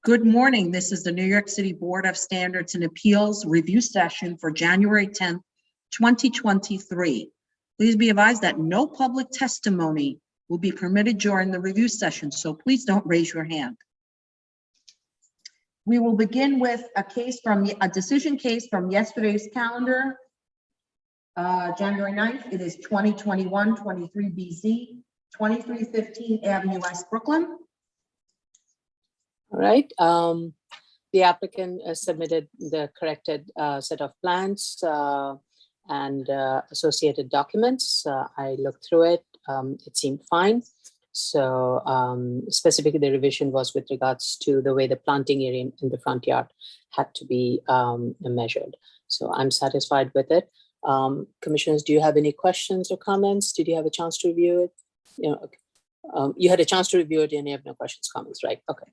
Good morning. This is the New York City Board of Standards and Appeals review session for January 10th, 2023. Please be advised that no public testimony will be permitted during the review session, so please don't raise your hand. We will begin with a decision case from yesterday's calendar, January 9th. It is 2021-23 BZ, 2315 Avenue West, Brooklyn. All right. The applicant submitted the corrected set of plans and associated documents. I looked through it. It seemed fine. So specifically, the revision was with regards to the way the planting area in the front yard had to be measured. So I'm satisfied with it. Commissioners, do you have any questions or comments? Did you have a chance to review it? You had a chance to review it and you have no questions, comments, right? Okay.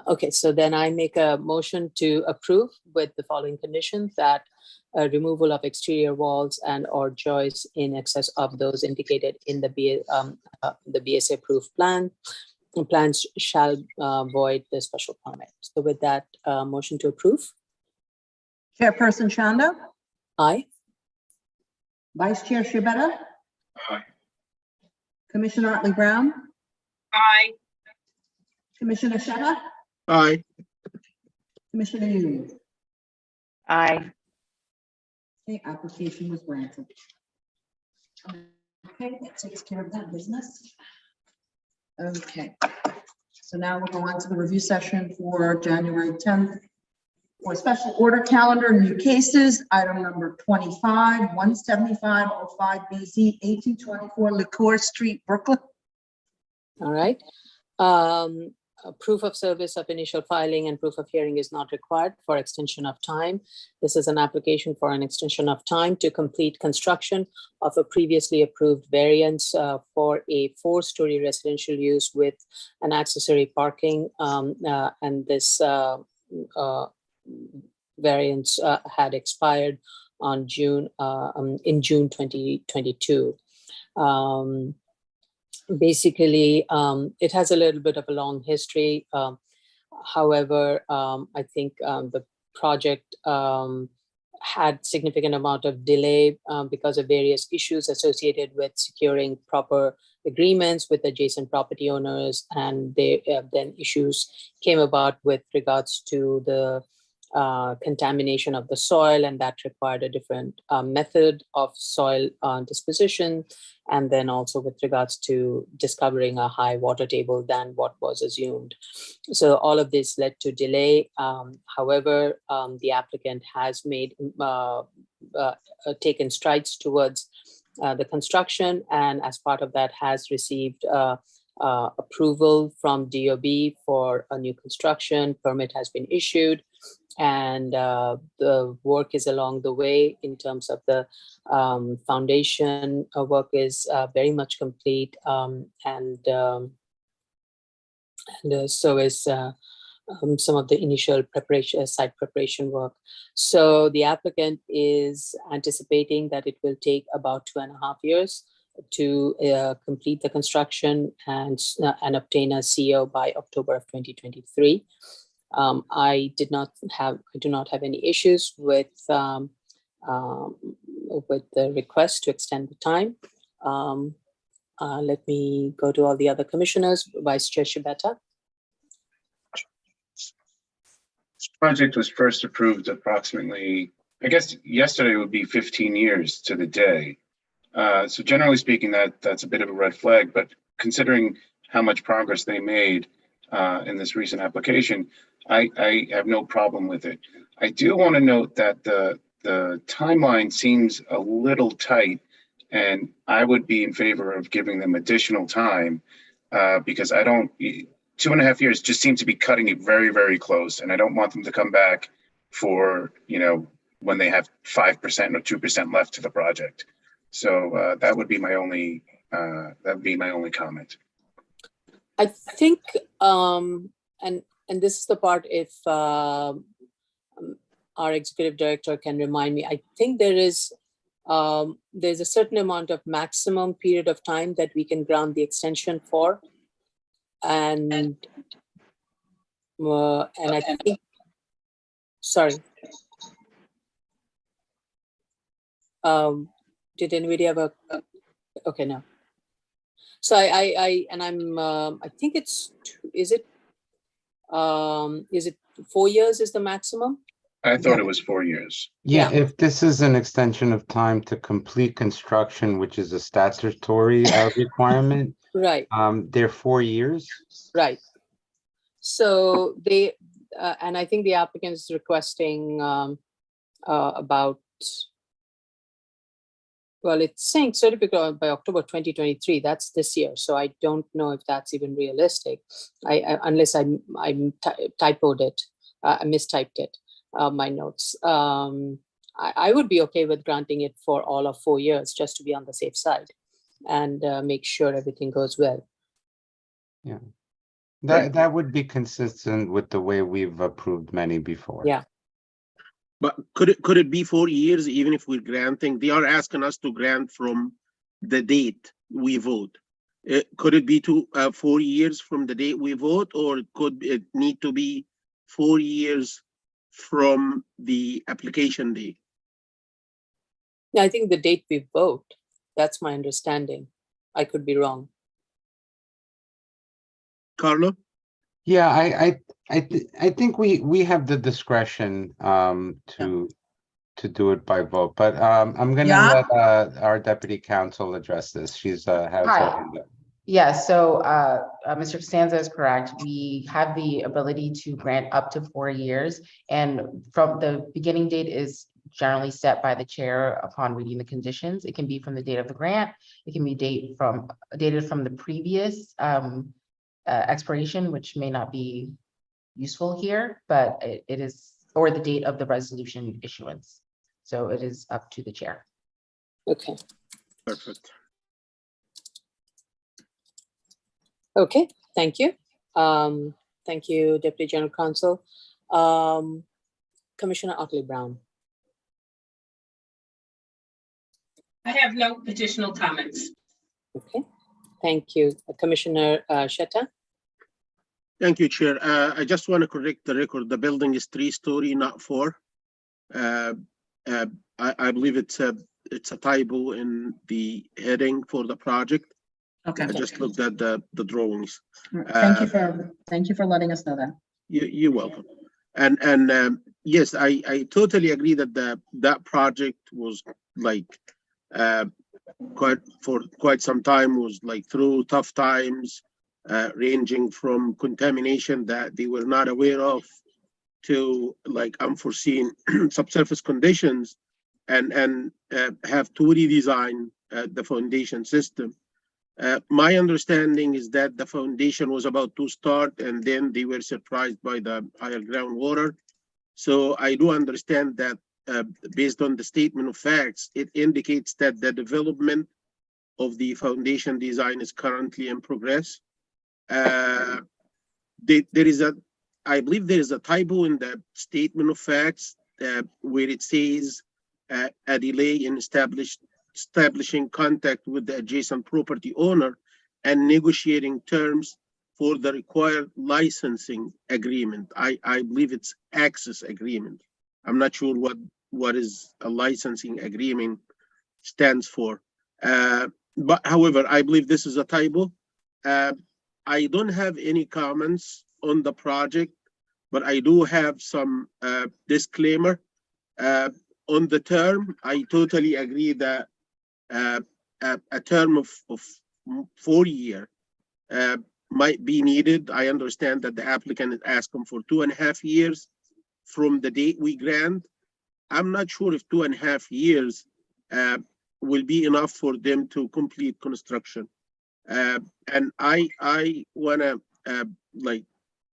Okay, so then I make a motion to approve with the following conditions: that removal of exterior walls and or joists in excess of those indicated in the BSA approved plan. Plans shall void the special permit. So with that, motion to approve. Chairperson Chanda? Aye. Vice Chair Shibeta? Aye. Commissioner Otley Brown? Aye. Commissioner Shetta? Aye. Commissioner Yoon? Aye. Okay, application was granted. Okay, that takes care of that business. Okay, so now we'll go on to the review session for January 10th. For special order calendar, new cases, item number 25, 17505 BZ, 1824 LaCour Street, Brooklyn. All right. Proof of service of initial filing and proof of hearing is not required for extension of time. This is an application for an extension of time to complete construction of a previously approved variance for a 4-story residential use with an accessory parking. And this variance had expired on in June 2022. Basically, it has a little bit of a long history. However, I think the project had significant amount of delay because of various issues associated with securing proper agreements with adjacent property owners, and then issues came about with regards to the contamination of the soil, and that required a different method of soil disposition, and then also with regards to discovering a high water table than what was assumed. So all of this led to delay. However, the applicant has made taken strides towards the construction, and as part of that has received approval from DOB for a new construction. Permit has been issued, and the work is along the way in terms of the foundation work is very much complete, and so is some of the initial preparation, site preparation work. So the applicant is anticipating that it will take about 2.5 years to complete the construction and obtain a CO by October of 2023. I do not have any issues with the request to extend the time. Let me go to all the other commissioners. Vice Chair Shibeta. This project was first approved approximately, I guess yesterday would be 15 years to the day. So generally speaking, that's a bit of a red flag, but considering how much progress they made in this recent application, I have no problem with it. I do want to note that the timeline seems a little tight, and I would be in favor of giving them additional time because 2.5 years just seems to be cutting it very, very close, and I don't want them to come back for, when they have 5% or 2% left to the project. So that would be my only comment. I think, and this is the part, if our executive director can remind me, I think there's a certain amount of maximum period of time that we can grant the extension for. And And I think, sorry. Did anybody have a, okay, no. So I think it's, is it 4 years is the maximum? I thought it was 4 years. Yeah, Yeah. if this is an extension of time to complete construction, which is a statutory requirement, Right, they're 4 years. right. So they, and I think the applicant is requesting about, well, it's saying certificate by October 2023. That's this year. So I don't know if that's even realistic. Unless I typoed it, I mistyped it, my notes. I would be okay with granting it for all of 4 years, just to be on the safe side and make sure everything goes well. Yeah. Right. That would be consistent with the way we've approved many before. Yeah. But could it be 4 years even if we're granting? They are asking us to grant from the date we vote. Could it be 4 years from the date we vote, or could it need to be 4 years from the application date? Yeah, I think the date we vote, that's my understanding. I could be wrong. Carlo? Yeah, I think we have the discretion to do it by vote, but I'm gonna Yeah. let our deputy counsel address this. She's has her Hi. hand up. Yeah, so Mr. Costanza is correct. We have the ability to grant up to 4 years, and from the beginning date is generally set by the chair upon reading the conditions. It can be from the date of the grant. It can be dated from the previous expiration, which may not be useful here, but it is, or the date of the resolution issuance. So it is up to the chair. Okay. Perfect. Okay, thank you. Thank you, Deputy General Counsel. Commissioner Otley Brown. I have no additional comments. Okay, thank you. Commissioner Shetta. Thank you, Chair. I just want to correct the record. The building is 3-story, not 4. I believe it's a typo in the heading for the project. Okay. I just looked at the drawings. Thank you for letting us know that. You're welcome. And yes, I totally agree that that project was like quite some time was like through tough times, ranging from contamination that they were not aware of to like unforeseen subsurface conditions, and have to redesign the foundation system. My understanding is that the foundation was about to start, and then they were surprised by the higher groundwater. So I do understand that based on the statement of facts, it indicates that the development of the foundation design is currently in progress. I believe there is a typo in the statement of facts where it says a delay in establishing contact with the adjacent property owner and negotiating terms for the required licensing agreement. I believe it's access agreement. I'm not sure what is a licensing agreement stands for. But however, I believe this is a typo. I don't have any comments on the project, but I do have some disclaimer. On the term, I totally agree that a term of 4 years might be needed. I understand that the applicant is asking for 2.5 years from the date we grant. I'm not sure if 2.5 years will be enough for them to complete construction. And I wanna like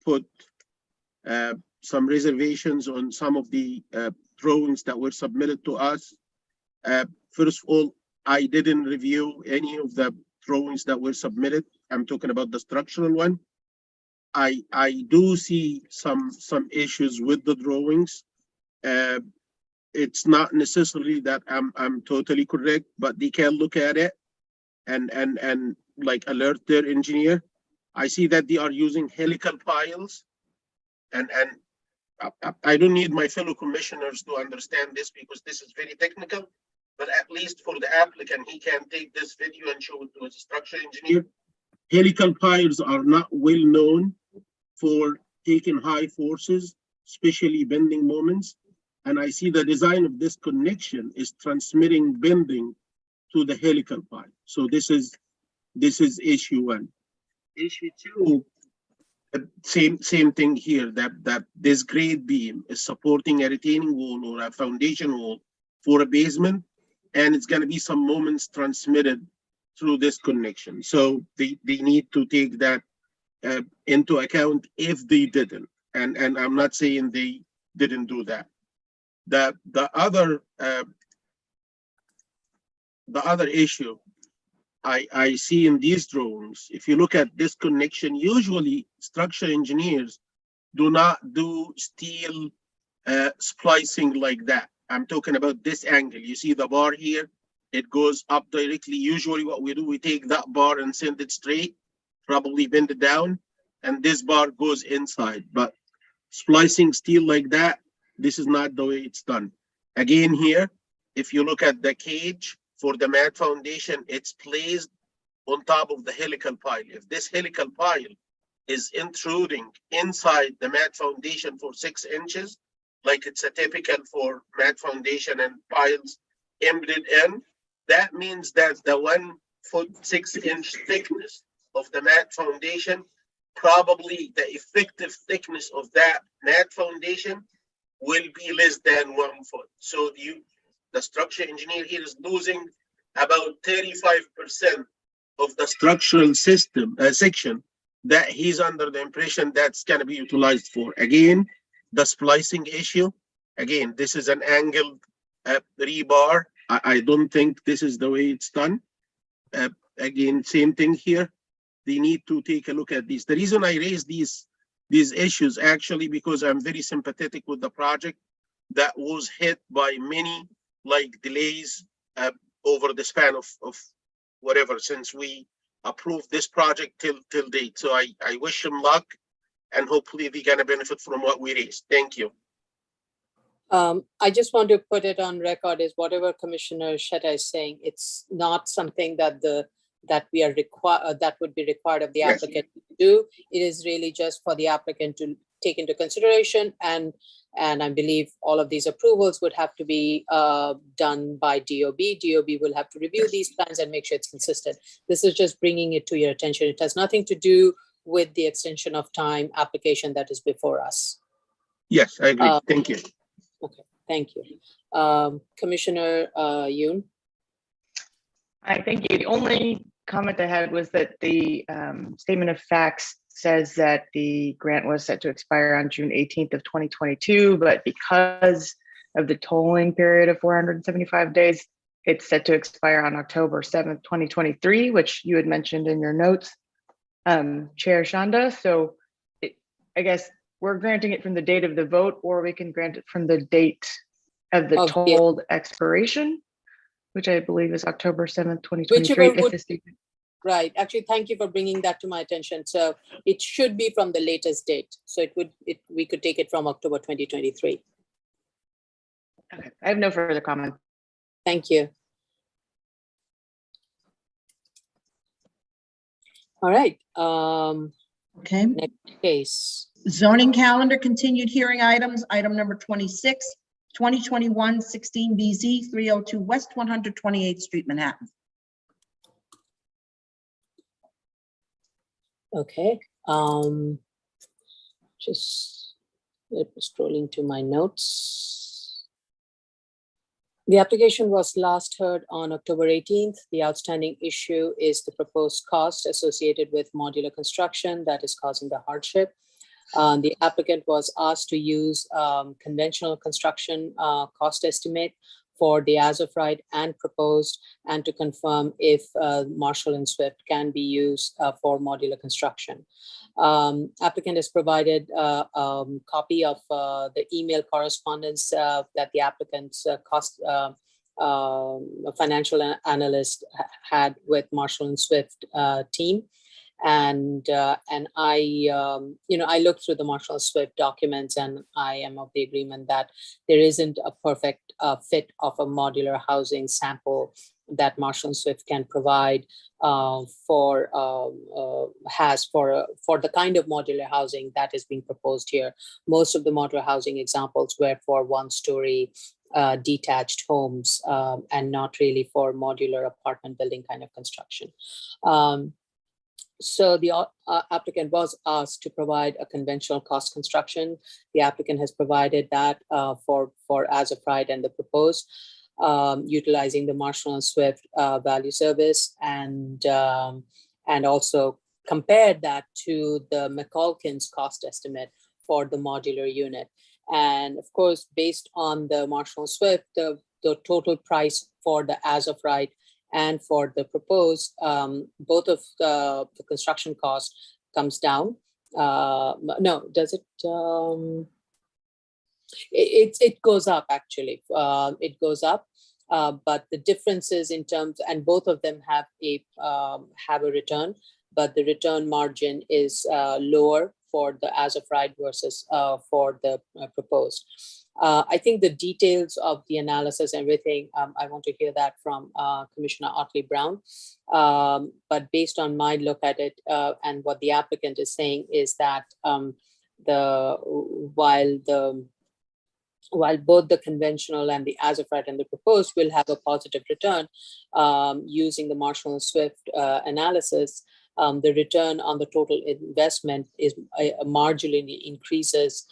put some reservations on some of the drawings that were submitted to us. First of all, I didn't review any of the drawings that were submitted. I'm talking about the structural one. I do see some issues with the drawings. It's not necessarily that I'm totally correct, but they can look at it and like alert their engineer. I see that they are using helical piles And I don't need my fellow commissioners to understand this because this is very technical, but at least for the applicant, he can take this video and show it to a structural engineer. Helical piles are not well known for taking high forces, especially bending moments. And I see the design of this connection is transmitting bending to the helical pile. So this is issue one. Issue two, same thing here, that this grade beam is supporting a retaining wall or a foundation wall for a basement, and it's going to be some moments transmitted through this connection. So they need to take that into account if they didn't. And I'm not saying they didn't do that. The other issue I see in these drawings, if you look at this connection, usually structural engineers do not do steel splicing like that. I'm talking about this angle. You see the bar here, it goes up directly. Usually what we do, we take that bar and send it straight, probably bend it down, and this bar goes inside. But splicing steel like that, this is not the way it's done. Again here, if you look at the cage for the mat foundation, it's placed on top of the helical pile. If this helical pile is intruding inside the mat foundation for 6 inches, like it's a typical for mat foundation and piles embedded in, that means that the 1 foot 6 inch thickness of the mat foundation, probably the effective thickness of that mat foundation will be less than 1 foot. So the structure engineer here is losing about 35% of the structural system section that he's under the impression that's going to be utilized for. Again, the splicing issue. Again, this is an angled rebar. I don't think this is the way it's done. Again, same thing here. They need to take a look at these. The reason I raise these issues actually because I'm very sympathetic with the project that was hit by many delays over the span of whatever since we approved this project till date. So I wish them luck, and hopefully they're gonna benefit from what we raised. Thank you. I just want to put it on record is whatever Commissioner Shetta is saying, it's not something that we are that would be required of the Yes. applicant to do. It is really just for the applicant to take into consideration, and I believe all of these approvals would have to be done by DOB. DOB will have to review these plans and make sure it's consistent. This is just bringing it to your attention. It has nothing to do with the extension of time application that is before us. Yes, I agree. Thank you. Okay, thank you. Commissioner Yoon? I thank you. The only comment I had was that the statement of facts says that the grant was set to expire on June 18th of 2022, but because of the tolling period of 475 days, it's set to expire on October 7th, 2023, which you had mentioned in your notes, Chair Shanda. So I guess we're granting it from the date of the vote, or we can grant it from the date of the tolled expiration, which I believe is October 7th, 2023. Right. Actually, thank you for bringing that to my attention. So it should be from the latest date. So we could take it from October 2023. Okay. I have no further comment. Thank you. All right. Okay. Next case. Zoning calendar continued hearing items. Item number 26, 2021 16 BZ 302 West 128th Street, Manhattan. Okay. Just scrolling to my notes. The application was last heard on October 18th. The outstanding issue is the proposed cost associated with modular construction that is causing the hardship. The applicant was asked to use conventional construction cost estimate for the as-of-right and proposed, and to confirm if Marshall and Swift can be used for modular construction. Applicant has provided a copy of the email correspondence that the applicant's financial analyst had with Marshall and Swift team. And I, I looked through the Marshall and Swift documents, and I am of the agreement that there isn't a perfect fit of a modular housing sample that Marshall and Swift can provide for the kind of modular housing that is being proposed here. Most of the modular housing examples were for one-story detached homes and not really for modular apartment building kind of construction. So the applicant was asked to provide a conventional cost construction. The applicant has provided that for as of right and the proposed, utilizing the Marshall and Swift value service, and also compared that to the McCulkin's cost estimate for the modular unit. And of course, based on the Marshall and Swift, the total price for the as of right and for the proposed, both of the construction cost comes down. No, does it? It goes up actually. It goes up, but the differences in terms, and both of them have a return, but the return margin is lower for the as of right versus for the proposed. I think the details of the analysis, everything, I want to hear that from Commissioner Otley Brown. But based on my look at it and what the applicant is saying is that while both the conventional and the as of right and the proposed will have a positive return using the Marshall and Swift analysis, the return on the total investment is marginally increases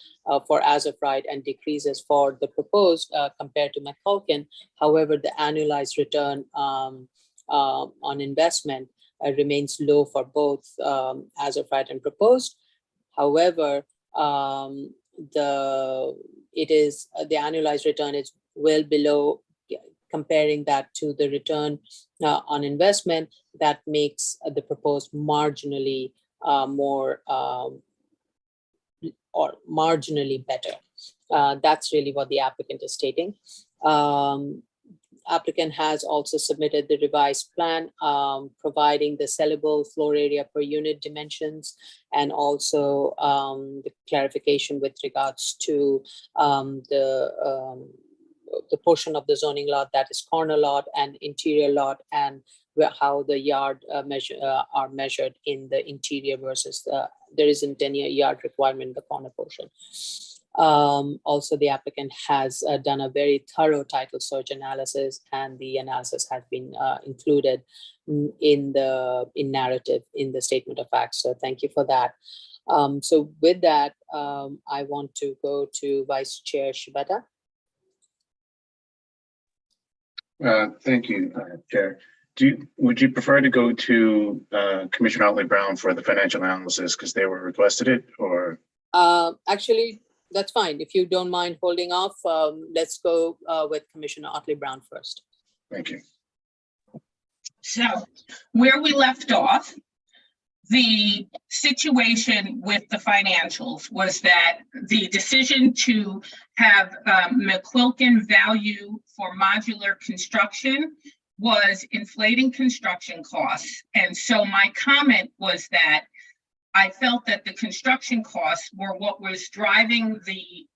for as of right and decreases for the proposed compared to McCulkin. However, the annualized return on investment remains low for both as of right and proposed. However, the annualized return is well below. Comparing that to the return on investment, that makes the proposed marginally more or marginally better. That's really what the applicant is stating. Applicant has also submitted the revised plan, providing the sellable floor area per unit dimensions, and also the clarification with regards to the portion of the zoning lot that is corner lot and interior lot, and how the yard are measured in the interior versus there isn't any yard requirement in the corner portion. Also, the applicant has done a very thorough title search analysis, and the analysis has been included in narrative in the statement of facts. So thank you for that. So with that, I want to go to Vice Chair Shibata. Thank you, Chair. Would you prefer to go to Commissioner Otley Brown for the financial analysis because they were requested it, or? Actually, that's fine. If you don't mind holding off, let's go with Commissioner Otley Brown first. Thank you. So where we left off, the situation with the financials was that the decision to have McQuilkin value for modular construction was inflating construction costs. And so my comment was that I felt that the construction costs were what was driving the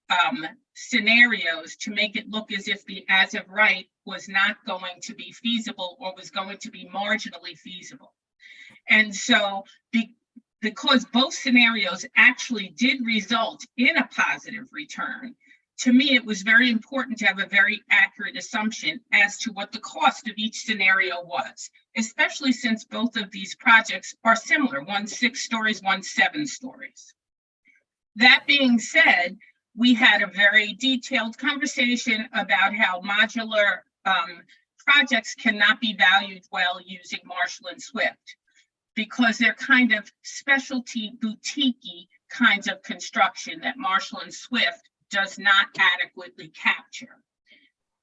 scenarios to make it look as if the as of right was not going to be feasible or was going to be marginally feasible. And so because both scenarios actually did result in a positive return, to me, it was very important to have a very accurate assumption as to what the cost of each scenario was, especially since both of these projects are similar, one 6 stories, one 7 stories. That being said, we had a very detailed conversation about how modular projects cannot be valued well using Marshall and Swift, because they're kind of specialty boutique-y kinds of construction that Marshall and Swift does not adequately capture.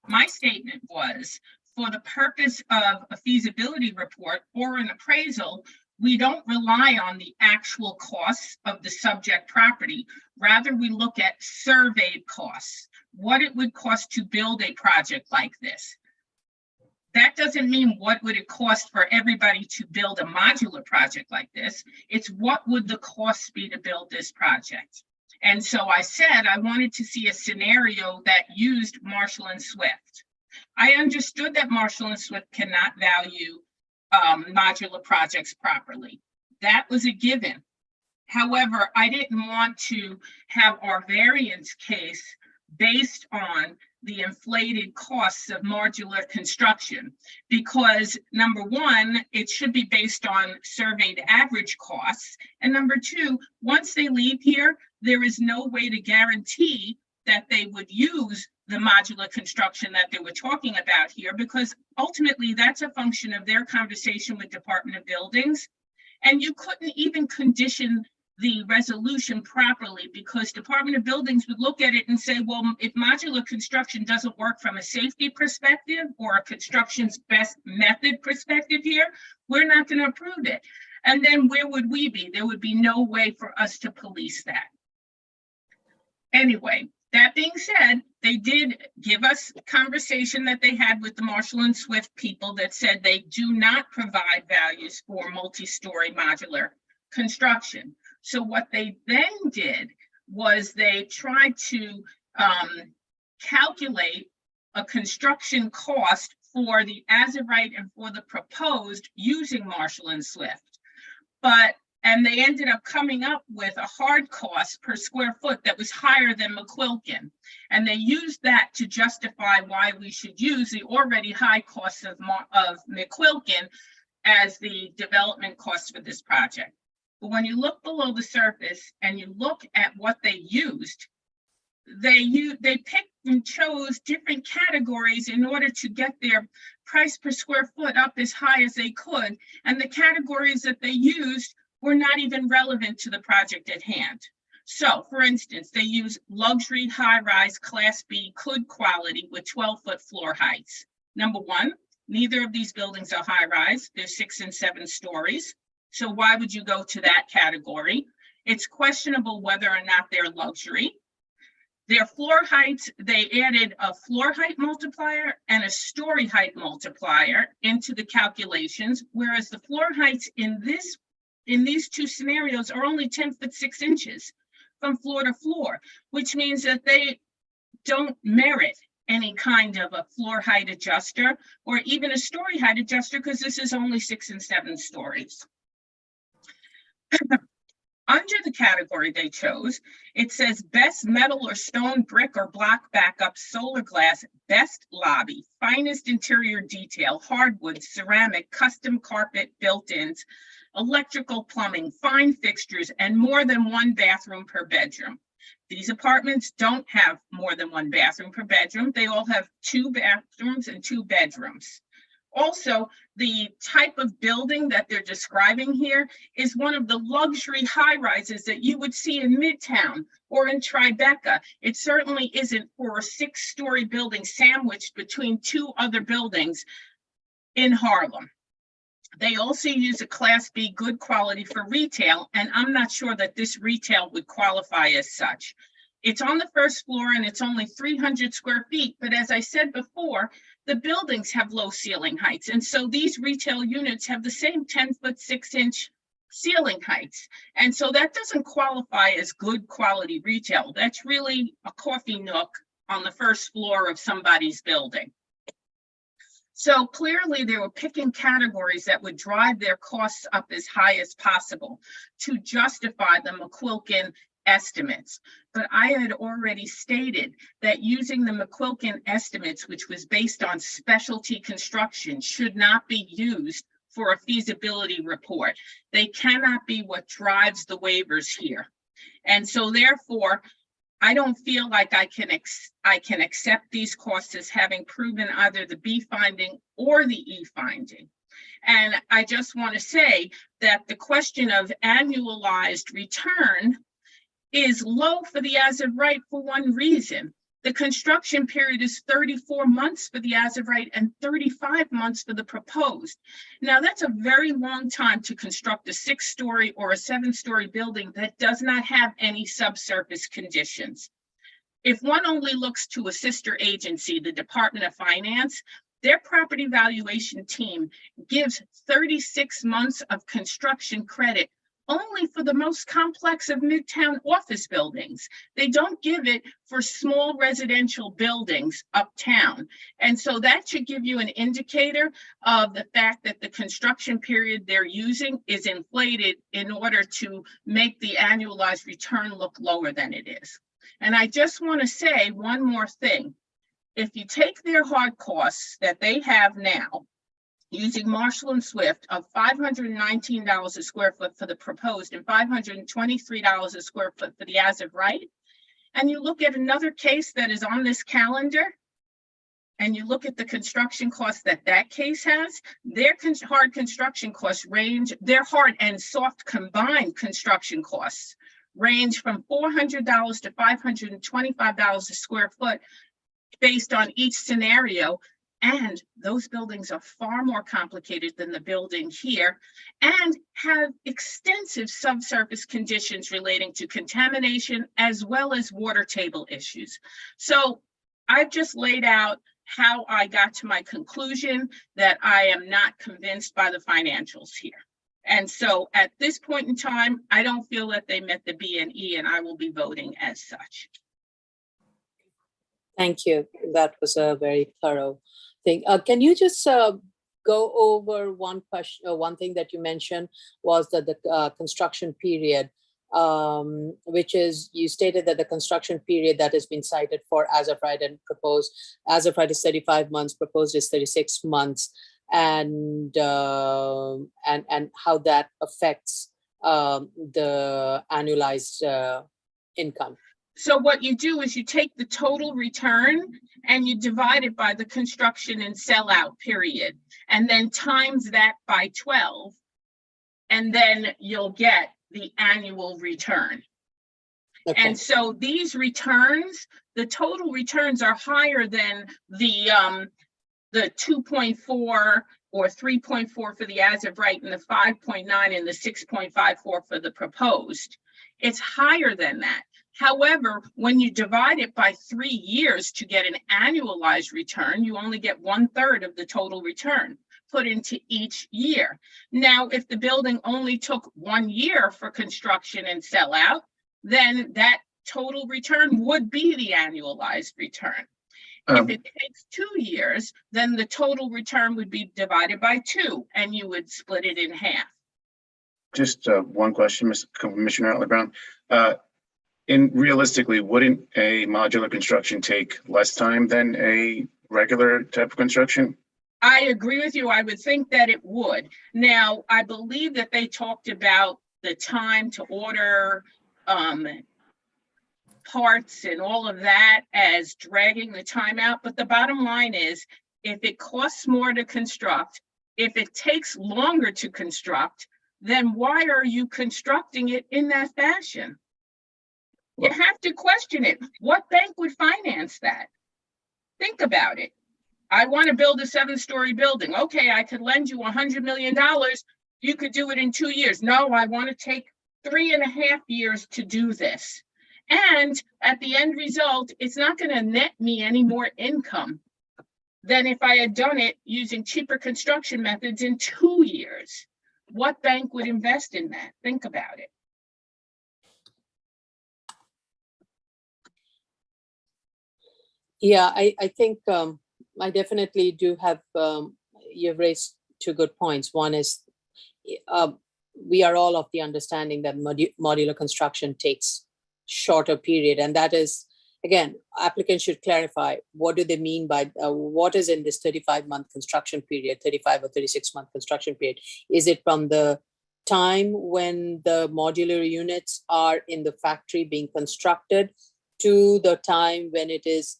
My statement was, for the purpose of a feasibility report or an appraisal, we don't rely on the actual costs of the subject property. Rather, we look at surveyed costs, what it would cost to build a project like this. that doesn't mean what would it cost for everybody to build a modular project like this. It's what would the cost be to build this project. And so I said I wanted to see a scenario that used Marshall and Swift. I understood that Marshall and Swift cannot value modular projects properly. That was a given. However, I didn't want to have our variance case based on the inflated costs of modular construction, because number one, it should be based on surveyed average costs. And number two, once they leave here, there is no way to guarantee that they would use the modular construction that they were talking about here, because ultimately that's a function of their conversation with Department of Buildings. And you couldn't even condition the resolution properly, because Department of Buildings would look at it and say, well, if modular construction doesn't work from a safety perspective or a construction's best method perspective here, we're not going to approve it. And then where would we be? There would be no way for us to police that. Anyway, that being said, they did give us a conversation that they had with the Marshall and Swift people that said they do not provide values for multi-story modular construction. So what they then did was they tried to calculate a construction cost for the as of right and for the proposed using Marshall and Swift. And they ended up coming up with a hard cost per square foot that was higher than McQuilkin. And they used that to justify why we should use the already high costs of McQuilkin as the development cost for this project. But when you look below the surface and you look at what they used, they picked and chose different categories in order to get their price per square foot up as high as they could. And the categories that they used were not even relevant to the project at hand. So for instance, they use luxury high-rise class B good quality with 12-foot floor heights. Number one, neither of these buildings are high-rise. They're 6 and 7 stories. So why would you go to that category? It's questionable whether or not they're luxury. Their floor heights, they added a floor height multiplier and a story height multiplier into the calculations, whereas the floor heights in these two scenarios are only 10 foot 6 inches from floor to floor, which means that they don't merit any kind of a floor height adjuster or even a story height adjuster, because this is only 6 and 7 stories. Under the category they chose, it says best metal or stone, brick or block backup, solar glass, best lobby, finest interior detail, hardwood, ceramic, custom carpet, built-ins, electrical, plumbing, fine fixtures, and more than one bathroom per bedroom. These apartments don't have more than one bathroom per bedroom. They all have 2 bathrooms and 2 bedrooms. Also, the type of building that they're describing here is one of the luxury high rises that you would see in Midtown or in Tribeca. It certainly isn't for a 6-story building sandwiched between 2 other buildings in Harlem. They also use a Class B good quality for retail, and I'm not sure that this retail would qualify as such. It's on the first floor and it's only 300 square feet, but as I said before, the buildings have low ceiling heights, and so these retail units have the same 10 foot 6 inch ceiling heights. And so that doesn't qualify as good quality retail. That's really a coffee nook on the first floor of somebody's building. So clearly they were picking categories that would drive their costs up as high as possible to justify the McQuilkin estimates. But I had already stated that using the McQuilkin estimates, which was based on specialty construction, should not be used for a feasibility report. They cannot be what drives the waivers here. And so therefore, I don't feel like I can accept these costs as having proven either the B finding or the E finding. And I just want to say that the question of annualized return is low for the as of right for one reason. The construction period is 34 months for the as of right and 35 months for the proposed. Now that's a very long time to construct a 6-story or a 7-story building that does not have any subsurface conditions. If one only looks to a sister agency, the Department of Finance, their property valuation team gives 36 months of construction credit only for the most complex of Midtown office buildings. They don't give it for small residential buildings uptown. And so that should give you an indicator of the fact that the construction period they're using is inflated in order to make the annualized return look lower than it is. And I just want to say one more thing. If you take their hard costs that they have now, using Marshall and Swift of $519 a square foot for the proposed and $523 a square foot for the as of right, and you look at another case that is on this calendar, and you look at the construction costs that that case has, their hard construction costs range, their hard and soft combined construction costs range from $400 to $525 a square foot based on each scenario. And those buildings are far more complicated than the building here and have extensive subsurface conditions relating to contamination as well as water table issues. So I've just laid out how I got to my conclusion that I am not convinced by the financials here. And so at this point in time, I don't feel that they met the B&E, and I will be voting as such. Thank you. That was a very thorough thing. Can you just go over one question, one thing that you mentioned was that the construction period, which is, you stated that the construction period that has been cited for as of right and proposed, as of right is 35 months, proposed is 36 months, and how that affects the annualized income. So what you do is you take the total return and you divide it by the construction and sellout period, and then times that by 12, and then you'll get the annual return. Okay. And so these returns, the total returns are higher than the 2.4 or 3.4 for the as of right and the 5.9 and the 6.54 for the proposed. It's higher than that. However, when you divide it by 3 years to get an annualized return, you only get 1/3 of the total return put into each year. Now, if the building only took 1 year for construction and sell out, then that total return would be the annualized return. If it takes 2 years, then the total return would be divided by 2, and you would split it in half. Just one question, Commissioner Otley-Brown. Realistically, wouldn't a modular construction take less time than a regular type of construction? I agree with you. I would think that it would. Now, I believe that they talked about the time to order parts and all of that as dragging the time out. But the bottom line is, if it costs more to construct, if it takes longer to construct, then why are you constructing it in that fashion? You have to question it. What bank would finance that? Think about it. I want to build a 7-story building. Okay, I could lend you $100 million. You could do it in 2 years. No, I want to take 3.5 years to do this. And at the end result, it's not going to net me any more income than if I had done it using cheaper construction methods in 2 years. What bank would invest in that? Think about it. Yeah, I think I definitely do have, you've raised 2 good points. One is we are all of the understanding that modular construction takes shorter period. And that is, again, applicants should clarify, what do they mean by, what is in this 35-month construction period, 35 or 36-month construction period? Is it from the time when the modular units are in the factory being constructed to the time when it is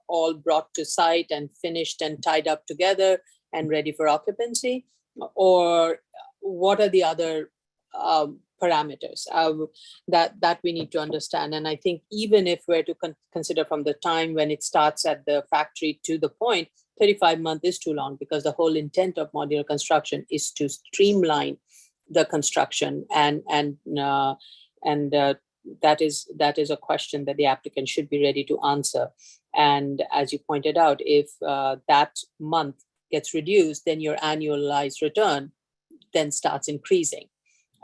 all brought to site and finished and tied up together and ready for occupancy? Or what are the other parameters that we need to understand? And I think even if we're to consider from the time when it starts at the factory to the point, 35 months is too long, because the whole intent of modular construction is to streamline the construction, and that is a question that the applicant should be ready to answer. And as you pointed out, if that month gets reduced, then your annualized return then starts increasing.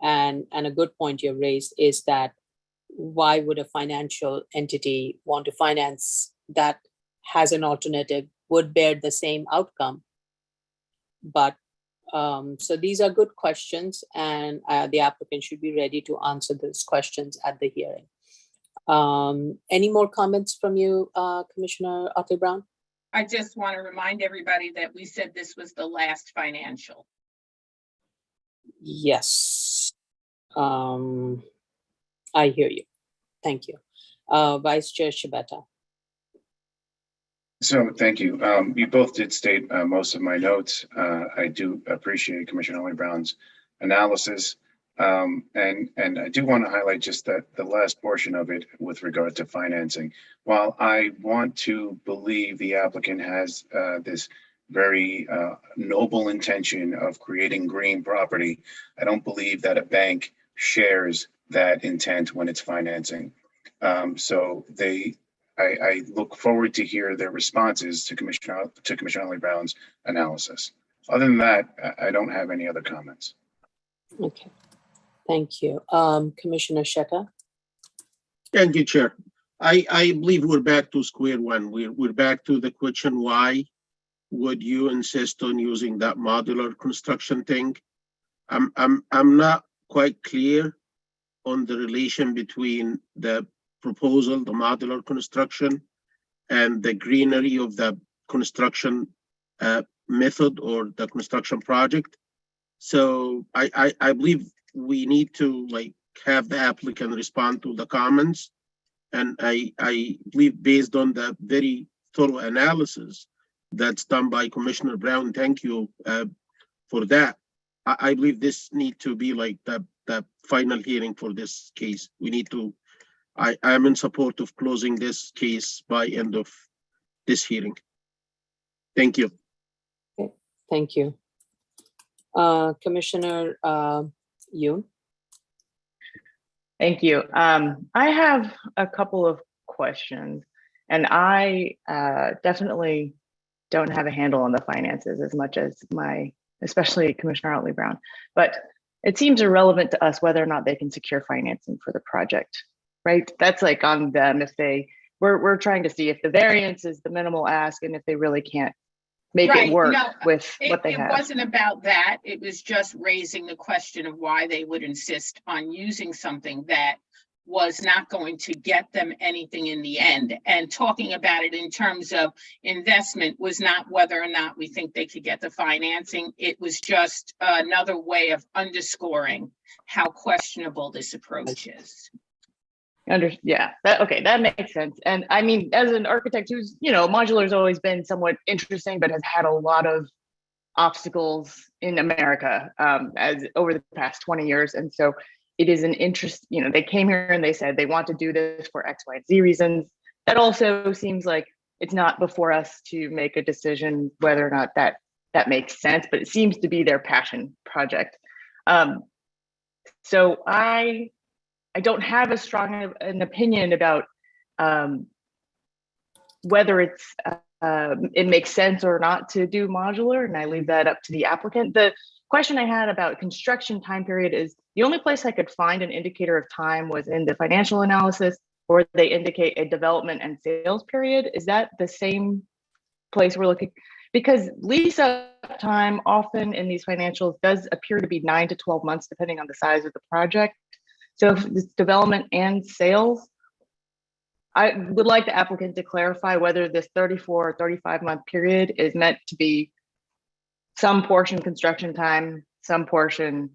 And a good point you raised is that why would a financial entity want to finance that has an alternative, would bear the same outcome? But so these are good questions, and the applicant should be ready to answer those questions at the hearing. Any more comments from you, Commissioner Otley Brown? I just want to remind everybody that we said this was the last financial. Yes. I hear you. Thank you. Vice Chair Shibata. So thank you. You both did state most of my notes. I do appreciate Commissioner Ollie Brown's analysis. And I do want to highlight just that the last portion of it with regard to financing. While I want to believe the applicant has this very noble intention of creating green property, I don't believe that a bank shares that intent when it's financing. So I look forward to hear their responses to Commissioner Ollie Brown's analysis. Other than that, I don't have any other comments. Okay, thank you. Commissioner Shekhar? Thank you, Chair. I believe we're back to square one. We're back to the question, why would you insist on using that modular construction thing? I'm not quite clear on the relation between the proposal, the modular construction, and the greenery of the construction method or the construction project. So I believe we need to have the applicant respond to the comments. And I believe based on the very thorough analysis that's done by Commissioner Brown, thank you for that. I believe this need to be the final hearing for this case. We need to, I am in support of closing this case by end of this hearing. Thank you. Okay, thank you. Commissioner Yoon? Thank you. I have a couple of questions, and I definitely don't have a handle on the finances as much as especially Commissioner Otley Brown, but it seems irrelevant to us whether or not they can secure financing for the project, right? That's on them. If we're trying to see if the variance is the minimal ask and if they really can't make Right. it work No, with what they have. It wasn't about that. It was just raising the question of why they would insist on using something that was not going to get them anything in the end. And talking about it in terms of investment was not whether or not we think they could get the financing. It was just another way of underscoring how questionable this approach is. Yeah, that makes sense. And I mean, as an architect who's, modular has always been somewhat interesting, but has had a lot of obstacles in America as over the past 20 years. And so it is an interest, they came here and they said they want to do this for X, Y, and Z reasons. That also seems like it's not before us to make a decision whether or not that makes sense, but it seems to be their passion project. So I don't have as strong an opinion about whether it makes sense or not to do modular, and I leave that up to the applicant. The question I had about construction time period is the only place I could find an indicator of time was in the financial analysis, or they indicate a development and sales period. Is that the same place we're looking? Because lease up time often in these financials does appear to be 9 to 12 months, depending on the size of the project. So if it's development and sales, I would like the applicant to clarify whether this 34 or 35-month period is meant to be some portion construction time, some portion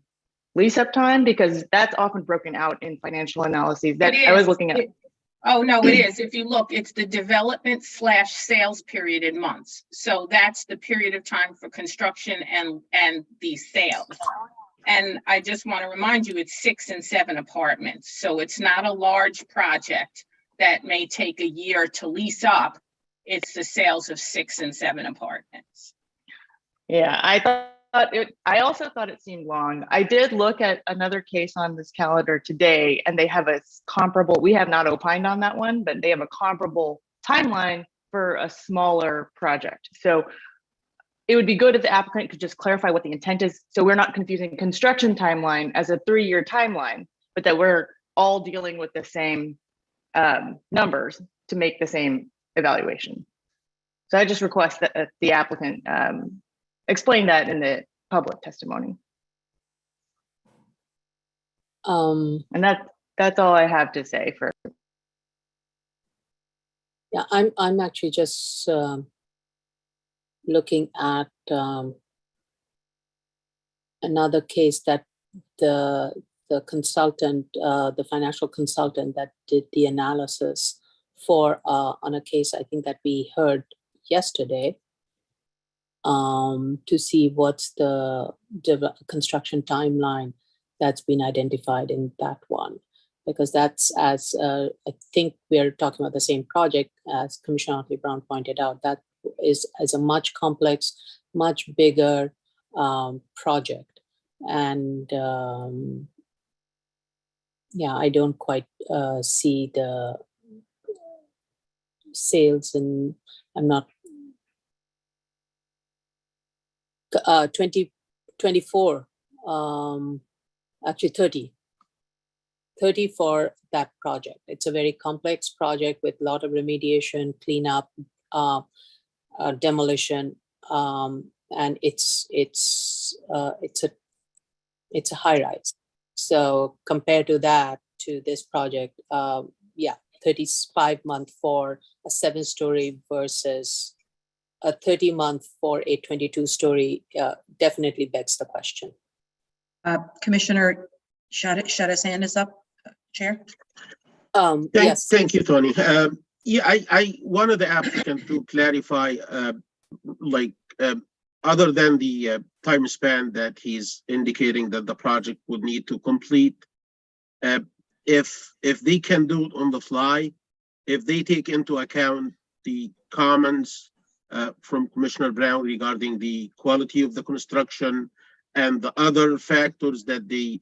lease up time, because that's often broken out in financial analyses that I was looking at. Oh, no, it is. If you look, it's the development / sales period in months. So that's the period of time for construction and the sales. And I just want to remind you, it's 6 and 7 apartments. So it's not a large project that may take a year to lease up. It's the sales of 6 and 7 apartments. Yeah, I also thought it seemed long. I did look at another case on this calendar today, and they have a comparable, we have not opined on that one, but they have a comparable timeline for a smaller project. So it would be good if the applicant could just clarify what the intent is, so we're not confusing construction timeline as a 3-year timeline, but that we're all dealing with the same numbers to make the same evaluation. So I just request that the applicant explain that in the public testimony. And that's all I have to say for. Yeah, I'm actually just looking at another case that the consultant, the financial consultant that did the analysis for on a case I think that we heard yesterday, to see what's the construction timeline that's been identified in that one. Because that's, as I think we're talking about the same project, as Commissioner Otley Brown pointed out, that is a much complex, much bigger project. And yeah, I don't quite see the sales, and I'm not 2024, actually 30 for that project. It's a very complex project with a lot of remediation, cleanup, demolition, and it's a high rise. So compared to that, to this project, yeah, 35-month for a 7-story versus a 30-month for a 22-story definitely begs the question. Commissioner Shada's hand is up, Chair. Yes. Thank you, Tony. Yeah, I wanted the applicant to clarify, other than the time span that he's indicating that the project would need to complete, if they can do it on the fly, if they take into account the comments from Commissioner Brown regarding the quality of the construction and the other factors that they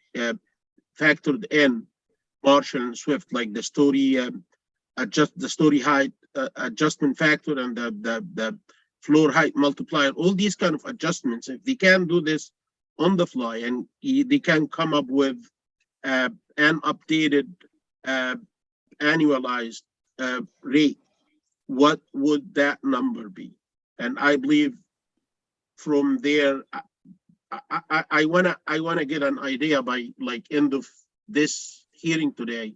factored in, Marshall and Swift, like the story the story height adjustment factor and the floor height multiplier, all these kind of adjustments, if they can do this on the fly and they can come up with an updated annualized rate, what would that number be? And I believe from there, I wanna get an idea by like end of this hearing today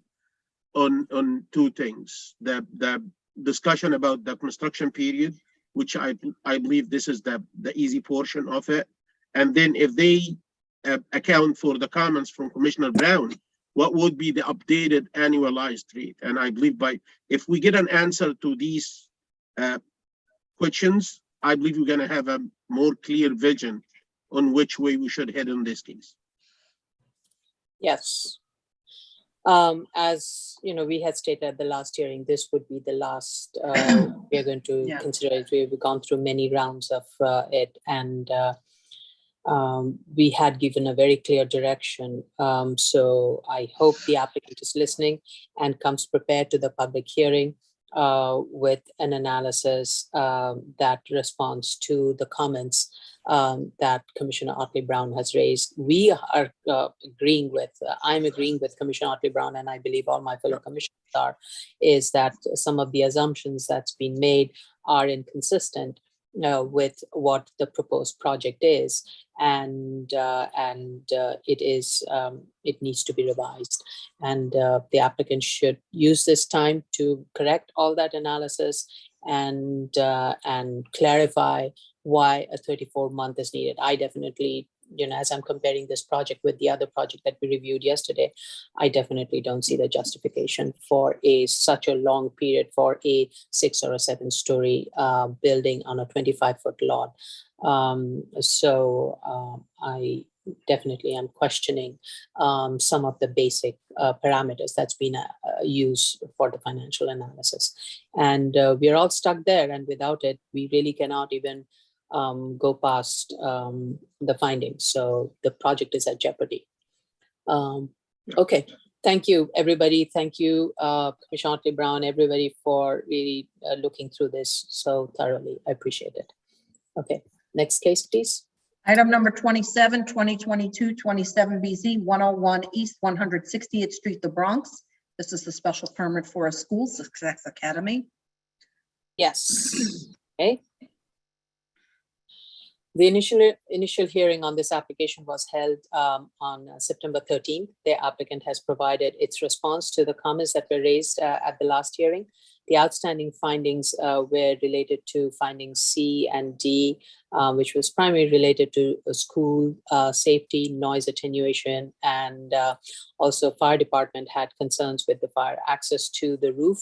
on 2 things: the discussion about the construction period, which I believe this is the easy portion of it, and then if they account for the comments from Commissioner Brown, what would be the updated annualized rate? And I believe if we get an answer to these questions, I believe we're going to have a more clear vision on which way we should head in this case. Yes. As you know, we had stated at the last hearing, this would be the last we are going to consider it. We've gone through many rounds of it, and we had given a very clear direction. So I hope the applicant is listening and comes prepared to the public hearing with an analysis that responds to the comments that Commissioner Otley Brown has raised. We are agreeing with, I'm agreeing with Commissioner Otley Brown, and I believe all my fellow commissioners are, is that some of the assumptions that's been made are inconsistent with what the proposed project is, and it needs to be revised, and the applicant should use this time to correct all that analysis and clarify why a 34-month is needed. I definitely, as I'm comparing this project with the other project that we reviewed yesterday, I definitely don't see the justification for such a long period for a 6 or a 7-story building on a 25-foot lot. So I definitely am questioning some of the basic parameters that's been used for the financial analysis. And we're all stuck there, and without it, we really cannot even go past the findings. So the project is at jeopardy. Okay, thank you, everybody. Thank you, Commissioner Otley Brown, everybody, for really looking through this so thoroughly. I appreciate it. Okay. Next case, please. Item number 27, 2022, 27BZ, 101 East 160th Street, the Bronx. This is the special permit for a school, Success Academy. Yes. Okay. The initial hearing on this application was held on September 13th. The applicant has provided its response to the comments that were raised at the last hearing. The outstanding findings were related to findings C and D, which was primarily related to school safety, noise attenuation, and also fire department had concerns with the fire access to the roof.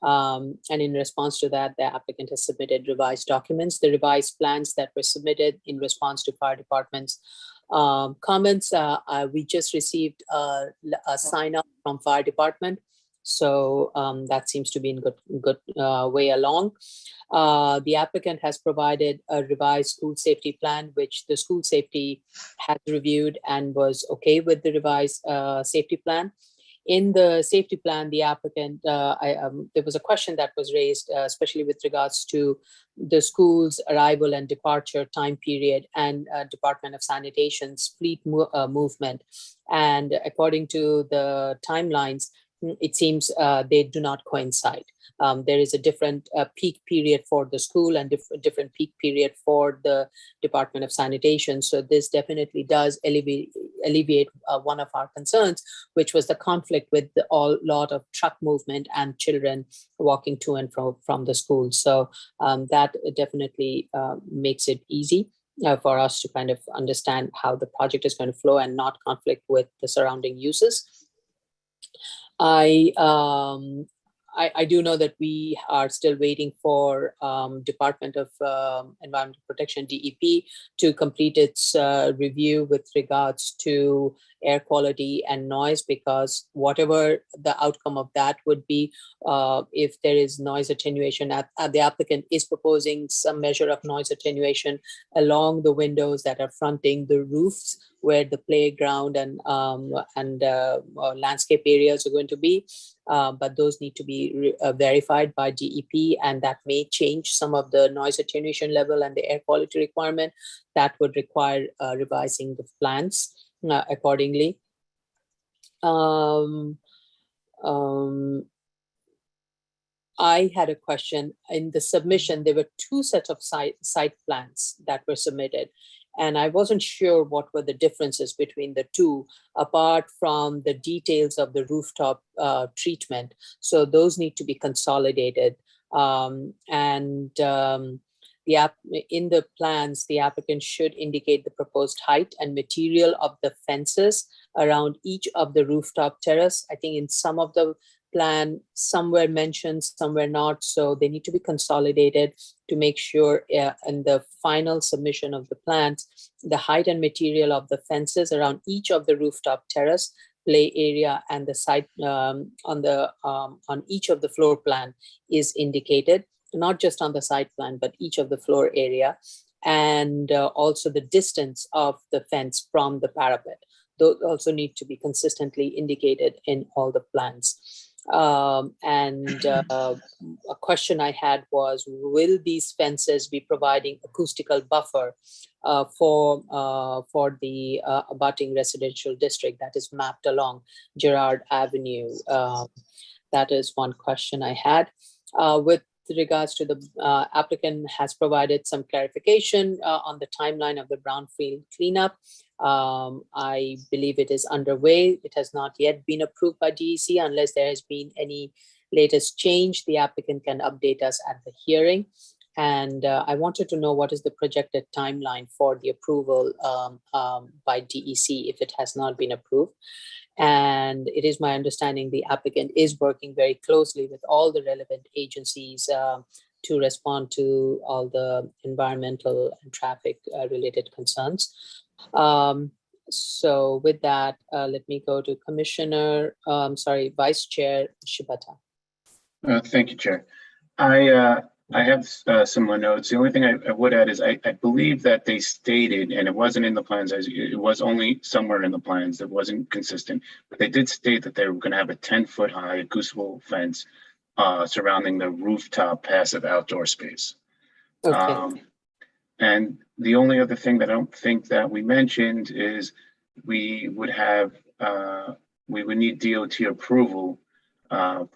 And in response to that, the applicant has submitted revised documents. The revised plans that were submitted in response to fire department's comments, we just received a sign up from fire department. So that seems to be in good way along. The applicant has provided a revised school safety plan, which the school safety has reviewed and was okay with the revised safety plan. In the safety plan, the applicant, there was a question that was raised, especially with regards to the school's arrival and departure time period and Department of Sanitation's fleet movement. And according to the timelines, it seems they do not coincide. There is a different peak period for the school and different peak period for the Department of Sanitation. So this definitely does alleviate one of our concerns, which was the conflict with the lot of truck movement and children walking to and from the school. So that definitely makes it easy for us to kind of understand how the project is going to flow and not conflict with the surrounding uses. I do know that we are still waiting for Department of Environmental Protection, DEP, to complete its review with regards to air quality and noise, because whatever the outcome of that would be, if there is noise attenuation, the applicant is proposing some measure of noise attenuation along the windows that are fronting the roofs where the playground and landscape areas are going to be. But those need to be verified by DEP, and that may change some of the noise attenuation level and the air quality requirement. That would require revising the plans accordingly. I had a question. In the submission, there were two sets of site plans that were submitted, and I wasn't sure what were the differences between the two, apart from the details of the rooftop treatment. So those need to be consolidated. In the plans, the applicant should indicate the proposed height and material of the fences around each of the rooftop terrace. I think in some of the plan, somewhere mentioned, somewhere not. So they need to be consolidated to make sure in the final submission of the plans, the height and material of the fences around each of the rooftop terrace, play area, and the site on each of the floor plan is indicated, not just on the site plan, but each of the floor area, and also the distance of the fence from the parapet. Those also need to be consistently indicated in all the plans. A question I had was, will these fences be providing acoustical buffer for the abutting residential district that is mapped along Girard Avenue? That is one question I had. With regards to the applicant has provided some clarification on the timeline of the brownfield cleanup. I believe it is underway. It has not yet been approved by DEC. Unless there has been any latest change, the applicant can update us at the hearing. And I wanted to know what is the projected timeline for the approval by DEC if it has not been approved. And it is my understanding the applicant is working very closely with all the relevant agencies to respond to all the environmental and traffic related concerns. So with that, let me go to Vice Chair Shibata. Thank you, Chair. I have similar notes. The only thing I would add is I believe that they stated, and it wasn't in the plans, it was only somewhere in the plans that wasn't consistent, but they did state that they were going to have a 10-foot high acoustical fence surrounding the rooftop passive outdoor space. Okay. And the only other thing that I don't think that we mentioned is we would have, we would need DOT approval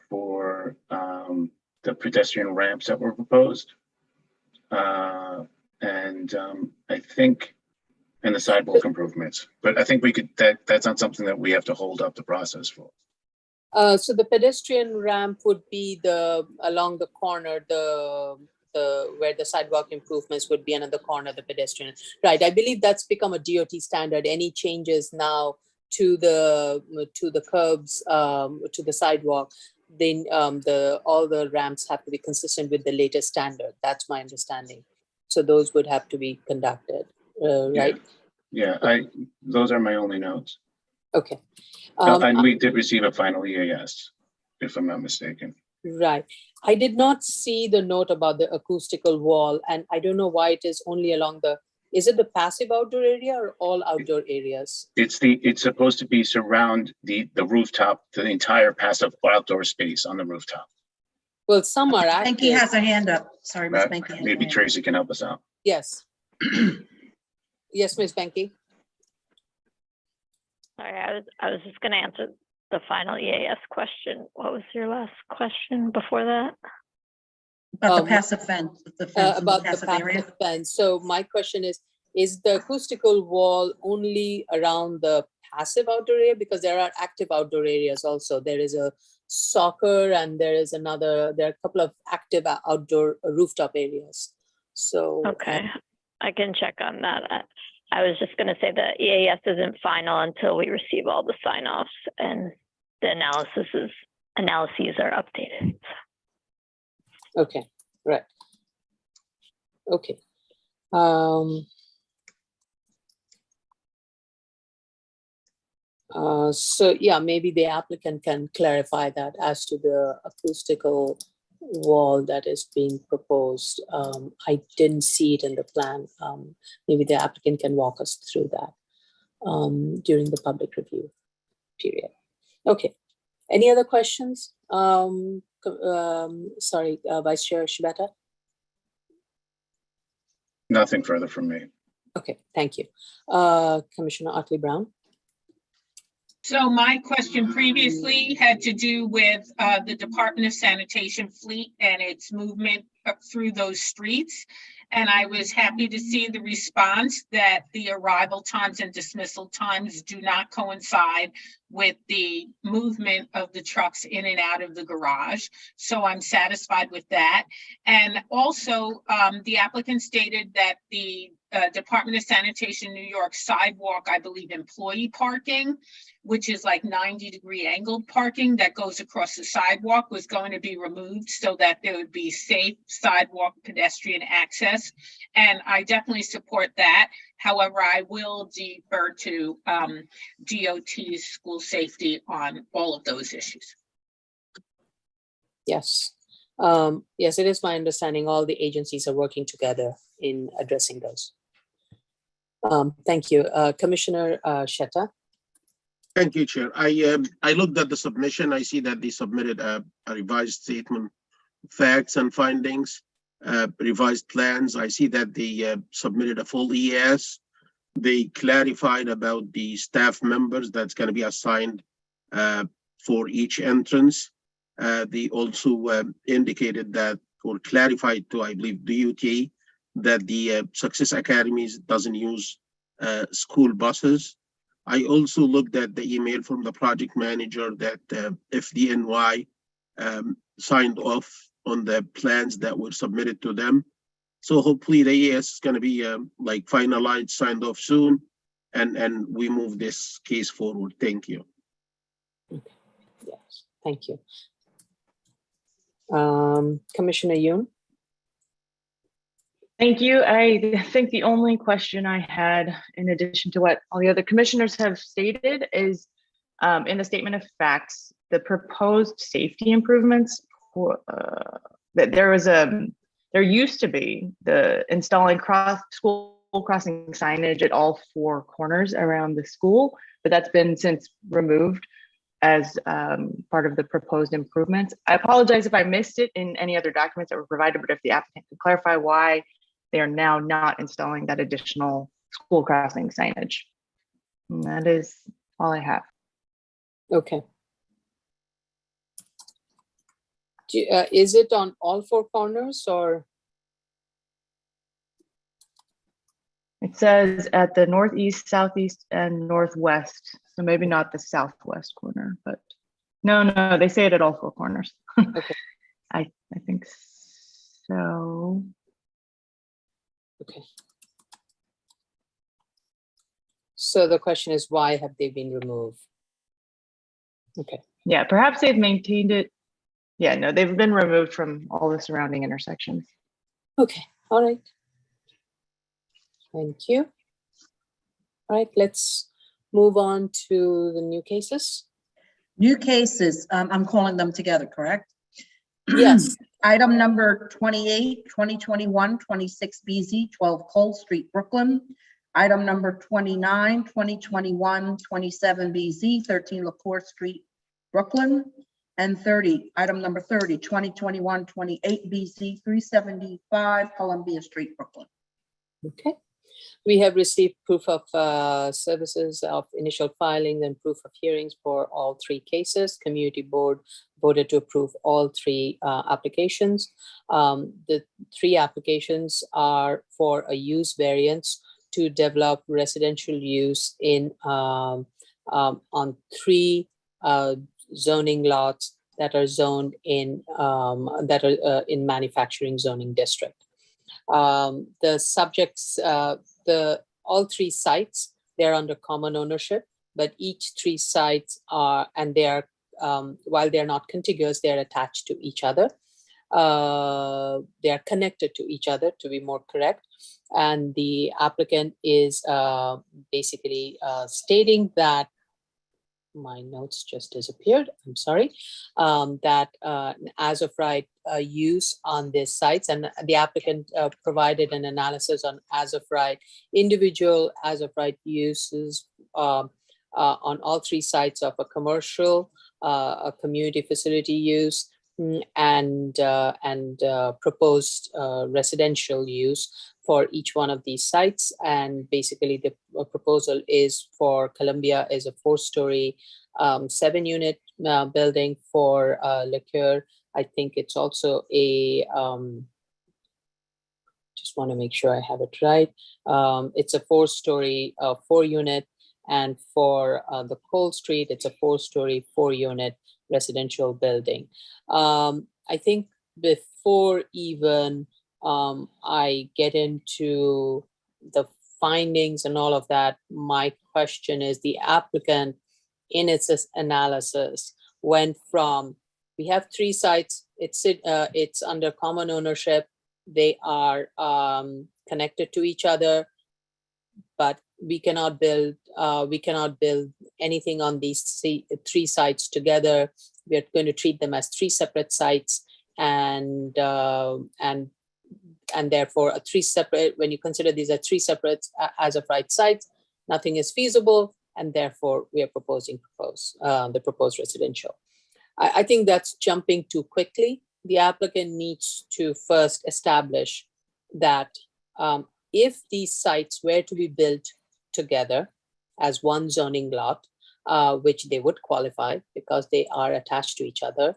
for the pedestrian ramps that were proposed. And I think, and the sidewalk improvements, but I think we could, that's not something that we have to hold up the process for. So the pedestrian ramp would be along the corner, where the sidewalk improvements would be another corner, the pedestrian. Right, I believe that's become a DOT standard. Any changes now to the curbs, to the sidewalk, then all the ramps have to be consistent with the latest standard. That's my understanding. So those would have to be conducted, right? Yeah, those are my only notes. Okay. And we did receive a final EAS, if I'm not mistaken. Right. I did not see the note about the acoustical wall, and I don't know why it is only along is it the passive outdoor area or all outdoor areas? It's supposed to be surround the rooftop, the entire passive outdoor space on the rooftop. Well, some are active. Benke has a hand up. Sorry, Ms. Benke. has a Maybe hand up. Tracy can help us out. Yes. Yes, Ms. Benke. Sorry, I was just gonna answer the final EAS question. What was your last question before that? About the passive fence, the fence in the About the passive area. passive fence. So my question is the acoustical wall only around the passive outdoor area? Because there are active outdoor areas also. There is a soccer and there are a couple of active outdoor rooftop areas. So. Okay, I can check on that. I was just gonna say the EAS isn't final until we receive all the sign-offs and the analyses are updated. Okay, right. Okay. So yeah, maybe the applicant can clarify that as to the acoustical wall that is being proposed. I didn't see it in the plan. Maybe the applicant can walk us through that during the public review period. Okay, any other questions? Sorry, Vice Chair Shibata? Nothing further from me. Okay, thank you. Commissioner Otley Brown? So my question previously had to do with the Department of Sanitation fleet and its movement up through those streets. And I was happy to see the response that the arrival times and dismissal times do not coincide with the movement of the trucks in and out of the garage. So I'm satisfied with that. And also the applicant stated that the Department of Sanitation New York sidewalk, I believe employee parking, which is like 90-degree angled parking that goes across the sidewalk, was going to be removed so that there would be safe sidewalk pedestrian access. And I definitely support that. However, I will defer to DOT's school safety on all of those issues. Yes. Yes, it is my understanding all the agencies are working together in addressing those. Thank you. Commissioner Shetta? Thank you, Chair. I looked at the submission. I see that they submitted a revised statement, facts and findings, revised plans. I see that they submitted a full EAS. They clarified about the staff members that's going to be assigned for each entrance. They also indicated that, or clarified to, I believe, DOT, that the Success Academies doesn't use school buses. I also looked at the email from the project manager that FDNY signed off on the plans that were submitted to them. So hopefully the EAS is going to be like finalized, signed off soon, and we move this case forward. Thank you. Yes, thank you. Commissioner Yoon? Thank you. I think the only question I had, in addition to what all the other commissioners have stated, is in the statement of facts, the proposed safety improvements that there used to be the installing school crossing signage at all four corners around the school, but that's been since removed as part of the proposed improvements. I apologize if I missed it in any other documents that were provided, but if the applicant could clarify why they are now not installing that additional school crossing signage. And that is all I have. Okay. Is it on all four corners or? It says at the northeast, southeast, and northwest. So maybe not the southwest corner, but no, they say it at all four corners. Okay. I think so. Okay. So the question is, why have they been removed? Okay. Yeah, perhaps they've maintained it. Yeah, no, they've been removed from all the surrounding intersections. Okay. All right. Thank you. All right, let's move on to the new cases. New cases, I'm calling them together, correct? Yes. Item number 28, 2021, 26 BZ, 12 Cole Street, Brooklyn. Item number 29, 2021, 27 BZ, 13 LaCour Street, Brooklyn. And 30, item number 30, 2021, 28 BZ, 375 Columbia Street, Brooklyn. Okay. We have received proof of services of initial filing and proof of hearings for all three cases. Community board voted to approve all three applications. The three applications are for a use variance to develop residential use in on three zoning lots that are zoned in in manufacturing zoning district. The subjects, all three sites, they're under common ownership, but each three sites are, and they are, while they're not contiguous, they're attached to each other. They are connected to each other, to be more correct. And the applicant is basically stating that, my notes just disappeared, I'm sorry, that as of right use on these sites, and the applicant provided an analysis on as of right, individual as of right uses on all three sites of a commercial, a community facility use, and proposed residential use for each one of these sites. And basically the proposal is for Columbia is a 4-story, 7-unit building. For LaCour, I think it's also a, just want to make sure I have it right. It's a 4-story, 4-unit. And for the Cole Street, it's a 4-story, 4-unit residential building. I think before even I get into the findings and all of that, my question is, the applicant in its analysis went from, we have three sites, it's under common ownership, they are connected to each other, but we cannot build anything on these three sites together. We are going to treat them as three separate sites, and therefore a three separate, when you consider these are three separate as of right sites, nothing is feasible, and therefore we are proposing the proposed residential. I think that's jumping too quickly. The applicant needs to first establish that if these sites were to be built together as one zoning lot, which they would qualify because they are attached to each other.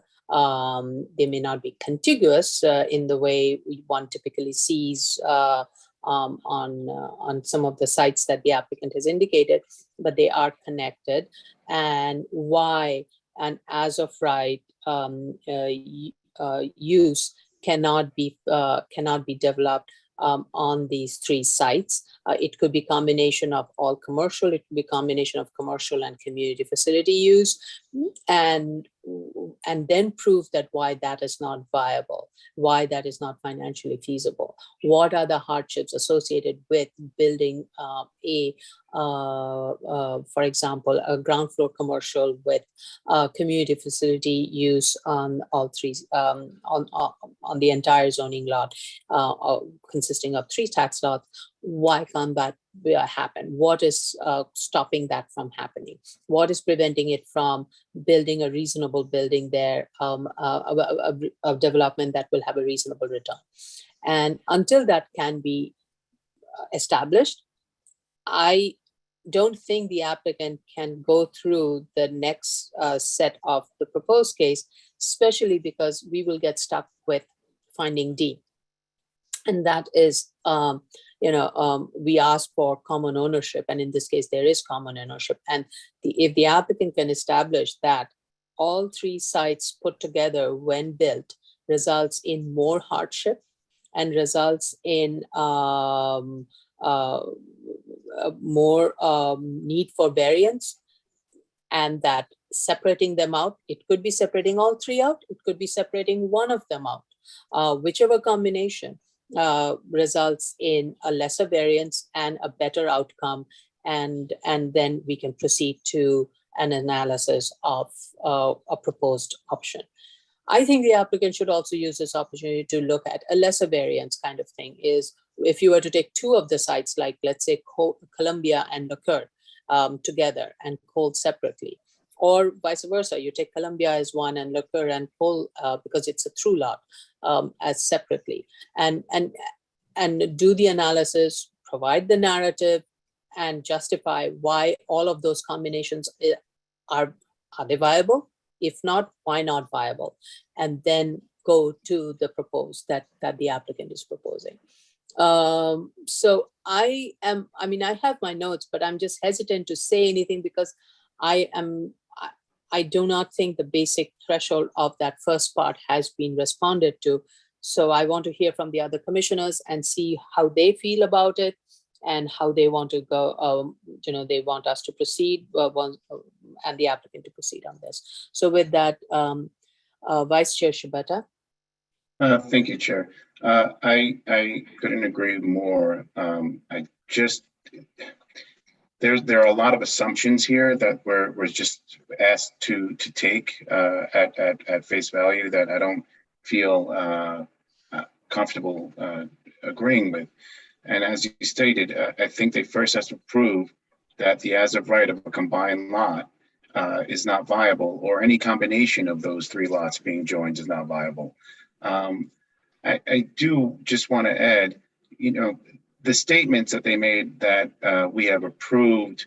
They may not be contiguous in the way one typically sees on some of the sites that the applicant has indicated, but they are connected. And why an as of right use cannot be developed on these three sites. It could be combination of all commercial, it could be combination of commercial and community facility use, and then prove that why that is not viable, why that is not financially feasible. What are the hardships associated with building for example, a ground floor commercial with community facility use on all three, on the entire zoning lot, consisting of three tax lots. Why can't that happen? What is stopping that from happening? What is preventing it from building a reasonable building there, a development that will have a reasonable return? And until that can be established, I don't think the applicant can go through the next set of the proposed case, especially because we will get stuck with finding D. And that is, we ask for common ownership, and in this case, there is common ownership. And if the applicant can establish that all three sites put together when built results in more hardship and results in more need for variance, and that separating them out, it could be separating all three out, it could be separating one of them out, whichever combination results in a lesser variance and a better outcome, and then we can proceed to an analysis of a proposed option. I think the applicant should also use this opportunity to look at a lesser variance kind of thing. Is if you were to take two of the sites, like let's say Columbia and Lacour together and Cole separately, or vice versa, you take Columbia as one and Lacour and Cole because it's a through lot as separately, and do the analysis, provide the narrative, and justify why all of those combinations are they viable? If not, why not viable? And then go to the proposed that the applicant is proposing. So I have my notes, but I'm just hesitant to say anything because I do not think the basic threshold of that first part has been responded to. So I want to hear from the other commissioners and see how they feel about it and how they want to go, they want us to proceed and the applicant to proceed on this. So with that, Vice Chair Shibata. Thank you, Chair. I couldn't agree more. There are a lot of assumptions here that we're just asked to take at face value that I don't feel comfortable agreeing with. And as you stated, I think they first have to prove that the as of right of a combined lot is not viable, or any combination of those three lots being joined is not viable. I do just want to add, the statements that they made that we have approved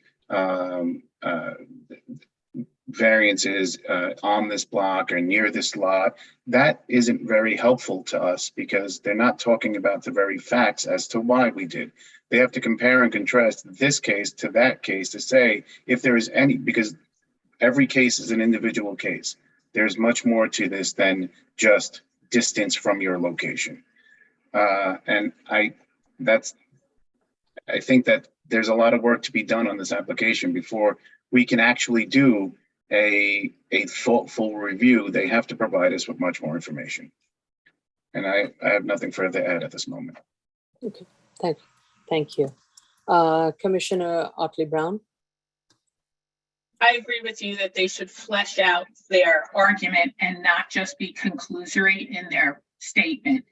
variances on this block or near this lot, that isn't very helpful to us because they're not talking about the very facts as to why we did. They have to compare and contrast this case to that case to say if there is any, because every case is an individual case. There's much more to this than just distance from your location. And I think that there's a lot of work to be done on this application before we can actually do a full review. They have to provide us with much more information. And I have nothing further to add at this moment. Okay, thank you. Commissioner Otley Brown. I agree with you that they should flesh out their argument and not just be conclusory in their statement.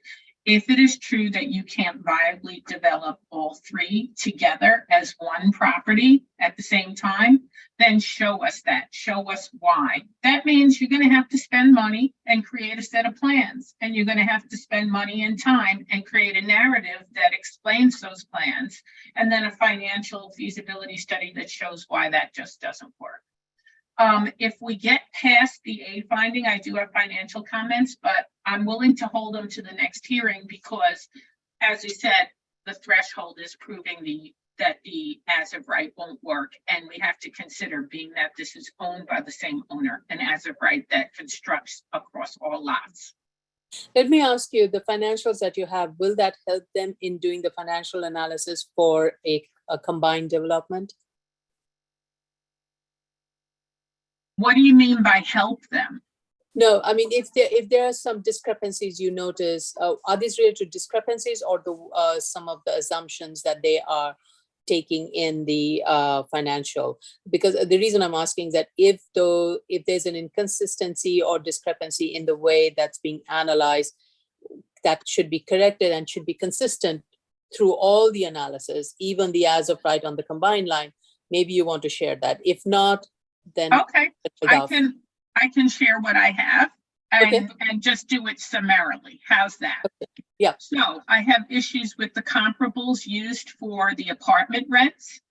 If it is true that you can't viably develop all three together as one property at the same time, then show us that, show us why. That means you're going to have to spend money and create a set of plans, and you're going to have to spend money and time and create a narrative that explains those plans, and then a financial feasibility study that shows why that just doesn't work. If we get past the A finding, I do have financial comments, but I'm willing to hold them to the next hearing because, as you said, the threshold is proving that the as of right won't work. And we have to consider, being that this is owned by the same owner, an as of right that constructs across all lots. Let me ask you, the financials that you have, will that help them in doing the financial analysis for a combined development? What do you mean by help them? No, I mean, if there are some discrepancies you notice, are these related to discrepancies or some of the assumptions that they are taking in the financial? Because the reason I'm asking is that if there's an inconsistency or discrepancy in the way that's being analyzed, that should be corrected and should be consistent through all the analysis, even the as of right on the combined line. Maybe you want to share that. If not, then okay, I can share what I have and, okay, and just do it summarily. How's that? Okay. Yeah. So I have issues with the comparables used for the apartment rents.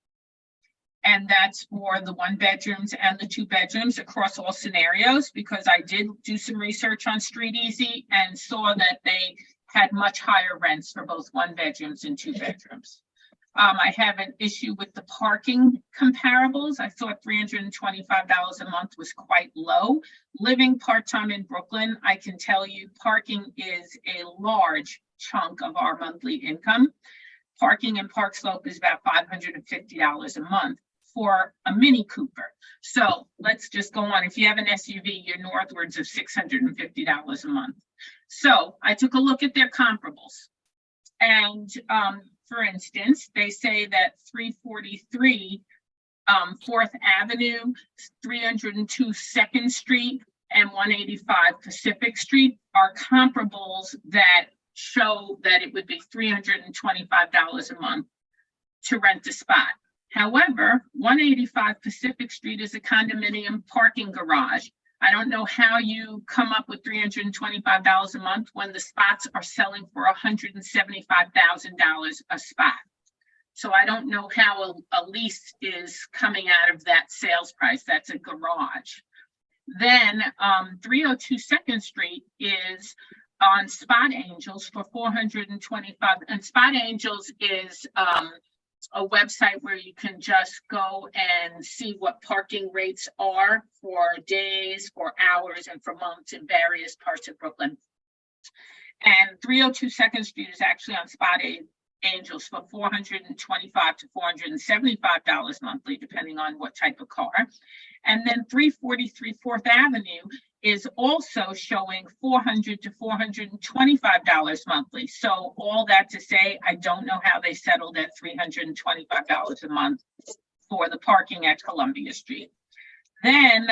And that's for the 1 bedrooms and the 2 bedrooms across all scenarios, because I did do some research on Street Easy and saw that they had much higher rents for both 1 bedrooms and 2 bedrooms. I have an issue with the parking comparables. I thought $325 a month was quite low. Living part-time in Brooklyn, I can tell you parking is a large chunk of our monthly income. Parking in Park Slope is about $550 a month for a Mini Cooper. So let's just go on. If you have an SUV, you're northwards of $650 a month. So I took a look at their comparables. And for instance, they say that 343 4th Avenue, 302 2nd Street, and 185 Pacific Street are comparables that show that it would be $325 a month to rent a spot. However, 185 Pacific Street is a condominium parking garage. I don't know how you come up with $325 a month when the spots are selling for $175,000 a spot. So I don't know how a lease is coming out of that sales price. That's a garage. Then 302 2nd Street is on Spot Angels for $425. And Spot Angels is a website where you can just go and see what parking rates are for days, for hours, and for months in various parts of Brooklyn. And 302 2nd Street is actually on Spot Angels for $425 to $475 monthly, depending on what type of car. And then 343 4th Avenue is also showing $400 to $425 monthly. So all that to say, I don't know how they settled at $325 a month for the parking at Columbia Street. Then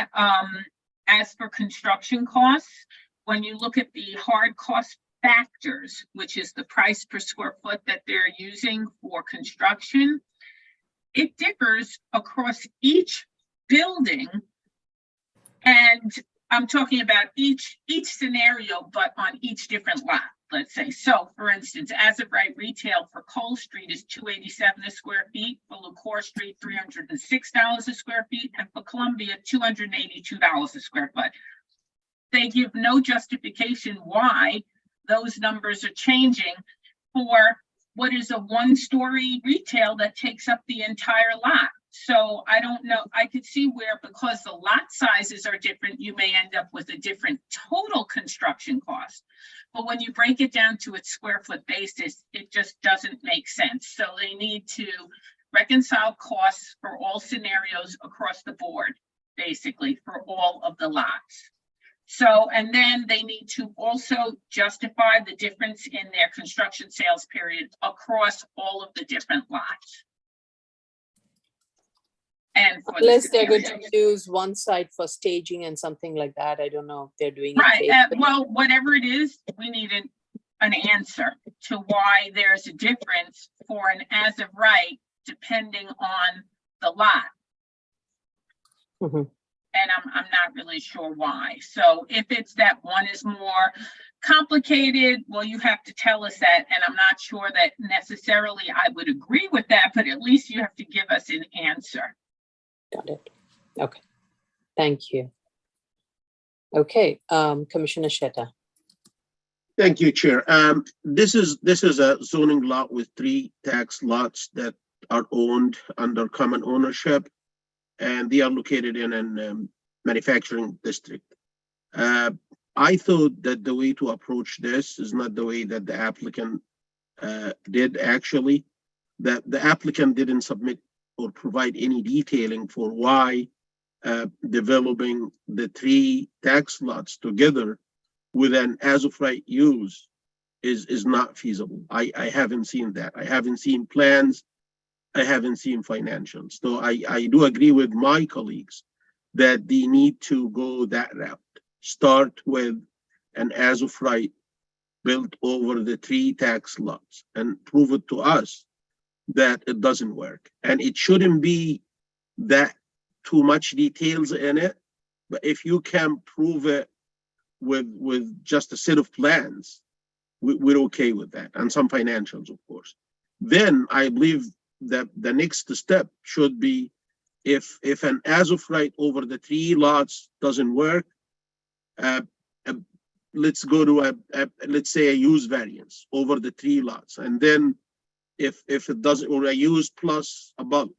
as for construction costs, when you look at the hard cost factors, which is the price per square foot that they're using for construction, it differs across each building. And I'm talking about each scenario, but on each different lot, let's say. So for instance, as of right retail for Cole Street is $287 a square feet, for LaCour Street, $306 a square feet, and for Columbia, $282 a square foot. They give no justification why those numbers are changing for what is a 1-story retail that takes up the entire lot. So I don't know, I could see where, because the lot sizes are different, you may end up with a different total construction cost. But when you break it down to its square foot basis, it just doesn't make sense. So they need to reconcile costs for all scenarios across the board, basically for all of the lots. So, and then they need to also justify the difference in their construction sales period across all of the different lots. And for Unless they're going to use one site for staging and something like that. I don't know if they're doing it. Right. Well, whatever it is, we need an answer to why there's a difference for an as of right, depending on the lot. Mm-hmm. And I'm not really sure why. So if it's that one is more complicated, well, you have to tell us that. And I'm not sure that necessarily I would agree with that, but at least you have to give us an answer. Got it. Okay. Thank you. Okay, Commissioner Sheta. Thank you, Chair. This is a zoning lot with 3 tax lots that are owned under common ownership, and they are located in a manufacturing district. I thought that the way to approach this is not the way that the applicant did actually, that the applicant didn't submit or provide any detailing for why developing the 3 tax lots together with an as of right use is not feasible. I haven't seen that. I haven't seen plans. I haven't seen financials. So I do agree with my colleagues that they need to go that route. Start with an as of right built over the 3 tax lots and prove it to us that it doesn't work. And it shouldn't be that too much details in it, but if you can prove it with just a set of plans we're okay with that, and some financials, of course. Then I believe that the next step should be if an as of right over the 3 lots doesn't work, let's go to let's say a use variance over the 3 lots, and then if it doesn't, or a use plus a bulk.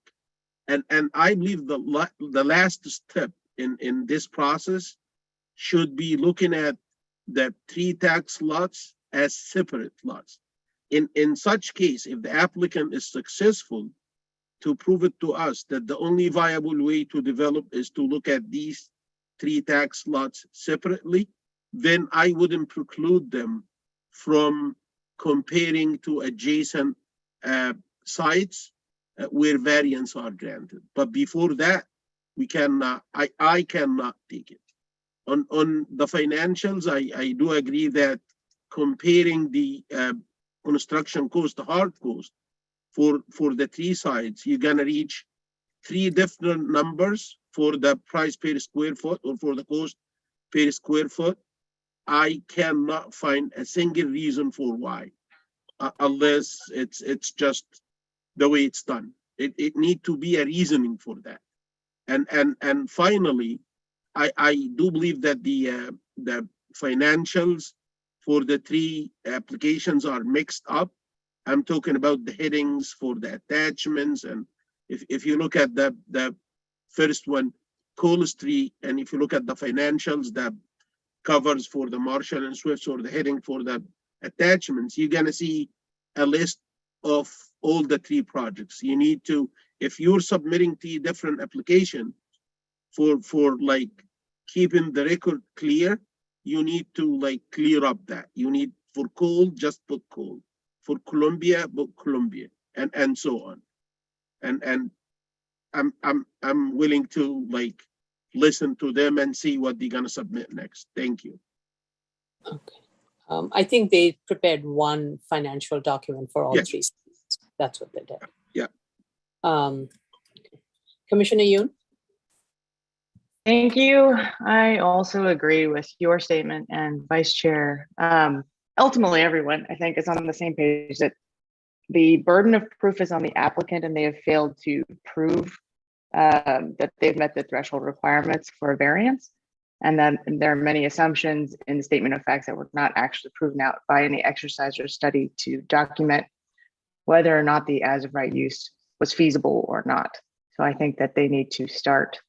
And I believe the last step in this process should be looking at the 3 tax lots as separate lots. In such case, if the applicant is successful to prove it to us that the only viable way to develop is to look at these 3 tax lots separately, then I wouldn't preclude them from comparing to adjacent sites where variants are granted. But before that, we cannot, I cannot take it. On the financials, I do agree that comparing the construction cost, the hard cost for the 3 sites, you're gonna reach 3 different numbers for the price per square foot or for the cost per square foot. I cannot find a single reason for why, unless it's just the way it's done. It need to be a reasoning for that. And finally, I do believe that the financials for the 3 applications are mixed up. I'm talking about the headings for the attachments, and if you look at the first one, Cole Street, and if you look at the financials, the covers for the Marshall and Swifts, or the heading for the attachments, you're gonna see a list of all the 3 projects. You need to, if you're submitting 3 different applications for like keeping the record clear, you need to like clear up that. You need, for Cole, just put Cole. For Columbia, put Columbia, and so on. And I'm willing to like listen to them and see what they're gonna submit next. Thank you. Okay. I think they prepared one financial document for all Yes. 3 sites. That's what they did. Yeah. Okay. Commissioner Yoon? Thank you. I also agree with your statement and Vice Chair. Ultimately, everyone, I think, is on the same page that the burden of proof is on the applicant, and they have failed to prove that they've met the threshold requirements for a variance. And then there are many assumptions in the statement of facts that were not actually proven out by any exercise or study to document whether or not the as of right use was feasible or not. So I think that they need to start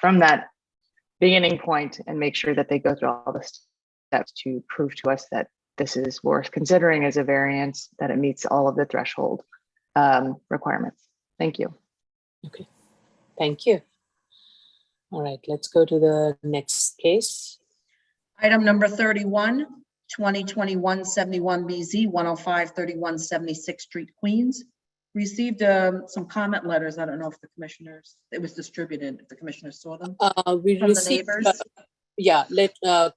from that beginning point and make sure that they go through all the steps to prove to us that this is worth considering as a variance, that it meets all of the threshold requirements. Thank you. Okay, thank you. All right, let's go to the next case. Item number 31, 2021-71BZ, 105 3176 Street, Queens. Received some comment letters. I don't know if the commissioners, it was distributed, if the commissioners saw them. We From the received, neighbors?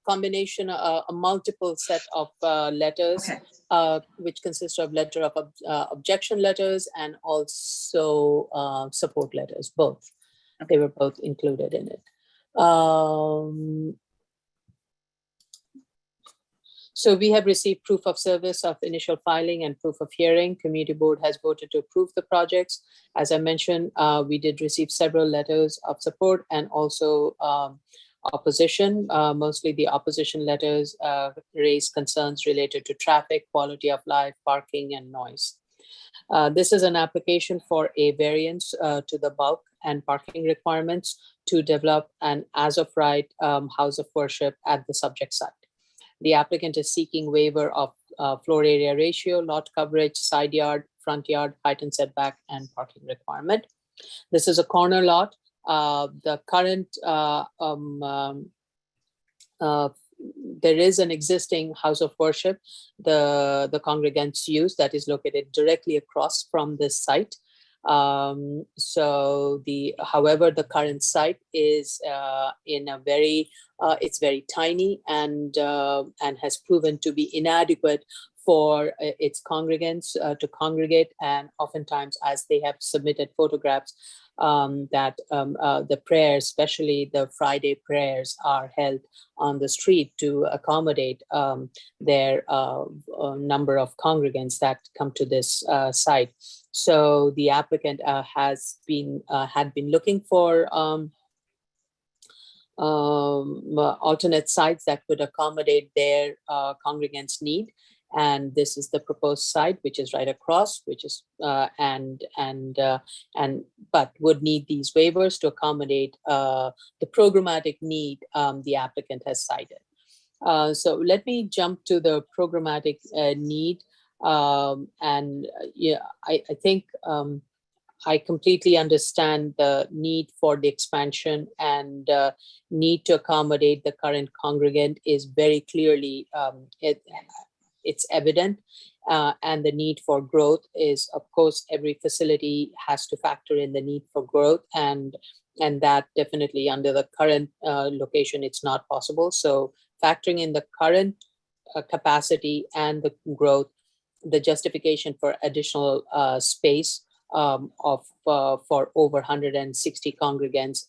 combination, a multiple set of letters, Okay. which consist of letter of objection letters and also support letters, both. They were both included in it. So we have received proof of service of initial filing and proof of hearing. Community board has voted to approve the projects. As I mentioned, we did receive several letters of support and also opposition. Mostly the opposition letters raised concerns related to traffic, quality of life, parking, and noise. This is an application for a variance to the bulk and parking requirements to develop an as-of-right house of worship at the subject site. The applicant is seeking waiver of floor area ratio, lot coverage, side yard, front yard, height and setback, and parking requirement. This is a corner lot. The current, there is an existing house of worship, the congregants use, that is located directly across from this site. However, the current site is in a very, it's very tiny and has proven to be inadequate for its congregants to congregate, and oftentimes, as they have submitted photographs, that the prayers, especially the Friday prayers, are held on the street to accommodate their number of congregants that come to this site. So the applicant had been looking for alternate sites that would accommodate their congregants' need. And this is the proposed site, which is right across, which is but would need these waivers to accommodate the programmatic need the applicant has cited. So let me jump to the programmatic need. I think I completely understand the need for the expansion, and need to accommodate the current congregant is very clearly it's evident, and the need for growth is, of course, every facility has to factor in the need for growth, and that definitely under the current location, it's not possible. So factoring in the current capacity and the growth, the justification for additional space for over 160 congregants,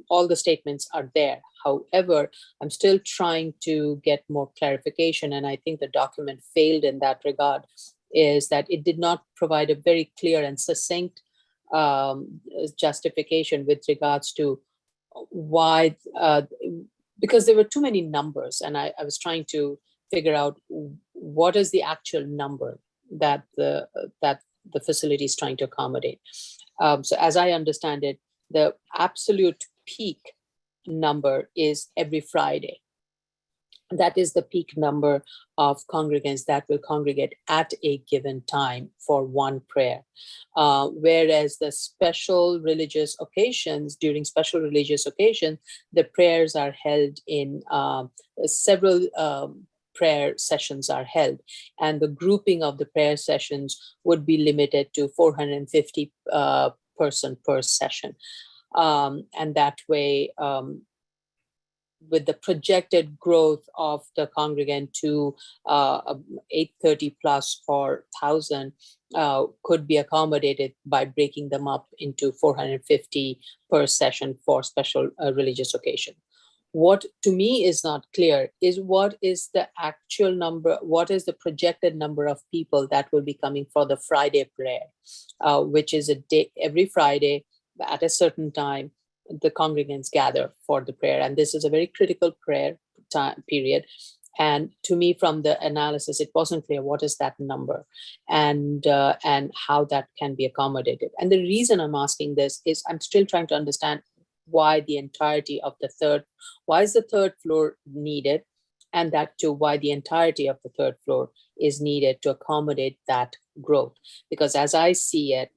all the statements are there. However, I'm still trying to get more clarification, and I think the document failed in that regard, is that it did not provide a very clear and succinct justification with regards to why, because there were too many numbers, and I was trying to figure out what is the actual number that the facility is trying to accommodate. So as I understand it, the absolute peak number is every Friday. That is the peak number of congregants that will congregate at a given time for one prayer. Whereas the special religious occasions, during special religious occasions, the prayers are held in several prayer sessions are held, and the grouping of the prayer sessions would be limited to 450 person per session. And that way, with the projected growth of the congregant to 830 plus or 1,000 could be accommodated by breaking them up into 450 per session for special religious occasion. What to me is not clear is what is the actual number, what is the projected number of people that will be coming for the Friday prayer, which is a day every Friday at a certain time. The congregants gather for the prayer, and this is a very critical prayer time period. And to me, from the analysis, it wasn't clear what is that number and how that can be accommodated. And the reason I'm asking this is I'm still trying to understand why the entirety of why is the third floor needed, and that too, why the entirety of the third floor is needed to accommodate that growth. Because as I see it,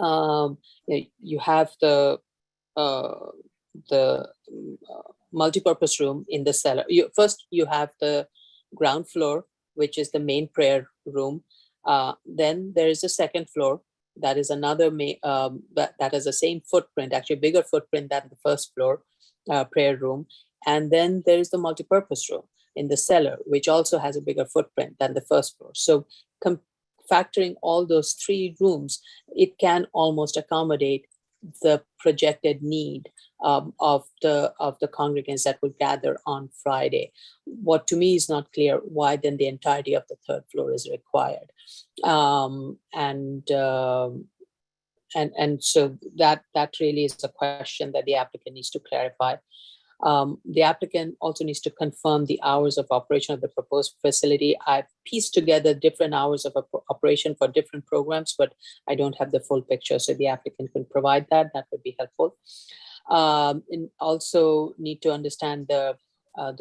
you have the multipurpose room in the cellar. First, you have the ground floor, which is the main prayer room. Then there is a second floor. That is another, that has the same footprint, actually bigger footprint than the first floor prayer room. And then there is the multipurpose room in the cellar, which also has a bigger footprint than the first floor. So factoring all those three rooms, it can almost accommodate the projected need of the congregants that would gather on Friday. What to me is not clear, why then the entirety of the third floor is required. And so that really is a question that the applicant needs to clarify. The applicant also needs to confirm the hours of operation of the proposed facility. I've pieced together different hours of operation for different programs, but I don't have the full picture. So the applicant can provide that. That would be helpful. And also need to understand the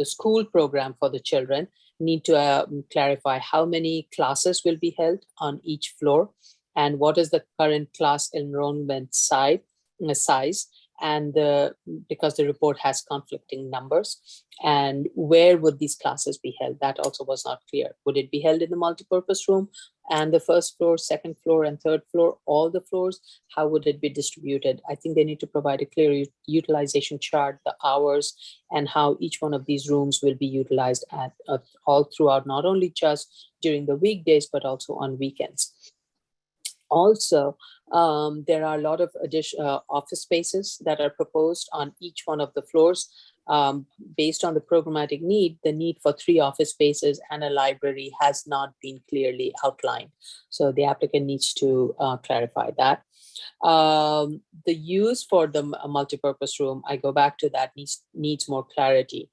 school program for the children. Need to clarify how many classes will be held on each floor, and what is the current class enrollment size, and because the report has conflicting numbers, and where would these classes be held? That also was not clear. Would it be held in the multipurpose room and the first floor, second floor, and third floor, all the floors? How would it be distributed? I think they need to provide a clear utilization chart, the hours, and how each one of these rooms will be utilized all throughout, not only just during the weekdays, but also on weekends. Also, there are a lot of additional office spaces that are proposed on each one of the floors. Based on the programmatic need, the need for 3 office spaces and a library has not been clearly outlined. So the applicant needs to clarify that. The use for the multipurpose room, I go back to that, needs more clarity.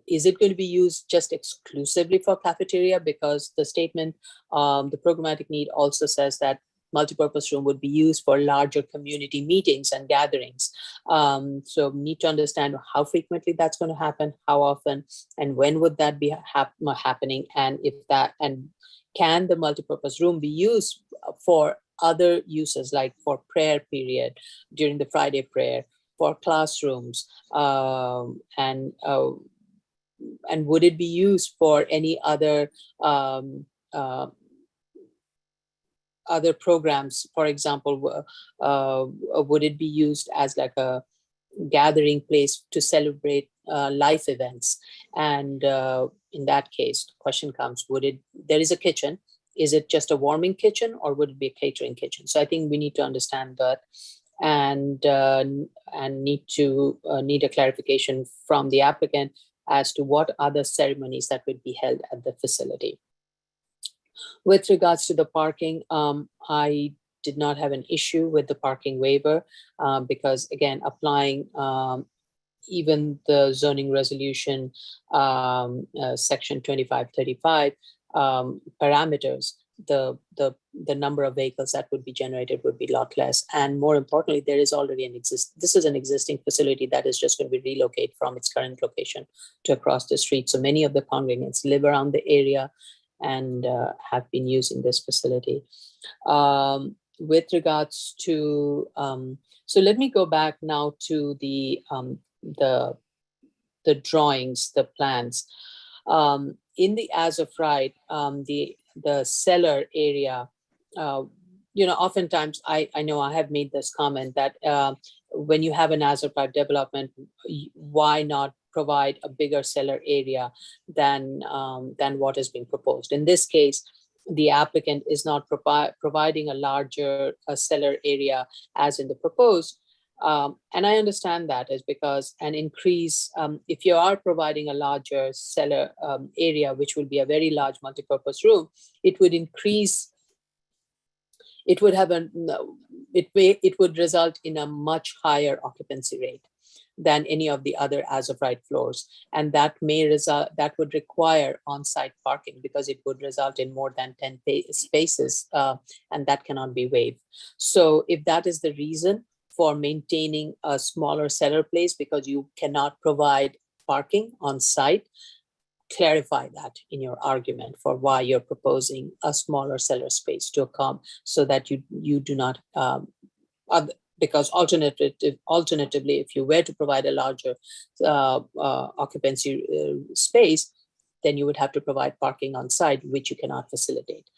Is it going to be used just exclusively for cafeteria? Because the statement, the programmatic need also says that multipurpose room would be used for larger community meetings and gatherings. So need to understand how frequently that's going to happen, how often, and when would that be happening, and if that, and can the multipurpose room be used for other uses, like for prayer period during the Friday prayer, for classrooms, and would it be used for any other other programs? For example, would it be used as like a gathering place to celebrate life events? And in that case, the question comes, there is a kitchen, is it just a warming kitchen, or would it be a catering kitchen? So I think we need to understand that, and need a clarification from the applicant as to what other ceremonies that would be held at the facility. With regards to the parking, I did not have an issue with the parking waiver because, again, applying even the zoning resolution section 2535 parameters, the number of vehicles that would be generated would be a lot less. And more importantly, there is already this is an existing facility that is just going to be relocated from its current location to across the street. So many of the congregants live around the area and have been using this facility. With regards to, so let me go back now to the drawings, the plans. In the as of right, the cellar area, oftentimes I know I have made this comment that when you have an as of right development, why not provide a bigger cellar area than what is being proposed? In this case, the applicant is not providing a larger cellar area as in the proposed. And I understand that is because an increase, if you are providing a larger cellar area, which will be a very large multipurpose room, it would increase, it would result in a much higher occupancy rate than any of the other as of right floors. And that would require on-site parking because it would result in more than 10 spaces, and that cannot be waived. So if that is the reason for maintaining a smaller cellar place because you cannot provide parking on site, clarify that in your argument for why you're proposing a smaller cellar space to come, so that you do not, because alternatively, if you were to provide a larger occupancy space, then you would have to provide parking on site, which you cannot facilitate.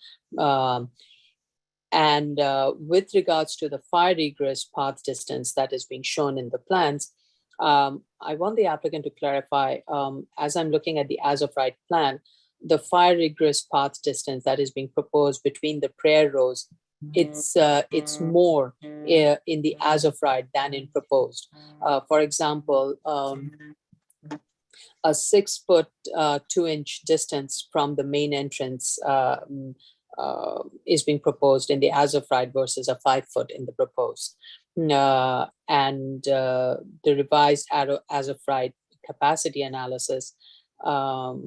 And with regards to the fire egress path distance that is being shown in the plans, I want the applicant to clarify, as I'm looking at the as of right plan, the fire egress path distance that is being proposed between the prayer rows, it's more in the as of right than in proposed. For example, a 6 foot 2 inch distance from the main entrance is being proposed in the as of right versus a 5 foot in the proposed. And the revised as of right capacity analysis, so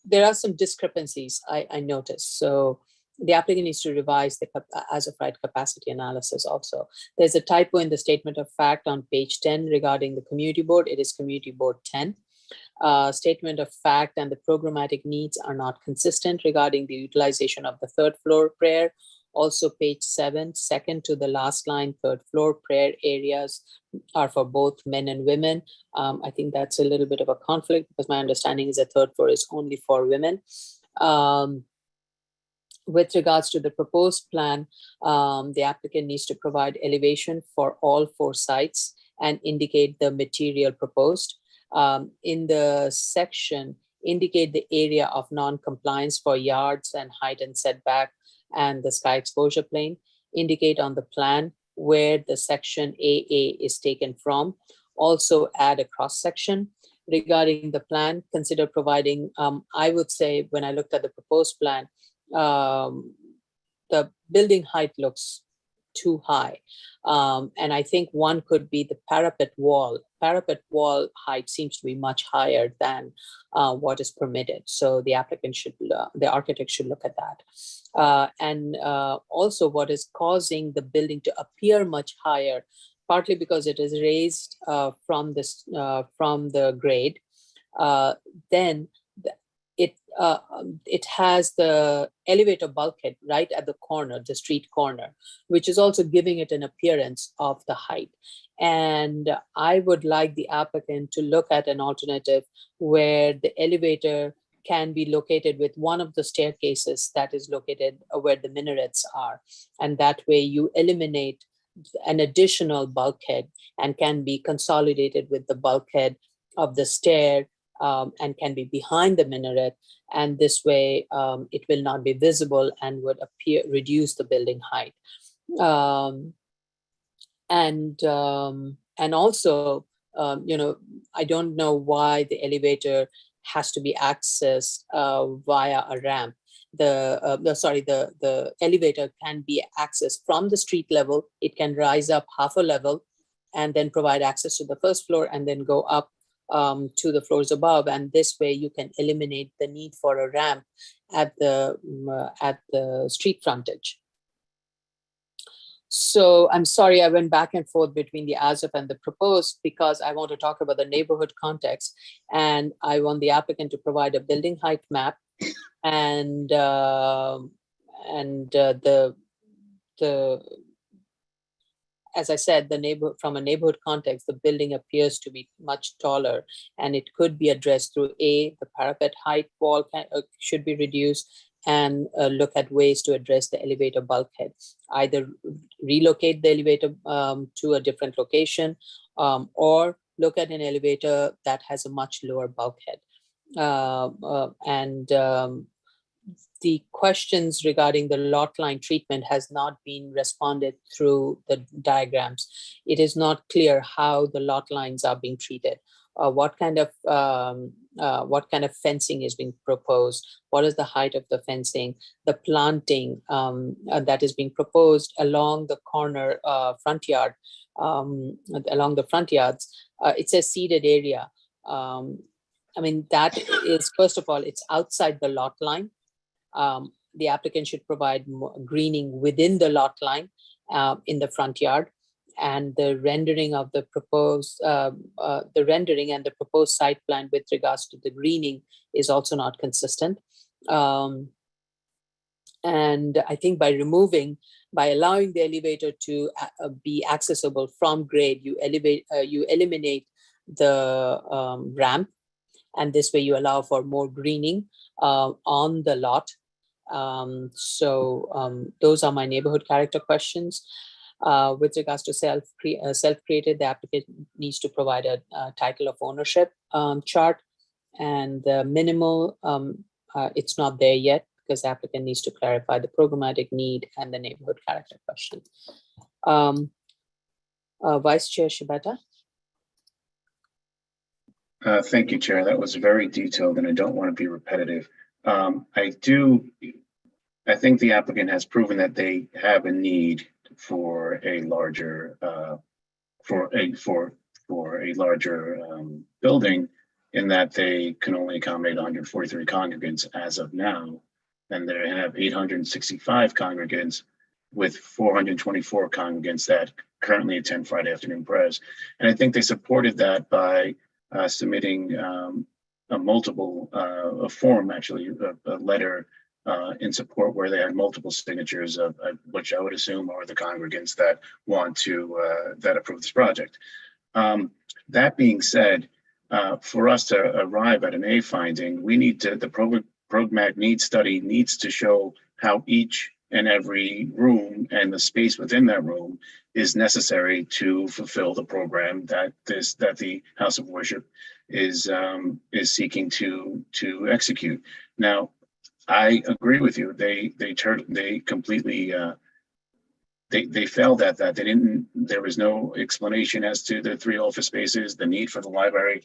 there are some discrepancies I noticed. So the applicant needs to revise the as of right capacity analysis also. There's a typo in the statement of fact on page 10 regarding the community board. It is community board 10. Statement of fact and the programmatic needs are not consistent regarding the utilization of the third floor prayer. Also page 7, second to the last line, third floor prayer areas are for both men and women. I think that's a little bit of a conflict because my understanding is that third floor is only for women. With regards to the proposed plan, the applicant needs to provide elevation for all 4 sites and indicate the material proposed. In the section, indicate the area of non-compliance for yards and height and setback. and the sky exposure plane. Indicate on the plan where the section AA is taken from. Also add a cross section. Regarding the plan, consider providing, I would say when I looked at the proposed plan, the building height looks too high. And I think one could be the parapet wall. Parapet wall height seems to be much higher than what is permitted. So the applicant should, the architect should look at that. And also what is causing the building to appear much higher, partly because it is raised from the grade. Then it has the elevator bulkhead right at the corner, the street corner, which is also giving it an appearance of the height. And I would like the applicant to look at an alternative where the elevator can be located with one of the staircases that is located where the minarets are. And that way you eliminate an additional bulkhead and can be consolidated with the bulkhead of the stair and can be behind the minaret. And this way it will not be visible and would reduce the building height. And also, I don't know why the elevator has to be accessed via a ramp. The elevator can be accessed from the street level. It can rise up half a level and then provide access to the first floor and then go up to the floors above. And this way you can eliminate the need for a ramp at the street frontage. So I'm sorry, I went back and forth between the as-of and the proposed because I want to talk about the neighborhood context, and I want the applicant to provide a building height map and as I said, from a neighborhood context, the building appears to be much taller, and it could be addressed through the parapet height wall should be reduced, and look at ways to address the elevator bulkhead. Either relocate the elevator to a different location, or look at an elevator that has a much lower bulkhead. The questions regarding the lot line treatment has not been responded through the diagrams. It is not clear how the lot lines are being treated. What kind of fencing is being proposed? What is the height of the fencing? The planting that is being proposed along the corner front yard, along the front yards. It's a seeded area. I mean, that is, first of all, it's outside the lot line. The applicant should provide greening within the lot line in the front yard, and the rendering of the proposed, the rendering and the proposed site plan with regards to the greening is also not consistent. And I think by allowing the elevator to be accessible from grade, you eliminate the ramp, and this way you allow for more greening on the lot. Those are my neighborhood character questions. With regards to self-created, the applicant needs to provide a title of ownership chart, and the minimal, it's not there yet because the applicant needs to clarify the programmatic need and the neighborhood character question. Vice Chair Shibata. Thank you, Chair. That was very detailed, and I don't want to be repetitive. I think the applicant has proven that they have a need for a larger building, in that they can only accommodate 143 congregants as of now, and they have 865 congregants with 424 congregants that currently attend Friday afternoon prayers. And I think they supported that by submitting a form, actually, a letter in support where they had multiple signatures of which I would assume are the congregants that want to that approve this project. That being said, for us to arrive at an A finding, we need to, the programmatic needs study needs to show how each and every room and the space within that room is necessary to fulfill the program that the House of Worship is seeking to execute. Now, I agree with you. They completely they failed at that. There was no explanation as to the 3 office spaces, the need for the library.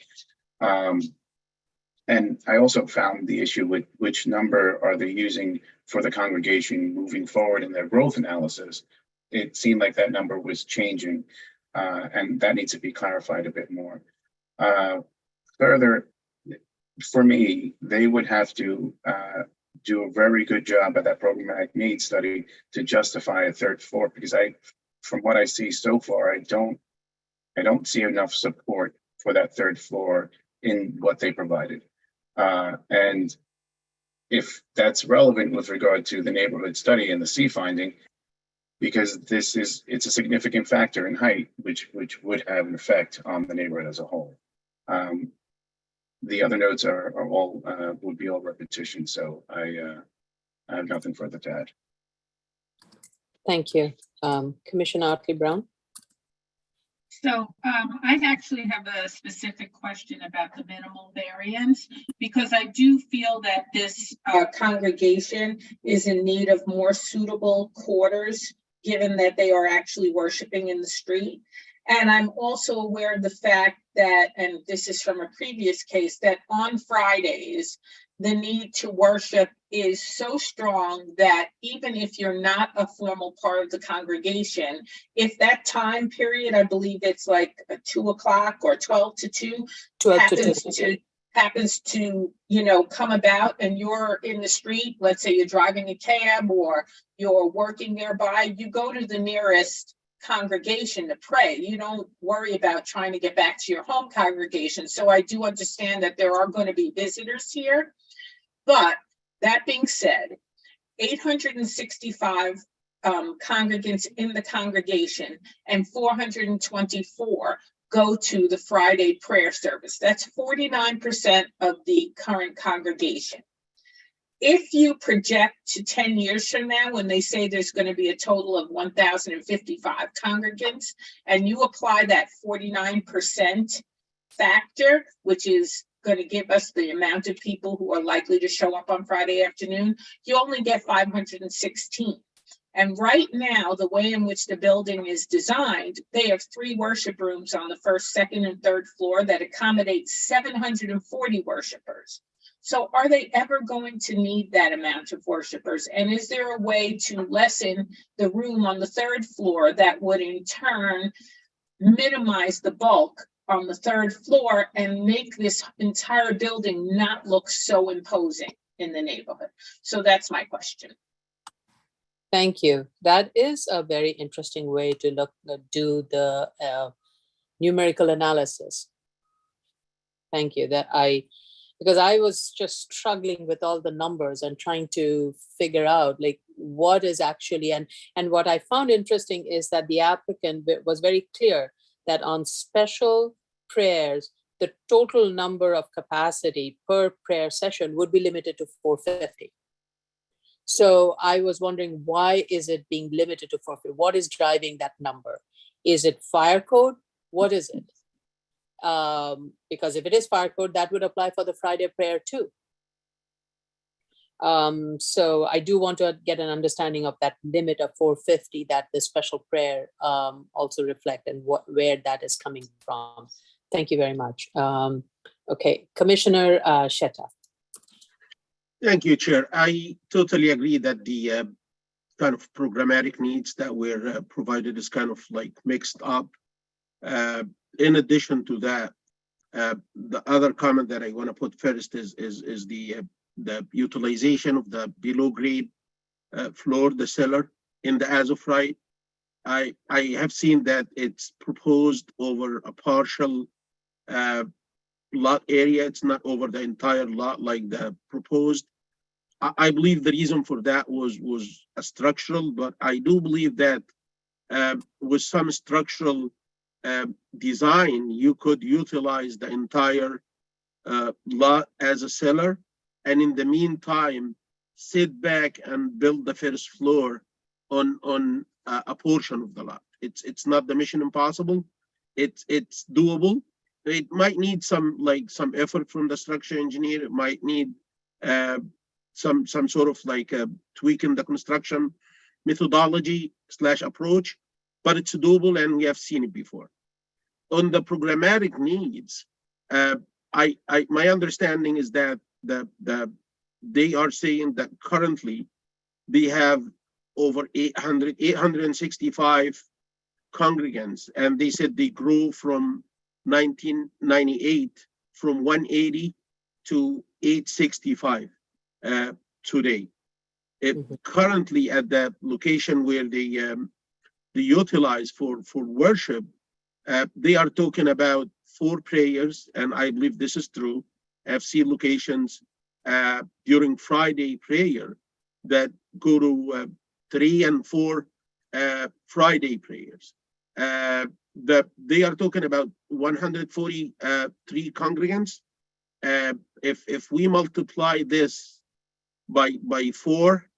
And I also found the issue with which number are they using for the congregation moving forward in their growth analysis. It seemed like that number was changing, and that needs to be clarified a bit more. Further, for me, they would have to do a very good job at that programmatic needs study to justify a 3rd floor, because from what I see so far, I don't see enough support for that 3rd floor in what they provided. And if that's relevant with regard to the neighborhood study and the C finding, because it's a significant factor in height, which would have an effect on the neighborhood as a whole. The other notes are all would be all repetition, so I have nothing further to add. Thank you. Commissioner Otley Brown. So I actually have a specific question about the minimal variance, because I do feel that this congregation is in need of more suitable quarters, given that they are actually worshiping in the street. And I'm also aware of the fact that, and this is from a previous case, that on Fridays, the need to worship is so strong that even if you're not a formal part of the congregation, if that time period, I believe it's like 2 o'clock or 12 to 2, happens to, come about and you're in the street, let's say you're driving a cab or you're working nearby, you go to the nearest congregation to pray. You don't worry about trying to get back to your home congregation. So I do understand that there are going to be visitors here. But that being said, 865 congregants in the congregation and 424 go to the Friday prayer service. That's 49% of the current congregation. If you project to 10 years from now, when they say there's going to be a total of 1,055 congregants, and you apply that 49% factor, which is going to give us the amount of people who are likely to show up on Friday afternoon, you only get 516. And right now, the way in which the building is designed, they have 3 worship rooms on the 1st, 2nd, and 3rd floor that accommodate 740 worshipers. So are they ever going to need that amount of worshipers? And is there a way to lessen the room on the 3rd floor that would in turn minimize the bulk on the 3rd floor and make this entire building not look so imposing in the neighborhood? So that's my question. Thank you. That is a very interesting way to do the numerical analysis. Thank you. Because I was just struggling with all the numbers and trying to figure out like what is actually, and what I found interesting is that the applicant was very clear that on special prayers, the total number of capacity per prayer session would be limited to 450. So I was wondering, why is it being limited to 450? What is driving that number? Is it fire code? What is it? Because if it is fire code, that would apply for the Friday prayer too. So I do want to get an understanding of that limit of 450 that the special prayer also reflect, and where that is coming from. Thank you very much. Okay, Commissioner Sheta. Thank you, Chair. I totally agree that the kind of programmatic needs that were provided is kind of like mixed up. In addition to that, the other comment that I want to put first is the utilization of the below grade floor, the cellar in the as of right. I have seen that it's proposed over a partial lot area. It's not over the entire lot like the proposed. I believe the reason for that was a structural, but I do believe that with some structural design, you could utilize the entire lot as a cellar, and in the meantime, sit back and build the first floor on a portion of the lot. It's not the mission impossible. It's doable. It might need some effort from the structure engineer. It might need some sort of like a tweak in the construction methodology / approach, but it's doable and we have seen it before. On the programmatic needs, my understanding is that they are saying that currently they have over 865 congregants, and they said they grew from 1998 from 180 to 865 today. Currently at that location where they utilize for worship, they are talking about 4 prayers, and I believe this is true. I've seen locations during Friday prayer that go to 3 and 4 Friday prayers. They are talking about 143 congregants. If we multiply this by 4,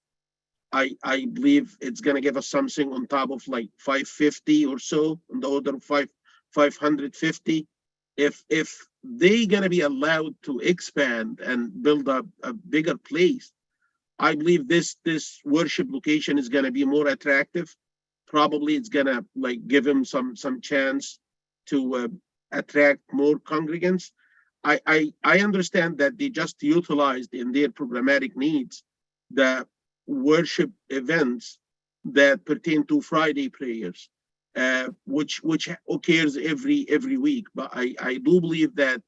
I believe it's going to give us something on top of like 550 or so, on the order of 550. If they're going to be allowed to expand and build up a bigger place, I believe this worship location is going to be more attractive. Probably it's going to like give them some chance to attract more congregants. I understand that they just utilized in their programmatic needs the worship events that pertain to Friday prayers, which occurs every week. But I do believe that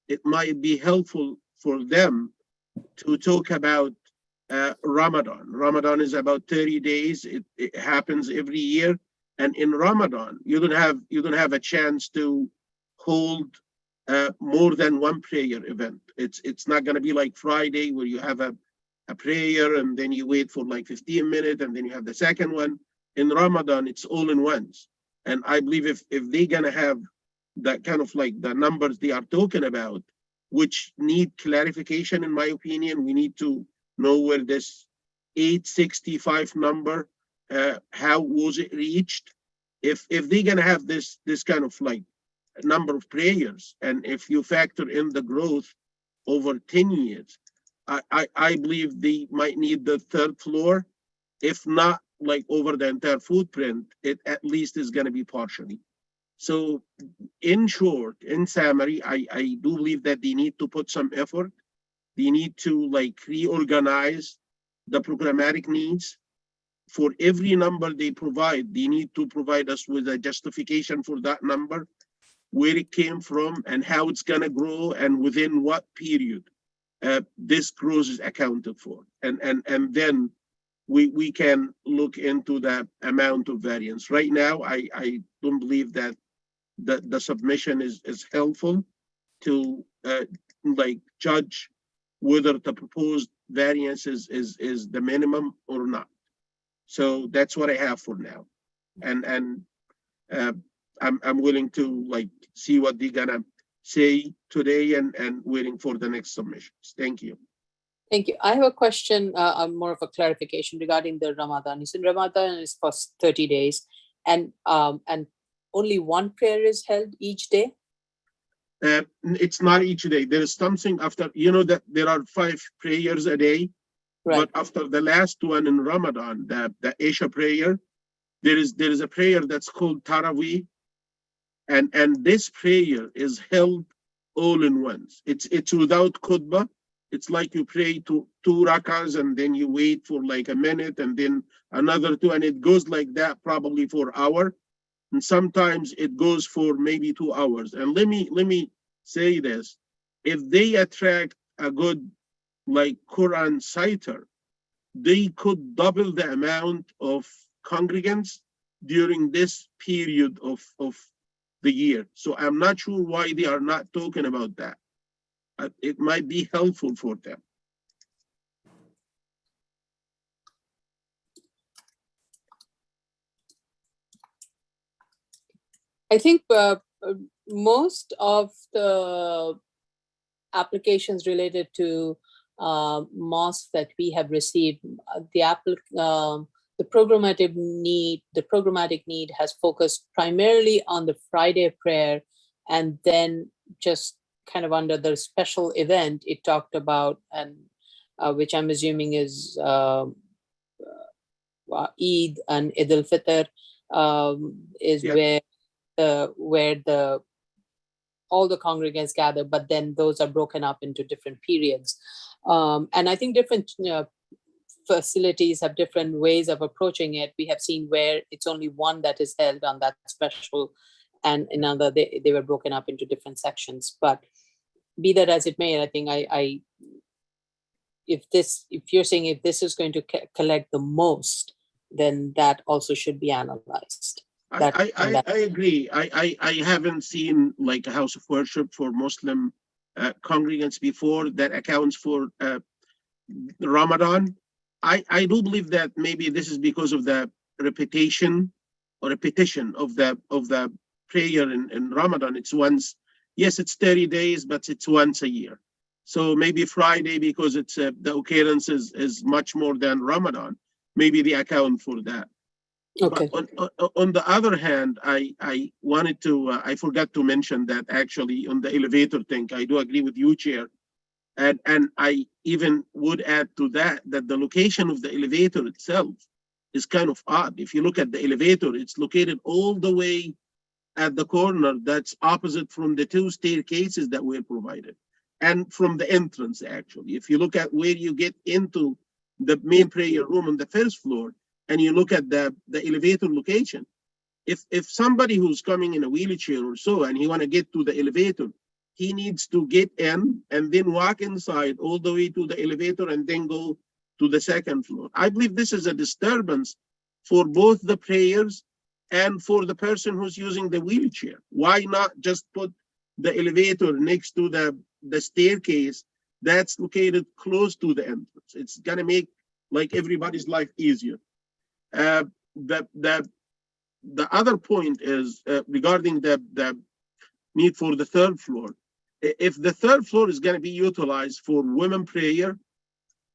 it might be helpful for them to talk about Ramadan. Ramadan is about 30 days. It happens every year, and in Ramadan, you don't have a chance to hold more than one prayer event. It's not going to be like Friday where you have a prayer and then you wait for like 15 minutes and then you have the second one. In Ramadan, it's all in once. And I believe if they're going to have that kind of like the numbers they are talking about, which need clarification, in my opinion, we need to know where this 865 number, how was it reached? If they're going to have this kind of like number of prayers, and if you factor in the growth over 10 years, I believe they might need the 3rd floor, if not like over the entire footprint. It at least is going to be partially. So in short, in summary, I do believe that they need to put some effort. They need to like reorganize the programmatic needs. For every number they provide, they need to provide us with a justification for that number, where it came from and how it's going to grow and within what period this growth is accounted for. And then we can look into that amount of variance. Right now, I don't believe that the submission is helpful to like judge whether the proposed variance is the minimum or not. So that's what I have for now. And I'm willing to like see what they're gonna say today and waiting for the next submissions. Thank you. Thank you. I have a question, more of a clarification regarding the Ramadan. You said Ramadan is for 30 days, and only one prayer is held each day? It's not each day. There is something after, that there are 5 prayers a day, Right. but after the last one in Ramadan, the Isha prayer, there is a prayer that's called Taraweeh, and this prayer is held all in once. It's without khutbah. It's like you pray 2 rakahs and then you wait for like a minute and then another 2, and it goes like that probably for an hour, and sometimes it goes for maybe 2 hours. And let me say this: if they attract a good like Quran citer, they could double the amount of congregants during this period of the year. So I'm not sure why they are not talking about that. It might be helpful for them. I think most of the applications related to mosques that we have received, the programmatic need has focused primarily on the Friday prayer, and then just kind of under the special event, it talked about and which I'm assuming is Eid and Eid al-Fitr, is Yeah. where all the congregants gather, but then those are broken up into different periods. And I think different facilities have different ways of approaching it. We have seen where it's only one that is held on that special, and another they were broken up into different sections. But be that as it may, I think if you're saying if this is going to collect the most, then that also should be analyzed. I agree. I haven't seen like a house of worship for Muslim congregants before that accounts for Ramadan. I do believe that maybe this is because of the repetition of the prayer in Ramadan. It's once, yes, it's 30 days, but it's once a year. So maybe Friday, because it's the occurrence is much more than Ramadan, maybe they account for that. Okay. But on the other hand, I wanted to, I forgot to mention that actually on the elevator thing, I do agree with you, Chair. And I even would add to that the location of the elevator itself is kind of odd. If you look at the elevator, it's located all the way at the corner that's opposite from the two staircases that were provided. And from the entrance, actually. If you look at where you get into the main prayer room on the first floor, and you look at the elevator location, if somebody who's coming in a wheelchair or so, and he want to get to the elevator, he needs to get in and then walk inside all the way to the elevator and then go to the second floor. I believe this is a disturbance for both the prayers and for the person who's using the wheelchair. Why not just put the elevator next to the staircase that's located close to the entrance? It's gonna make like everybody's life easier. The other point is regarding the need for the third floor. If the third floor is going to be utilized for women prayer,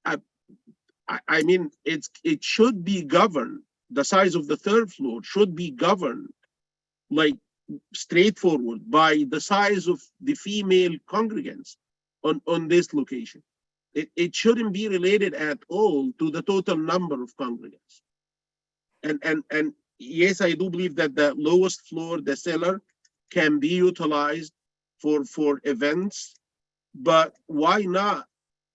I mean, it should be governed. The size of the third floor should be governed like straightforward by the size of the female congregants on this location. It shouldn't be related at all to the total number of congregants. And yes, I do believe that the lowest floor, the cellar, can be utilized for events, but why not?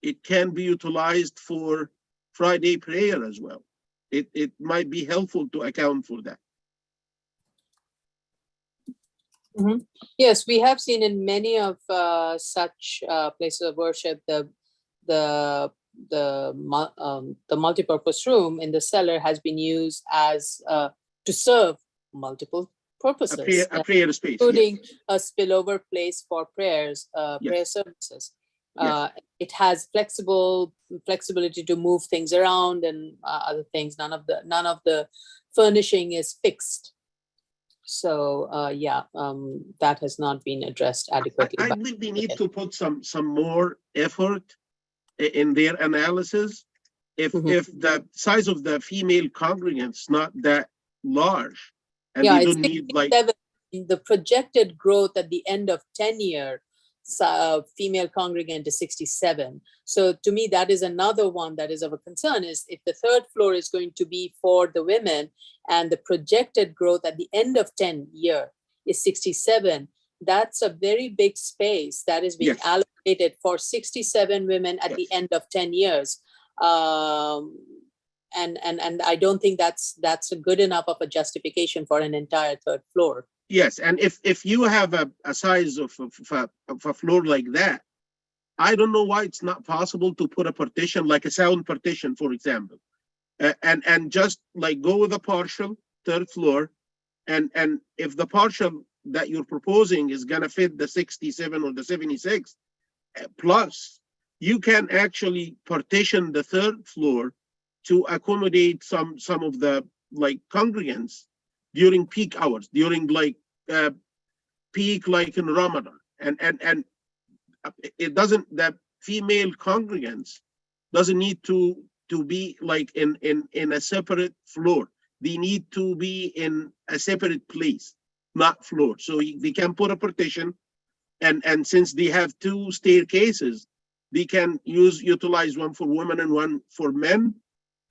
It can be utilized for Friday prayer as well. It might be helpful to account for that. Mm-hmm. Yes, we have seen in many of such places of worship the multi-purpose room in the cellar has been used as to serve multiple purposes, A prayer space, including yes. a spillover place for prayers, prayer services. It has flexibility to move things around and other things. None of the furnishing is fixed. So that has not been addressed adequately. I believe they need to put some more effort in their analysis. If the size of the female congregants not that large, and they don't need like the projected growth at the end of 10-year female congregant is 67. So to me, that is another one that is of a concern, is if the third floor is going to be for the women and the projected growth at the end of 10-year is 67, that's a very big space that is being allocated for 67 women at the end of 10 years. And I don't think that's a good enough of a justification for an entire third floor. Yes, and if you have a size of a floor like that, I don't know why it's not possible to put a partition, like a sound partition, for example, and just like go with a partial third floor, and if the partial that you're proposing is gonna fit the 67 or the 76 plus, you can actually partition the third floor to accommodate some of the like congregants during peak hours, during like peak like in Ramadan, and it doesn't, that female congregants doesn't need to be like in a separate floor. They need to be in a separate place, not floor. So they can put a partition, and since they have two staircases, they can utilize one for women and one for men,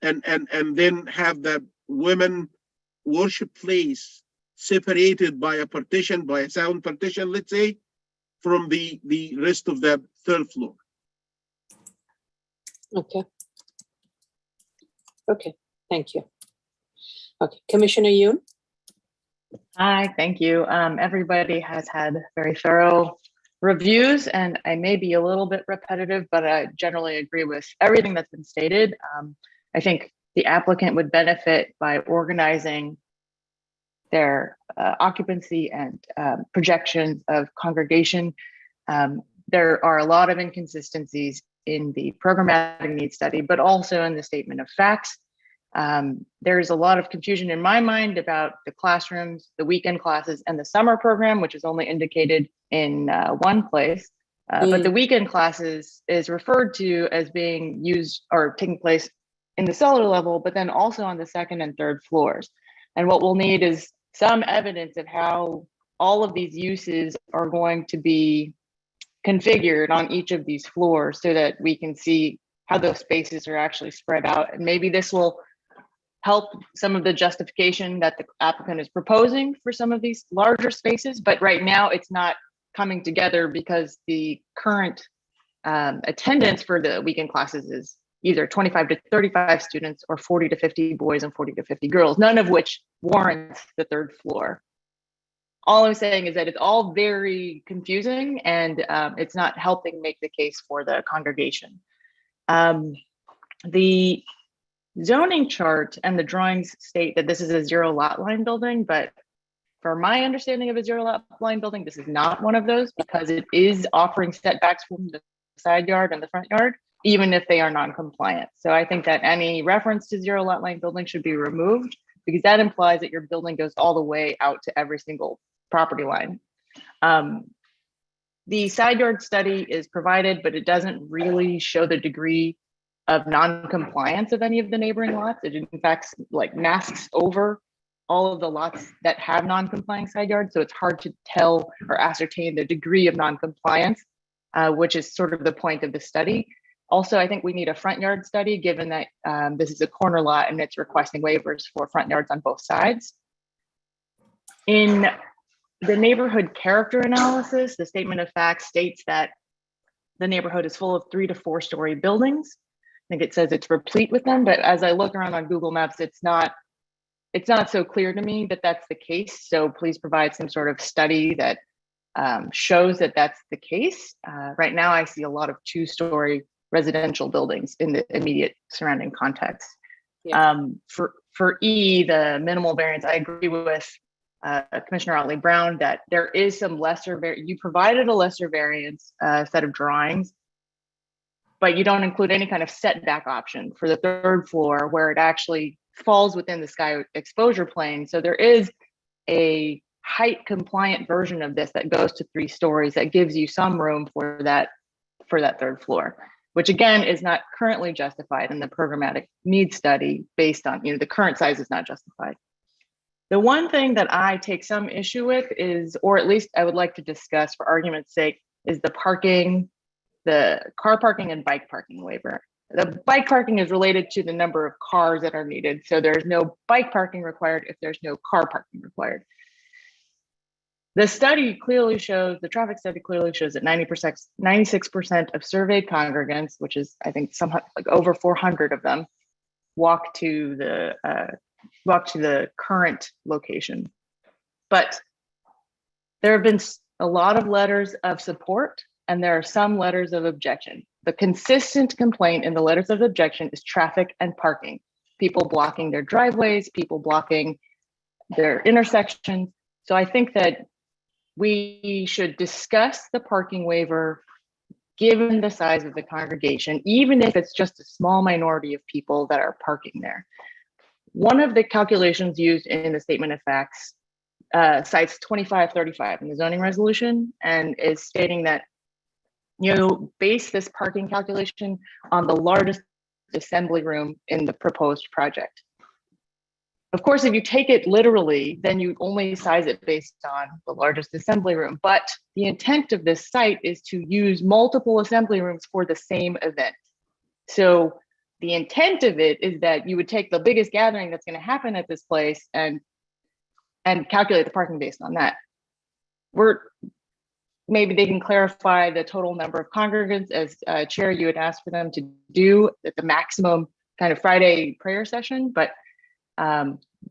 and then have the women worship place separated by a partition, by a sound partition, let's say, from the rest of the third floor. Okay. Okay, thank you. Okay, Commissioner Yoon? Hi, thank you. Everybody has had very thorough reviews, and I may be a little bit repetitive, but I generally agree with everything that's been stated. I think the applicant would benefit by organizing their occupancy and projections of congregation. There are a lot of inconsistencies in the programmatic needs study, but also in the statement of facts. There's a lot of confusion in my mind about the classrooms, the weekend classes, and the summer program, which is only indicated in one place. But the weekend classes is referred to as being used or taking place in the cellar level, but then also on the second and third floors. And what we'll need is some evidence of how all of these uses are going to be configured on each of these floors so that we can see how those spaces are actually spread out. And maybe this will help some of the justification that the applicant is proposing for some of these larger spaces, but right now it's not coming together because the current attendance for the weekend classes is either 25 to 35 students or 40 to 50 boys and 40 to 50 girls, none of which warrants the third floor. All I'm saying is that it's all very confusing and it's not helping make the case for the congregation. The zoning chart and the drawings state that this is a zero lot line building, but for my understanding of a zero lot line building, this is not one of those because it is offering setbacks from the side yard and the front yard, even if they are non-compliant. So I think that any reference to zero lot line building should be removed because that implies that your building goes all the way out to every single property line. The side yard study is provided, but it doesn't really show the degree of non-compliance of any of the neighboring lots. It in fact like masks over all of the lots that have non-compliant side yards. So it's hard to tell or ascertain the degree of non-compliance, which is sort of the point of the study. Also, I think we need a front yard study given that this is a corner lot and it's requesting waivers for front yards on both sides. In the neighborhood character analysis, the statement of facts states that the neighborhood is full of 3 to 4 story buildings. I think it says it's replete with them, but as I look around on Google Maps, it's not so clear to me that that's the case. So please provide some sort of study that shows that that's the case. Right now, I see a lot of 2-story residential buildings in the immediate surrounding context. Yeah. For E, the minimal variance, I agree with Commissioner Otley Brown that there is some you provided a lesser variance set of drawings, but you don't include any kind of setback option for the third floor where it actually falls within the sky exposure plane. So there is a height compliant version of this that goes to 3 stories that gives you some room for that third floor, which again is not currently justified in the programmatic needs study based on, the current size is not justified. The one thing that I take some issue with is, or at least I would like to discuss for argument's sake, is the car parking and bike parking waiver. The bike parking is related to the number of cars that are needed. So there's no bike parking required if there's no car parking required. The study clearly shows, the traffic study clearly shows that 96% of surveyed congregants, which is I think somehow like over 400 of them, walk to the current location. But there have been a lot of letters of support and there are some letters of objection. The consistent complaint in the letters of objection is traffic and parking. People blocking their driveways, people blocking their intersections. So I think that we should discuss the parking waiver given the size of the congregation, even if it's just a small minority of people that are parking there. One of the calculations used in the statement of facts cites 2535 in the zoning resolution and is stating that you base this parking calculation on the largest assembly room in the proposed project. of course, if you take it literally, then you only size it based on the largest assembly room. But the intent of this site is to use multiple assembly rooms for the same event. So the intent of it is that you would take the biggest gathering that's going to happen at this place and calculate the parking based on that. Maybe they can clarify the total number of congregants, as chair you had asked for them to do at the maximum kind of Friday prayer session. But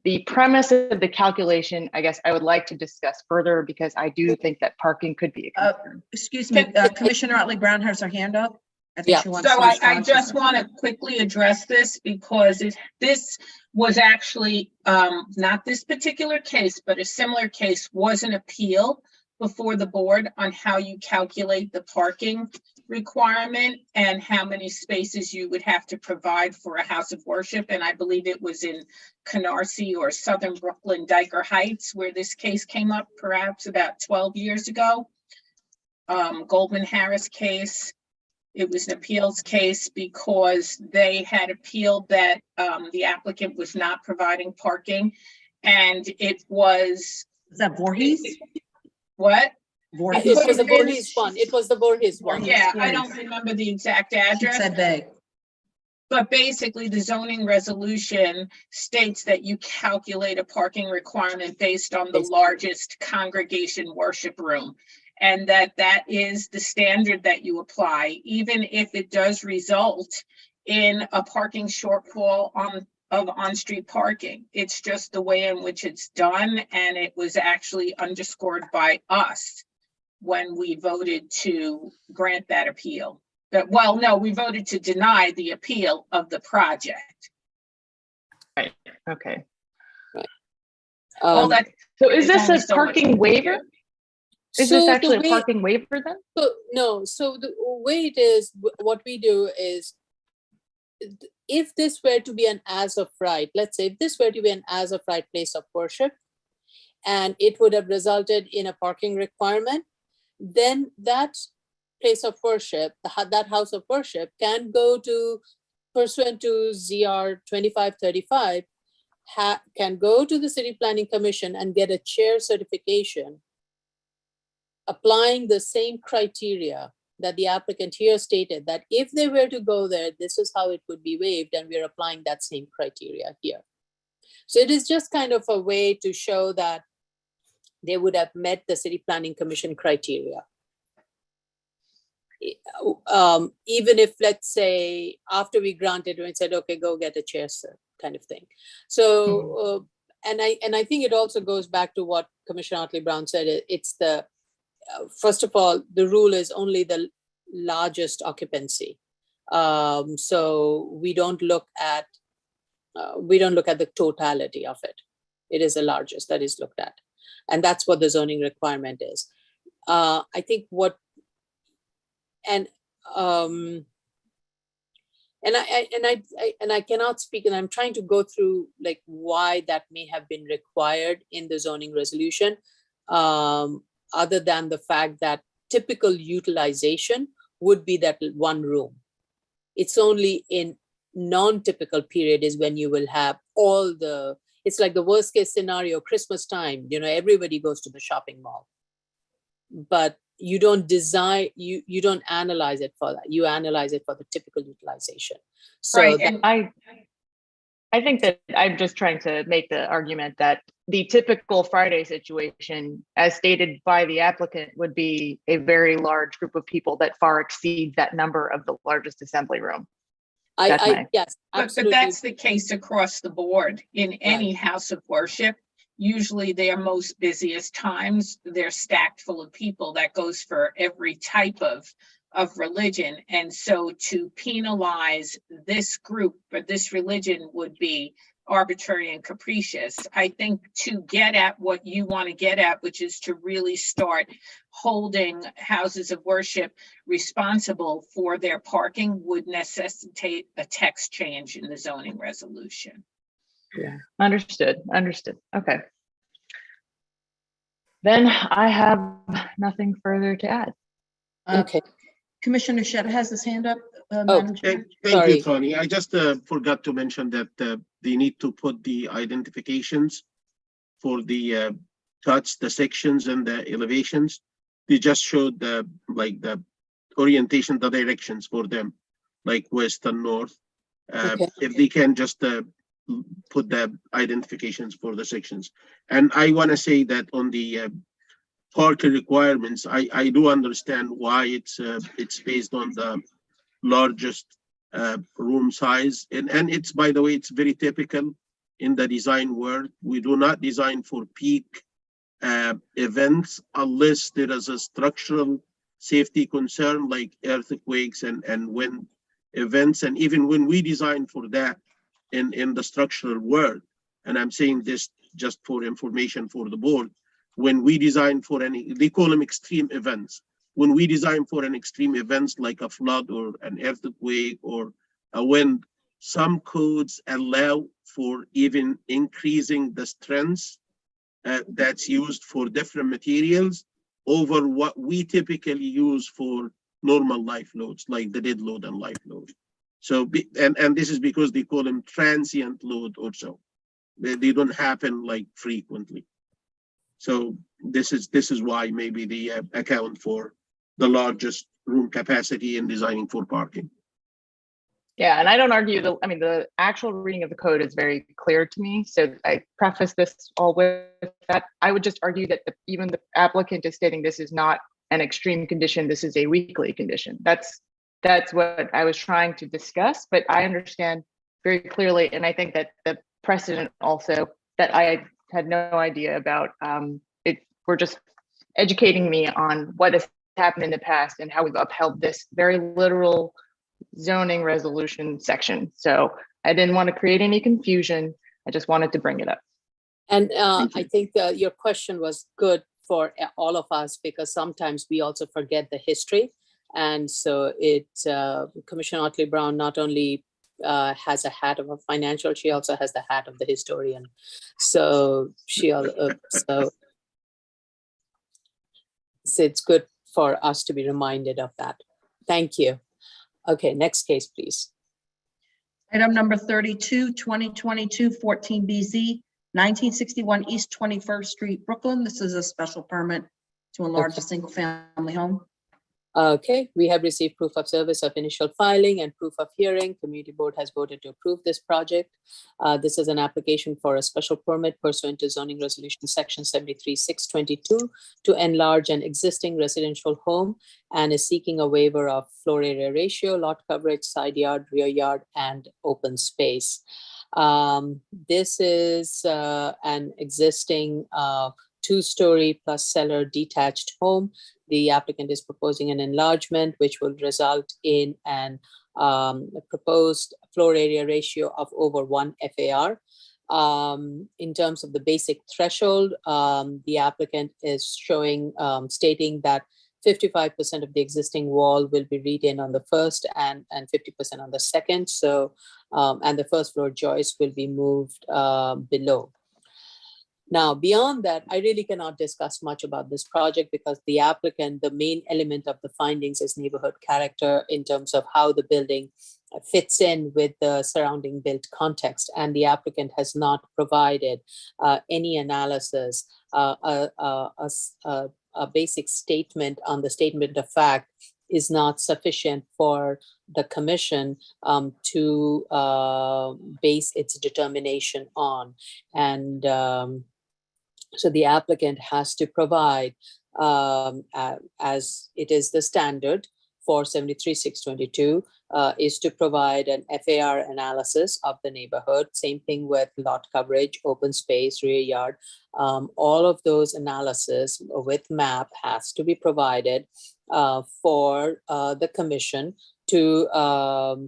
the premise of the calculation, I guess I would like to discuss further, because I do think that parking could be a concern. Excuse me, Commissioner Otley Brown has her hand up. I think Yeah. she wants So to I respond to just want to quickly address this, because this was actually not this particular case, but a similar case was an appeal before the board on how you calculate the parking requirement and how many spaces you would have to provide for a house of worship. And I believe it was in Canarsie or Southern Brooklyn, Dyker Heights, where this case came up perhaps about 12 years ago. Goldman Harris case. It was an appeals case because they had appealed that the applicant was not providing parking, and it was. Is that Voorhees? What? Voorhees. It was the Voorhees one. It was the Voorhees one. Yeah, I don't remember the exact She address. said they. But basically, the zoning resolution states that you calculate a parking requirement based on the largest congregation worship room. And that is the standard that you apply, even if it does result in a parking shortfall of on-street parking. It's just the way in which it's done, and it was actually underscored by us when we voted to grant that appeal. We voted to deny the appeal of the project. Right. Okay. All that. So is this only a so much parking waiver? Is this So actually the a way- parking waiver then? So the way it is, what we do is, if this were to be an as of right, let's say if this were to be an as of right place of worship, and it would have resulted in a parking requirement, then that place of worship, that house of worship, can go to, pursuant to ZR 2535, can go to the City Planning Commission and get a chair certification applying the same criteria that the applicant here stated, that if they were to go there, this is how it would be waived, and we're applying that same criteria here. So it is just kind of a way to show that they would have met the City Planning Commission criteria. Even if, let's say, after we granted, we said, okay, go get a chair, sir, kind of thing. So, and I think it also goes back to what Commissioner Otley Brown said. It's the, first of all, the rule is only the largest occupancy. So we don't look at the totality of it. It is the largest that is looked at, and that's what the zoning requirement is. I think what, and I cannot speak, and I'm trying to go through like why that may have been required in the zoning resolution. Other than the fact that typical utilization would be that one room. It's only in non-typical period is when you will have all the, it's like the worst case scenario, Christmas time, everybody goes to the shopping mall. But you don't design, you don't analyze it for that. You analyze it for the typical utilization. So Right, that, and I think that I'm just trying to make the argument that the typical Friday situation, as stated by the applicant, would be a very large group of people that far exceeds that number of the largest assembly room. yes, But absolutely. that's the case across the board in any house of worship. Usually their most busiest times, they're stacked full of people. That goes for every type of religion. And so to penalize this group or this religion would be arbitrary and capricious. I think to get at what you want to get at, which is to really start holding houses of worship responsible for their parking, would necessitate a text change in the zoning resolution. Yeah. Understood. Okay. Then I have nothing further to add. Okay. Commissioner Shedd has his hand up. Madam Chair. Thank Sorry. you, Tony. I just forgot to mention that they need to put the identifications for the cuts, the sections, and the elevations. They just showed the orientation, the directions for them, like west and north. Okay. If they can just put the identifications for the sections. And I want to say that on the parking requirements, I do understand why it's based on the largest room size. And it's, by the way, it's very typical in the design world. We do not design for peak events unless there is a structural safety concern like earthquakes and wind events. And even when we design for that in the structural world, and I'm saying this just for information for the board, when we design for any, they call them extreme events. When we design for an extreme events like a flood or an earthquake or a wind, some codes allow for even increasing the strengths that's used for different materials over what we typically use for normal life loads, like the dead load and life load. So, and this is because they call them transient load or so. They don't happen like frequently. So this is why maybe the account for the largest room capacity in designing for parking. Yeah, and I don't argue the actual reading of the code is very clear to me. So I preface this all with that. I would just argue that even the applicant is stating this is not an extreme condition, this is a weekly condition. That's what I was trying to discuss, but I understand very clearly, and I think that the precedent also that I had no idea about, we're just educating me on what has happened in the past and how we've upheld this very literal zoning resolution section. So I didn't want to create any confusion. I just wanted to bring it up. And I think your question was good for all of us because sometimes we also forget the history. And so Commissioner Otley Brown not only has a hat of a financial, she also has the hat of the historian. So so it's good for us to be reminded of that. Thank you. Okay, next case, please. Item number 32, 2022 14BZ, 1961 East 21st Street, Brooklyn. This is a special permit to enlarge a single family home. Okay, we have received proof of service of initial filing and proof of hearing. Community board has voted to approve this project. This is an application for a special permit pursuant to zoning resolution section 73-622 to enlarge an existing residential home and is seeking a waiver of floor area ratio, lot coverage, side yard, rear yard, and open space. This is an existing 2-story plus cellar detached home. The applicant is proposing an enlargement, which will result in an proposed floor area ratio of over 1 FAR. In terms of the basic threshold, the applicant is stating that 55% of the existing wall will be retained on the first and 50% on the second. So, and the first floor joist will be moved below. Now, beyond that, I really cannot discuss much about this project because the applicant, the main element of the findings is neighborhood character in terms of how the building fits in with the surrounding built context. And the applicant has not provided any analysis, a basic statement on the statement of fact is not sufficient for the commission to base its determination on. And so the applicant has to provide, as it is the standard for 73-622, is to provide an FAR analysis of the neighborhood. Same thing with lot coverage, open space, rear yard. All of those analysis with map has to be provided for the commission for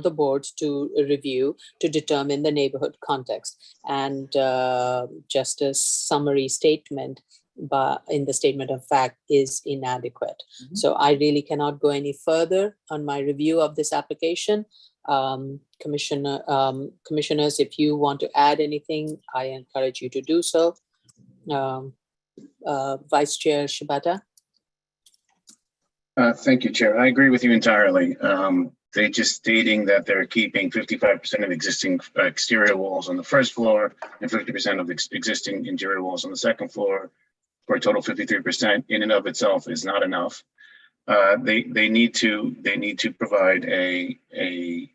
the board to review to determine the neighborhood context. And just a summary statement in the statement of fact is inadequate. Mm-hmm. So I really cannot go any further on my review of this application. Commissioners, if you want to add anything, I encourage you to do so. Vice Chair Shibata. Thank you, Chair. I agree with you entirely. They just stating that they're keeping 55% of existing exterior walls on the first floor and 50% of the existing interior walls on the second floor, for a total 53%. In and of itself is not enough. They need to provide the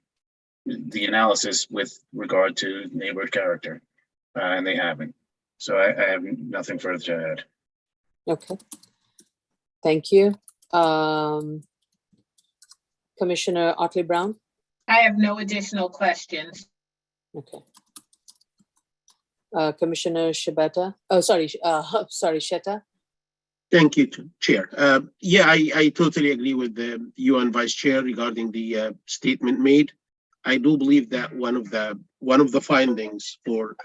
analysis with regard to neighborhood character, and they haven't. So I have nothing further to add. Okay. Thank you. Commissioner Otley Brown? I have no additional questions. Okay. Commissioner Shibata? Oh, sorry, sorry, Sheta? Thank you, Chair. Yeah, I totally agree with you and Vice Chair regarding the statement made. I do believe that one of the findings for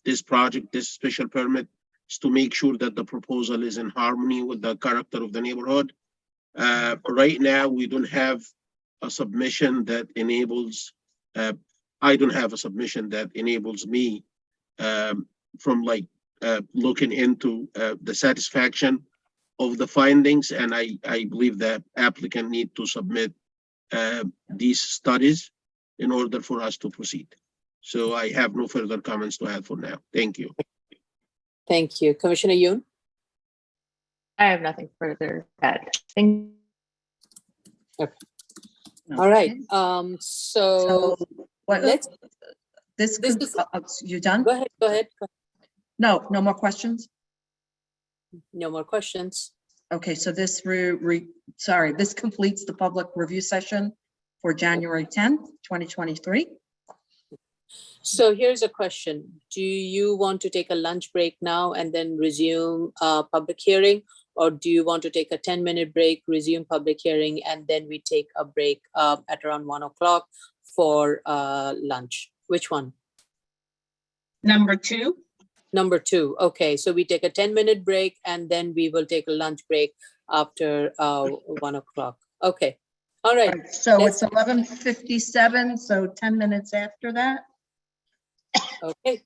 this project, this special permit, is to make sure that the proposal is in harmony with the character of the neighborhood. Right now, we don't have a submission that enables. I don't have a submission that enables me from looking into the satisfaction of the findings, and I believe that applicant need to submit these studies in order for us to proceed. So I have no further comments to add for now. Thank you. Thank you. Commissioner Yoon? I have nothing further to add. Thank All right. Okay. So What, let's, this, this is- you done? go ahead, go ahead. No, no more questions? No more questions. Okay, so this this completes the public review session for January 10th, 2023. So here's a question. Do you want to take a lunch break now and then resume public hearing? Or do you want to take a 10-minute break, resume public hearing, and then we take a break at around 1 o'clock for lunch? Which one? Number two, Number two. Okay, so we take a 10-minute break and then we will take a lunch break after 1 o'clock. Okay. All right. So it's 11:57, so 10 minutes after that. Okay.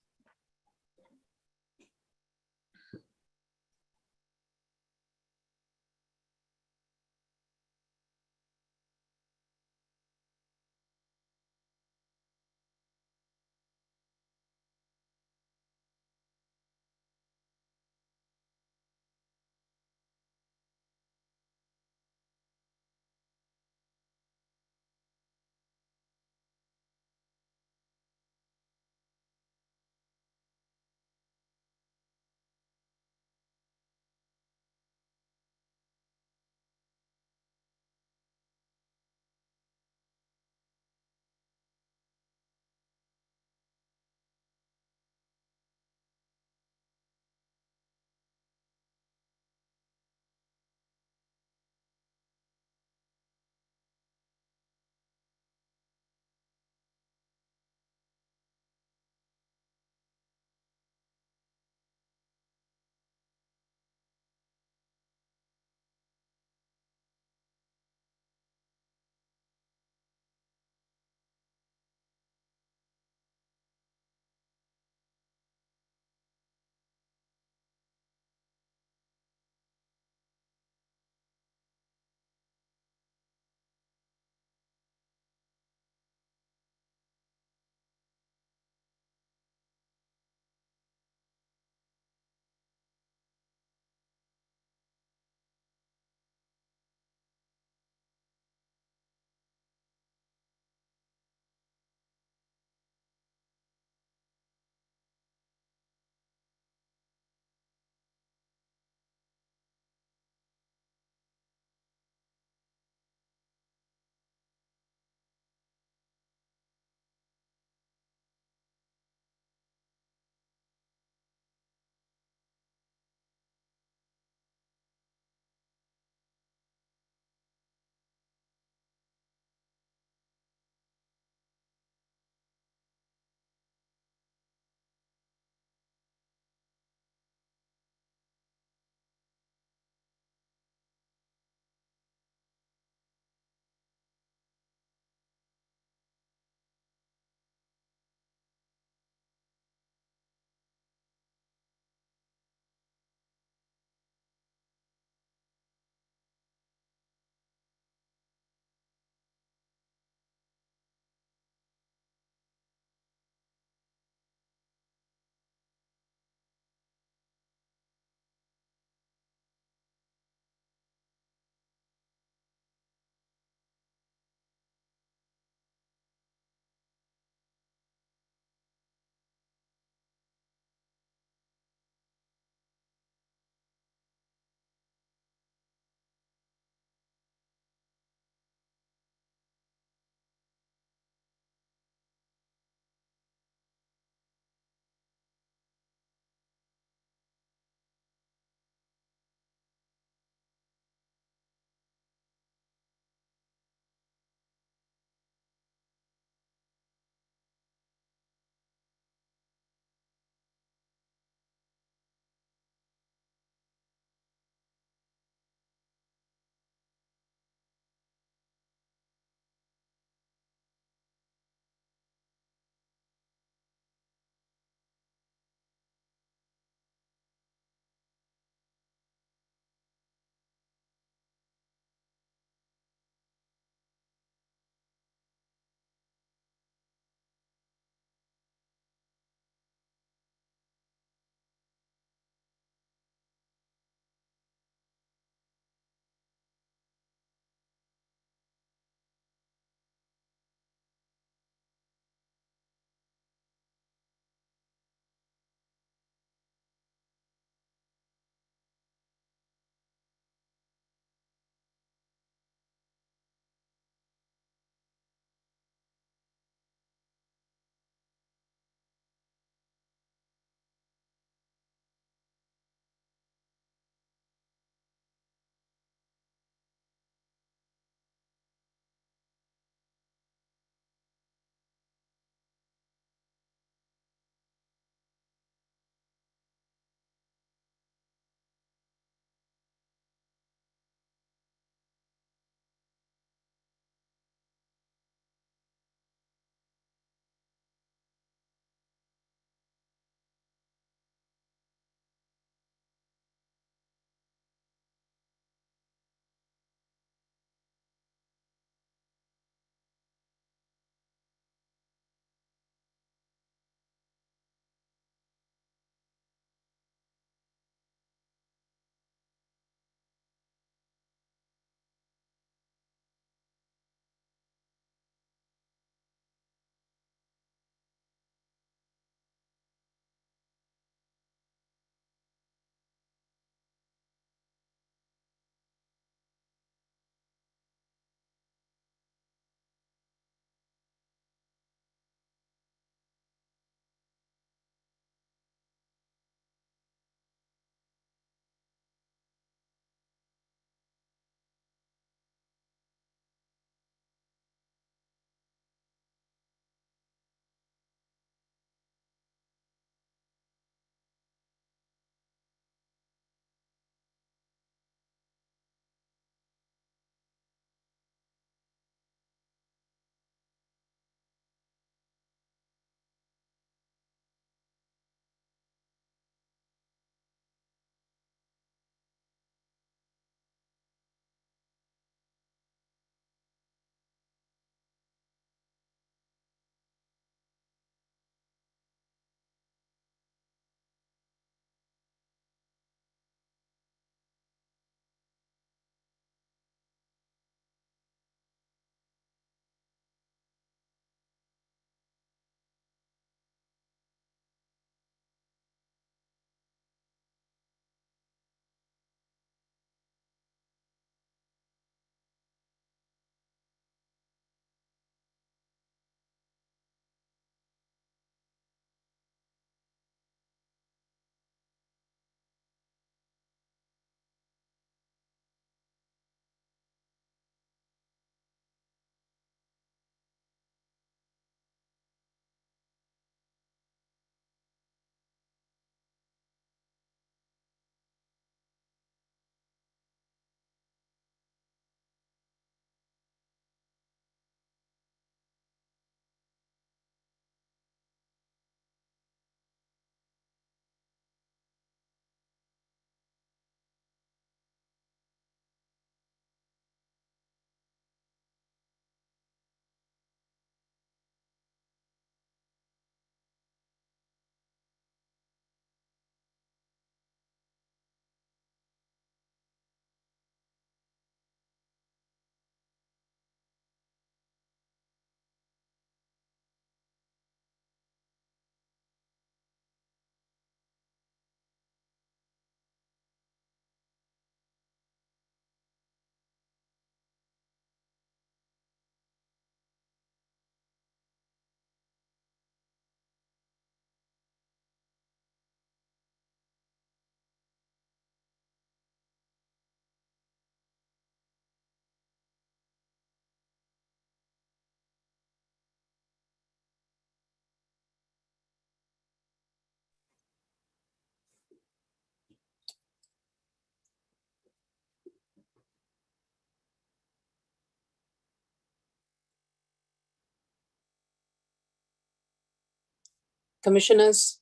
Commissioners?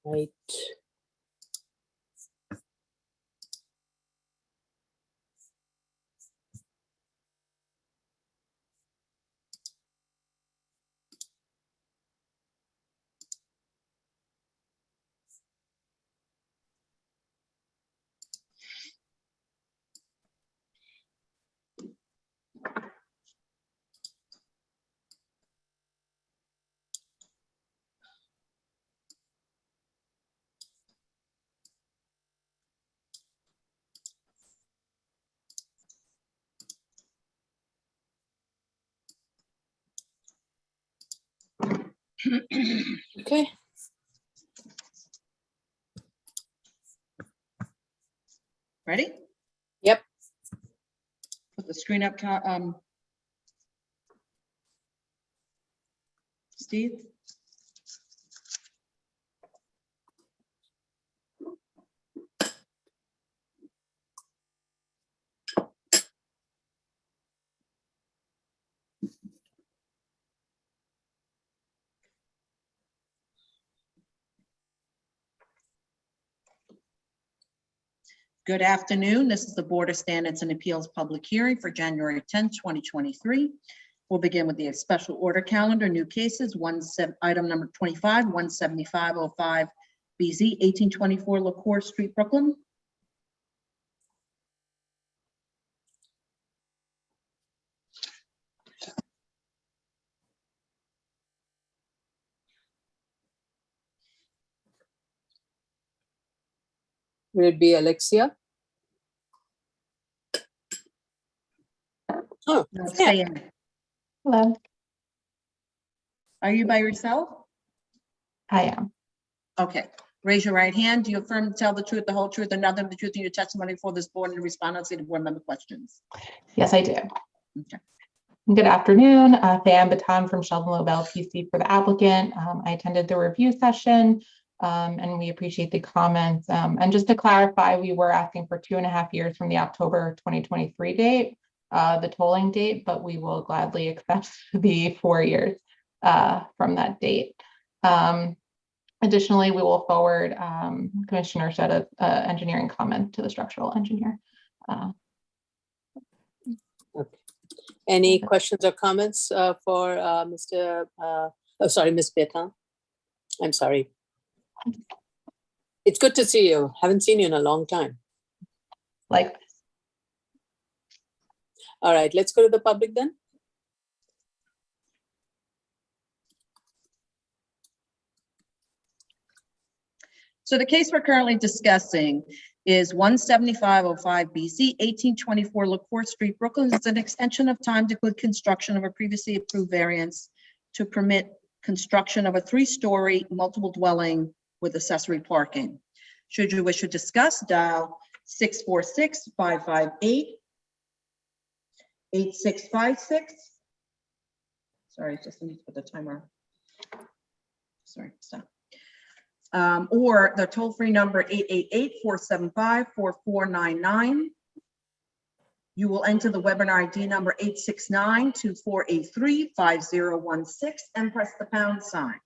Right. Okay. Ready? Yep. Put the screen up, Steve? Good afternoon. This is the Board of Standards and Appeals public hearing for January 10th, 2023. We'll begin with the special order calendar, new cases, item number 25, 17505 BZ, 1824 LaCour Street, Brooklyn. Will it be Alexia? Oh, No, yeah. stay in. Hello, Are you by yourself? I am. Okay. Raise your right hand. Do you affirm to tell the truth, the whole truth, and nothing but the truth in your testimony before this board and to respond honestly to board member questions? Yes, I do. Okay. Good afternoon. Fan Baton from Sheldon Lobel PC for the applicant. I attended the review session and we appreciate the comments. And just to clarify, we were asking for 2.5 years from the October 2023 date, the tolling date, but we will gladly accept the 4 years from that date. Additionally, we will forward Commissioner Shetta's engineering comment to the structural engineer. Okay. Any questions or comments for Mr. Ms. Betan? I'm sorry. It's good to see you. Haven't seen you in a long time. Likewise. All right, let's go to the public then. So the case we're currently discussing is 17505 BC, 1824 LaCour Street, Brooklyn. It's an extension of time to good construction of a previously approved variance to permit construction of a 3-story multiple dwelling with accessory parking. Should you wish to discuss, dial 646-558-8656. Sorry, just need to put the timer. Sorry, stop. Or the toll-free number 888-475-4499. You will enter the webinar ID number 869-2483-5016 and press the pound sign.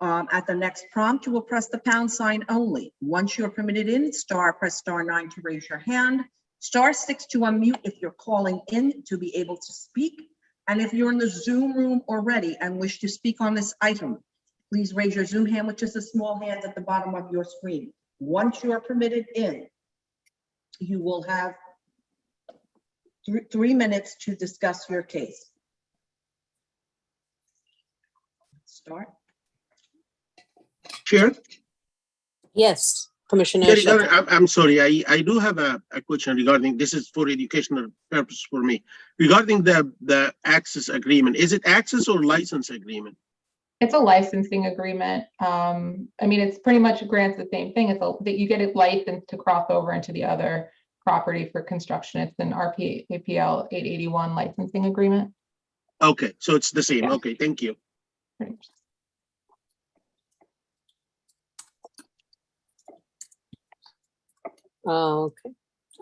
At the next prompt, you will press the pound sign only. Once you're permitted in, press *9 to raise your hand, *6 to unmute if you're calling in to be able to speak. And if you're in the Zoom room already and wish to speak on this item, please raise your Zoom hand, which is a small hand at the bottom of your screen. Once you are permitted in, you will have 3 minutes to discuss your case. Chair? Yes, Commissioner Yeah, Shetta. I'm sorry, I do have a question regarding, this is for educational purpose for me. Regarding the access agreement, is it access or license agreement? It's a licensing agreement. I mean, it's pretty much grants the same thing. It's that you get a license to cross over into the other property for construction. It's an APL 881 licensing agreement. Okay, so it's the same. Yeah. Okay, thank you. Pretty much. Okay.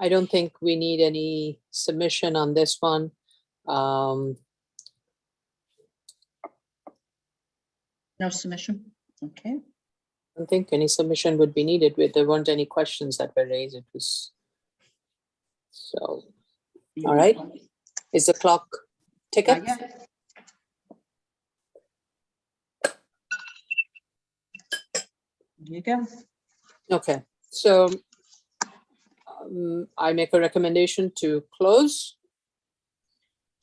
I don't think we need any submission on this one. No submission? Okay. I don't think any submission would be needed. There weren't any questions that were raised. It was so. All right. Is the clock ticket? Not yet. There you go. Okay. So I make a recommendation to close.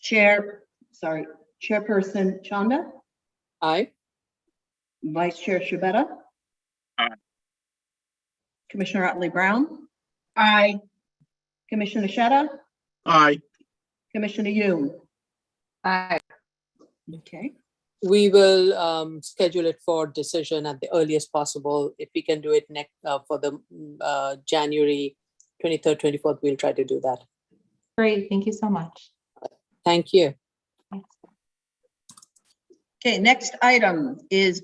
Chairperson Chanda, Aye. Vice Chair Shabeta. Aye. Commissioner Otley Brown, Aye. Commissioner Sheta, Aye. Commissioner Yoon. Aye. Okay. We will schedule it for decision at the earliest possible. If we can do it next for the January 23rd, 24th, we'll try to do that. Great, thank you so much. Thank you. Okay, next item is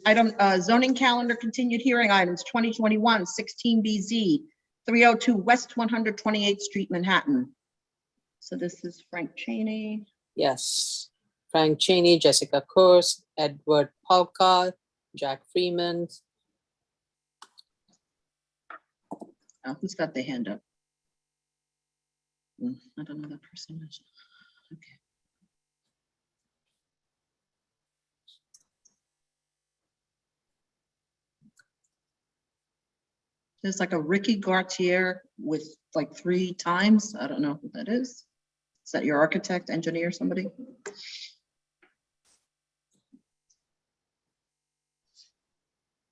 zoning calendar continued hearing items 2021 16BZ 302 West 128th Street, Manhattan. So this is Frank Cheney. Yes. Frank Cheney, Jessica Course, Edward Palka, Jack Freeman. Who's got their hand up? I don't know that person. Okay. There's like a Ricky Gautier with like 3 times. I don't know who that is. Is that your architect, engineer, somebody?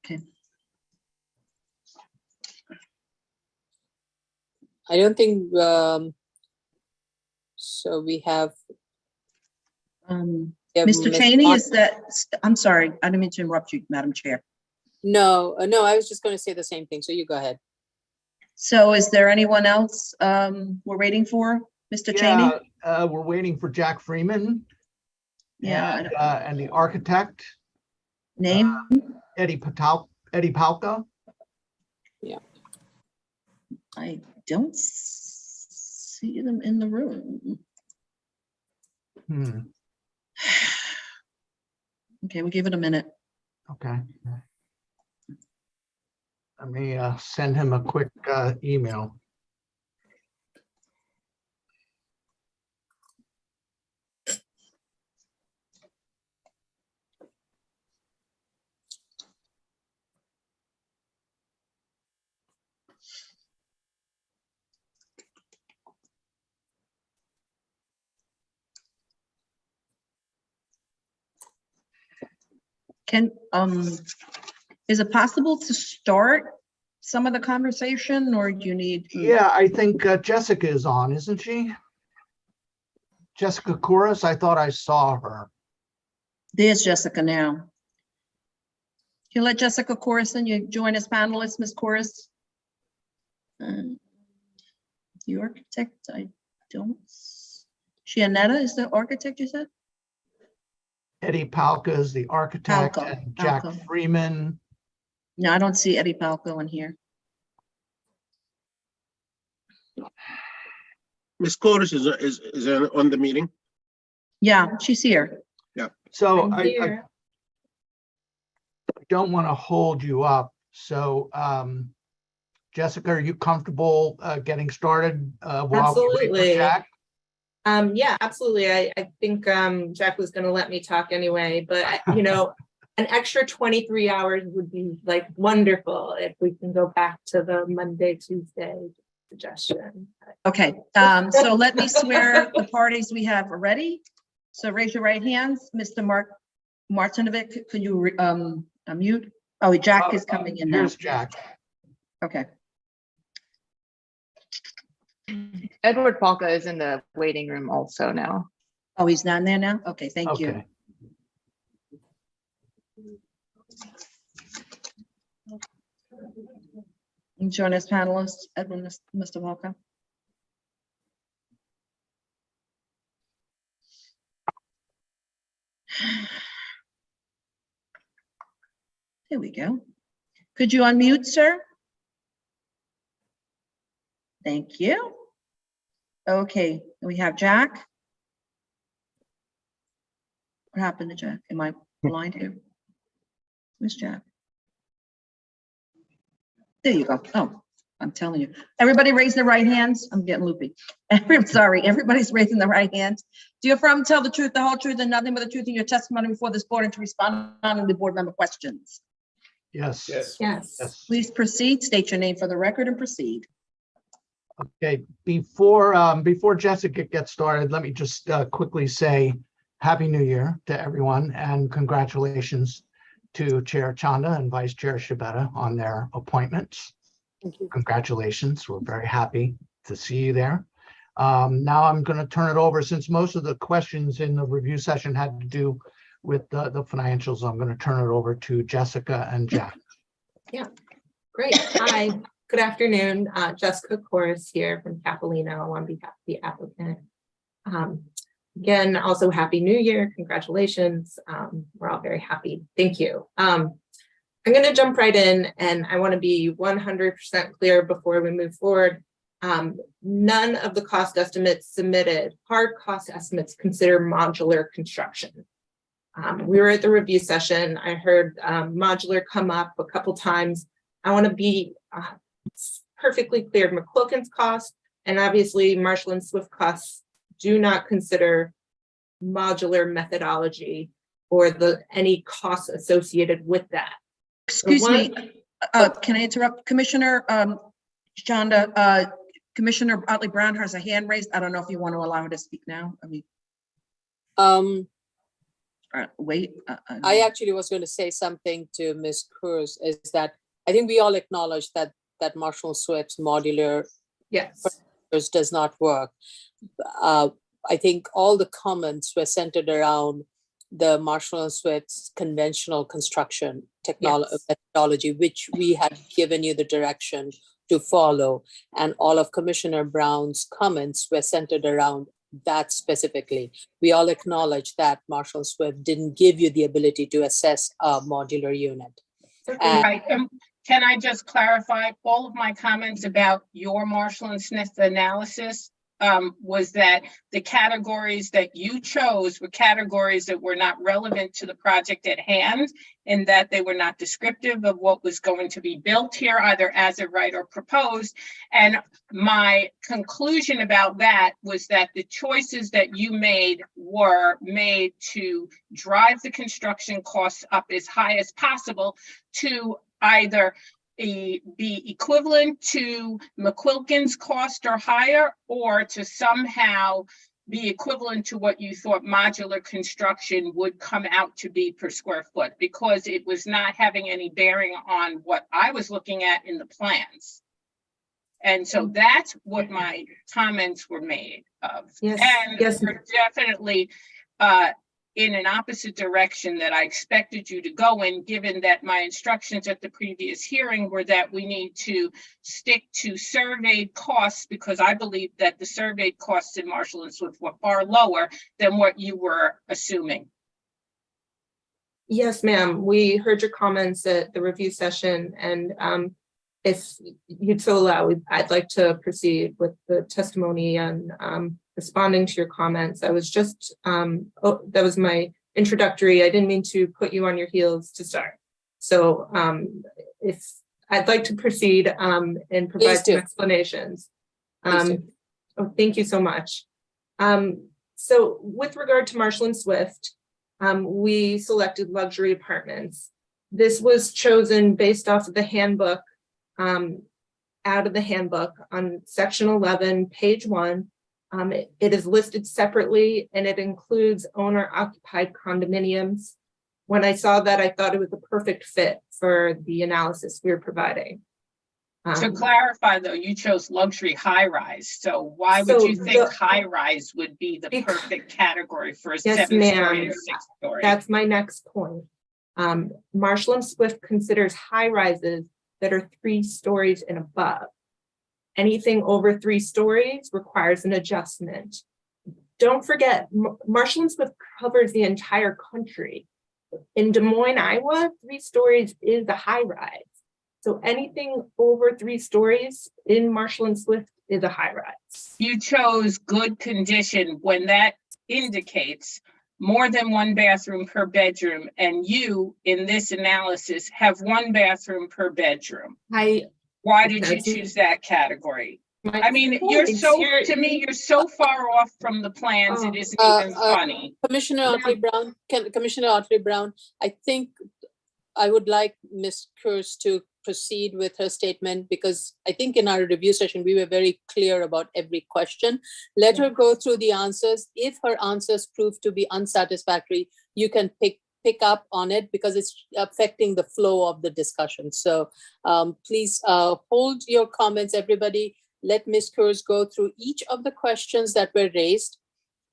Okay. I don't think, so we have. Mr. Cheney, is that, I'm sorry, I didn't mean to interrupt you, Madam Chair. No, I was just going to say the same thing. So you go ahead. So is there anyone else we're waiting for? Mr. Cheney? We're waiting for Jack Freeman. Yeah. And the architect, Name? Eddie Palka. Yeah. I don't see them in the room. Okay, we'll give it a minute. Okay. Let me send him a quick email. Can, is it possible to start some of the conversation, or do you need? Yeah, I think Jessica is on, isn't she? Jessica Couros, I thought I saw her. There's Jessica now. Can you let Jessica Couros in? You join as panelist, Ms. Couros? The architect, I don't. Gianetta is the architect, you said? Eddie Palka is the architect, Palka, and Jack Palka. Freeman. No, I don't see Eddie Palco in here. Ms. Corus is on the meeting. Yeah, she's here. So I don't want to hold you up. So Jessica, are you comfortable getting started while we wait for Absolutely. Jack? Yeah, absolutely. I think Jack was going to let me talk anyway, but you know, an extra 23 hours would be like wonderful if we can go back to the Monday, Tuesday suggestion. Okay, so let me swear the parties we have already. So raise your right hands. Mr. Martinovic, could you unmute? Oh, Jack is coming in now. Here's Jack. Okay. Edward Palka is in the waiting room also now. Oh, he's not there now? Okay, thank you. Okay. Join us panelists, Edwin, Mr. Walker. There we go. Could you unmute, sir? Thank you. Okay, we have Jack. What happened to Jack? Am I blind here? Miss Jack. There you go. Oh, I'm telling you. Everybody raise their right hands. I'm getting loopy. Sorry, everybody's raising their right hand. Do you affirm to tell the truth, the whole truth, and nothing but the truth in your testimony before this board and to respond on the board member questions? Yes. Yes. Yes. Please proceed. State your name for the record and proceed. Okay, before Jessica gets started, let me just quickly say Happy New Year to everyone and congratulations to Chair Chanda and Vice Chair Shibata on their appointments. Thank you. Congratulations. We're very happy to see you there. Now I'm going to turn it over, since most of the questions in the review session had to do with the financials. I'm going to turn it over to Jessica and Jack. Yeah, great. Hi, good afternoon. Jessica Corris here from Capilino on behalf of the applicant. Again, also Happy New Year. Congratulations. We're all very happy. Thank you. I'm going to jump right in, and I want to be 100% clear before we move forward. None of the cost estimates submitted, hard cost estimates, consider modular construction. We were at the review session. I heard modular come up a couple times. I want to be perfectly clear. McQuilkin's cost and obviously Marshall and Swift costs do not consider modular methodology or any costs associated with that. Excuse me, can I interrupt? Commissioner Chanda, Commissioner Otley Brown has a hand raised. I don't know if you want to allow her to speak now. I mean, wait. I actually was going to say something to Ms. Cruz, is that I think we all acknowledge that Marshall Swift's modular does not work. I think all the comments were centered around the Marshall and Swift's conventional construction methodology, which we had given you the direction to follow. And all of Commissioner Brown's comments were centered around that specifically. We all acknowledge that Marshall and Swift didn't give you the ability to assess a modular unit. Right. Can I just clarify, all of my comments about your Marshall and Smith analysis was that the categories that you chose were categories that were not relevant to the project at hand, and that they were not descriptive of what was going to be built here, either as of right or proposed. And my conclusion about that was that the choices that you made were made to drive the construction costs up as high as possible to either be equivalent to McQuilkin's cost or higher, or to somehow be equivalent to what you thought modular construction would come out to be per square foot, because it was not having any bearing on what I was looking at in the plans. And so that's what my comments were made of. And we're definitely in an opposite direction that I expected you to go in, given that my instructions at the previous hearing were that we need to stick to surveyed costs, because I believe that the surveyed costs in Marshall and Swift were far lower than what you were assuming. Yes, ma'am. We heard your comments at the review session, and if you'd so allow, I'd like to proceed with the testimony and responding to your comments. I was just, that was my introductory. I didn't mean to put you on your heels to start. So if I'd like to proceed and provide some explanations. Oh, thank you so much. So with regard to Marshall and Swift, we selected luxury apartments. This was chosen based off of the handbook, out of the handbook on section 11, page 1. It is listed separately, and it includes owner-occupied condominiums. When I saw that, I thought it was the perfect fit for the analysis we were providing. To clarify, though, you chose luxury high-rise. So why would you think high-rise would be the perfect category for a 7-story and 6-story? That's my next point. Marshall and Swift considers high-rises that are 3 stories and above. Anything over 3 stories requires an adjustment. Don't forget, Marshall and Swift covers the entire country. In Des Moines, Iowa, 3 stories is the high rise. So anything over 3 stories in Marshall and Swift is a high rise. You chose good condition when that indicates more than one bathroom per bedroom, and you, in this analysis, have one bathroom per bedroom. Why did you choose that category? I mean, to me, you're so far off from the plans, it isn't even funny. Commissioner Otley Brown, I think I would like Ms. Kurz to proceed with her statement, because I think in our review session, we were very clear about every question. Let her go through the answers. If her answers prove to be unsatisfactory, you can pick up on it, because it's affecting the flow of the discussion. So please hold your comments, everybody. Let Ms. Kurz go through each of the questions that were raised,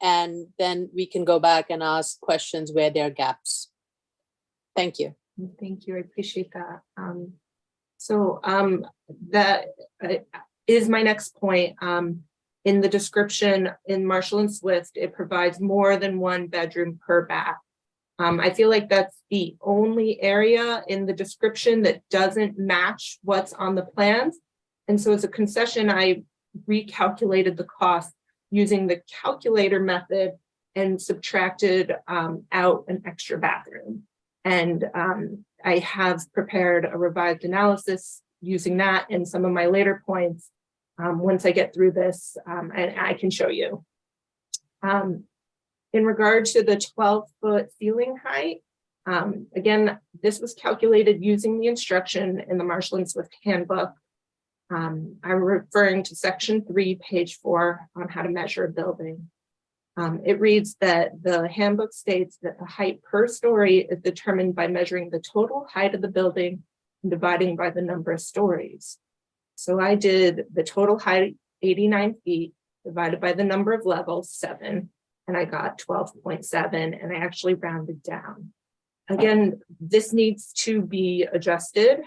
and then we can go back and ask questions where there are gaps. Thank you. Thank you. I appreciate that. That is my next point. In the description in Marshall and Swift, it provides more than one bedroom per bath. I feel like that's the only area in the description that doesn't match what's on the plans. And so as a concession, I recalculated the cost using the calculator method and subtracted out an extra bathroom. And I have prepared a revised analysis using that and some of my later points. Once I get through this, and I can show you. In regard to the 12-foot ceiling height, again, this was calculated using the instruction in the Marshall and Swift handbook. I'm referring to section 3, page 4 on how to measure a building. It reads that the handbook states that the height per story is determined by measuring the total height of the building and dividing by the number of stories. So I did the total height, 89 feet, divided by the number of levels, 7, and I got 12.7, and I actually rounded down. Again, this needs to be adjusted.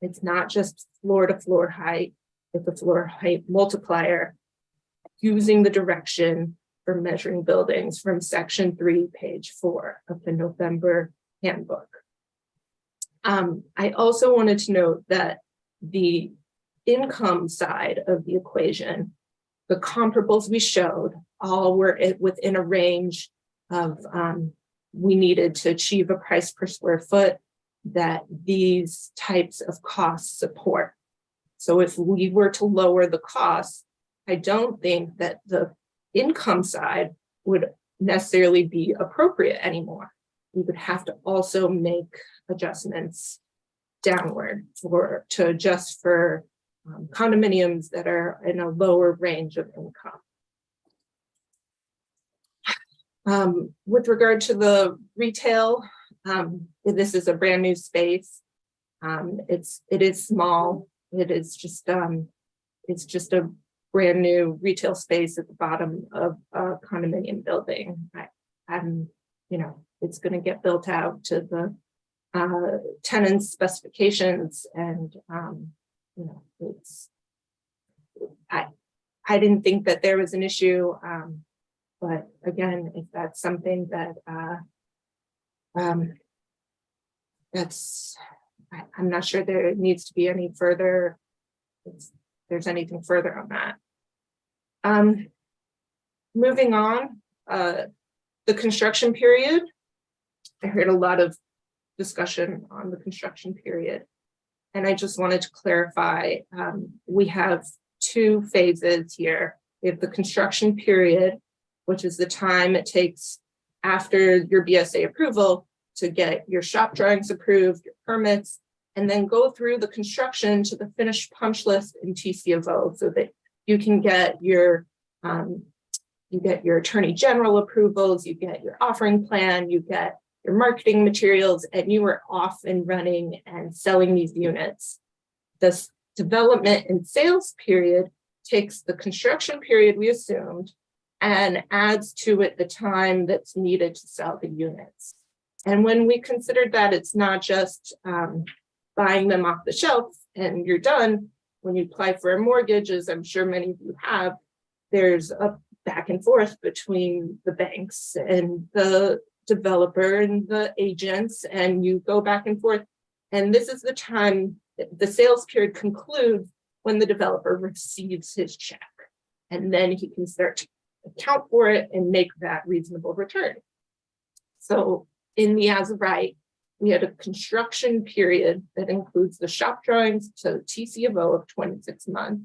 It's not just floor to floor height, it's a floor height multiplier using the direction for measuring buildings from section 3, page 4 of the November handbook. I also wanted to note that the income side of the equation, the comparables we showed all were within a range of we needed to achieve a price per square foot that these types of costs support. So if we were to lower the costs, I don't think that the income side would necessarily be appropriate anymore. We would have to also make adjustments downward to adjust for condominiums that are in a lower range of income. With regard to the retail, this is a brand new space. It is small. It is just it's just a brand new retail space at the bottom of a condominium building. It's going to get built out to the tenant's specifications, and I didn't think that there was an issue, but again, if that's something that I'm not sure there needs to be any further. There's anything further on that. Moving on, the construction period. I heard a lot of discussion on the construction period, and I just wanted to clarify, we have 2 phases here. We have the construction period, which is the time it takes after your BSA approval to get your shop drawings approved, your permits, and then go through the construction to the finished punch list in TCFO, so that you can get your attorney general approvals, you get your offering plan, you get your marketing materials, and you are off and running and selling these units. This development and sales period takes the construction period we assumed and adds to it the time that's needed to sell the units. And when we considered that, it's not just buying them off the shelf and you're done. When you apply for a mortgage, as I'm sure many of you have, there's a back and forth between the banks and the developer and the agents, and you go back and forth. And this is the time the sales period concludes when the developer receives his check. And then he can start to account for it and make that reasonable return. So in the as of right, we had a construction period that includes the shop drawings to TCO of 26 months.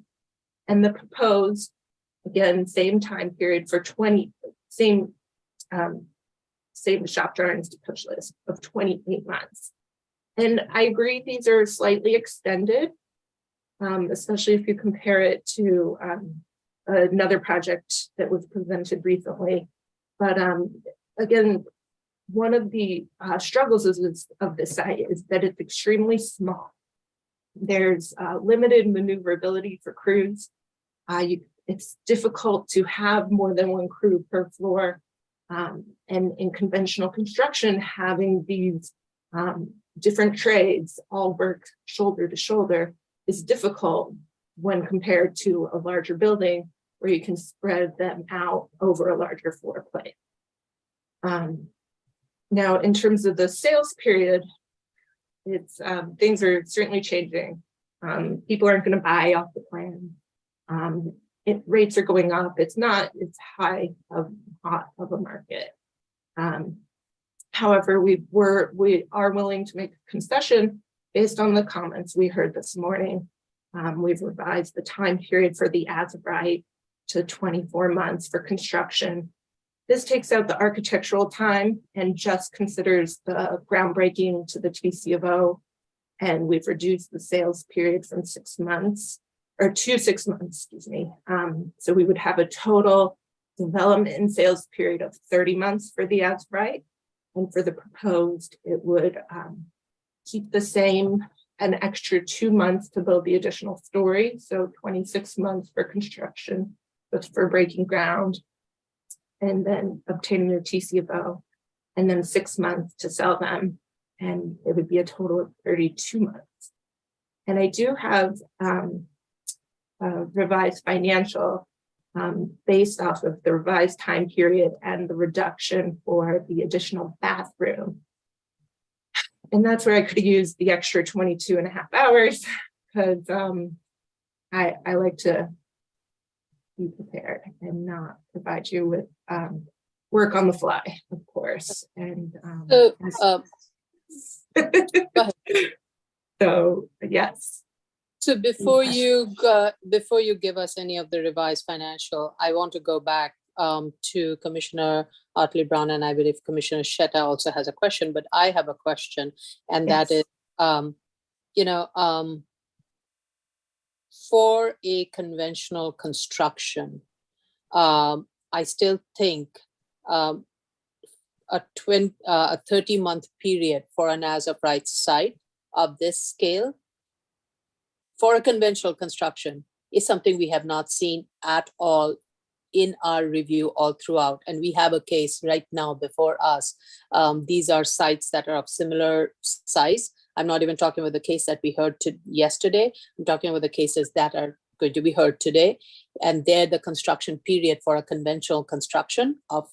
And the proposed, again, same time period for same shop drawings to push list of 28 months. And I agree these are slightly extended, especially if you compare it to another project that was presented recently. But again, one of the struggles of this site is that it's extremely small. There's limited maneuverability for crews. It's difficult to have more than one crew per floor. And in conventional construction, having these different trades all work shoulder to shoulder is difficult when compared to a larger building where you can spread them out over a larger floor plate. Now, in terms of the sales period, it's things are certainly changing. People aren't going to buy off the plan. Rates are going up. It's not as high of a market. However, we are willing to make a concession based on the comments we heard this morning. We've revised the time period for the as of right to 24 months for construction. This takes out the architectural time and just considers the groundbreaking to the TCO, and we've reduced the sales period from 6 months or to 6 months, excuse me. So we would have a total development and sales period of 30 months for the as right, and for the proposed, it would keep the same, an extra 2 months to build the additional story, so 26 months for construction, but for breaking ground, and then obtaining your TCO, and then 6 months to sell them, and it would be a total of 32 months. And I do have revised financial based off of the revised time period and the reduction for the additional bathroom. And that's where I could use the extra 22 and a half hours, because I like to be prepared and not provide you with work on the fly, of course. And so yes. So before you give us any of the revised financial, I want to go back to Commissioner Hartley Brown, and I believe Commissioner Shetta also has a question, but I have a question, and that is, for a conventional construction, I still think a 30-month period for an as-of-right site of this scale for a conventional construction is something we have not seen at all in our review all throughout. And we have a case right now before us. These are sites that are of similar size. I'm not even talking about the case that we heard yesterday. I'm talking about the cases that are going to be heard today. And there, the construction period for a conventional construction of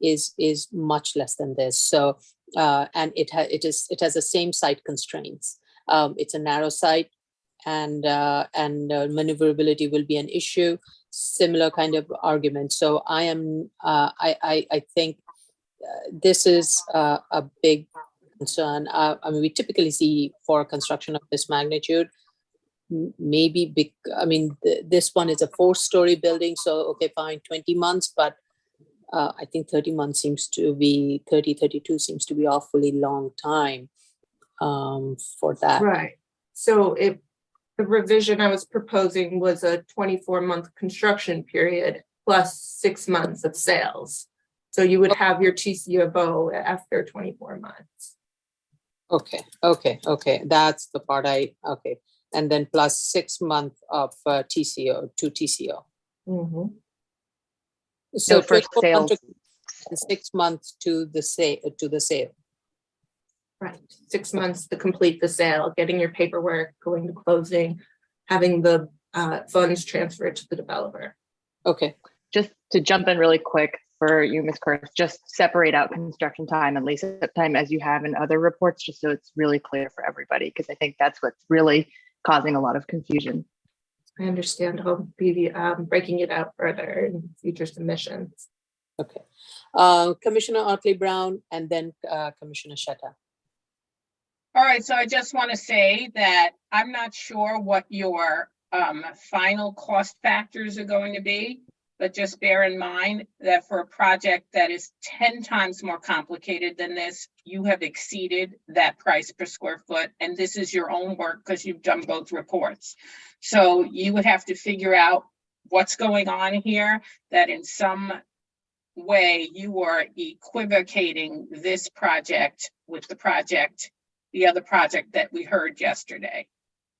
is much less than this. So, and it has the same site constraints. It's a narrow site, and maneuverability will be an issue. Similar kind of argument. So I think this is a big concern. I mean, we typically see for construction of this magnitude, maybe this one is a 4-story building, so okay, fine, 20 months, but I think 30 months seems to be 32 seems to be awfully long time for that. Right. So if the revision I was proposing was a 24-month construction period plus 6 months of sales. So you would have your TCO after 24 months. Okay. That's the part okay. And then plus 6 months of TCO to TCO. Mm-hmm. So for sales, 6 months to the sale. Right, 6 months to complete the sale, getting your paperwork, going to closing, having the funds transferred to the developer. Okay. just to jump in really quick for you, Ms. Kurth, just separate out construction time and lease-up time as you have in other reports, just so it's really clear for everybody, because I think that's what's really causing a lot of confusion. I understand he'll be breaking it out further in future submissions. Okay. Commissioner Otley Brown and then Commissioner Shetta. All right, so I just want to say that I'm not sure what your final cost factors are going to be, but just bear in mind that for a project that is 10 times more complicated than this, you have exceeded that price per square foot, and this is your own work because you've done both reports. So you would have to figure out what's going on here, that in some way you are equivocating this project with the other project that we heard yesterday.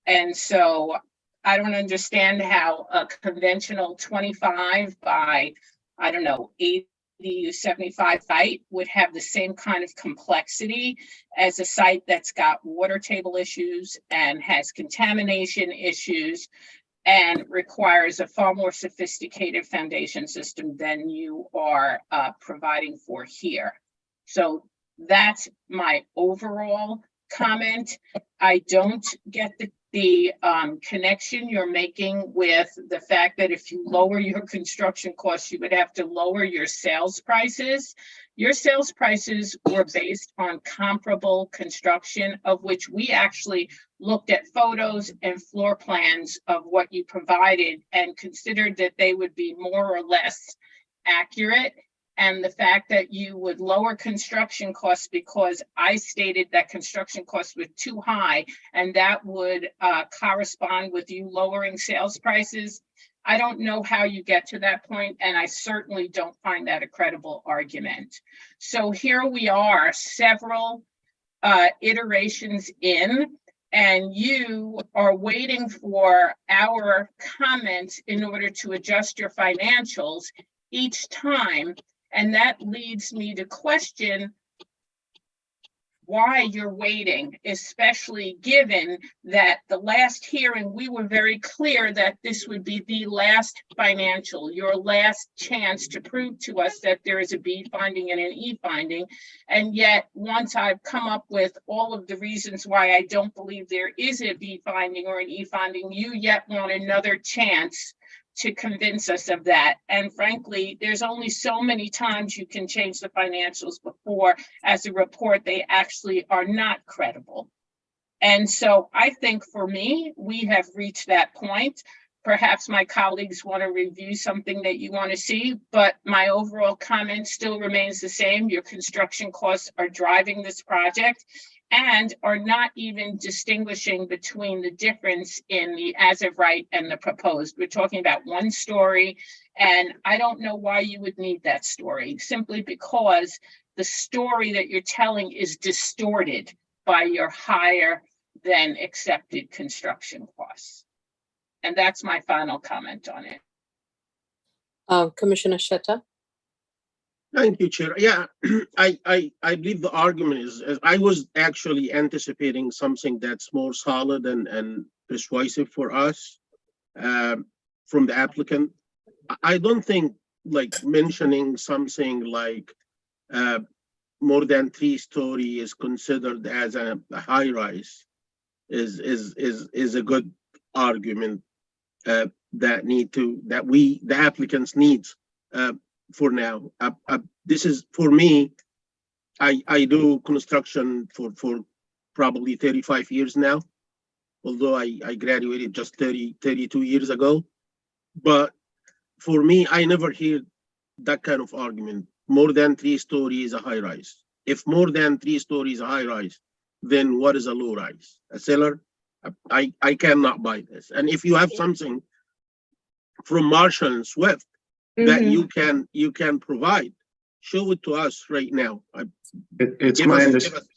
And so I don't understand how a conventional 25 by, I don't know, 80 to 75 site would have the same kind of complexity as a site that's got water table issues and has contamination issues and requires a far more sophisticated foundation system than you are providing for here. So that's my overall comment. I don't get the connection you're making with the fact that if you lower your construction costs, you would have to lower your sales prices. Your sales prices were based on comparable construction, of which we actually looked at photos and floor plans of what you provided and considered that they would be more or less accurate. And the fact that you would lower construction costs because I stated that construction costs were too high and that would correspond with you lowering sales prices, I don't know how you get to that point, and I certainly don't find that a credible argument. So here we are, several iterations in, and you are waiting for our comments in order to adjust your financials each time. And that leads me to question why you're waiting, especially given that the last hearing, we were very clear that this would be the last financial, your last chance to prove to us that there is a B finding and an E finding. And yet, once I've come up with all of the reasons why I don't believe there is a B finding or an E finding, you yet want another chance to convince us of that. And frankly, there's only so many times you can change the financials before, as a report, they actually are not credible. And so I think for me, we have reached that point. Perhaps my colleagues want to review something that you want to see, but my overall comment still remains the same. Your construction costs are driving this project and are not even distinguishing between the difference in the as of right and the proposed. We're talking about one story, and I don't know why you would need that story, simply because the story that you're telling is distorted by your higher than accepted construction costs. And that's my final comment on it. Commissioner Shetta. Thank you, Chair. Yeah, I believe the argument is, I was actually anticipating something that's more solid and persuasive for us from the applicant. I don't think like mentioning something like more than 3-story is considered as a high rise is a good argument that the applicants needs for now. This is for me. I do construction for probably 35 years now, although I graduated just 32 years ago. But for me, I never hear that kind of argument. More than 3 stories a high rise. If more than 3 stories a high rise, then what is a low rise? A cellar? I cannot buy this. And if you have something from Marshall and Swift that you can provide, show it to us right now. It's my understanding.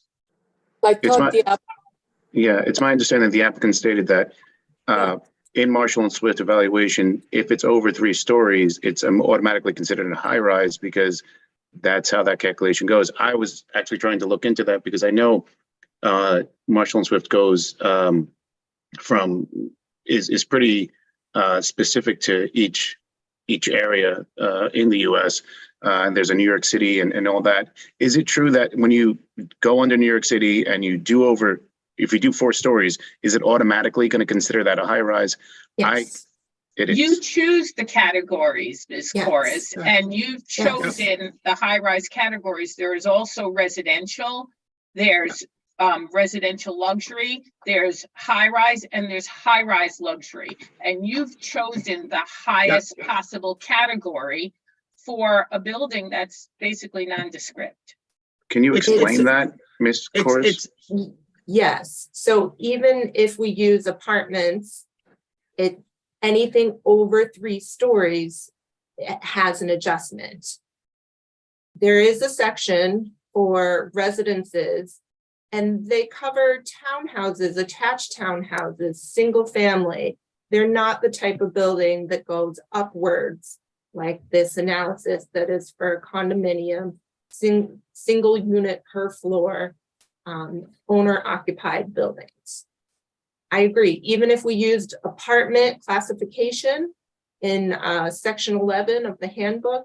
It's my understanding the applicant stated that in Marshall and Swift evaluation, if it's over 3 stories, it's automatically considered a high rise because that's how that calculation goes. I was actually trying to look into that because I know Marshall and Swift goes is pretty specific to each area in the US. And there's a New York City and all that. Is it true that when you go under New York City and you do if you do 4 stories, is it automatically going to consider that a high rise? Yes. It You is. choose the categories, Ms. Yes. Corus, and you've Yes. chosen the high-rise categories. There is also residential, there's residential luxury, there's high-rise, and there's high-rise luxury. And you've chosen the highest possible category for a building that's basically nondescript. Can you It's- explain that, Ms. Corus? Yes, so even if we use apartments, anything over 3 stories, it has an adjustment. There is a section for residences, and they cover townhouses, attached townhouses, single family. They're not the type of building that goes upwards like this analysis that is for condominium, single unit per floor, owner occupied buildings. I agree, even if we used apartment classification in section 11 of the handbook,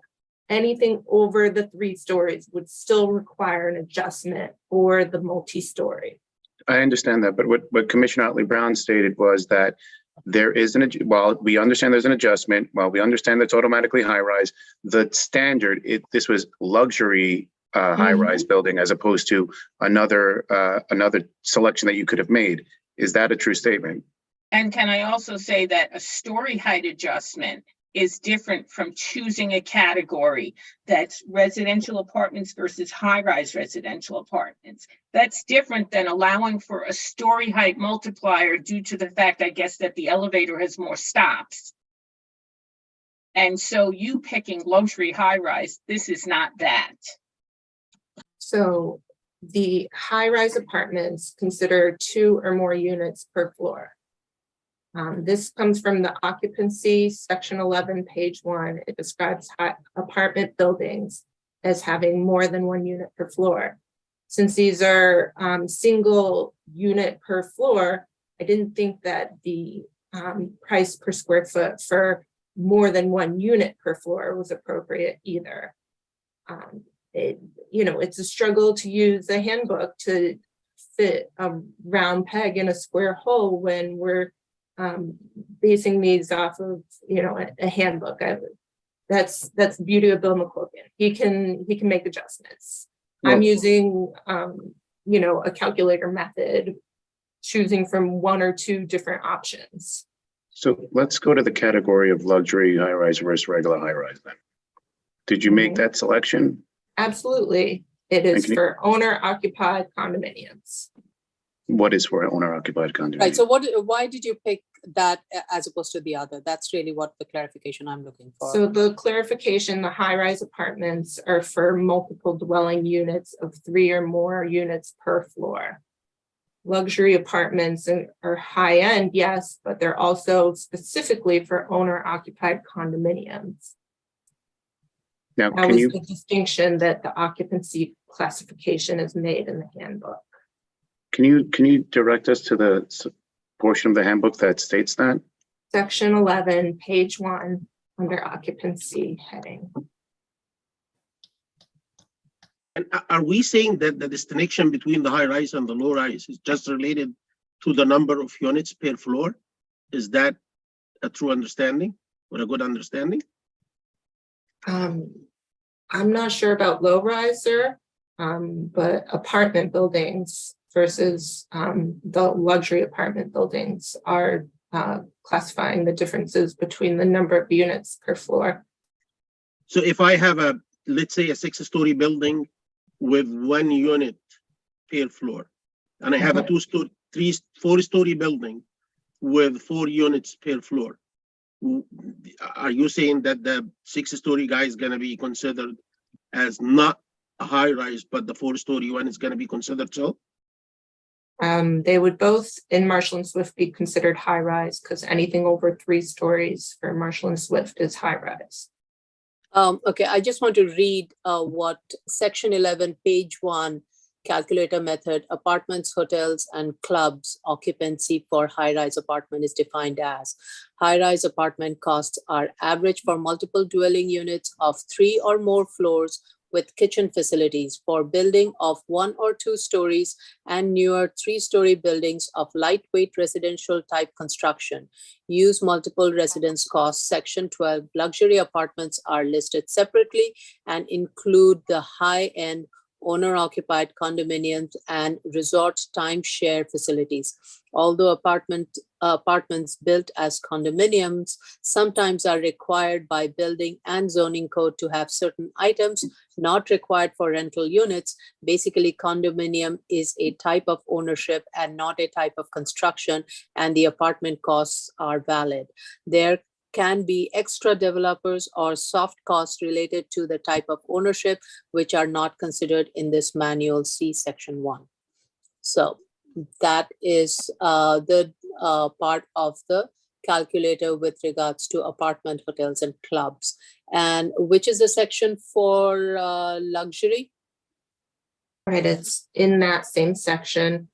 anything over the 3 stories would still require an adjustment for the multi-story. I understand that, but what Commissioner Otley Brown stated was that there is while we understand there's an adjustment, while we understand that's automatically high rise, the standard, this was luxury high rise building as opposed to another selection that you could have made. Is that a true statement? And can I also say that a story height adjustment is different from choosing a category that's residential apartments versus high-rise residential apartments. That's different than allowing for a story height multiplier due to the fact, I guess, that the elevator has more stops. And so you picking luxury high-rise, this is not that. So the high-rise apartments consider 2 or more units per floor. This comes from the occupancy, section 11, page 1. It describes apartment buildings as having more than 1 unit per floor. Since these are single unit per floor, I didn't think that the price per square foot for more than 1 unit per floor was appropriate either. It's a struggle to use a handbook to fit a round peg in a square hole when we're basing these off of a handbook. That's the beauty of Bill McQuilkin. He can make adjustments. I'm using a calculator method, choosing from 1 or 2 different options. So let's go to the category of luxury high rise versus regular high rise then. Did you make that selection? Absolutely. It is for owner occupied condominiums. What is for an owner occupied condominium? Right. So why did you pick that as opposed to the other? That's really what the clarification I'm looking for. So the clarification, the high-rise apartments are for multiple dwelling units of 3 or more units per floor. Luxury apartments are high-end, yes, but they're also specifically for owner-occupied condominiums. Now, That was the distinction that the occupancy classification is made in the handbook. Can you direct us to the portion of the handbook that states that? Section 11, page 1, under occupancy heading. And are we saying that the distinction between the high rise and the low rise is just related to the number of units per floor? Is that a true understanding or a good understanding? I'm not sure about low riser, but apartment buildings versus the luxury apartment buildings are classifying the differences between the number of units per floor. So if I have let's say a 6-story building with 1 unit per floor, and I have a 2-story, 4-story building with 4 units per floor, are you saying that the 6-story guy is going to be considered as not a high rise, but the 4-story one is going to be considered so? They would both in Marshall and Swift be considered high rise because anything over 3 stories for Marshall and Swift is high rise. Okay, I just want to read what section 11, page 1, calculator method, apartments, hotels, and clubs occupancy for high-rise apartment is defined as. High-rise apartment costs are average for multiple dwelling units of 3 or more floors with kitchen facilities for building of 1 or 2 stories and newer 3-story buildings of lightweight residential type construction. Use multiple residence costs. Section 12, luxury apartments are listed separately and include the high-end owner-occupied condominiums and resort timeshare facilities. Although apartments built as condominiums sometimes are required by building and zoning code to have certain items not required for rental units, basically condominium is a type of ownership and not a type of construction, and the apartment costs are valid. There can be extra developers or soft costs related to the type of ownership, which are not considered in this manual. See section 1. So that is the part of the calculator with regards to apartment, hotels, and clubs. And which is the section for luxury? Right, it's in that same section.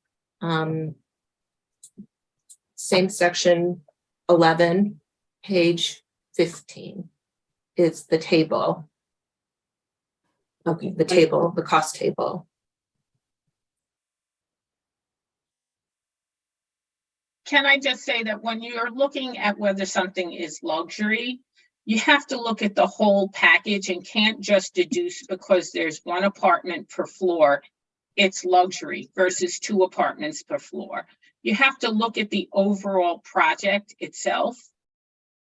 Same section 11, page 15 is the table. Okay, the table, the cost table. Can I just say that when you're looking at whether something is luxury, you have to look at the whole package and can't just deduce because there's 1 apartment per floor, it's luxury versus 2 apartments per floor. You have to look at the overall project itself.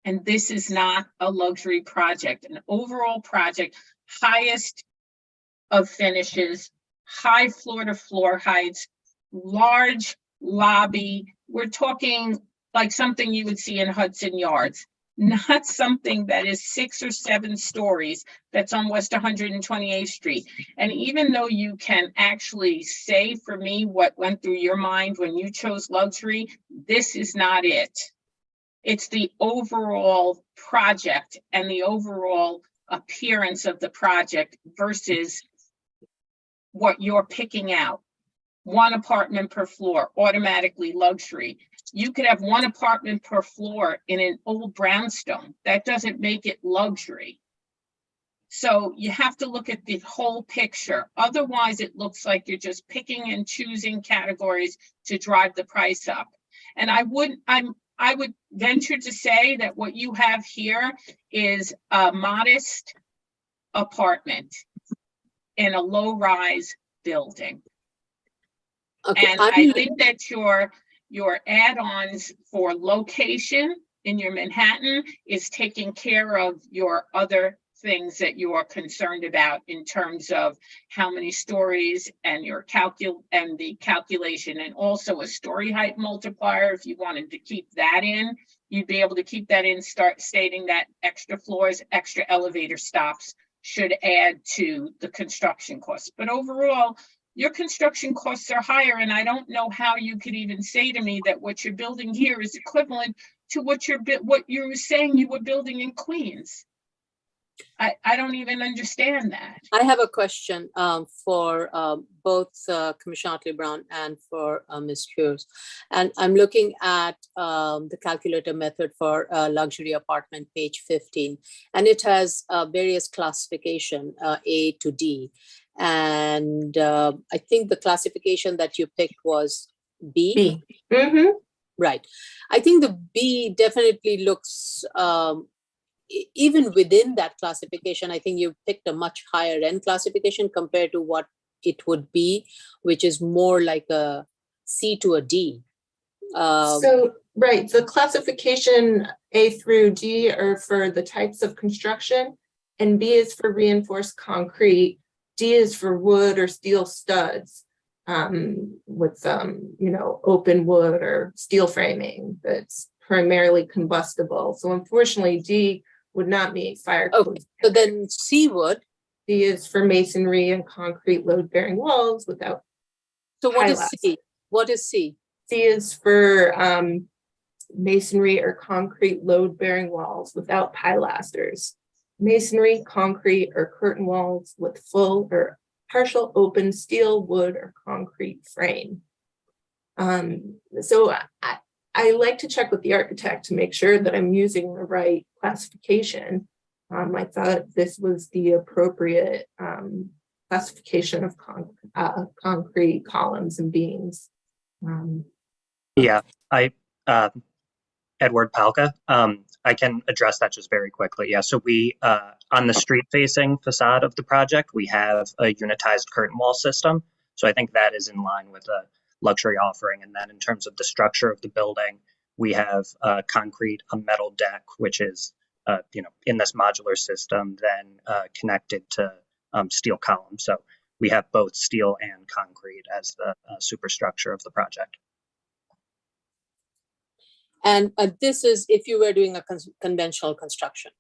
And this is not a luxury project. An overall project, highest of finishes, high floor-to-floor heights, large lobby. We're talking like something you would see in Hudson Yards, not something that is 6 or 7 stories that's on West 128th Street. And even though you can actually say for me what went through your mind when you chose luxury, this is not it. It's the overall project and the overall appearance of the project versus what you're picking out. 1 apartment per floor, automatically luxury. You could have 1 apartment per floor in an old brownstone. That doesn't make it luxury. So you have to look at the whole picture. Otherwise, it looks like you're just picking and choosing categories to drive the price up. And I would venture to say that what you have here is a modest apartment in a low-rise building. Okay, And I think that your add-ons for location in your Manhattan is taking care of your other things that you are concerned about in terms of how many stories and your the calculation, and also a story height multiplier. If you wanted to keep that in, you'd be able to keep that in, start stating that extra floors, extra elevator stops should add to the construction costs. But overall, your construction costs are higher, and I don't know how you could even say to me that what you're building here is equivalent to what you're saying you were building in Queens. I don't even understand that. I have a question for both Commissioner Otley-Brown and for Ms. Hughes. And I'm looking at the calculator method for luxury apartment, page 15. And it has various classification, A to D. And I think the classification that you picked was B. B. Mm-hmm. Right. I think the B definitely looks, even within that classification, I think you picked a much higher end classification compared to what it would be, which is more like a C to a D. So, right, the classification A through D are for the types of construction, and B is for reinforced concrete. D is for wood or steel studs with open wood or steel framing that's primarily combustible. So unfortunately, D would not meet fire code. Okay, so then C would. D is for masonry and concrete load-bearing walls without. So what is pilasters. C? What is C? C is for masonry or concrete load-bearing walls without pilasters. Masonry, concrete, or curtain walls with full or partial open steel, wood, or concrete frame. So I like to check with the architect to make sure that I'm using the right classification. I thought this was the appropriate classification of concrete columns and beams. Yeah, Edward Palka. I can address that just very quickly. Yeah, so we, on the street-facing facade of the project, we have a unitized curtain wall system. So I think that is in line with a luxury offering. And then in terms of the structure of the building, we have concrete, a metal deck, which is, in this modular system, then connected to steel columns. So we have both steel and concrete as the superstructure of the project. And this is if you were doing a conventional construction.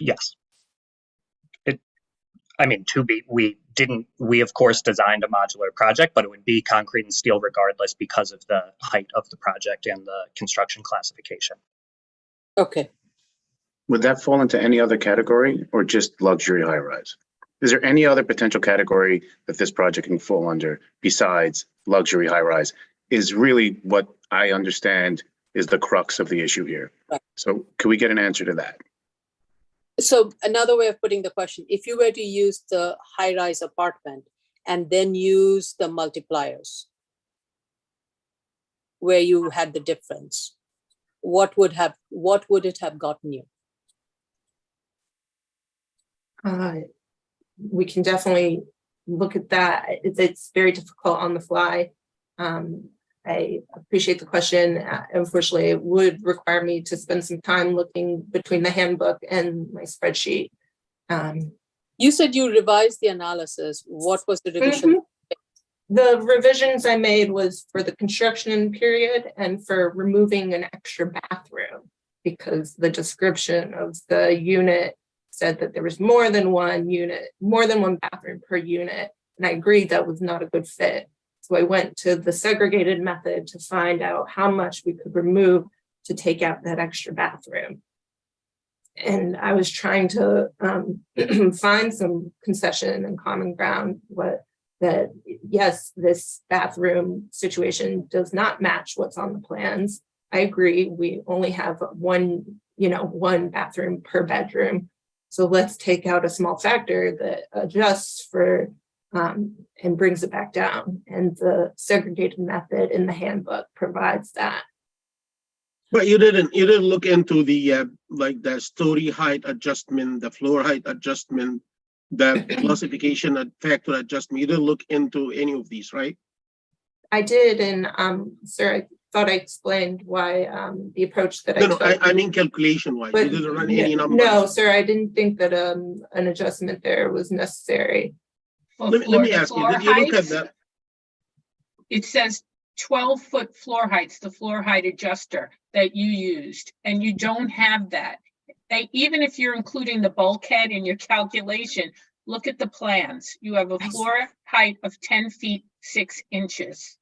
Yes. We of course designed a modular project, but it would be concrete and steel regardless because of the height of the project and the construction classification. Okay. Would that fall into any other category or just luxury high rise? Is there any other potential category that this project can fall under besides luxury high rise? Is really what I understand is the crux of the issue here. Right. So can we get an answer to that? So another way of putting the question, if you were to use the high-rise apartment and then use the multipliers where you had the difference, what would it have gotten you? We can definitely look at that. It's very difficult on the fly. I appreciate the question. Unfortunately, it would require me to spend some time looking between the handbook and my spreadsheet. You said you revised the analysis. What was the revision? The revisions I made was for the construction period and for removing an extra bathroom because the description of the unit said that there was more than one bathroom per unit. And I agreed that was not a good fit. So I went to the segregated method to find out how much we could remove to take out that extra bathroom. And I was trying to find some concession and common ground that yes, this bathroom situation does not match what's on the plans. I agree, we only have one bathroom per bedroom. So let's take out a small factor that adjusts for and brings it back down. And the segregated method in the handbook provides that. But you didn't look into the like the story height adjustment, the floor height adjustment, the classification factor adjustment. You didn't look into any of these, right? I did, and sir, I thought I explained why the approach that I took. I mean calculation wise. You didn't run any numbers. No, sir, I didn't think that an adjustment there was necessary. Let me ask you, did you look at that? It says 12-foot floor heights, the floor height adjuster that you used, and you don't have that. Even if you're including the bulkhead in your calculation, look at the plans. You have a floor height of 10 feet 6 inches.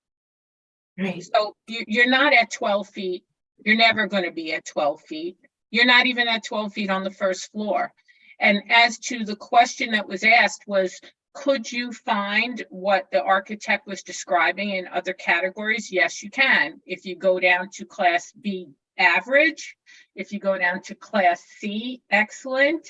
Right. So you're not at 12 feet. You're never going to be at 12 feet. You're not even at 12 feet on the first floor. And as to the question that was asked was, could you find what the architect was describing in other categories? Yes, you can. If you go down to class B, average, if you go down to class C, excellent,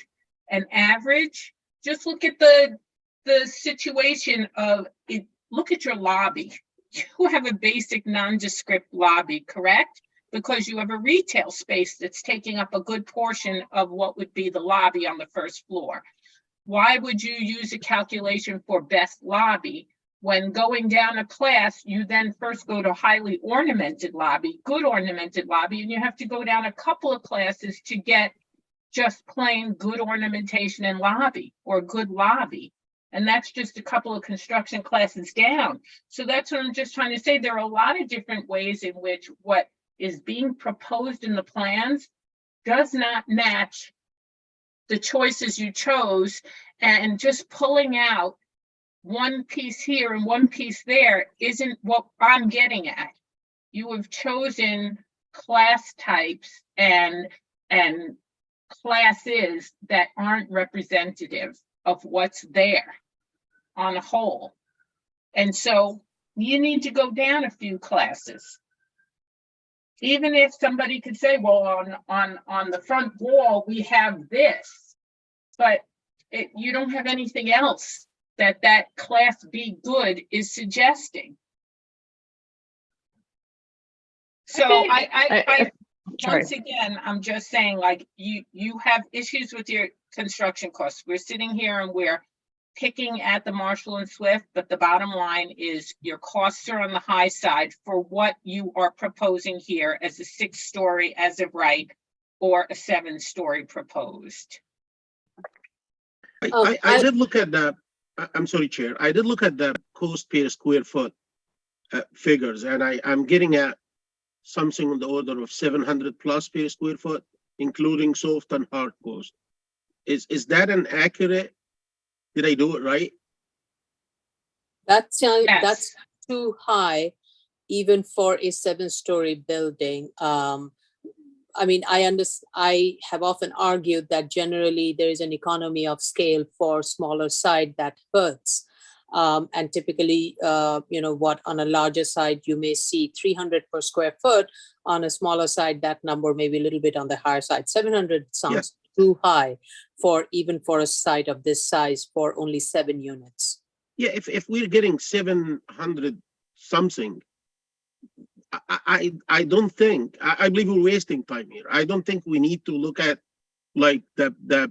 and average, just look at the situation of it. Look at your lobby. You have a basic nondescript lobby, correct? Because you have a retail space that's taking up a good portion of what would be the lobby on the first floor. Why would you use a calculation for best lobby when going down a class, you then first go to highly ornamented lobby, good ornamented lobby, and you have to go down a couple of classes to get just plain good ornamentation and lobby or good lobby. And that's just a couple of construction classes down. So that's what I'm just trying to say. There are a lot of different ways in which what is being proposed in the plans does not match the choices you chose, and just pulling out one piece here and one piece there isn't what I'm getting at. You have chosen class types and classes that aren't representative of what's there on a whole. And so you need to go down a few classes. Even if somebody could say, well, on the front wall, we have this, but you don't have anything else that Class B good is suggesting. So once again, I'm just saying, like, you have issues with your construction costs. We're sitting here and we're picking at the Marshall and Swift, but the bottom line is your costs are on the high side for what you are proposing here as a 6-story as of right, or a 7-story proposed. I did look at the, I'm sorry, Chair. I did look at the cost per square foot figures, and I'm getting at something on the order of 700 plus per square foot, including soft and hard cost. Is that an accurate? Did I do it right? That's Yes. that's too high, even for a 7-story building. I mean, I have often argued that generally there is an economy of scale for smaller side that hurts. And typically, what on a larger side, you may see 300 per square foot. On a smaller side, that number may be a little bit on the higher side. 700 sounds too high for even for a site of this size for only 7 units. Yeah, if we're getting 700 something, I don't think, I believe we're wasting time here. I don't think we need to look at like the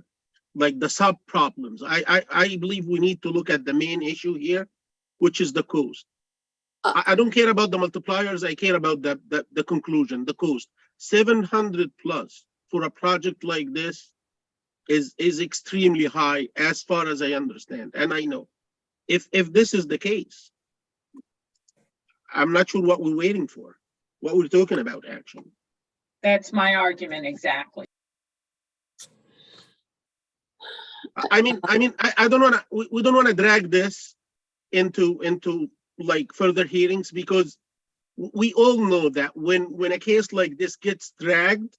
sub problems. I believe we need to look at the main issue here, which is the cost. I don't care about the multipliers. I care about the conclusion, the cost. 700 plus for a project like this is extremely high as far as I understand. And I know if this is the case, I'm not sure what we're waiting for, what we're talking about actually. That's my argument exactly. I don't want to. We don't want to drag this into like further hearings, because we all know that when a case like this gets dragged,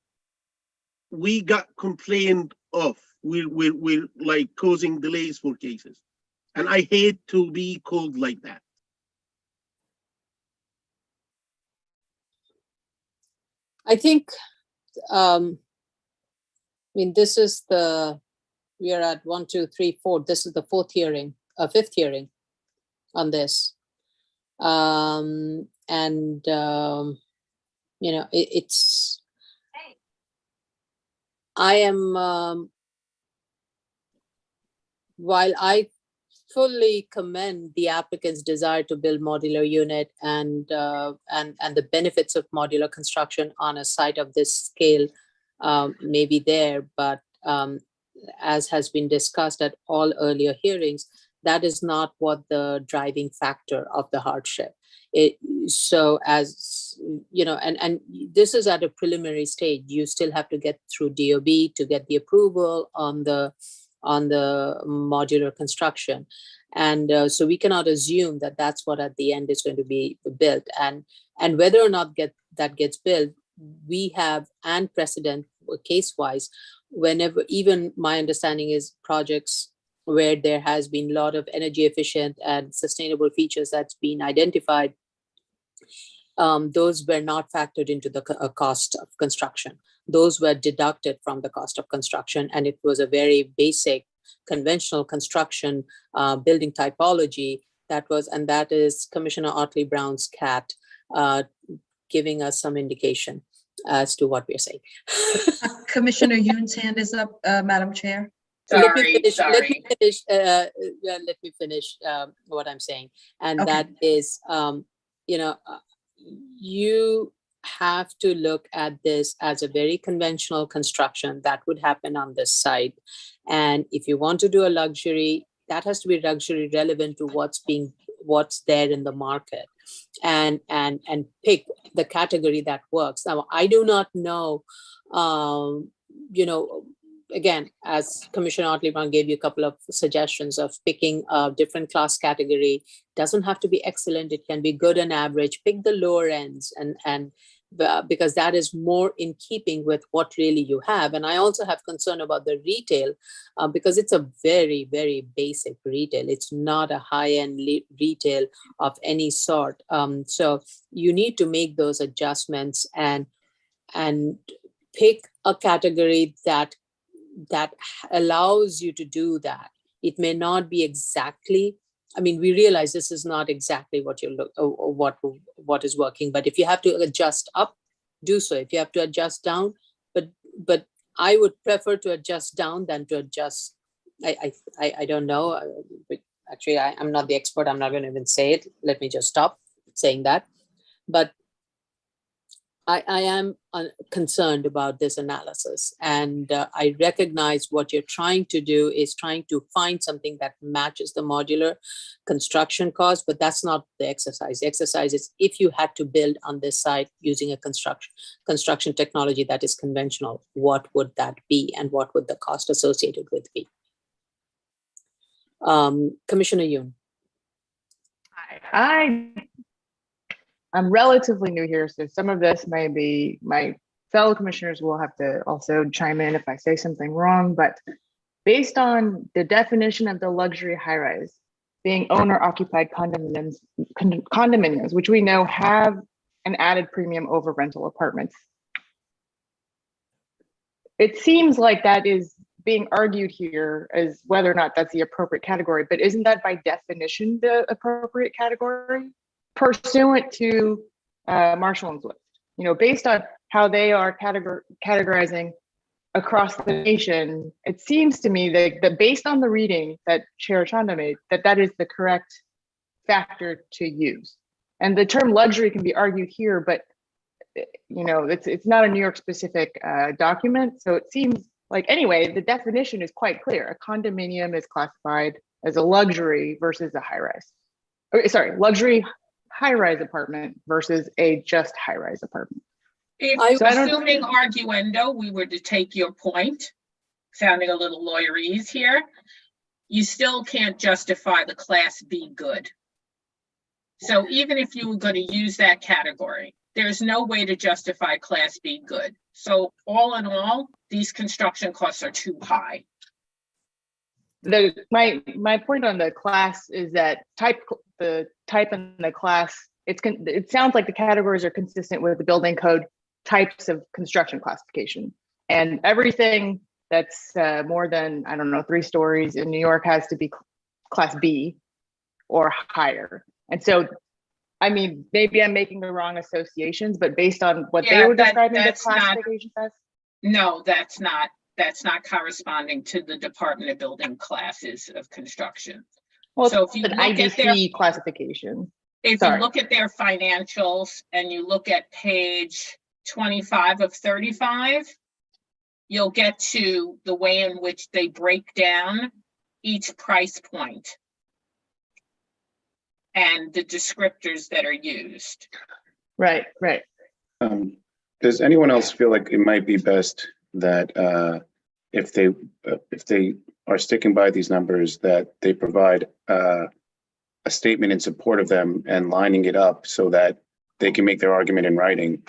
we got complained of. We're like causing delays for cases, and I hate to be called like that. I think, this is we are at 1, 2, 3, 4. This is the 4th hearing, 5th hearing on this. It's, I am, while I fully commend the applicant's desire to build modular unit and the benefits of modular construction on a site of this scale may be there, but as has been discussed at all earlier hearings, that is not what the driving factor of the hardship. So as you know, and this is at a preliminary stage. You still have to get through DOB to get the approval on the modular construction. And so we cannot assume that that's what at the end is going to be built. And whether or not that gets built, we have and precedent case-wise, whenever, even my understanding is projects where there has been a lot of energy efficient and sustainable features that's been identified, those were not factored into the cost of construction. Those were deducted from the cost of construction, and it was a very basic conventional construction building typology that is Commissioner Otley Brown's cat giving us some indication as to what we're saying. Commissioner Yoon's hand is up, Madam Chair. Let me finish what I'm saying. And Okay. that is, you have to look at this as a very conventional construction that would happen on this site. And if you want to do a luxury, that has to be luxury relevant to what's there in the market, and pick the category that works. Now, I do not know, again, as Commissioner Otley Brown gave you a couple of suggestions of picking a different class category. Doesn't have to be excellent. It can be good and average. Pick the lower ends and because that is more in keeping with what really you have. And I also have concern about the retail because it's a very, very basic retail. It's not a high-end retail of any sort. So you need to make those adjustments. And and pick a category that allows you to do that. It may not be exactly, I mean, we realize this is not exactly what you look or what is working, but if you have to adjust up, do so. If you have to adjust down, but I would prefer to adjust down than to adjust. I don't know. Actually, I'm not the expert. I'm not going to even say it. Let me just stop saying that. But I am concerned about this analysis, and I recognize what you're trying to do is trying to find something that matches the modular construction cost, but that's not the exercise. The exercise is if you had to build on this site using a construction technology that is conventional, what would that be, and what would the cost associated with be? Commissioner Yoon. I'm relatively new here, so some of this may be my fellow commissioners will have to also chime in if I say something wrong, but based on the definition of the luxury high-rise being owner-occupied condominiums, which we know have an added premium over rental apartments, it seems like that is being argued here as whether or not that's the appropriate category, but isn't that by definition the appropriate category? Pursuant to Marshall and Swift, based on how they are categorizing across the nation, it seems to me that based on the reading that Chair Chanda made, that is the correct factor to use. And the term luxury can be argued here, but it's not a New York specific document. So it seems like, anyway, the definition is quite clear. A condominium is classified as a luxury versus a high-rise. Okay, sorry, luxury high-rise apartment versus a just high-rise apartment. If assuming arguendo, we were to take your point, sounding a little lawyerese here, you still can't justify the Class B good. So even if you were going to use that category, there's no way to justify Class B good. So all in all, these construction costs are too high. My point on the class is that the type and the class, it sounds like the categories are consistent with the building code types of construction classification, and everything that's more than, I don't know, 3 stories in New York has to be Class B or higher. And so, I mean, maybe I'm making the wrong associations, but based on what they were describing the classification as. No, that's not corresponding to the Department of Building classes of construction. Well, so if you an IDC classification. If you look at their financials and you look at page 25 of 35, you'll get to the way in which they break down each price point and the descriptors that are used. Right. Does anyone else feel like it might be best that if they are sticking by these numbers, that they provide a statement in support of them and lining it up so that they can make their argument in writing,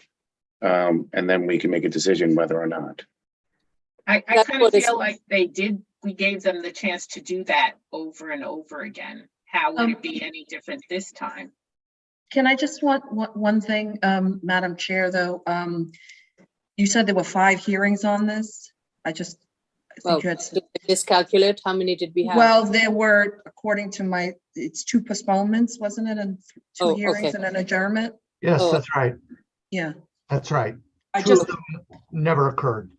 and then we can make a decision whether or not? I kind of feel like we gave them the chance to do that over and over again. How would it be any different this time? Can I just want one thing, Madam Chair, though? You said there were 5 hearings on this. I think you had did I miscalculate? How many did we have? Well, there were, according to it's 2 postponements, wasn't it? And 2 hearings and an adjournment? Yes, that's right. Yeah. That's right. 2 of them never occurred.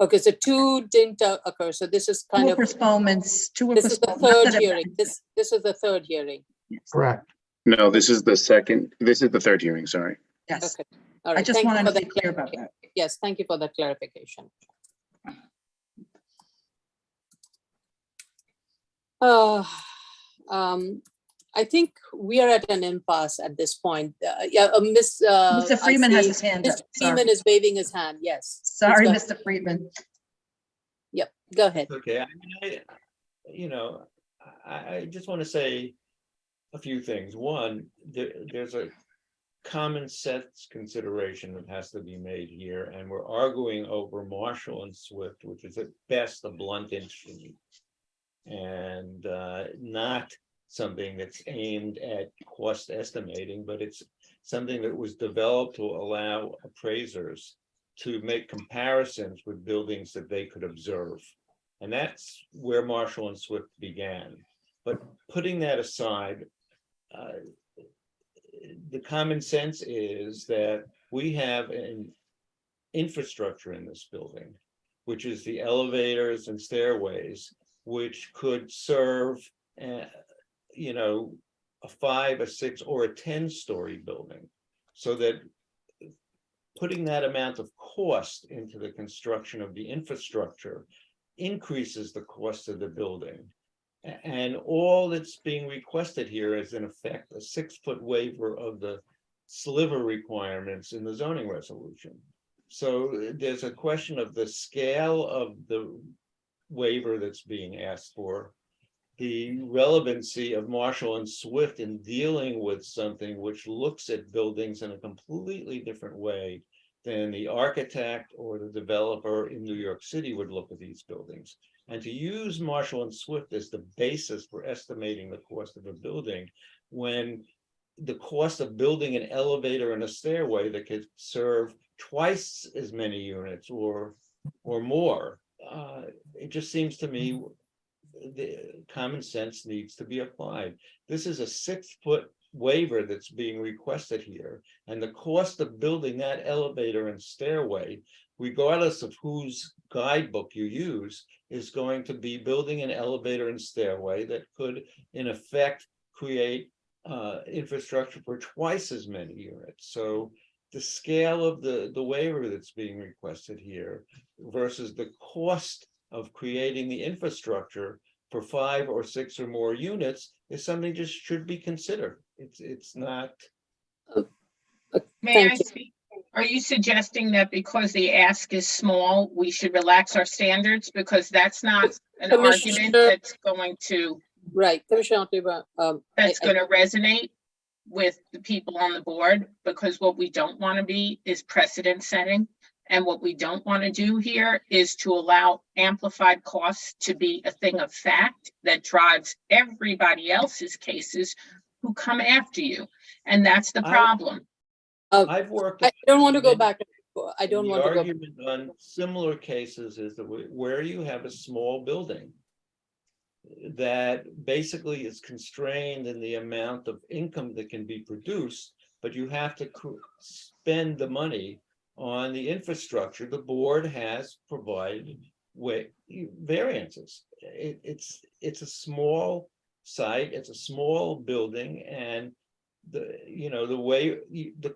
Okay, so 2 didn't occur. So this is kind of postponements. 2 this is the 3rd hearing. This is the 3rd hearing. Yes. Correct. No, this is the 2nd. This is the 3rd hearing. Sorry. Yes. Okay. All right. I just wanted to be clear about that. Yes, thank you for that clarification. I think we are at an impasse at this point. Mr. Freeman has his hand up. Mr. Freeman is waving his hand. Yes. Sorry, Mr. Freeman. Yep. Go ahead. Okay. I just want to say a few things. One, there's a common sense consideration that has to be made here, and we're arguing over Marshall and Swift, which is at best a blunt instrument, and not something that's aimed at cost estimating, but it's something that was developed to allow appraisers to make comparisons with buildings that they could observe. And that's where Marshall and Swift began. But putting that aside, the common sense is that we have an infrastructure in this building, which is the elevators and stairways, which could serve, you know, a 5, a 6, or a 10-story building, so that putting that amount of cost into the construction of the infrastructure increases the cost of the building. And all that's being requested here is, in effect, a 6-foot waiver of the sliver requirements in the zoning resolution. So there's a question of the scale of the waiver that's being asked for, the relevancy of Marshall and Swift in dealing with something which looks at buildings in a completely different way than the architect or the developer in New York City would look at these buildings. And to use Marshall and Swift as the basis for estimating the cost of a building, when the cost of building an elevator and a stairway that could serve twice as many units or more, it just seems to me the common sense needs to be applied. This is a 6-foot waiver that's being requested here, and the cost of building that elevator and stairway, regardless of whose guidebook you use, is going to be building an elevator and stairway that could, in effect, create infrastructure for twice as many units. So the scale of the waiver that's being requested here versus the cost of creating the infrastructure for 5 or 6 or more units is something just should be considered. It's not. May I speak? Are you suggesting that because the ask is small, we should relax our standards? Because that's not an argument that's going to. Right, Commissioner October. That's going to resonate with the people on the board, because what we don't want to be is precedent setting. And what we don't want to do here is to allow amplified costs to be a thing of fact that drives everybody else's cases who come after you. And that's the problem. I've worked. I don't want to go back. I don't want to go. The argument on similar cases is that where you have a small building that basically is constrained in the amount of income that can be produced, but you have to spend the money on the infrastructure, the board has provided with variances. It's a small site, it's a small building, and the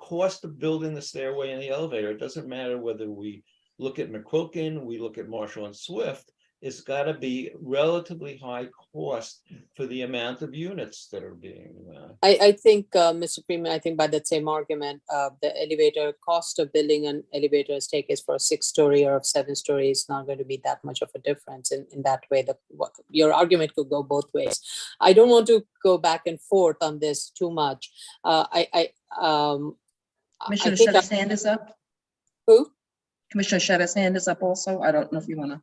cost of building the stairway and the elevator, it doesn't matter whether we look at McQuilkin, we look at Marshall and Swift, it's got to be relatively high cost for the amount of units that are being. I think, Mr. Freeman, I think by that same argument, the elevator cost of building an elevator staircase for a 6-story or 7-story is not going to be that much of a difference in that way. Your argument could go both ways. I don't want to go back and forth on this too much. Commissioner Shetta's hand is up. Who? Commissioner Shetta's hand is up also. I don't know if you want to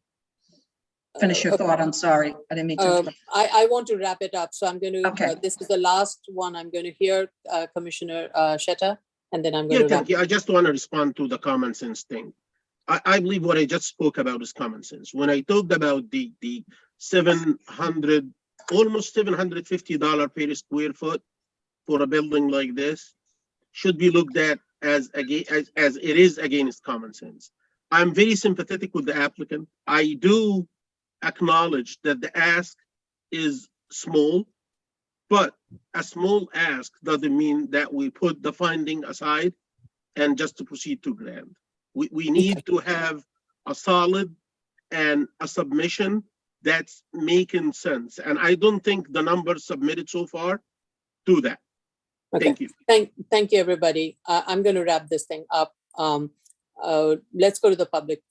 finish your thought. I'm sorry. I didn't mean to. I want to wrap it up. So I'm going to, this is the last one I'm going to hear, Commissioner Shetta, and then I'm going to thank you. I just want to respond to the common sense thing. I believe what I just spoke about is common sense. When I talked about the $700, almost $750 per square foot for a building like this, should be looked at as it is against common sense. I'm very sympathetic with the applicant. I do acknowledge that the ask is small, but a small ask doesn't mean that we put the finding aside and just to proceed to grant. We need to have a solid and a submission that's making sense. And I don't think the numbers submitted so far do that. Okay. Thank you. Thank you, everybody. I'm going to wrap this thing up. Let's go to the public.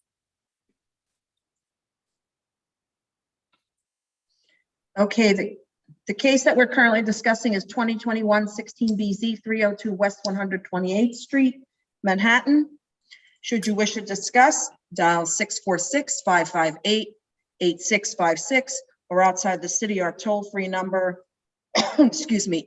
Okay, the case that we're currently discussing is 2021-16BZ 302 West 128th Street, Manhattan. Should you wish to discuss, dial 646-558-8656 or outside the city, our toll-free number excuse me,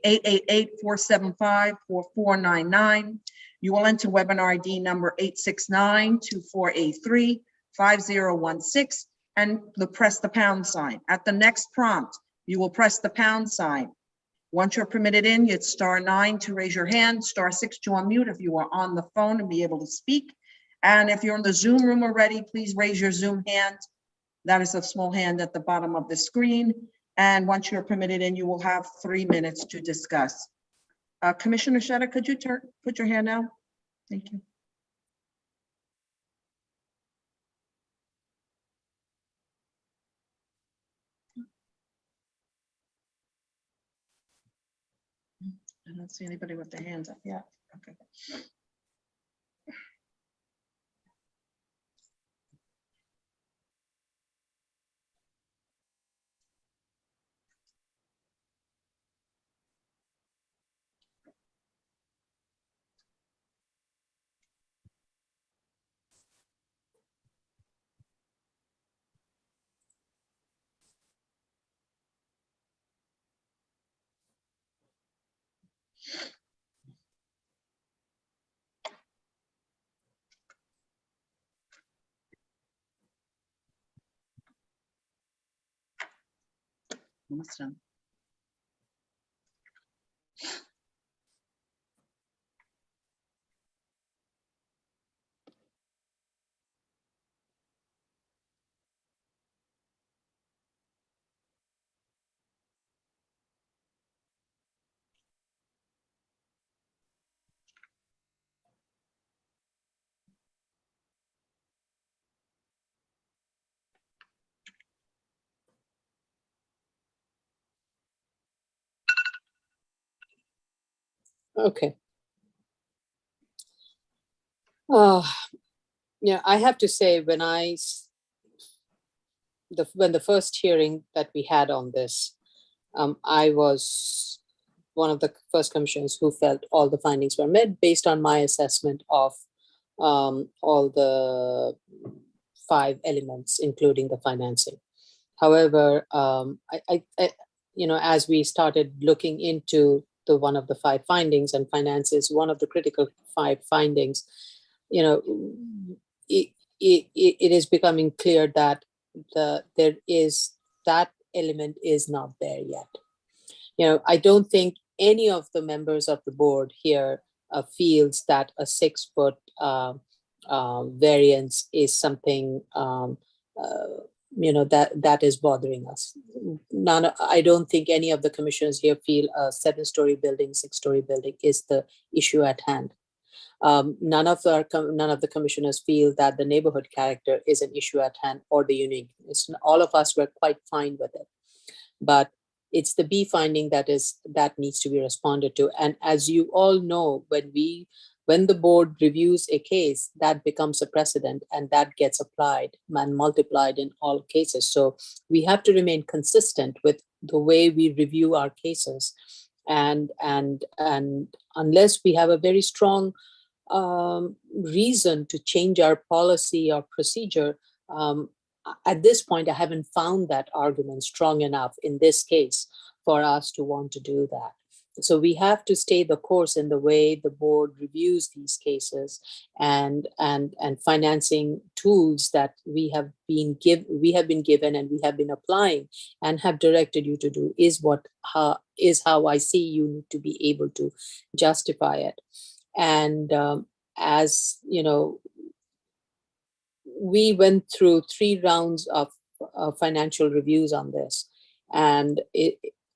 888-475-4499. You will enter webinar ID number 869-2483-5016 and press the pound sign. At the next prompt, you will press the pound sign. Once you're permitted in, it's *9 to raise your hand, *6 to unmute if you are on the phone and be able to speak. And if you're in the Zoom room already, please raise your Zoom hand. That is a small hand at the bottom of the screen. And once you're permitted in, you will have 3 minutes to discuss. Commissioner Sheta, could you put your hand out? Thank you. I don't see anybody with their hands up yet. Okay. Almost done. Okay. Yeah, I have to say when when the first hearing that we had on this, I was one of the first commissioners who felt all the findings were met based on my assessment of all the 5 elements, including the financing. However, as we started looking into one of the 5 findings, and finance is one of the critical 5 findings, it is becoming clear that that element is not there yet. I don't think any of the members of the board here feels that a 6-foot variance is something that is bothering us. I don't think any of the commissioners here feel a 7-story building, 6-story building is the issue at hand. None of the commissioners feel that the neighborhood character is an issue at hand or the uniqueness. All of us were quite fine with it, but it's the B finding that needs to be responded to. And as you all know, when the board reviews a case, that becomes a precedent and that gets applied and multiplied in all cases. So we have to remain consistent with the way we review our cases. And unless we have a very strong reason to change our policy or procedure, at this point, I haven't found that argument strong enough in this case for us to want to do that. So we have to stay the course in the way the board reviews these cases, and financing tools that we have been given and we have been applying and have directed you to do is how I see you need to be able to justify it. And as you know, we went through 3 rounds of financial reviews on this, and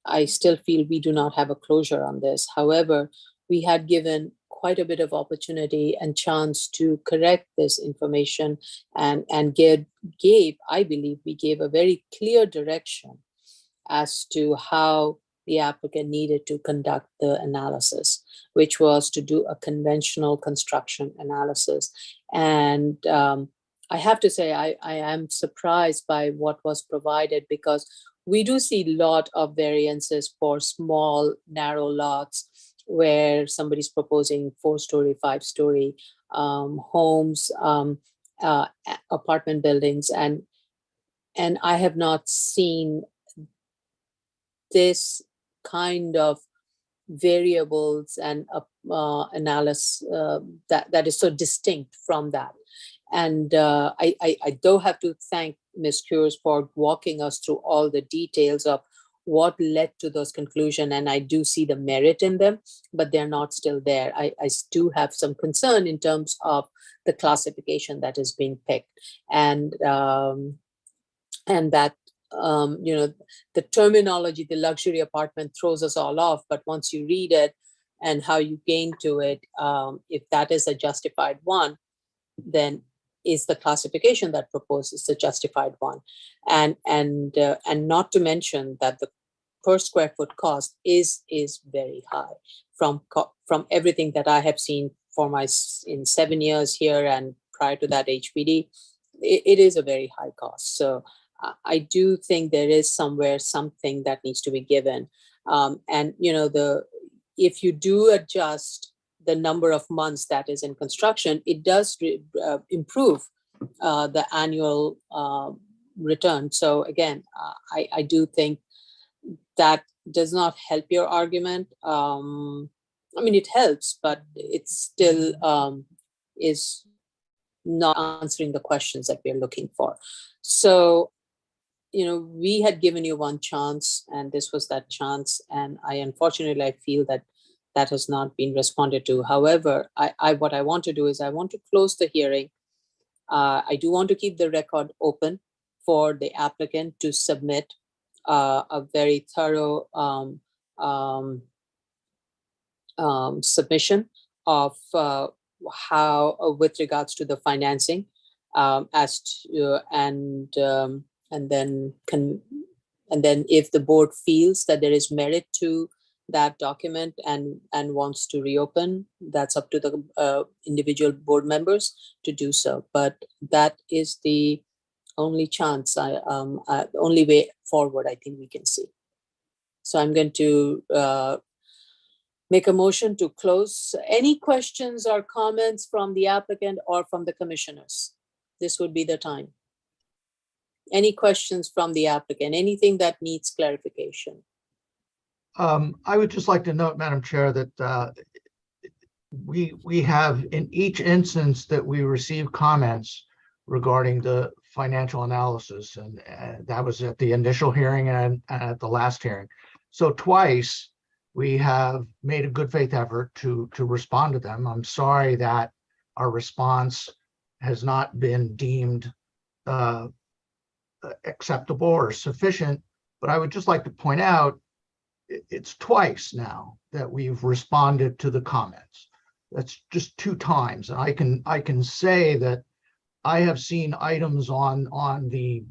I still feel we do not have a closure on this. However, we had given quite a bit of opportunity and chance to correct this information and I believe we gave a very clear direction as to how the applicant needed to conduct the analysis, which was to do a conventional construction analysis. And I have to say, I am surprised by what was provided, because we do see a lot of variances for small, narrow lots where somebody's proposing 4-story, 5-story homes, apartment buildings. And I have not seen this kind of variables and analysis that is so distinct from that. And I do have to thank Ms. Cures for walking us through all the details of what led to those conclusions. And I do see the merit in them, but they're not still there. I do have some concern in terms of the classification that is being picked. And that, the terminology, the luxury apartment throws us all off, but once you read it and how you gain to it, if that is a justified one, then is the classification that proposes the justified one. And not to mention that the per square foot cost is very high from everything that I have seen in 7 years here and prior to that HPD, it is a very high cost. So I do think there is something that needs to be given. If you do adjust the number of months that is in construction, it does improve the annual return. So again, I do think that does not help your argument. It helps, but it still is not answering the questions that we're looking for. So, we had given you one chance, and this was that chance. And unfortunately, I feel that has not been responded to. However, what I want to do is I want to close the hearing. I do want to keep the record open for the applicant to submit a very thorough submission of how, with regards to the financing, and then if the board feels that there is merit to that document and wants to reopen, that's up to the individual board members to do so. But that is the only chance, only way forward I think we can see. So I'm going to make a motion to close. Any questions or comments from the applicant or from the commissioners? This would be the time. Any questions from the applicant? Anything that needs clarification? I would just like to note, Madam Chair, that we have, in each instance that we receive comments regarding the financial analysis, and that was at the initial hearing and at the last hearing. So twice we have made a good faith effort to respond to them. I'm sorry that our response has not been deemed acceptable or sufficient, but I would just like to point out it's twice now that we've responded to the comments. That's just 2 times. And I can say that I have seen items on the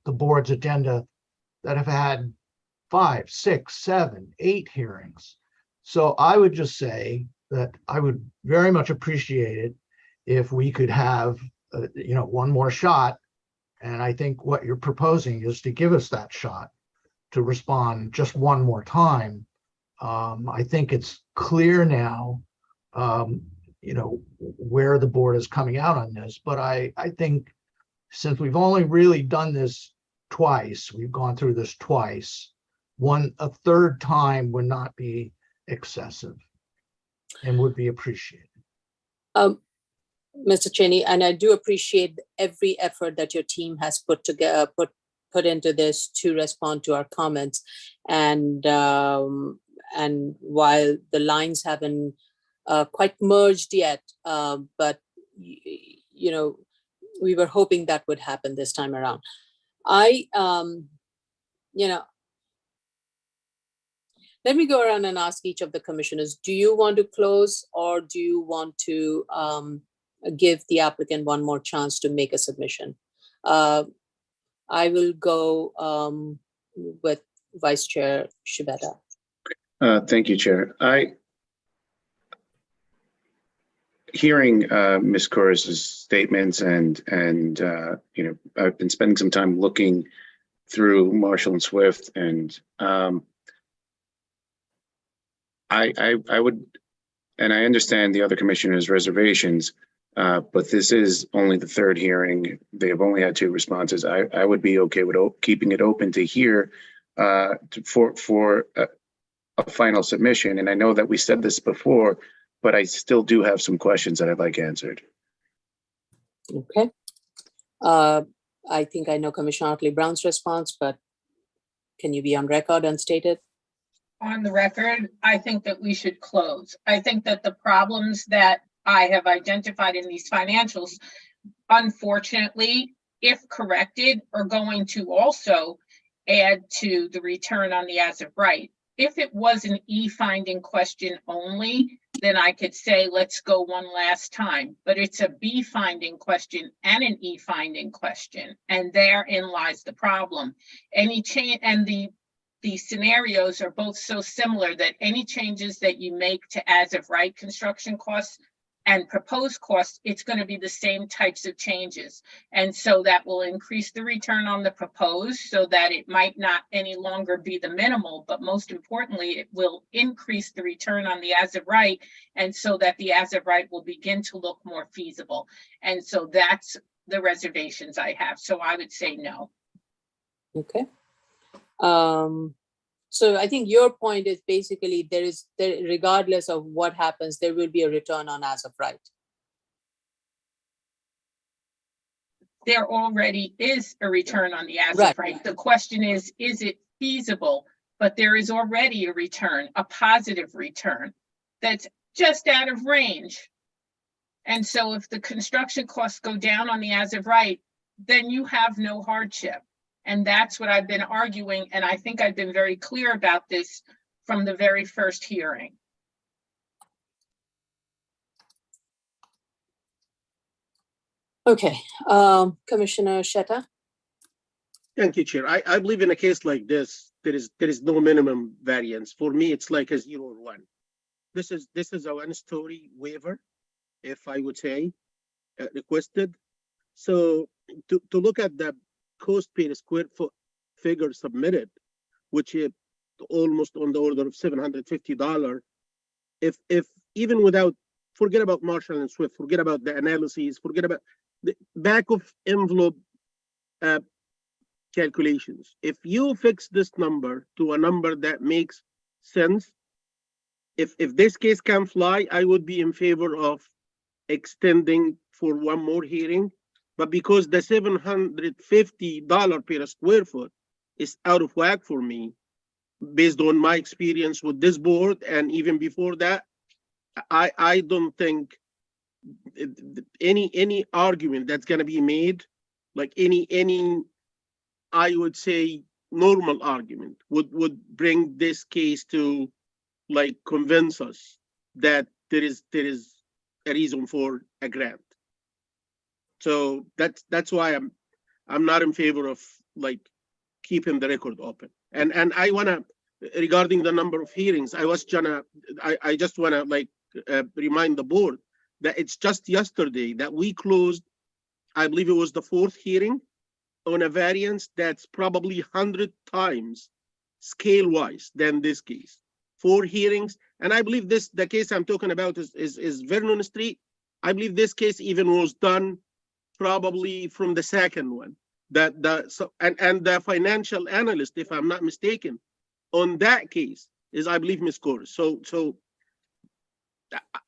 board's agenda that have had 5, 6, 7, 8 hearings. So I would just say that I would very much appreciate it if we could have one more shot. And I think what you're proposing is to give us that shot to respond just one more time. I think it's clear now, where the board is coming out on this. But I think since we've only really done this twice, we've gone through this twice, a third time would not be excessive and would be appreciated. Mr. Cheney, and I do appreciate every effort that your team has put together, put into this to respond to our comments. And while the lines haven't quite merged yet, but we were hoping that would happen this time around. Let me go around and ask each of the commissioners, do you want to close, or do you want to give the applicant one more chance to make a submission? I will go with Vice Chair Shibata. Thank you, Chair. Hearing Ms. Corus's statements and I've been spending some time looking through Marshall and Swift, and I would, and I understand the other commissioners' reservations, but this is only the 3rd hearing. They have only had 2 responses. I would be okay with keeping it open to hear for a final submission. And I know that we said this before, but I still do have some questions that I'd like answered. Okay. I think I know Commissioner Otley Brown's response, but can you be on record and state it? On the record, I think that we should close. I think that the problems that I have identified in these financials, unfortunately, if corrected, are going to also add to the return on the as of right. If it was an E-finding question only, then I could say, let's go one last time. But it's a B-finding question and an E-finding question, and therein lies the problem. Any change, and the scenarios are both so similar that any changes that you make to as of right construction costs and proposed costs, it's going to be the same types of changes. And so that will increase the return on the proposed so that it might not any longer be the minimal, but most importantly, it will increase the return on the as of right. And so that the as of right will begin to look more feasible. And so that's the reservations I have. So I would say no. Okay. So I think your point is basically there regardless of what happens, there will be a return on as of right. There already is a return on the as of right. The question is it feasible? But there is already a return, a positive return that's just out of range. And so if the construction costs go down on the as of right, then you have no hardship. And that's what I've been arguing. And I think I've been very clear about this from the very first hearing. Okay, Commissioner Shetta. Thank you, Chair. I believe in a case like this, there is no minimum variance. For me, it's like a 0 or 1. This is a 1-story waiver, if I would say, requested. So to look at the cost per square foot figure submitted, which is almost on the order of $750. If even without, forget about Marshall and Swift, forget about the analyses, forget about the back of envelope calculations. If you fix this number to a number that makes sense, if this case can fly, I would be in favor of extending for one more hearing. But because the $750 per square foot is out of whack for me, based on my experience with this board, and even before that, I don't think any argument that's going to be made, like any I would say normal argument would bring this case to like convince us that there is a reason for a grant. So that's why I'm not in favor of like keeping the record open. And I wanna, regarding the number of hearings, I just wanna like remind the board that it's just yesterday that we closed, I believe it was the 4th hearing on a variance that's probably 100 times scale wise than this case. 4 hearings, and I believe the case I'm talking about is Vernon Street. I believe this case even was done probably from the 2nd one. And the financial analyst, if I'm not mistaken, on that case is, I believe, Ms. Corrs. So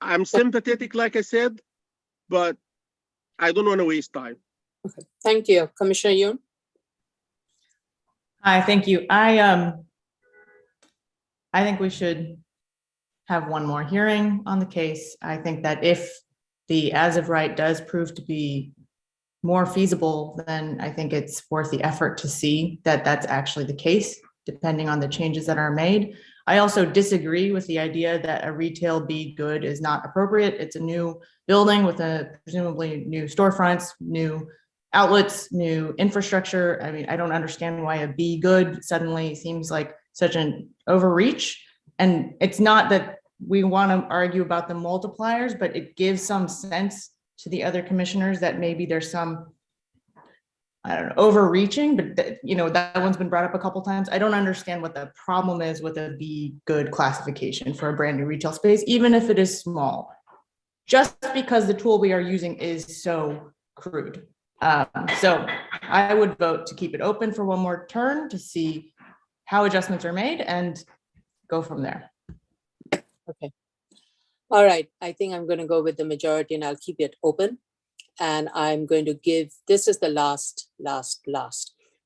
I'm sympathetic, like I said, but I don't want to waste time. Okay, thank you, Commissioner Yoon. Hi, thank you. I think we should have one more hearing on the case. I think that if the as of right does prove to be more feasible, then I think it's worth the effort to see that that's actually the case, depending on the changes that are made. I also disagree with the idea that a retail B good is not appropriate. It's a new building with presumably new storefronts, new outlets, new infrastructure. I mean, I don't understand why a B good suddenly seems like such an overreach. And it's not that we want to argue about the multipliers, but it gives some sense to the other commissioners that maybe there's some, I don't know, overreaching, but that one's been brought up a couple times. I don't understand what the problem is with a B good classification for a brand new retail space, even if it is small, just because the tool we are using is so crude. So I would vote to keep it open for one more turn to see how adjustments are made and go from there. Okay. All right. I think I'm going to go with the majority and I'll keep it open. And I'm going to give, this is the last.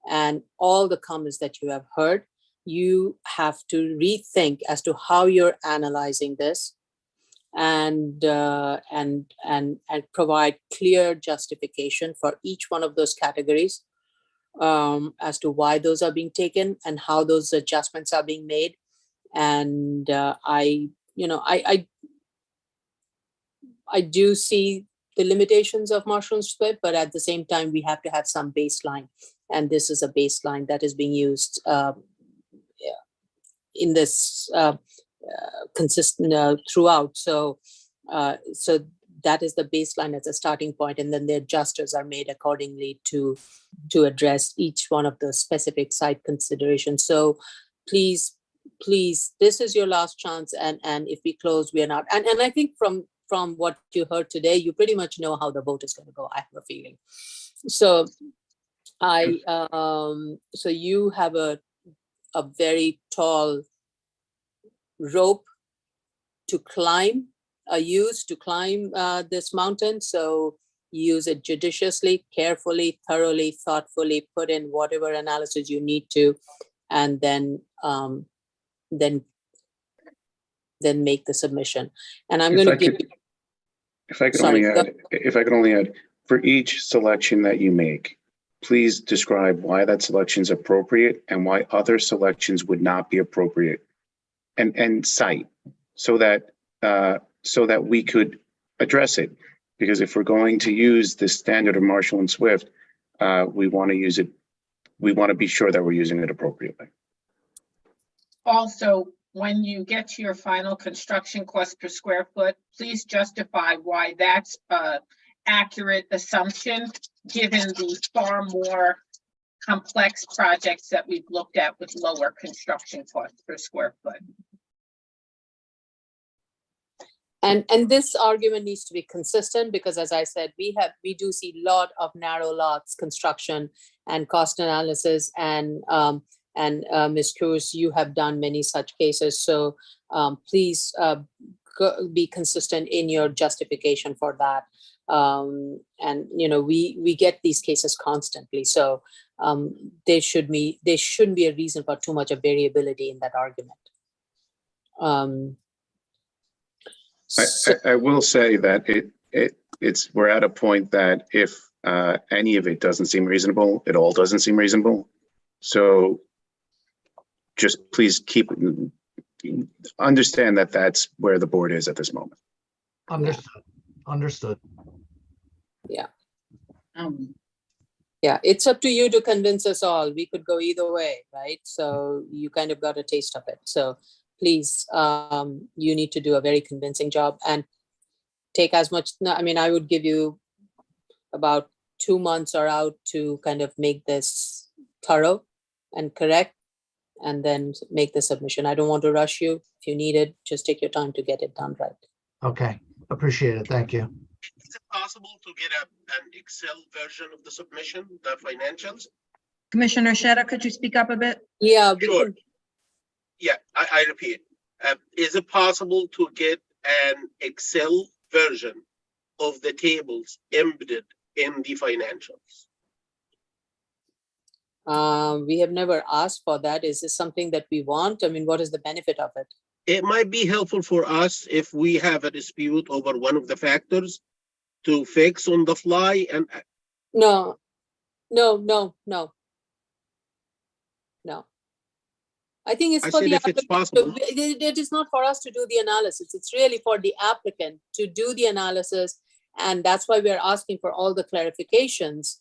And all the comments that you have heard, you have to rethink as to how you're analyzing this and provide clear justification for each one of those categories as to why those are being taken and how those adjustments are being made. And I do see the limitations of Marshall and Swift, but at the same time, we have to have some baseline. And this is a baseline that is being used in this consistent throughout. So that is the baseline as a starting point, and then the adjusters are made accordingly to address each one of the specific site considerations. So please, this is your last chance. And if we close, we are not. And I think from what you heard today, you pretty much know how the vote is going to go. I have a feeling. So so you have a very tall rope to climb, use to climb this mountain. So use it judiciously, carefully, thoroughly, thoughtfully, put in whatever analysis you need to, and then make the submission. And I'm going to give you. If I could only add, for each selection that you make, please describe why that selection is appropriate and why other selections would not be appropriate, and cite so that we could address it. Because if we're going to use the standard of Marshall and Swift, we want to use it. We want to be sure that we're using it appropriately. Also, when you get to your final construction cost per square foot, please justify why that's an accurate assumption, given the far more complex projects that we've looked at with lower construction costs per square foot. And this argument needs to be consistent, because as I said, we do see a lot of narrow lots construction and cost analysis, and Ms. Cruz, you have done many such cases. So please be consistent in your justification for that. And we get these cases constantly. So there shouldn't be a reason for too much of variability in that argument. I will say that we're at a point that if any of it doesn't seem reasonable, it all doesn't seem reasonable. So just please understand that that's where the board is at this moment. Understood. Yeah. Yeah, it's up to you to convince us all. We could go either way, right? So you kind of got a taste of it. So please, you need to do a very convincing job and take as much. I mean, I would give you about 2 months or out to kind of make this thorough and correct, and then make the submission. I don't want to rush you. If you need it, just take your time to get it done right. Okay, appreciate it. Thank you. Is it possible to get an Excel version of the submission, the financials? Commissioner Shedder, could you speak up a bit? Yeah, Sure. Yeah, I repeat. Is it possible to get an Excel version of the tables embedded in the financials? We have never asked for that. Is this something that we want? I mean, what is the benefit of it? It might be helpful for us if we have a dispute over one of the factors to fix on the fly. And No. I think it's for the if it's possible. It is not for us to do the analysis. It's really for the applicant to do the analysis. And that's why we're asking for all the clarifications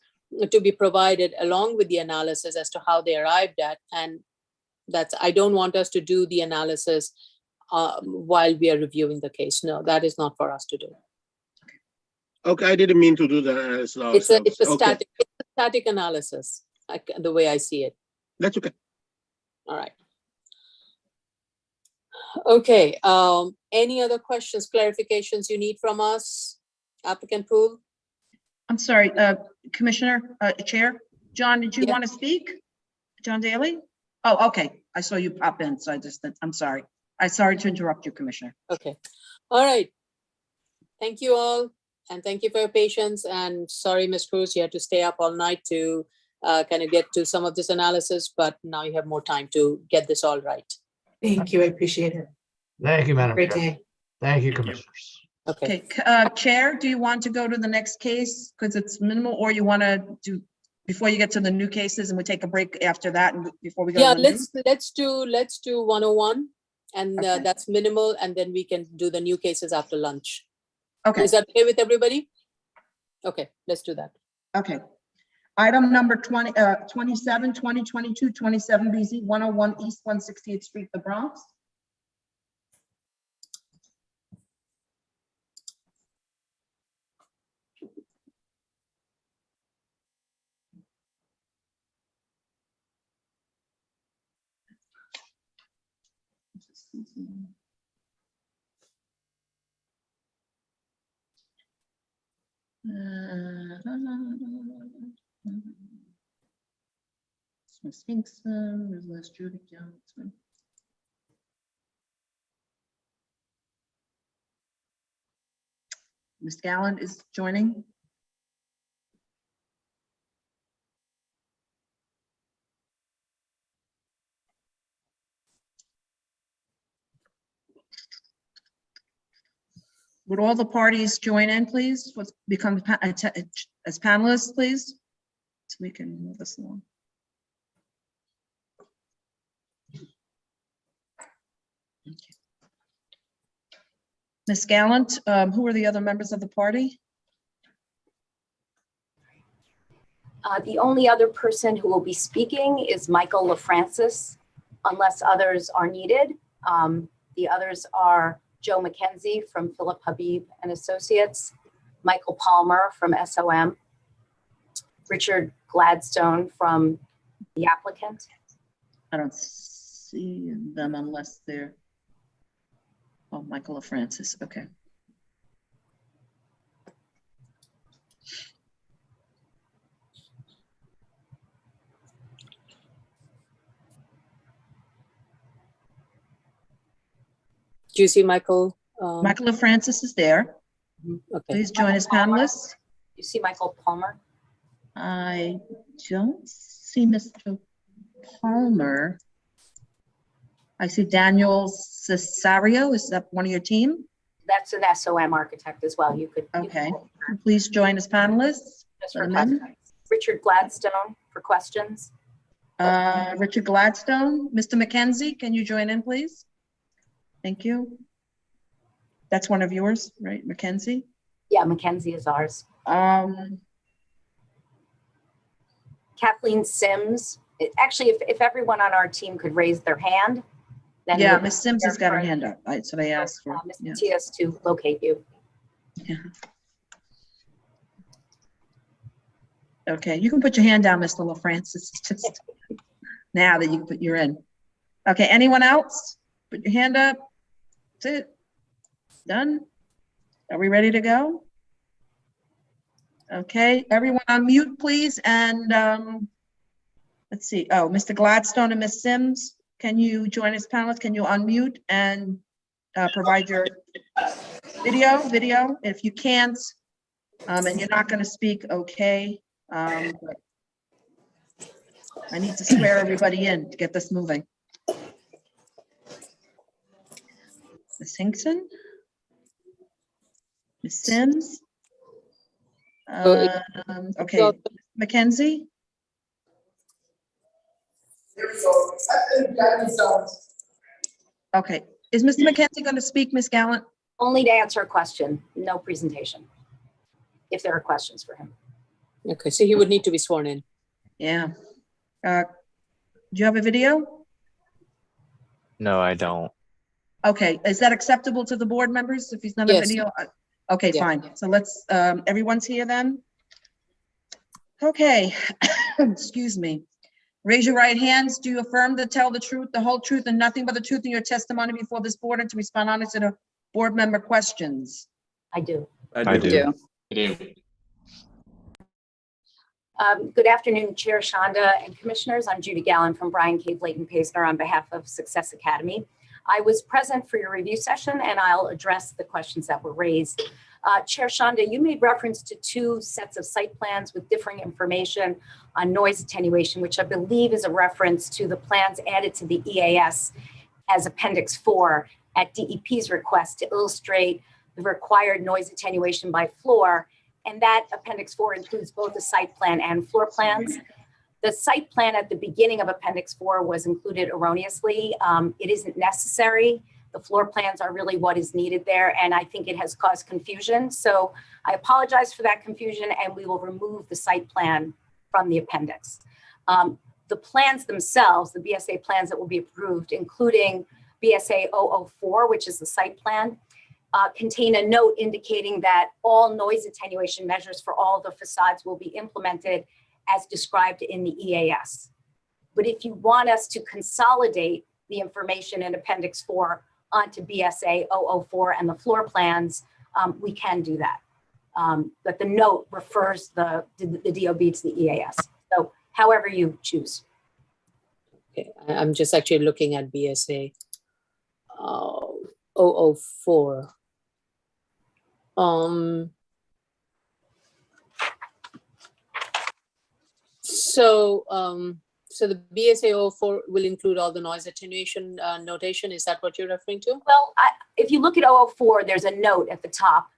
to be provided along with the analysis as to how they arrived at. And I don't want us to do the analysis while we are reviewing the case. No, that is not for us to do. Okay, I didn't mean to do that. It's a static analysis, the way I see it. That's okay. All right. Okay. Any other questions, clarifications you need from us, applicant pool? I'm sorry, Commissioner, Chair. John, did you want to speak? John Daly? Oh, okay. I saw you pop in, so I'm sorry. I'm sorry to interrupt you, Commissioner. Okay. All right. Thank you all. And thank you for your patience. And sorry, Ms. Cruz, you had to stay up all night to kind of get to some of this analysis, but now you have more time to get this all right. Thank you. I appreciate it. Thank you, Madam Great Chair. day. Thank you, Commissioners. Okay. Okay, Chair, do you want to go to the next case? Because it's minimal, or you want to do, before you get to the new cases and we take a break after that and before we go? Yeah, to the new? let's do 101 and Okay. that's minimal, and then we can do the new cases after lunch. Okay, Is that okay with everybody? Okay, let's do that. okay. Item number 27, 2022, 27 BZ, 101 East 168th Street, the Bronx. Sphinxon, there's Les Judy Johnson. Ms. Gallant is joining. Would all the parties join in, please? Let's become as panelists, please, so we can move this along. Okay. Ms. Gallant, who are the other members of the party? The only other person who will be speaking is Michael LaFrancis, unless others are needed. The others are Joe McKenzie from Philip Habib and Associates, Michael Palmer from SOM, Richard Gladstone from the applicant. I don't see them unless they're, oh, Michael LaFrancis, okay. Do you see Michael? Michael LaFrancis is there. Okay. Please join as panelists. You see Michael Palmer? I don't see Mr. Palmer. I see Daniel Cesario. Is that one of your team? That's an SOM architect as well. You could. Okay. Please join as panelists. Just Let for him in. questions. Richard Gladstone for questions. Richard Gladstone. Mr. McKenzie, can you join in, please? Thank you. That's one of yours, right, McKenzie? Yeah, Mackenzie is ours. Kathleen Sims. Actually, if everyone on our team could raise their hand, then Yeah, we'll Ms. Sims has got her for, hand up, right, so they asked for. Ms. Yeah. Matias to locate you. Yeah. Okay, you can put your hand down, Mr. LaFrancis. It's just now that you you're in. Okay, anyone else? Put your hand up. That's it. Done. Are we ready to go? Okay, everyone on mute, please. And let's see. Oh, Mr. Gladstone and Ms. Sims, can you join us, panelists? Can you unmute and provide your video? If you can't, and you're not going to speak, okay. But I need to swear everybody in to get this moving. Ms. Hinkson? Ms. Sims? Okay, Mackenzie? Okay, is Mr. McKenzie going to speak, Ms. Gallant? Only to answer a question, no presentation. If there are questions for him. Okay, so he would need to be sworn in. Yeah. Do you have a video? No, I don't. Okay, is that acceptable to the board members if he's not a Yes. video? Okay, Yeah. fine. So let's, everyone's here then? Okay, excuse me. Raise your right hands. Do you affirm to tell the truth, the whole truth, and nothing but the truth in your testimony before this board and to respond honestly to board member questions? I do. I do. Good afternoon, Chair Shonda and Commissioners. I'm Judy Gallen from Bryan Cave Leighton Paisner on behalf of Success Academy. I was present for your review session and I'll address the questions that were raised. Chair Shonda, you made reference to 2 sets of site plans with differing information on noise attenuation, which I believe is a reference to the plans added to the EAS as Appendix 4 at DEP's request to illustrate the required noise attenuation by floor. And that Appendix 4 includes both the site plan and floor plans. The site plan at the beginning of Appendix 4 was included erroneously. It isn't necessary. The floor plans are really what is needed there, and I think it has caused confusion. So I apologize for that confusion, and we will remove the site plan from the appendix. The plans themselves, the BSA plans that will be approved, including BSA 004, which is the site plan, contain a note indicating that all noise attenuation measures for all the facades will be implemented as described in the EAS. But if you want us to consolidate the information in Appendix 4 onto BSA 004 and the floor plans, we can do that. But the note refers the DOB to the EAS. So however you choose. Okay, I'm just actually looking at BSA 004. So the BSA 04 will include all the noise attenuation notation. Is that what you're referring to? Well, if you look at 004, there's a note at the top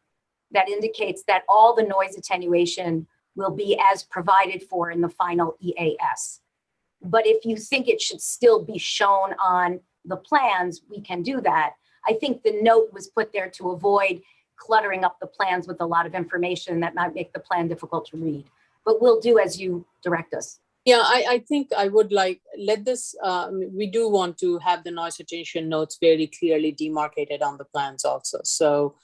that indicates that all the noise attenuation will be as provided for in the final EAS. But if you think it should still be shown on the plans, we can do that. I think the note was put there to avoid cluttering up the plans with a lot of information that might make the plan difficult to read. But we'll do as you direct us. Yeah, I think I would let this, we do want to have the noise attenuation notes very clearly demarcated on the plans also. So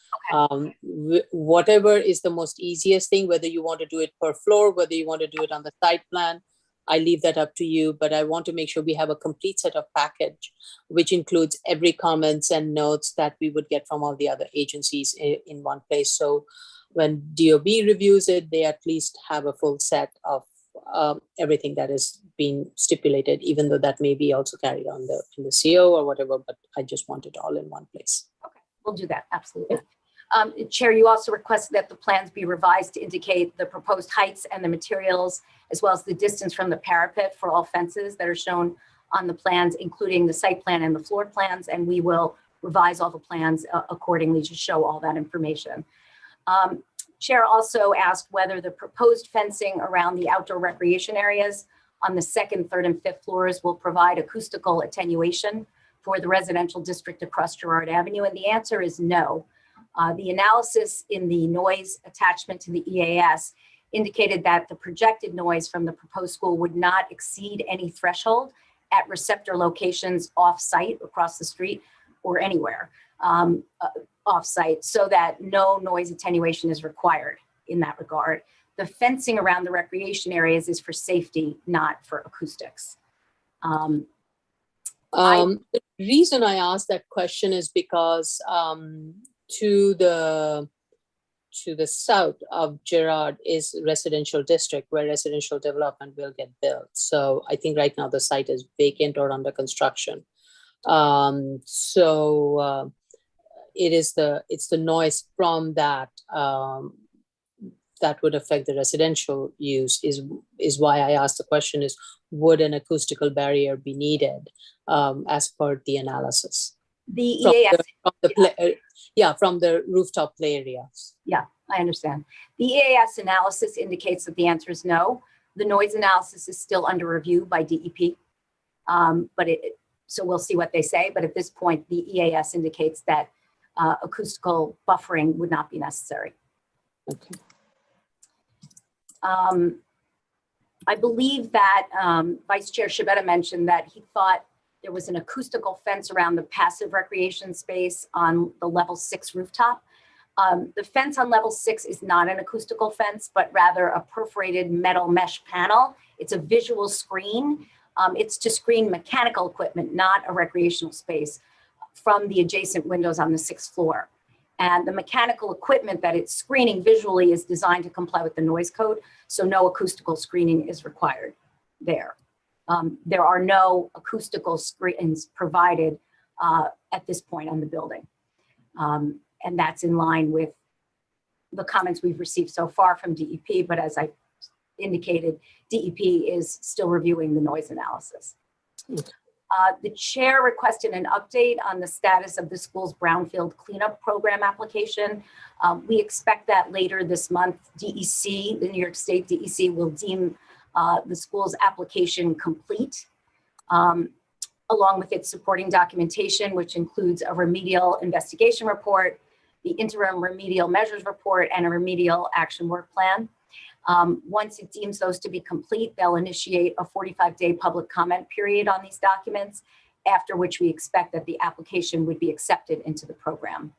whatever is the most easiest thing, whether you want to do it per floor, whether you want to do it on the site plan, I leave that up to you, but I want to make sure we have a complete set of package, which includes every comments and notes that we would get from all the other agencies in one place. So when DOB reviews it, they at least have a full set of everything that is being stipulated, even though that may be also carried on in the CO or whatever, but I just want it all in one place. Okay, we'll do that, absolutely. Chair, you also requested that the plans be revised to indicate the proposed heights and the materials, as well as the distance from the parapet for all fences that are shown on the plans, including the site plan and the floor plans, and we will revise all the plans accordingly to show all that information. Chair also asked whether the proposed fencing around the outdoor recreation areas on the 2nd, 3rd, and 5th floors will provide acoustical attenuation for the residential district across Girard Avenue, and the answer is no. The analysis in the noise attachment to the EAS indicated that the projected noise from the proposed school would not exceed any threshold at receptor locations off-site across the street or anywhere off-site, so that no noise attenuation is required in that regard. The fencing around the recreation areas is for safety, not for acoustics. The reason I asked that question is because to the south of Girard is residential district where residential development will get built. So I think right now the site is vacant or under construction. It's the noise from that that would affect the residential use is why I asked the question is, would an acoustical barrier be needed as per the analysis? The EAS. From the rooftop play areas. Yeah, I understand. The EAS analysis indicates that the answer is no. The noise analysis is still under review by DEP. So we'll see what they say. But at this point, the EAS indicates that acoustical buffering would not be necessary. Okay. I believe that Vice Chair Shibeta mentioned that he thought there was an acoustical fence around the passive recreation space on the level 6 rooftop. The fence on level 6 is not an acoustical fence, but rather a perforated metal mesh panel. It's a visual screen. It's to screen mechanical equipment, not a recreational space, from the adjacent windows on the 6th floor. And the mechanical equipment that it's screening visually is designed to comply with the noise code, so no acoustical screening is required there. There are no acoustical screens provided at this point on the building. And that's in line with the comments we've received so far from DEP, but as I indicated, DEP is still reviewing the noise analysis. The chair requested an update on the status of the school's brownfield cleanup program application. We expect that later this month, DEC, the New York State DEC, will deem the school's application complete, along with its supporting documentation, which includes a remedial investigation report, the interim remedial measures report, and a remedial action work plan. Once it deems those to be complete, they'll initiate a 45-day public comment period on these documents, after which we expect that the application would be accepted into the program.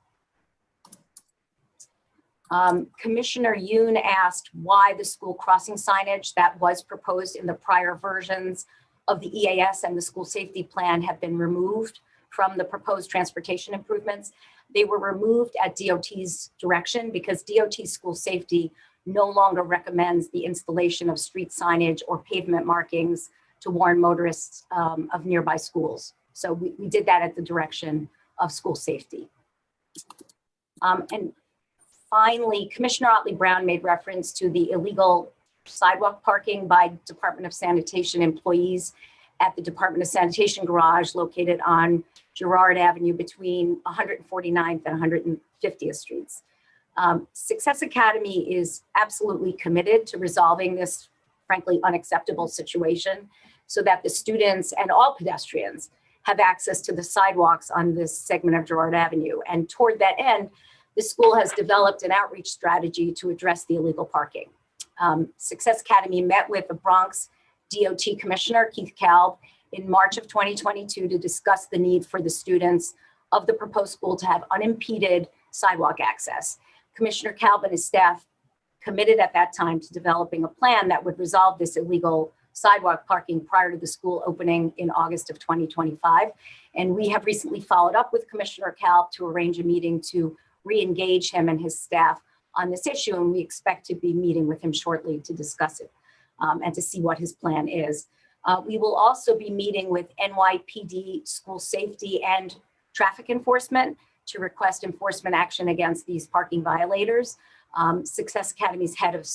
Commissioner Yoon asked why the school crossing signage that was proposed in the prior versions of the EAS and the school safety plan have been removed from the proposed transportation improvements. They were removed at DOT's direction because DOT school safety no longer recommends the installation of street signage or pavement markings to warn motorists of nearby schools. So we did that at the direction of school safety. And finally, Commissioner Otley Brown made reference to the illegal sidewalk parking by Department of Sanitation employees at the Department of Sanitation garage located on Girard Avenue between 149th and 150th Streets. Success Academy is absolutely committed to resolving this, frankly, unacceptable situation so that the students and all pedestrians have access to the sidewalks on this segment of Girard Avenue. And toward that end, the school has developed an outreach strategy to address the illegal parking. Success Academy met with the Bronx DOT Commissioner, Keith Kalb, in March of 2022 to discuss the need for the students of the proposed school to have unimpeded sidewalk access. Commissioner Kalb and his staff committed at that time to developing a plan that would resolve this illegal sidewalk parking prior to the school opening in August of 2025. And we have recently followed up with Commissioner Kalb to arrange a meeting to re-engage him and his staff on this issue. And we expect to be meeting with him shortly to discuss it and to see what his plan is. We will also be meeting with NYPD school safety and traffic enforcement to request enforcement action against these parking violators. Success Academy's head of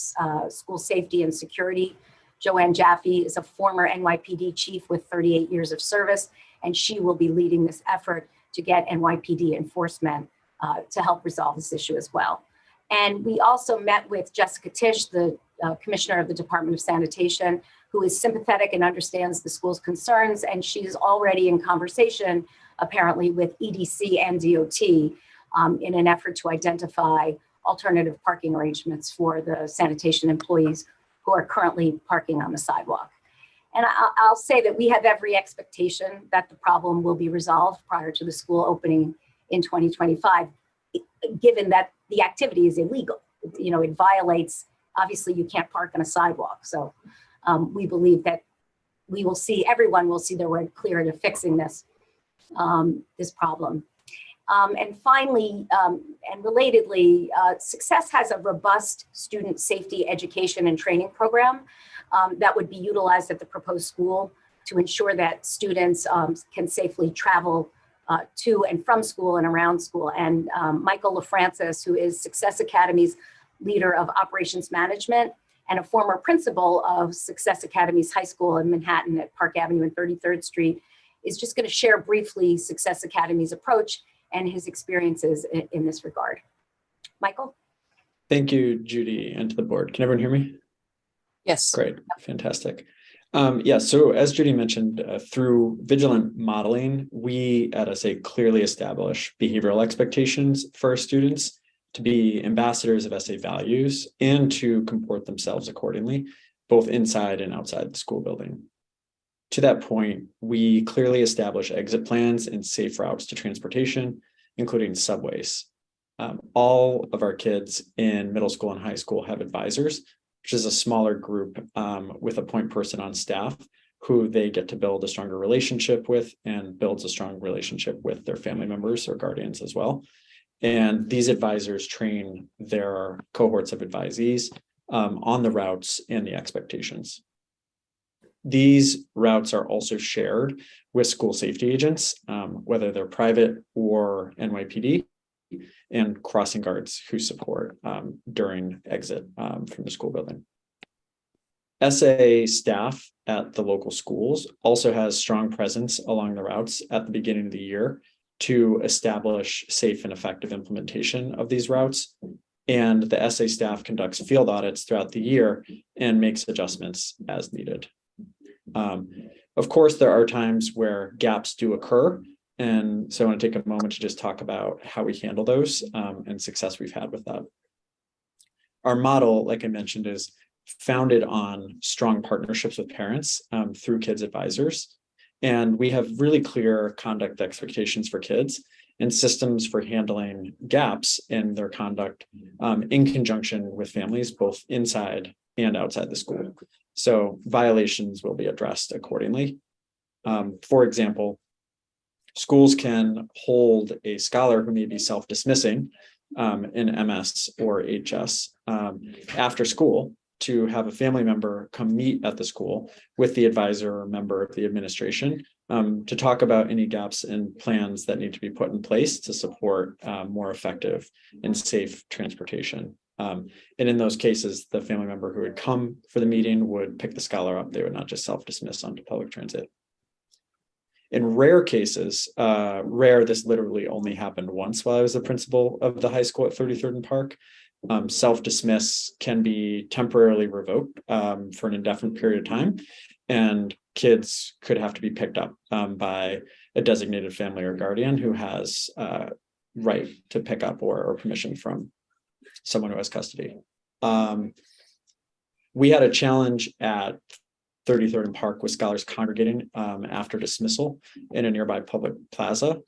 school safety and security, Joanne Jaffe, is a former NYPD chief with 38 years of service, and she will be leading this effort to get NYPD enforcement to help resolve this issue as well. And we also met with Jessica Tisch, the commissioner of the Department of Sanitation, who is sympathetic and understands the school's concerns, and she's already in conversation, apparently, with EDC and DOT in an effort to identify alternative parking arrangements for the sanitation employees who are currently parking on the sidewalk. And I'll say that we have every expectation that the problem will be resolved prior to the school opening in 2025, given that the activity is illegal. You know, it violates, obviously you can't park on a sidewalk. So we believe that we will see, everyone will see their way clear to fixing this, this problem. And finally, and relatedly, Success has a robust student safety education and training program that would be utilized at the proposed school to ensure that students can safely travel to and from school and around school. And Michael LaFrancis, who is Success Academy's leader of operations management and a former principal of Success Academy's high school in Manhattan at Park Avenue and 33rd Street, is just going to share briefly Success Academy's approach and his experiences in this regard. Michael? Thank you, Judy, and to the board. Can everyone hear me? Yes. Great, fantastic. Yeah, so as Judy mentioned, through vigilant modeling, we at SA clearly establish behavioral expectations for our students to be ambassadors of SA values and to comport themselves accordingly, both inside and outside the school building. To that point, we clearly establish exit plans and safe routes to transportation, including subways. All of our kids in middle school and high school have advisors, which is a smaller group with a point person on staff who they get to build a stronger relationship with and builds a strong relationship with their family members or guardians as well. And these advisors train their cohorts of advisees on the routes and the expectations. These routes are also shared with school safety agents, whether they're private or NYPD, and crossing guards who support during exit from the school building. SA staff at the local schools also has strong presence along the routes at the beginning of the year to establish safe and effective implementation of these routes. And the SA staff conducts field audits throughout the year and makes adjustments as needed. Of course, there are times where gaps do occur. And so I want to take a moment to just talk about how we handle those and success we've had with that. Our model, like I mentioned, is founded on strong partnerships with parents through kids advisors. And we have really clear conduct expectations for kids and systems for handling gaps in their conduct in conjunction with families, both inside and outside the school. So violations will be addressed accordingly. For example, schools can hold a scholar who may be self-dismissing in MS or HS after school to have a family member come meet at the school with the advisor or member of the administration to talk about any gaps and plans that need to be put in place to support more effective and safe transportation. And in those cases, the family member who would come for the meeting would pick the scholar up. They would not just self-dismiss onto public transit. In rare cases, this literally only happened once while I was the principal of the high school at 33rd and Park. Self-dismiss can be temporarily revoked for an indefinite period of time, and kids could have to be picked up by a designated family or guardian who has right to pick up or permission from someone who has custody. We had a challenge at 33rd and Park with scholars congregating after dismissal in a nearby public plaza.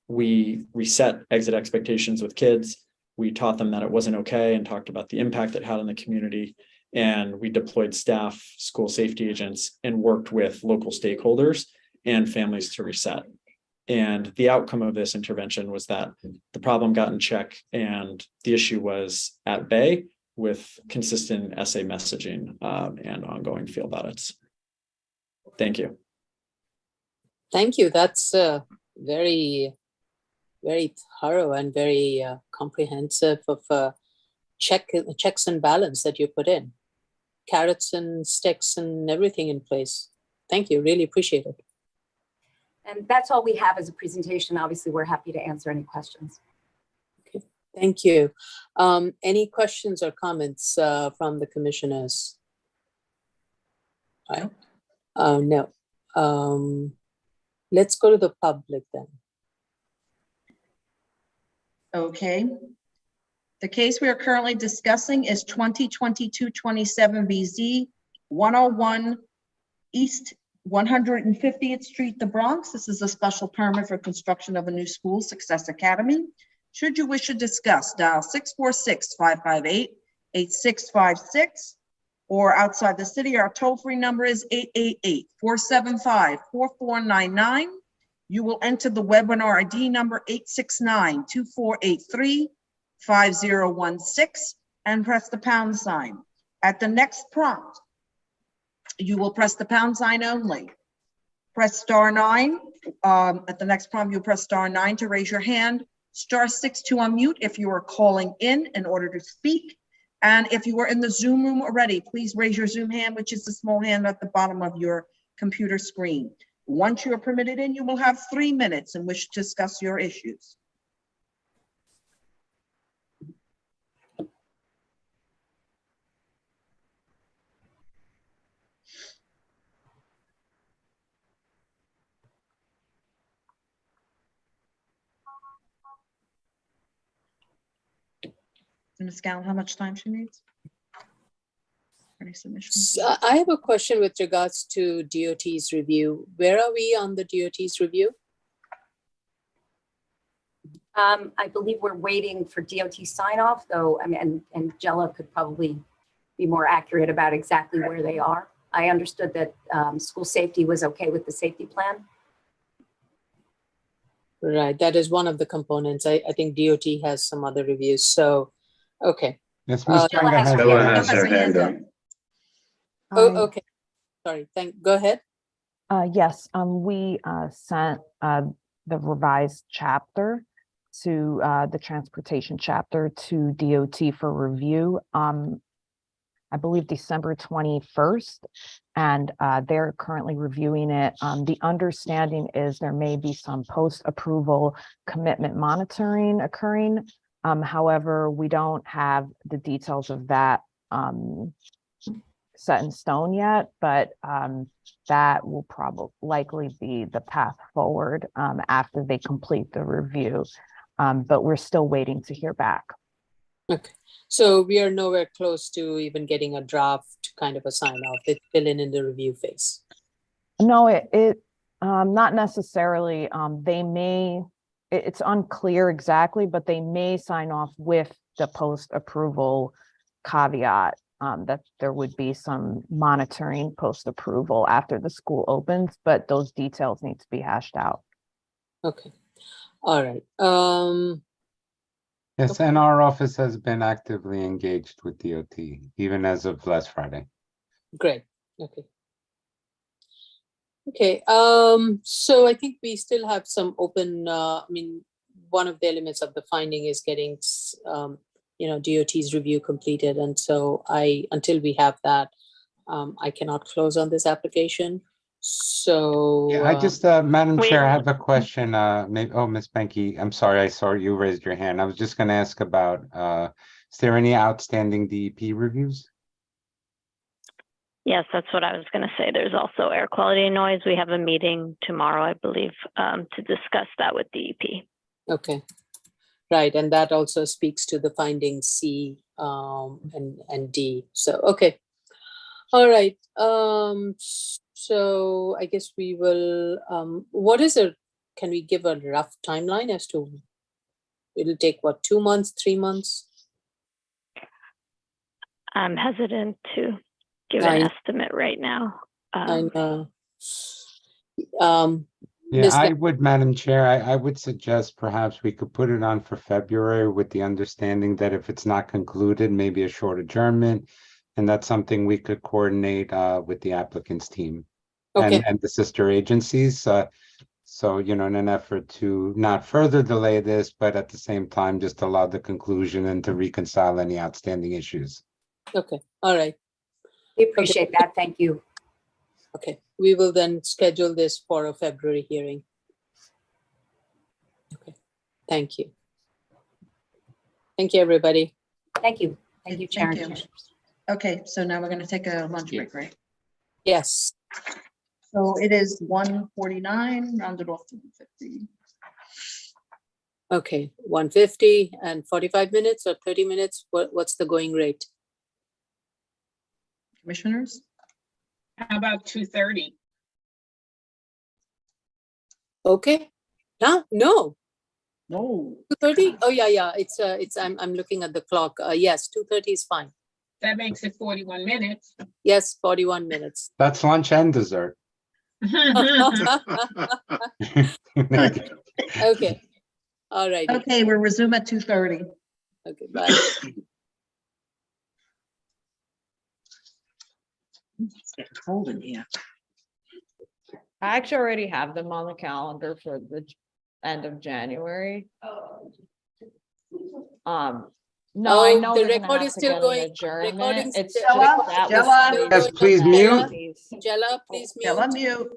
We reset exit expectations with kids. We taught them that it wasn't okay and talked about the impact it had on the community. And we deployed staff, school safety agents, and worked with local stakeholders and families to reset. And the outcome of this intervention was that the problem got in check and the issue was at bay with consistent SA messaging and ongoing field audits. Thank you. Thank you. That's very thorough and very comprehensive of checks and balance that you put in. Carrots and sticks and everything in place. Thank you. Really appreciate it. And that's all we have as a presentation. Obviously, we're happy to answer any questions. Okay. Thank you. Any questions or comments from the commissioners? Right? No. Let's go to the public then. Okay. The case we are currently discussing is 2022-27 BZ 101 East 150th Street, the Bronx. This is a special permit for construction of a new school, Success Academy. Should you wish to discuss, dial 646-558-8656, or outside the city, our toll-free number is 888-475-4499. You will enter the webinar ID number 869-2483-5016 and press the pound sign. At the next prompt, you will press the pound sign only. Press *9. At the next prompt, you'll press *9 to raise your hand, *6 to unmute if you are calling in order to speak. And if you are in the Zoom room already, please raise your Zoom hand, which is the small hand at the bottom of your computer screen. Once you are permitted in, you will have 3 minutes in which to discuss your issues. Ms. Gallen, how much time she needs? Any submissions? So I have a question with regards to DOT's review. Where are we on the DOT's review? I believe we're waiting for DOT sign off, though. I mean, and Jella could probably be more accurate about exactly where they are. I understood that school safety was okay with the safety plan. Right, that is one of the components. I think DOT has some other reviews, so, okay. Yes, Ms. Changa has Stella her has hand her up. hand up. Oh, okay, sorry, go ahead. Yes, we sent the revised chapter to the transportation chapter to DOT for review. I believe December 21st, and they're currently reviewing it. The understanding is there may be some post-approval commitment monitoring occurring. However, we don't have the details of that set in stone yet, but that will probably likely be the path forward after they complete the review. But we're still waiting to hear back. Okay, so we are nowhere close to even getting a draft kind of a sign off. It's still in the review phase. No, it not necessarily. They may, it's unclear exactly, but they may sign off with the post-approval caveat that there would be some monitoring post-approval after the school opens, but those details need to be hashed out. Okay, all right. Yes, and our office has been actively engaged with DOT, even as of last Friday. Great, okay. Okay, so I think we still have some open, I mean, one of the elements of the finding is getting, DOT's review completed. And so until we have that, I cannot close on this application. So. Yeah, I just, Madam Chair, I have a question. Ms. Benke, I'm sorry, I saw you raised your hand. I was just gonna ask about, is there any outstanding DEP reviews? Yes, that's what I was going to say. There's also air quality and noise. We have a meeting tomorrow, I believe, to discuss that with DEP. Okay, right, and that also speaks to the findings C and D. So, okay. All right, so I guess we will, can we give a rough timeline as to, it'll take what, 2 months, 3 months? I'm hesitant to give an estimate right now. I know. Yeah, I would, Madam Chair, I would suggest perhaps we could put it on for February with the understanding that if it's not concluded, maybe a short adjournment. And that's something we could coordinate with the applicant's team and the sister agencies. So, in an effort to not further delay this, but at the same time, just allow the conclusion and to reconcile any outstanding issues. Okay, all right. We appreciate that. Thank you. Okay, we will then schedule this for a February hearing. Okay, thank you. Thank you, everybody. Thank you. Thank you, Chair. Thank you. Okay, so now we're going to take a lunch break, right? Yes. So it is 1:49, rounded off to 1:50. Okay, 1:50 and 45 minutes or 30 minutes? What's the going rate? Commissioners? How about 2:30? Okay. No. 2:30? Oh yeah. I'm looking at the clock. Yes, 2:30 is fine. That makes it 41 minutes. Yes, 41 minutes. That's lunch and dessert. Okay. All right. Okay, we'll resume at 2:30. Okay, bye. It's getting cold in here. I actually already have them on the calendar for the end of January. No, I know the they're gonna record have is to still get an going. adjournment. Recording's It's still- just Jella, that Jella, was the- Yes, please mute. Jella, please mute. Jella, mute.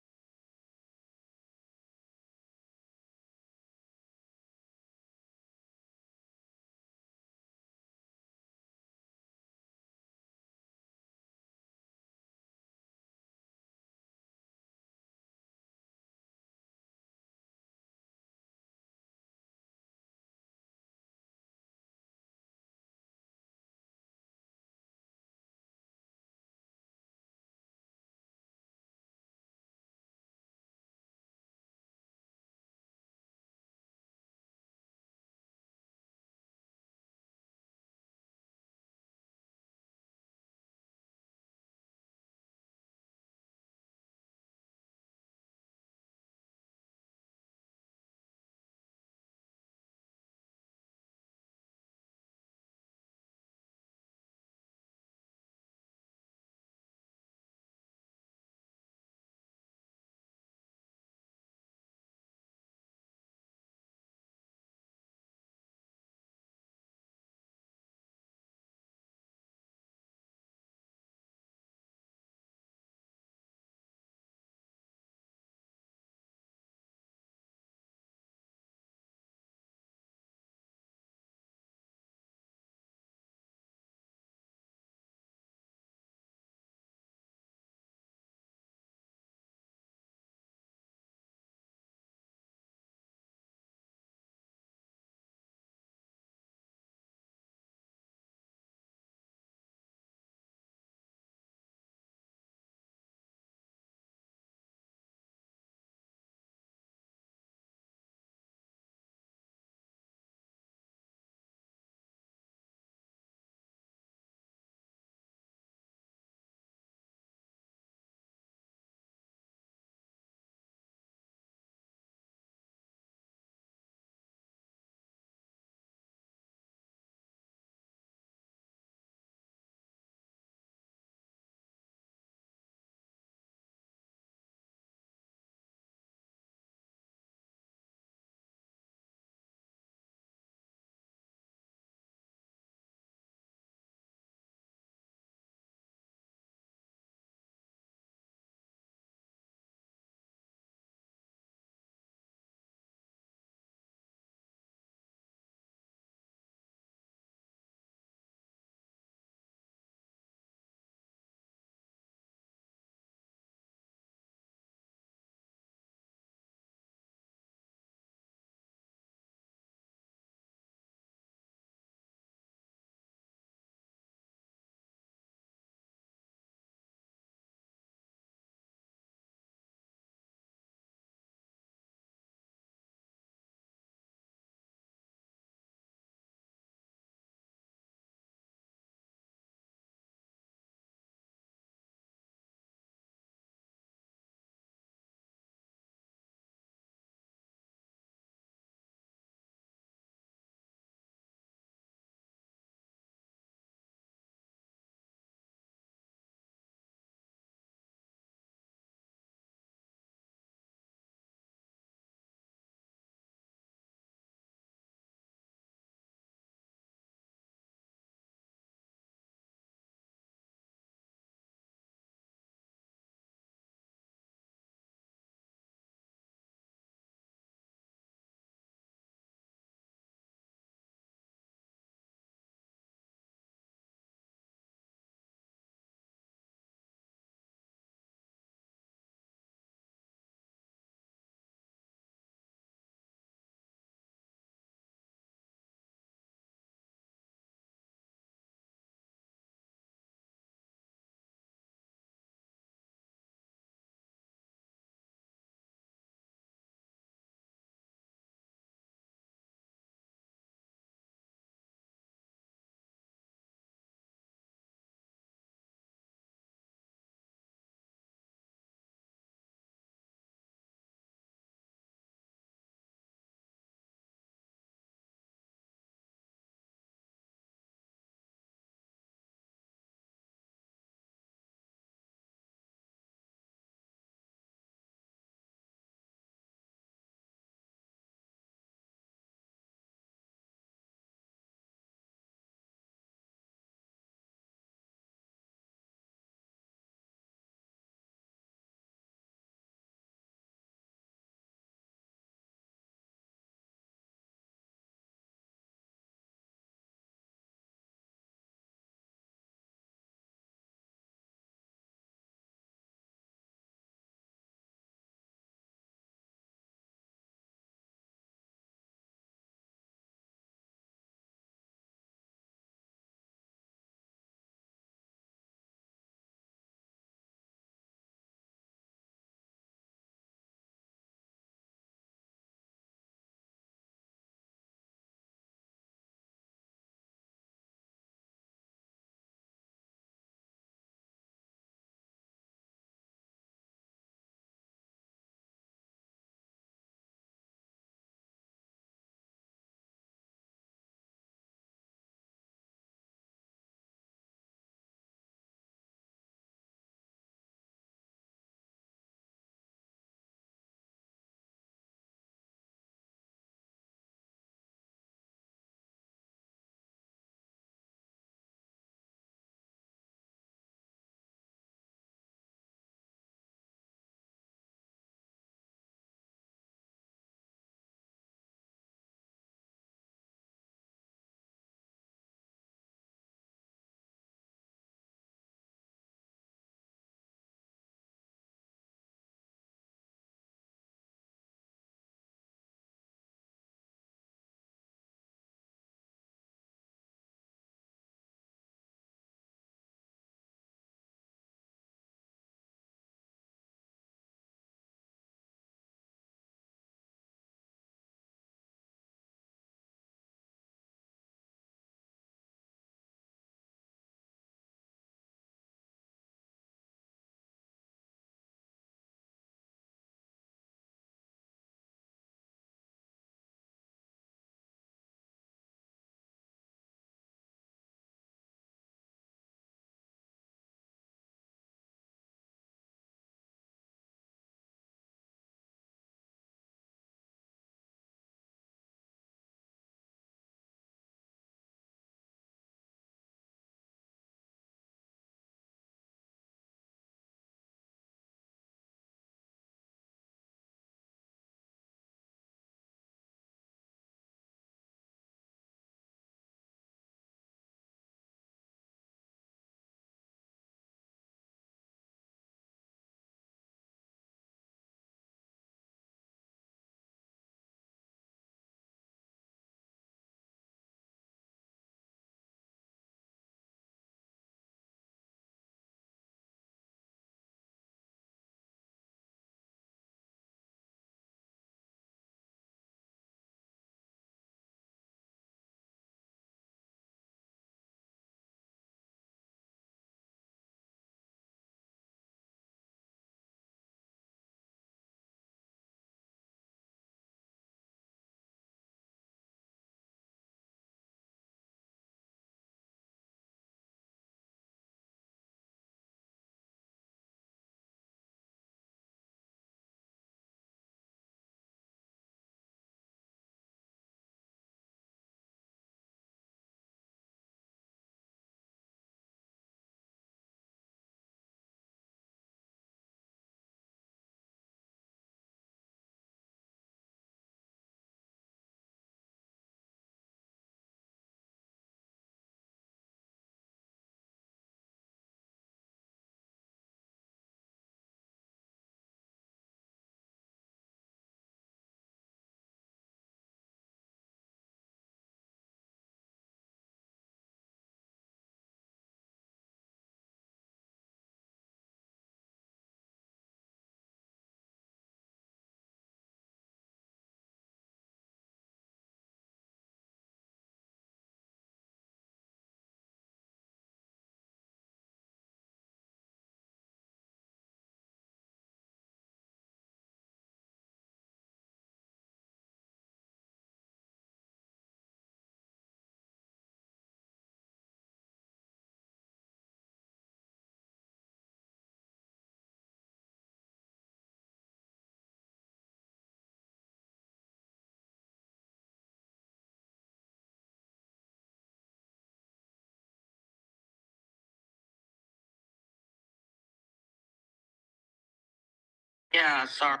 Yeah, sorry.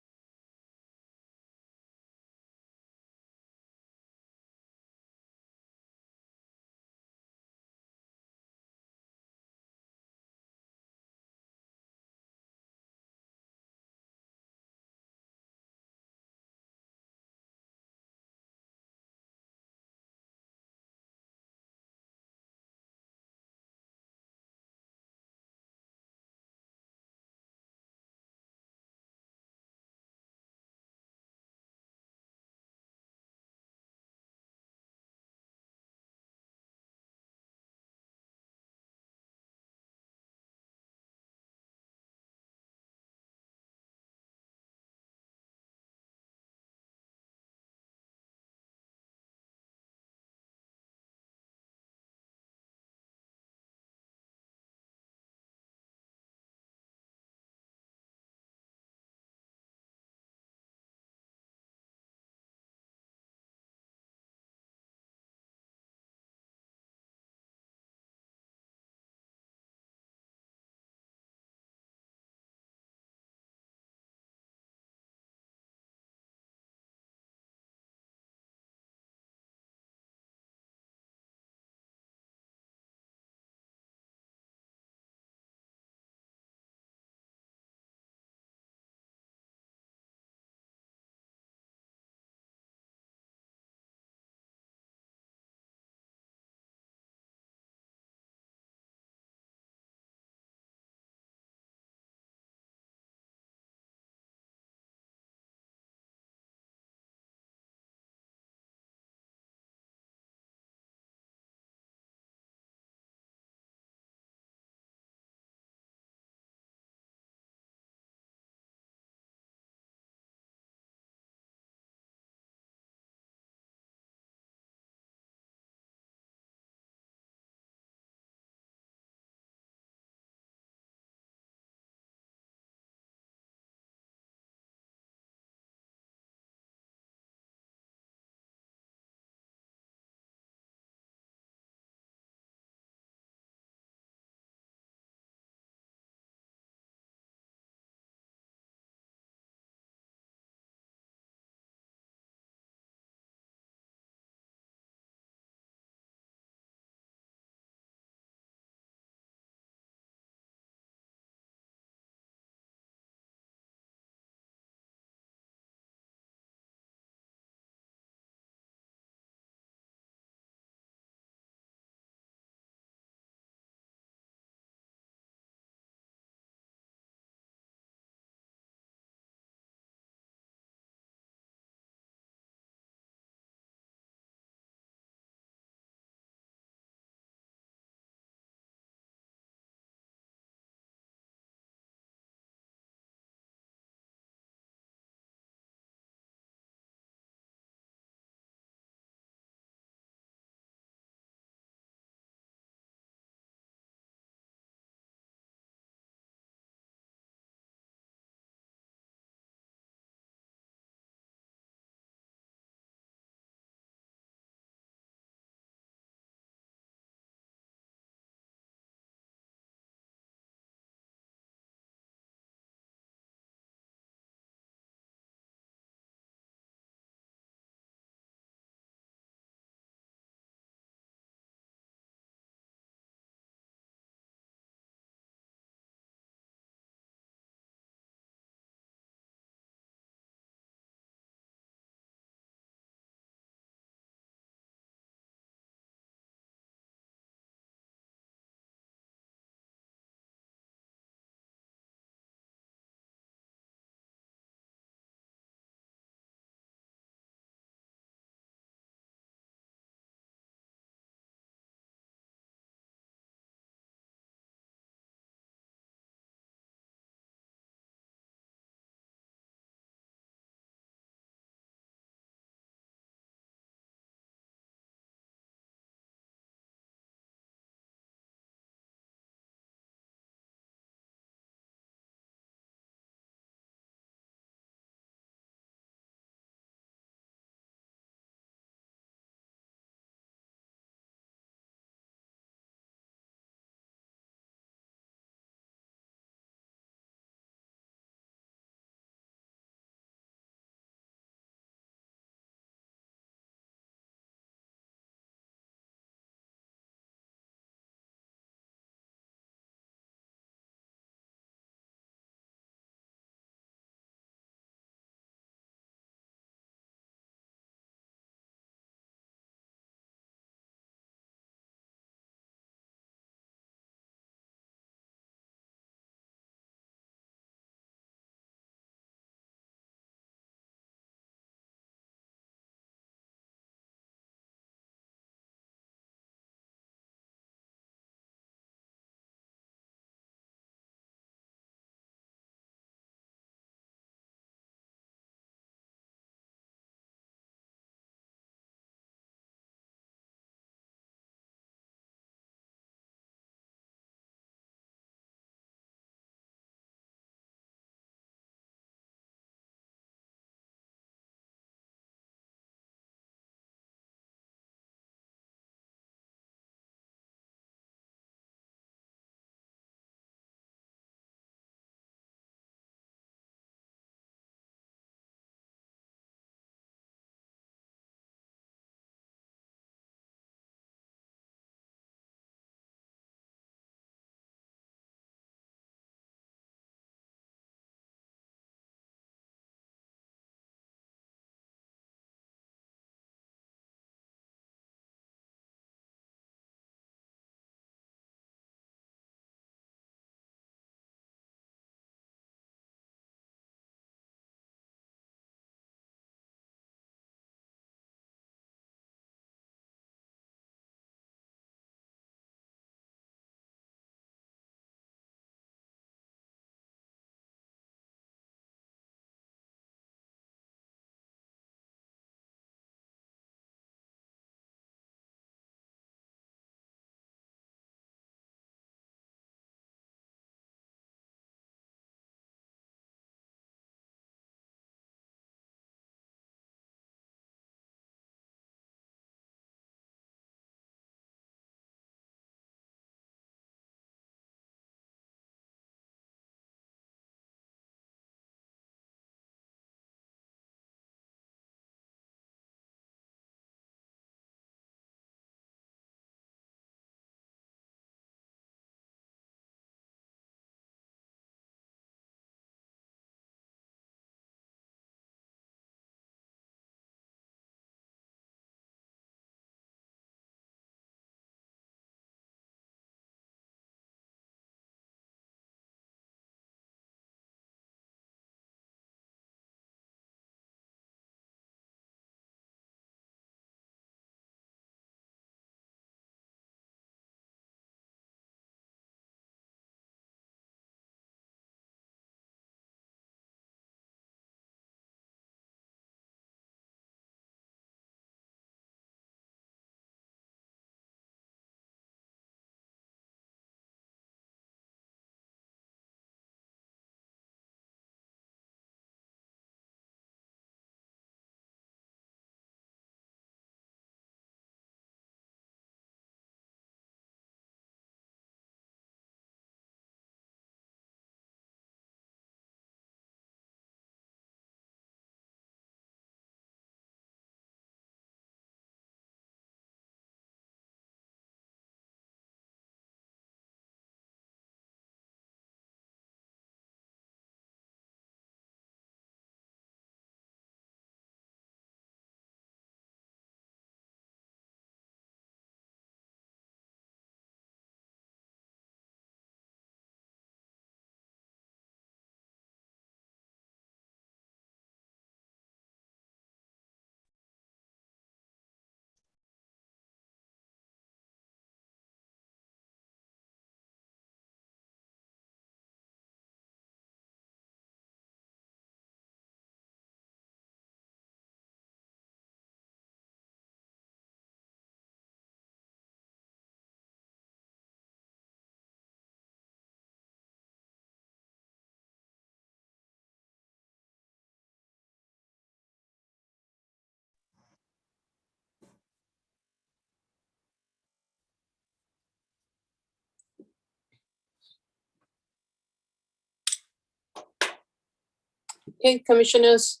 Okay, commissioners.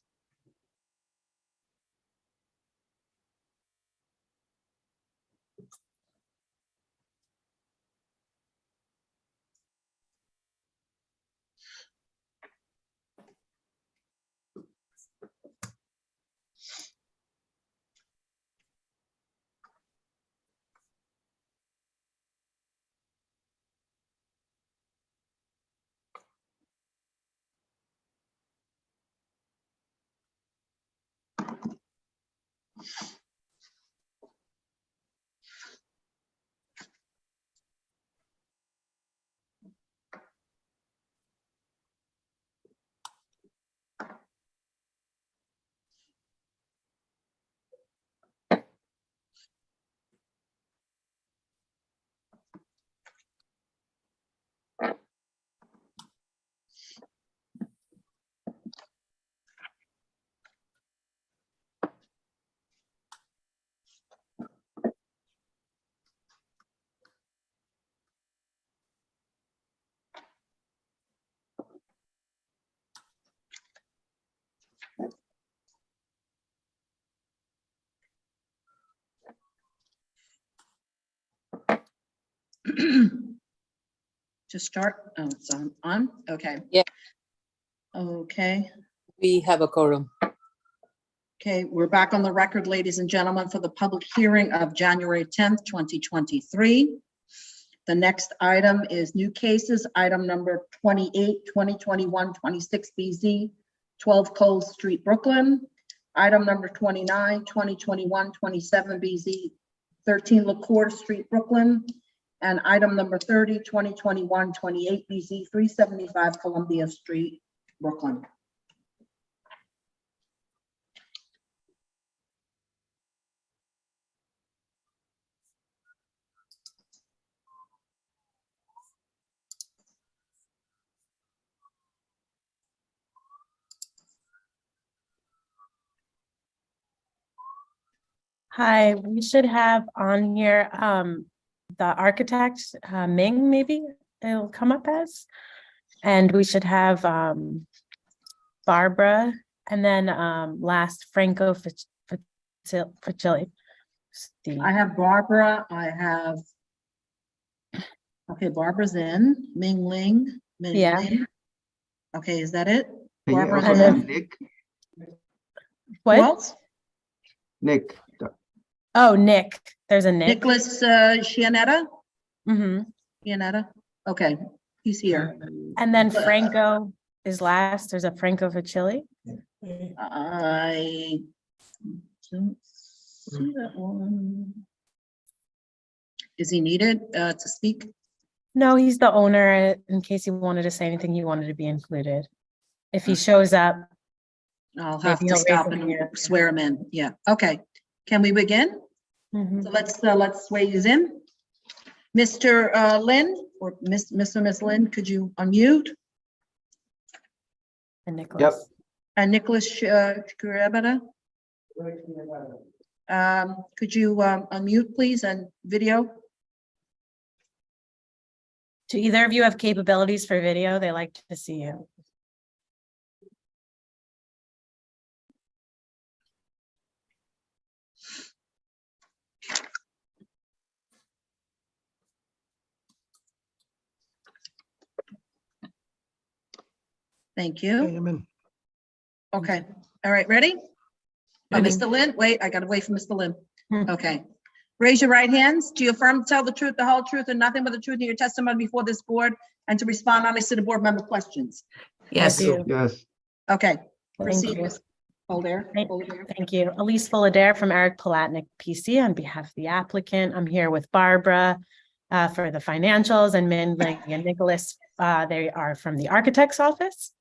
To start, oh, it's on, okay. Yeah. Okay, We have a quorum. okay, we're back on the record, ladies and gentlemen, for the public hearing of January 10th, 2023. The next item is new cases, item number 28, 2021, 26 BZ, 12 Cole Street, Brooklyn. Item number 29, 2021, 27 BZ, 13 LaCour Street, Brooklyn. And item number 30, 2021, 28 BZ, 375 Columbia Street, Brooklyn. Hi, we should have on here the architect, Ming, maybe it'll come up as. And we should have Barbara, and then last Franco Facilli. I have Barbara, I have, okay, Barbara's in, Ming Ling. Yeah. Ling. Okay, is that it? Can you Barbara's also in. add Nick? What? Who else? Nick. Oh, Nick, there's a Nick. Nicholas Chianetta? Mm-hmm. Chianetta, okay, he's here. And then Franco is last, there's a Franco Facilli. I don't see that one. Is he needed to speak? No, he's the owner, in case he wanted to say anything, he wanted to be included. If he shows up. I'll have maybe to he'll stop raise his and hand. swear him in, yeah, okay. Can we begin? Mhm. So let's swear you in. Mr. Lynn, or Mr. and Miss Lynn, could you unmute? And Nicholas. And Nicholas Chiaretta? Could you unmute, please, and video? Do either of you have capabilities for video? They like to see you. Thank you. Okay, all right, ready? Oh, Mr. Lynn, wait, I gotta wait for Mr. Lynn. Okay. Raise your right hands. Do you affirm to tell the truth, the whole truth, and nothing but the truth in your testimony before this board, and to respond honestly to board member questions? Yes. Yes. Okay. Thank Proceed, you. Ms. Holder. Thank you. Elise Fullader from Eric Palatnik PC on behalf of the applicant. I'm here with Barbara for the financials, and Min Ling and Nicholas. They are from the architect's office.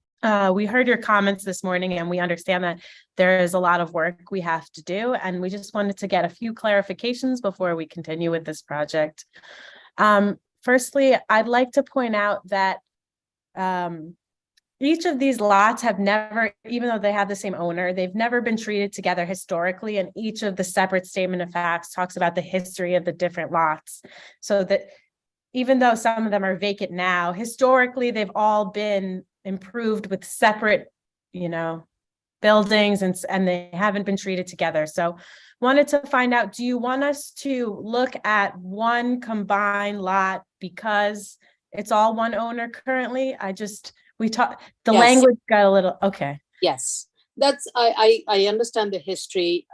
We heard your comments this morning, and we understand that there is a lot of work we have to do, and we just wanted to get a few clarifications before we continue with this project. Firstly, I'd like to point out that each of these lots have never, even though they have the same owner, they've never been treated together historically, and each of the separate statement of facts talks about the history of the different lots. So that even though some of them are vacant now, historically, they've all been improved with separate buildings and they haven't been treated together. So wanted to find out, do you want us to look at one combined lot because it's all one owner currently? We talked, the Yes. language got a little, okay. Yes, that's, I understand the history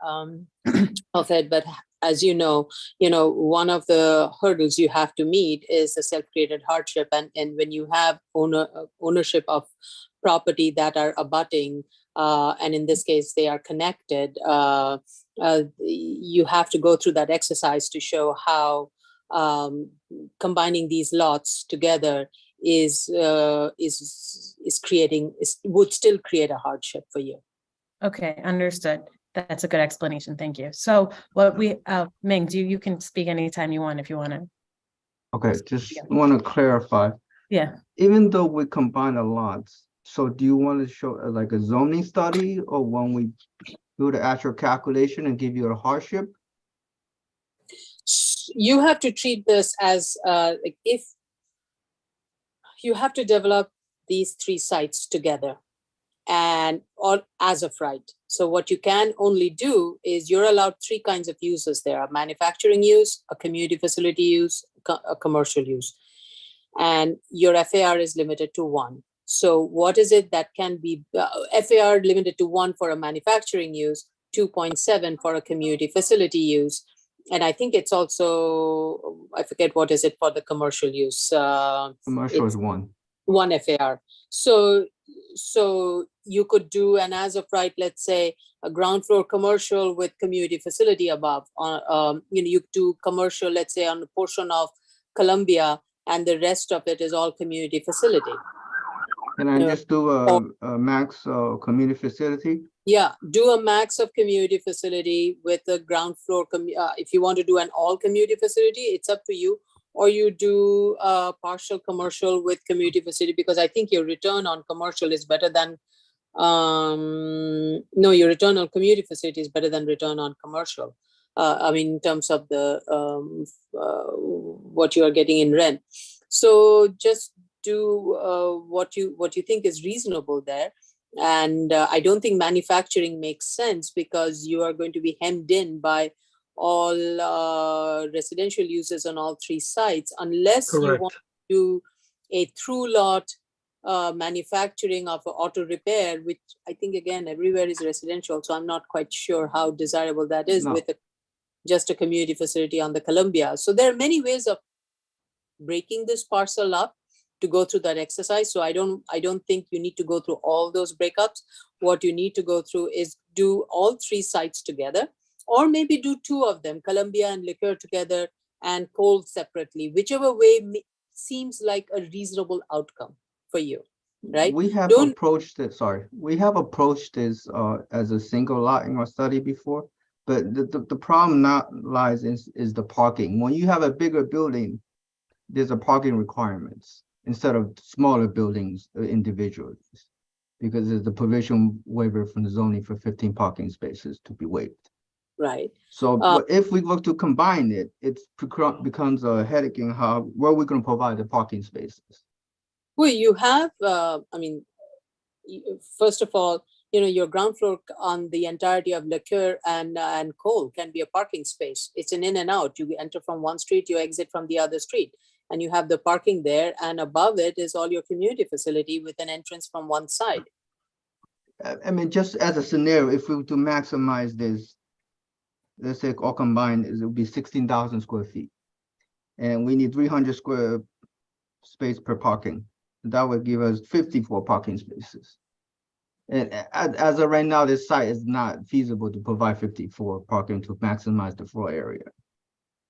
of it, but as you know, one of the hurdles you have to meet is the self-created hardship. And when you have ownership of property that are abutting, and in this case, they are connected, you have to go through that exercise to show how combining these lots together would still create a hardship for you. Okay, understood. That's a good explanation. Thank you. So what Ming, you can speak anytime you want if you want to. Okay, just want to clarify. Yeah. Even though we combine the lots, so do you want to show like a zoning study, or when we do the actual calculation and give you a hardship? You have to treat this as like if you have to develop these three sites together and or as of right. So what you can only do is you're allowed three kinds of uses. There are manufacturing use, a community facility use, a commercial use, and your FAR is limited to one. So what is it that can be FAR limited to one for a manufacturing use, 2.7 for a community facility use. And I think it's also, I forget what is it for the commercial use. Commercial is one FAR. So you could do an as of right, let's say a ground floor commercial with community facility above. You do commercial, let's say on a portion of Columbia, and the rest of it is all community facility. Can I just do a max community facility? Yeah, do a max of community facility with a ground floor. If you want to do an all community facility, it's up to you. Or you do a partial commercial with community facility, because I think your return on commercial is better than, no, your return on community facility is better than return on commercial. I mean, in terms of the what you are getting in rent. So just do what you think is reasonable there. And I don't think manufacturing makes sense, because you are going to be hemmed in by all residential uses on all three sites, unless you want to do a through lot manufacturing of auto repair, which I think again everywhere is residential. So I'm not quite sure how desirable that is with just a community facility on the Columbia. So there are many ways of breaking this parcel up to go through that exercise. So I don't think you need to go through all those breakups. What you need to go through is do all three sites together, or maybe do two of them, Columbia and Liquor together and Cole separately, whichever way seems like a reasonable outcome for you, right? We have approached it, we have approached this as a single lot in our study before, but the problem not lies is the parking. When you have a bigger building, there's a parking requirements instead of smaller buildings individually, because there's the provisional waiver from the zoning for 15 parking spaces to be waived. Right. So if we look to combine it, it becomes a headache in where we're going to provide the parking spaces. Well, you have, I mean, first of all, your ground floor on the entirety of Liquor and Cole can be a parking space. It's an in and out. You enter from one street, you exit from the other street, and you have the parking there. And above it is all your community facility with an entrance from one side. I mean, just as a scenario, if we were to maximize this, let's say all combined, it would be 16,000 square feet. And we need 300 square space per parking. That would give us 54 parking spaces. And as of right now, this site is not feasible to provide 54 parking to maximize the floor area.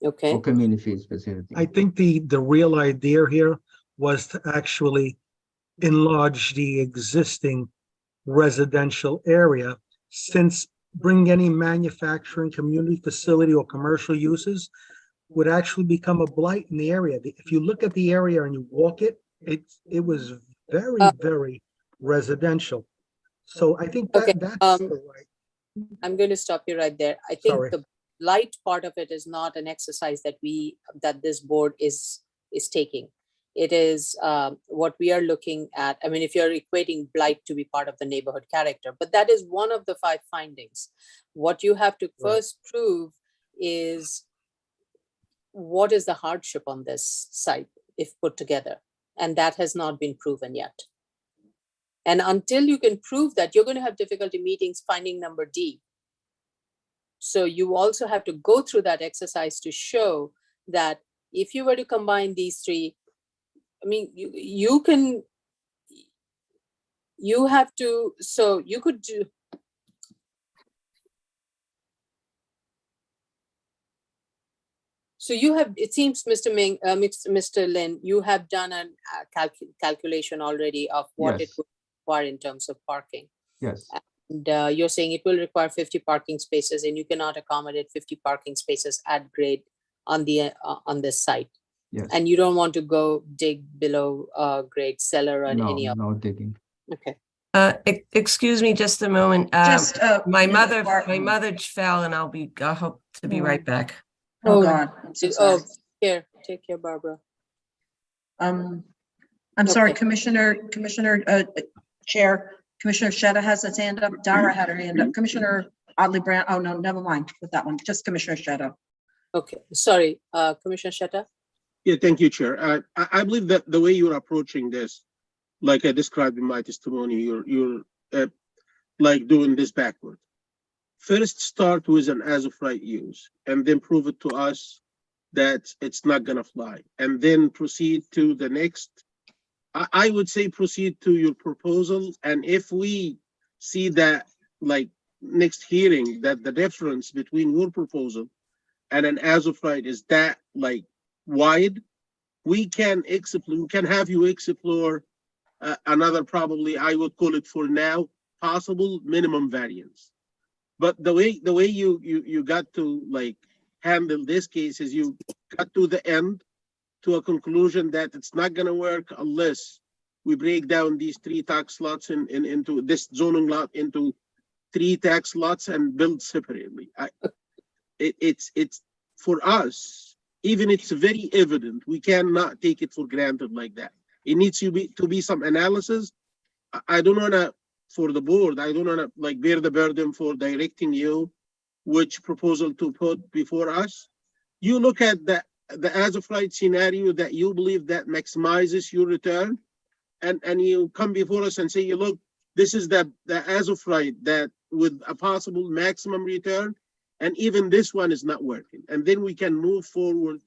Okay. For community facility. I think the real idea here was to actually enlarge the existing residential area, since bringing any manufacturing, community facility, or commercial uses would actually become a blight in the area. If you look at the area and you walk it, it was very, very residential. So I think that's the right. I'm going to stop you right there. I think the light part of it is not an exercise that this board is taking. It is what we are looking at. I mean, if you're equating blight to be part of the neighborhood character, but that is one of the 5 findings. What you have to first prove is what is the hardship on this site if put together, and that has not been proven yet. And until you can prove that, you're going to have difficulty meeting finding number D. So you also have to go through that exercise to show that if you were to combine these 3, I mean, you have to, so you could do. So you have, it seems, Mr. Lin, you have done a calculation already of what it Yes. would require in terms of parking. Yes. And you're saying it will require 50 parking spaces, and you cannot accommodate 50 parking spaces at grade on this site. Yes. And you don't want to go dig below grade cellar or any of. No digging. Okay. Excuse me just a moment. My mother fell, and I'll hope to be right back. Oh, God. I'm so sorry. Take care, Barbara. I'm sorry, Commissioner, Chair, Commissioner Sheta has his hand up. Dara had her hand up. Commissioner Oddly Brown. Oh, no, never mind with that one. Just Commissioner Sheta. Okay, sorry, Commissioner Sheta. Yeah, thank you, Chair. I believe that the way you're approaching this, like I described in my testimony, you're like doing this backward. First, start with an as of right use, and then prove it to us that it's not gonna fly, and then proceed to the next. I would say proceed to your proposal, and if we see that, like next hearing, that the difference between your proposal and an as of right is that like wide, we can have you explore another, probably I would call it for now, possible minimum variance. But the way you got to like handle this case is you got to the end, to a conclusion that it's not gonna work unless we break down these 3 tax lots into this zoning lot into 3 tax lots and build separately. It's for us, even it's very evident, we cannot take it for granted like that. It needs to be some analysis. I don't wanna, for the board, I don't wanna like bear the burden for directing you which proposal to put before us. You look at the as of right scenario that you believe that maximizes your return, and you come before us and say, you look, this is the as of right that with a possible maximum return, and even this one is not working. And then we can move forward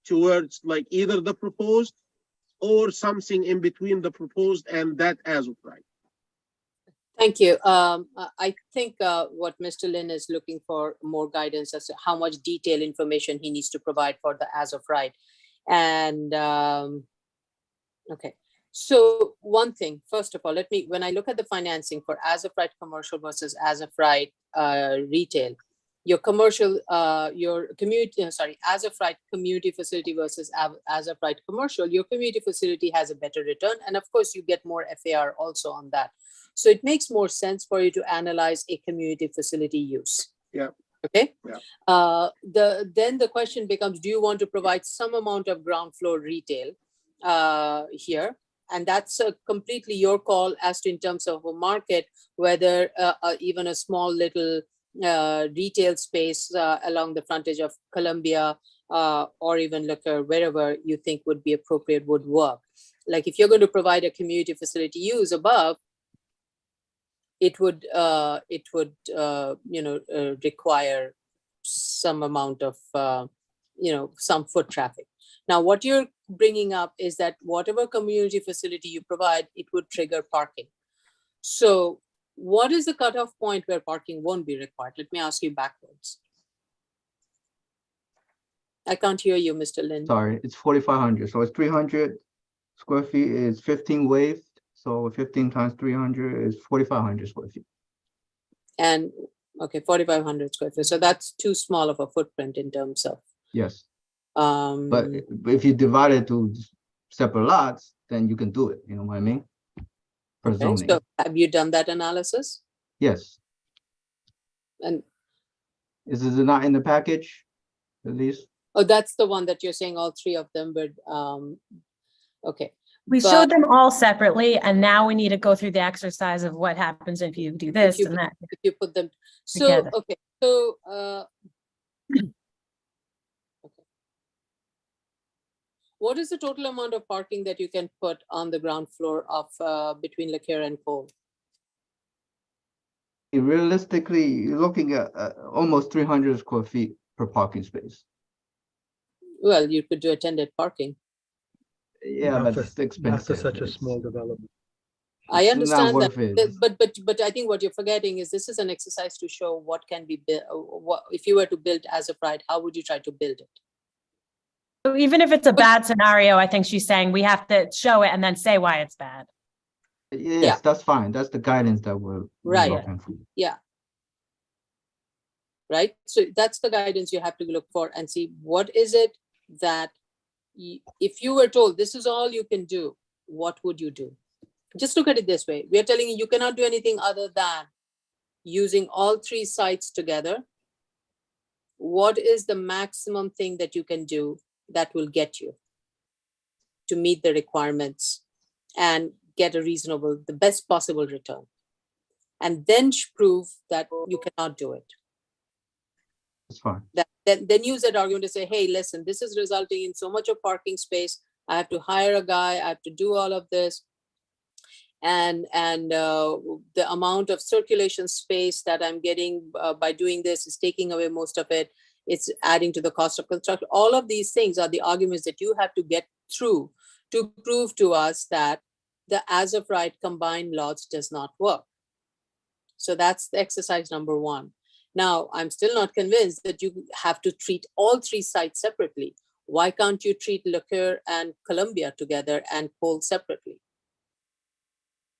towards like either the proposed or something in between the proposed and that as of right. Thank you. I think what Mr. Lin is looking for more guidance as to how much detailed information he needs to provide for the as of right. And okay, so one thing, first of all, when I look at the financing for as of right commercial versus as of right retail, your commercial, your community, as of right community facility versus as of right commercial, your community facility has a better return. And of course you get more FAR also on that. So it makes more sense for you to analyze a community facility use. Yeah. Okay. Yeah. Then the question becomes, do you want to provide some amount of ground floor retail here? And that's completely your call as to in terms of a market, whether even a small little retail space along the frontage of Columbia or even Liquor, wherever you think would be appropriate would work. Like if you're going to provide a community facility use above, it would require some amount of some foot traffic. Now what you're bringing up is that whatever community facility you provide, it would trigger parking. So what is the cutoff point where parking won't be required? Let me ask you backwards. I can't hear you, Mr. Lin. Sorry, it's 4,500. So it's 300 square feet is 15 waived. So 15 times 300 is 4,500 square feet. And okay, 4,500 square feet. So that's too small of a footprint in terms of. Yes. But if you divide it to separate lots, then you can do it. You know what I mean? For zoning. So have you done that analysis? Yes. And is it not in the package, at least? Oh, that's the one that you're saying all 3 of them, but Okay. We But showed them all separately, and now we need to go through the exercise of what happens if you do this and that if you put them, so, together. okay, so, what is the total amount of parking that you can put on the ground floor of, between Laqueur and Cole? Realistically, you're looking at almost 300 square feet per parking space. Well, you could do attended parking. Yeah, Not but for- it's Not for expensive. such a It's small development. I not understand that, worth it. but I think what you're forgetting is this is an exercise to show what can be built. What if you were to build as of right? How would you try to build it? So even if it's a bad scenario, I think she's saying we have to show it and then say why it's bad. Yes, Yeah. that's fine. That's the guidance that we're Right. looking for. Yeah. Right. So that's the guidance you have to look for and see what is it that if you were told this is all you can do, what would you do? Just look at it this way. We are telling you cannot do anything other than using all three sites together. What is the maximum thing that you can do that will get you to meet the requirements and get a reasonable, the best possible return? And then prove that you cannot do it. That's fine. Then use that argument to say, hey, listen, this is resulting in so much of parking space. I have to hire a guy. I have to do all of this. And the amount of circulation space that I'm getting by doing this is taking away most of it. It's adding to the cost of construction. All of these things are the arguments that you have to get through to prove to us that the as of right combined lots does not work. So that's the exercise number one. Now, I'm still not convinced that you have to treat all three sites separately. Why can't you treat Laqueur and Columbia together and Cole separately?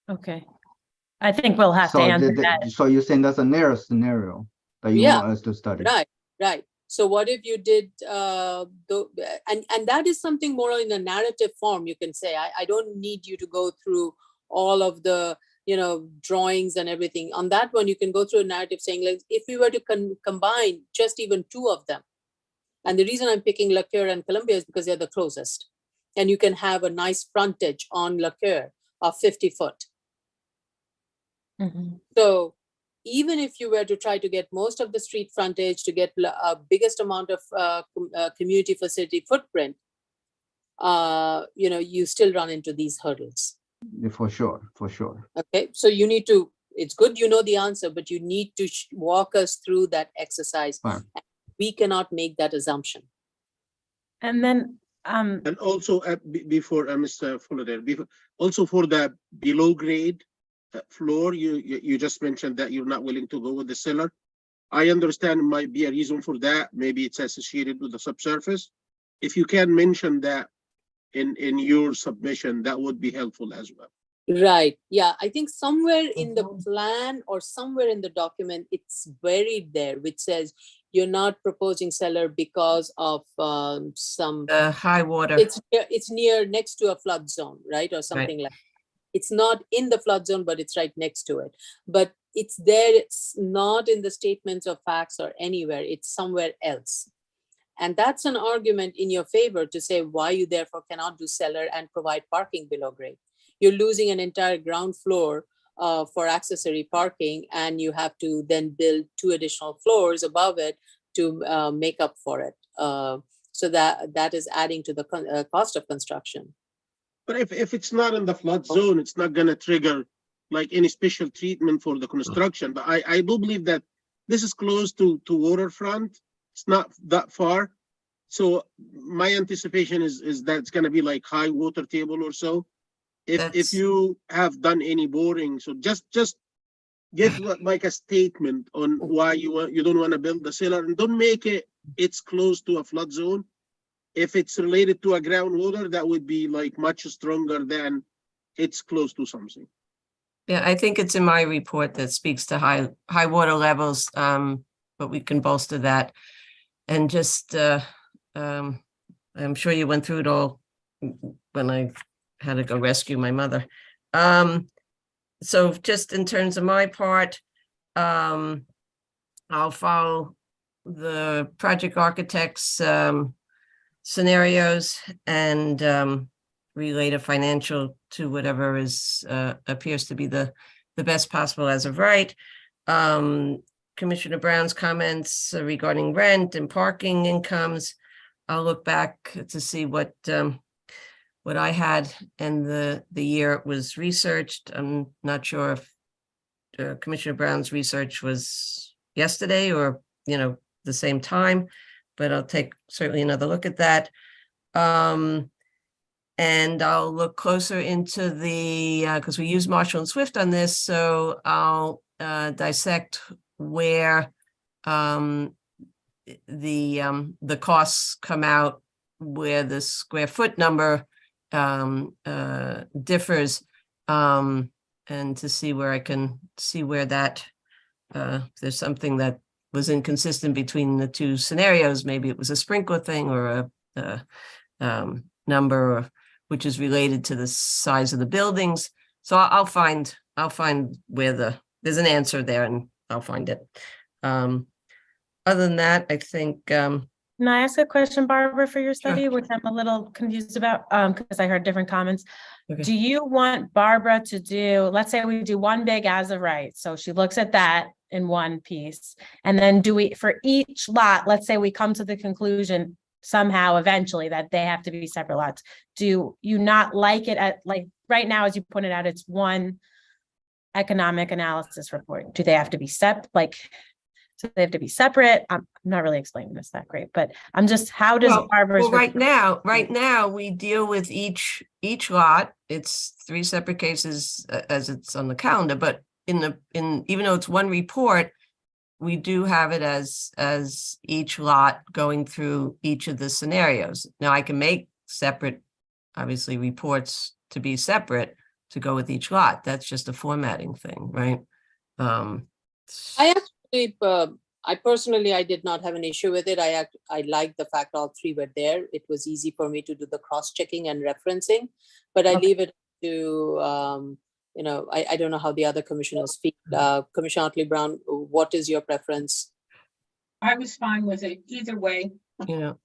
Okay. I think we'll have to So, answer that. so you're saying that's a narrow scenario that you Yeah, want us to study? right. So what if you did, and that is something more in a narrative form, you can say, I don't need you to go through all of the, drawings and everything. On that one, you can go through a narrative saying, like, if we were to combine just even two of them, and the reason I'm picking Laqueur and Columbia is because they're the closest, and you can have a nice frontage on Laqueur of 50 foot. Mhm. So even if you were to try to get most of the street frontage to get a biggest amount of community facility footprint, you still run into these hurdles. Yeah, for sure. Okay, so you need to, it's good you know the answer, but you need to walk us through that exercise. Fine. We cannot make that assumption. And then, And also before Mr. Fuller there, also for the below grade floor, you just mentioned that you're not willing to go with the cellar. I understand it might be a reason for that. Maybe it's associated with the subsurface. If you can mention that in your submission, that would be helpful as well. Right. Yeah. I think somewhere in the plan or somewhere in the document, it's buried there, which says you're not proposing cellar because of some high water. It's near next to a flood zone, right? Or something like that. It's not in the flood zone, but it's right next to it. But it's there. It's not in the statements of facts or anywhere. It's somewhere else. And that's an argument in your favor to say why you therefore cannot do cellar and provide parking below grade. You're losing an entire ground floor for accessory parking, and you have to then build 2 additional floors above it to make up for it. So that is adding to the cost of construction. But if it's not in the flood zone, it's not going to trigger like any special treatment for the construction. But I do believe that this is close to waterfront. It's not that far. So my anticipation is that it's going to be like high water table or so. If you have done any boring, so just give like a statement on why you don't want to build the cellar, and don't make it's close to a flood zone. If it's related to a groundwater, that would be like much stronger than it's close to something. Yeah, I think it's in my report that speaks to high water levels, but we can bolster that. And just, I'm sure you went through it all when I had to go rescue my mother. So just in terms of my part, I'll follow the project architect's scenarios and relate a financial to whatever is appears to be the best possible as of right. Commissioner Brown's comments regarding rent and parking incomes. I'll look back to see what I had and the year it was researched. I'm not sure if Commissioner Brown's research was yesterday or, the same time, but I'll take certainly another look at that. And I'll look closer into the, because we use Marshall and Swift on this, so I'll dissect where the costs come out, where the square foot number differs, and to see where I can see where that if there's something that was inconsistent between the two scenarios. Maybe it was a sprinkler thing or a number which is related to the size of the buildings. So I'll find where there's an answer there, and I'll find it. Other than that, I think. Can I ask a question, Barbara, for your study, which I'm a little confused about, because I heard different comments. Okay. Do you want Barbara to do, let's say we do one big as of right, so she looks at that in one piece, and then do we, for each lot, let's say we come to the conclusion somehow eventually that they have to be separate lots. Do you not like it at, like, right now, as you pointed out, it's one economic analysis report? Do they have to be so they have to be separate? I'm not really explaining this that great, but I'm just, how does Barbara's? Well, right now we deal with each lot. It's 3 separate cases as it's on the calendar, but even though it's one report, we do have it as each lot going through each of the scenarios. Now I can make separate, obviously, reports to be separate to go with each lot. That's just a formatting thing, right? I personally, I did not have an issue with it. I liked the fact all 3 were there. It was easy for me to do the cross-checking and referencing, but I leave it to, I don't know how the other commissioners feel. Commissioner Otley Brown, what is your preference? I was fine with it either way.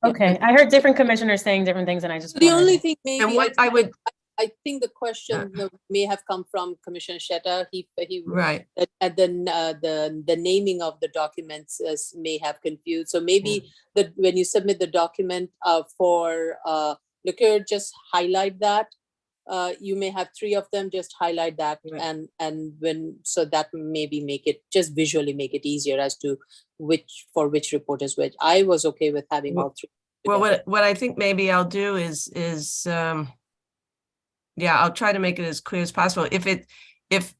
Okay, I heard different commissioners saying different things, and I just. The only thing maybe. And what I would. I think the question may have come from Commissioner Shetter. He right at the naming of the documents may have confused. So maybe when you submit the document for liquor, just highlight that. You may have 3 of them. Just highlight that, and so that maybe make it just visually make it easier as to which report is which. I was okay with having all 3. Well, what I think maybe I'll do is I'll try to make it as clear as possible. If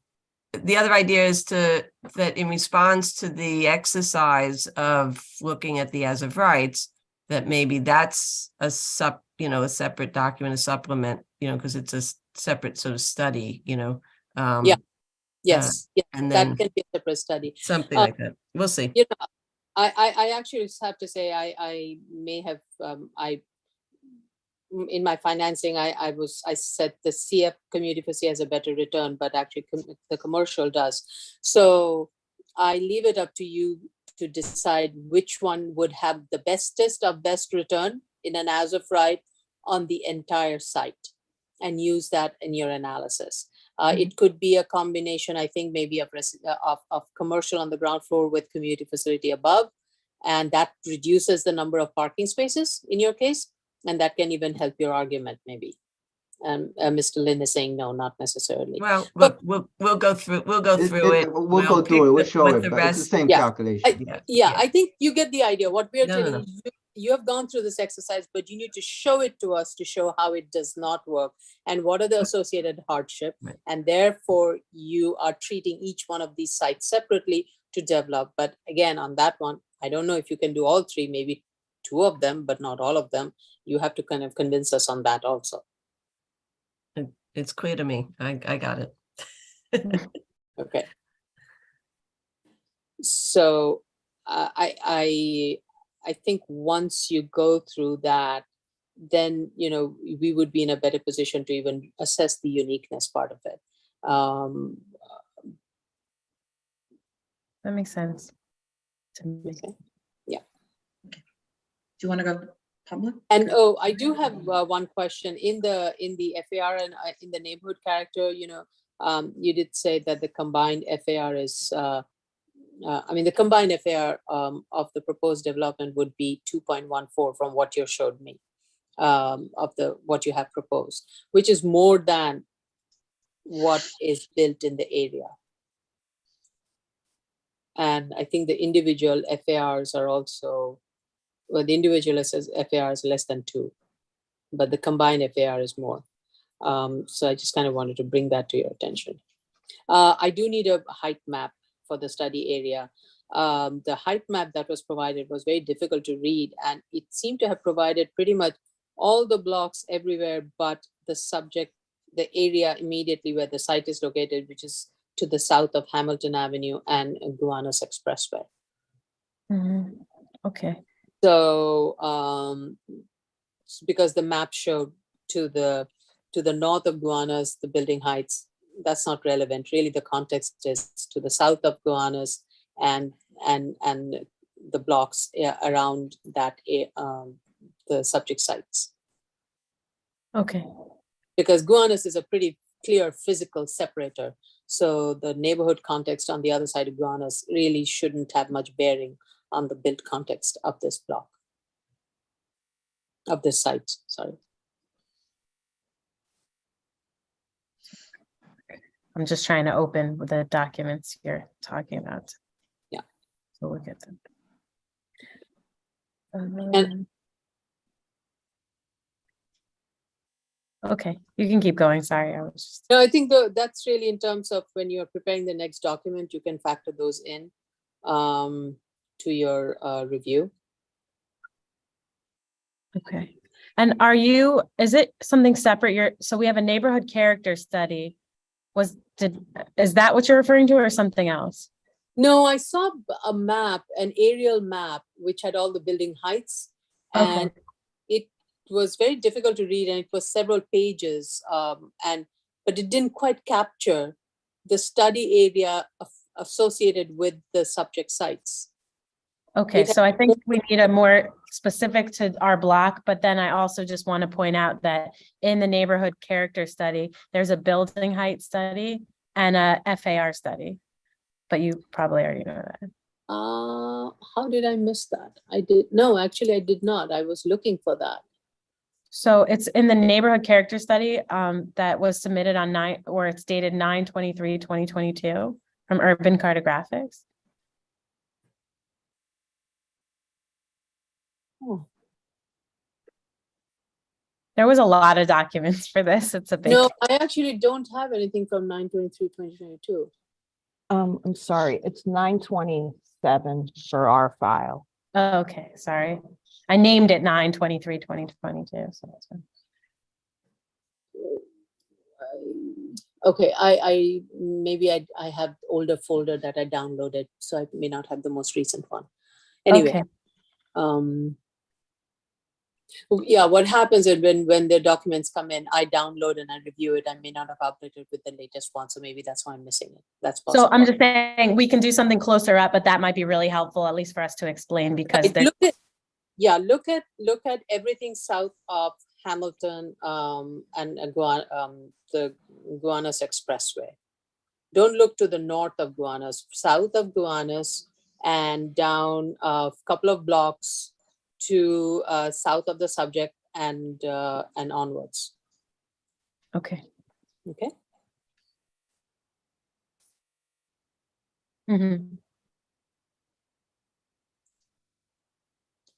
the other idea is that in response to the exercise of looking at the as of rights, that maybe that's a separate document, a supplement, because it's a separate sort of study, Yes, and that then can be a separate study. Something like that. We'll see. I actually have to say I may have in my financing, I said the CF community for C has a better return, but actually the commercial does. So I leave it up to you to decide which one would have the bestest of best return in an as of right on the entire site, and use that in your analysis. It could be a combination, I think, maybe of commercial on the ground floor with community facility above, and that reduces the number of parking spaces in your case. And that can even help your argument, maybe. Mr. Lin is saying no, not necessarily. Well, we'll go through it. We'll go through it. We'll show it, but it's the same calculation. I think you get the idea. What we're telling you have gone through this exercise, but you need to show it to us to show how it does not work and what are the associated hardship. Right. And therefore, you are treating each one of these sites separately to develop. But again, on that one, I don't know if you can do all 3, maybe 2 of them, but not all of them. You have to kind of convince us on that also. It's clear to me. I got it. Okay. So I think once you go through that, then we would be in a better position to even assess the uniqueness part of it. That makes sense. Okay. Yeah. Do you want to go public? And oh, I do have one question in the FAR and in the neighborhood character. You did say that the combined FAR is. I mean, the combined FAR of the proposed development would be 2.14 from what you showed me of what you have proposed, which is more than what is built in the area. And I think the individual FARs are also, well, the individual FAR is less than 2, but the combined FAR is more. So I just kind of wanted to bring that to your attention. I do need a height map for the study area. The height map that was provided was very difficult to read, and it seemed to have provided pretty much all the blocks everywhere but the subject, the area immediately where the site is located, which is to the south of Hamilton Avenue and Gowanus Expressway. Okay. So because the map showed to the north of Gowanus, the building heights, that's not relevant. Really, the context is to the south of Gowanus and the blocks around that the subject sites. Okay. Because Gowanus is a pretty clear physical separator. So the neighborhood context on the other side of Gowanus really shouldn't have much bearing on the built context of this block, of this site, sorry. I'm just trying to open the documents you're talking about. Yeah. So look at them. And okay, you can keep going. Sorry, I was just. no, I think that's really in terms of when you're preparing the next document, you can factor those in to your review. Okay. And is it something separate? So we have a neighborhood character study. Is that what you're referring to or something else? No, I saw a map, an aerial map, which had all the building heights, and it was very difficult to read, and it was several pages, but it didn't quite capture the study area associated with the subject sites. Okay, so I think we need a more specific to our block, but then I also just want to point out that in the neighborhood character study, there's a building height study and a FAR study, but you probably already know that. How did I miss that? No, actually I did not. I was looking for that. So it's in the neighborhood character study that was submitted on it's dated 9/23/2022 from Urban Cartographics. Oh. There was a lot of documents for this. It's a big. No, I actually don't have anything from 9/23/2022. I'm sorry, it's 9/27 for our file. Oh, okay, sorry. I named it 9/23/2022, so that's fine. Okay, I maybe I have older folder that I downloaded, so I may not have the most recent one. Anyway, okay. Yeah, what happens is when the documents come in, I download and I review it. I may not have updated with the latest one, so maybe that's why I'm missing it. That's possible. So I'm just saying we can do something closer up, but that might be really helpful, at least for us to explain, because look at everything south of Hamilton and the Gowanus Expressway. Don't look to the north of Gowanus, south of Gowanus, and down a couple of blocks to south of the subject and onwards. Okay. Okay. Mm-hmm.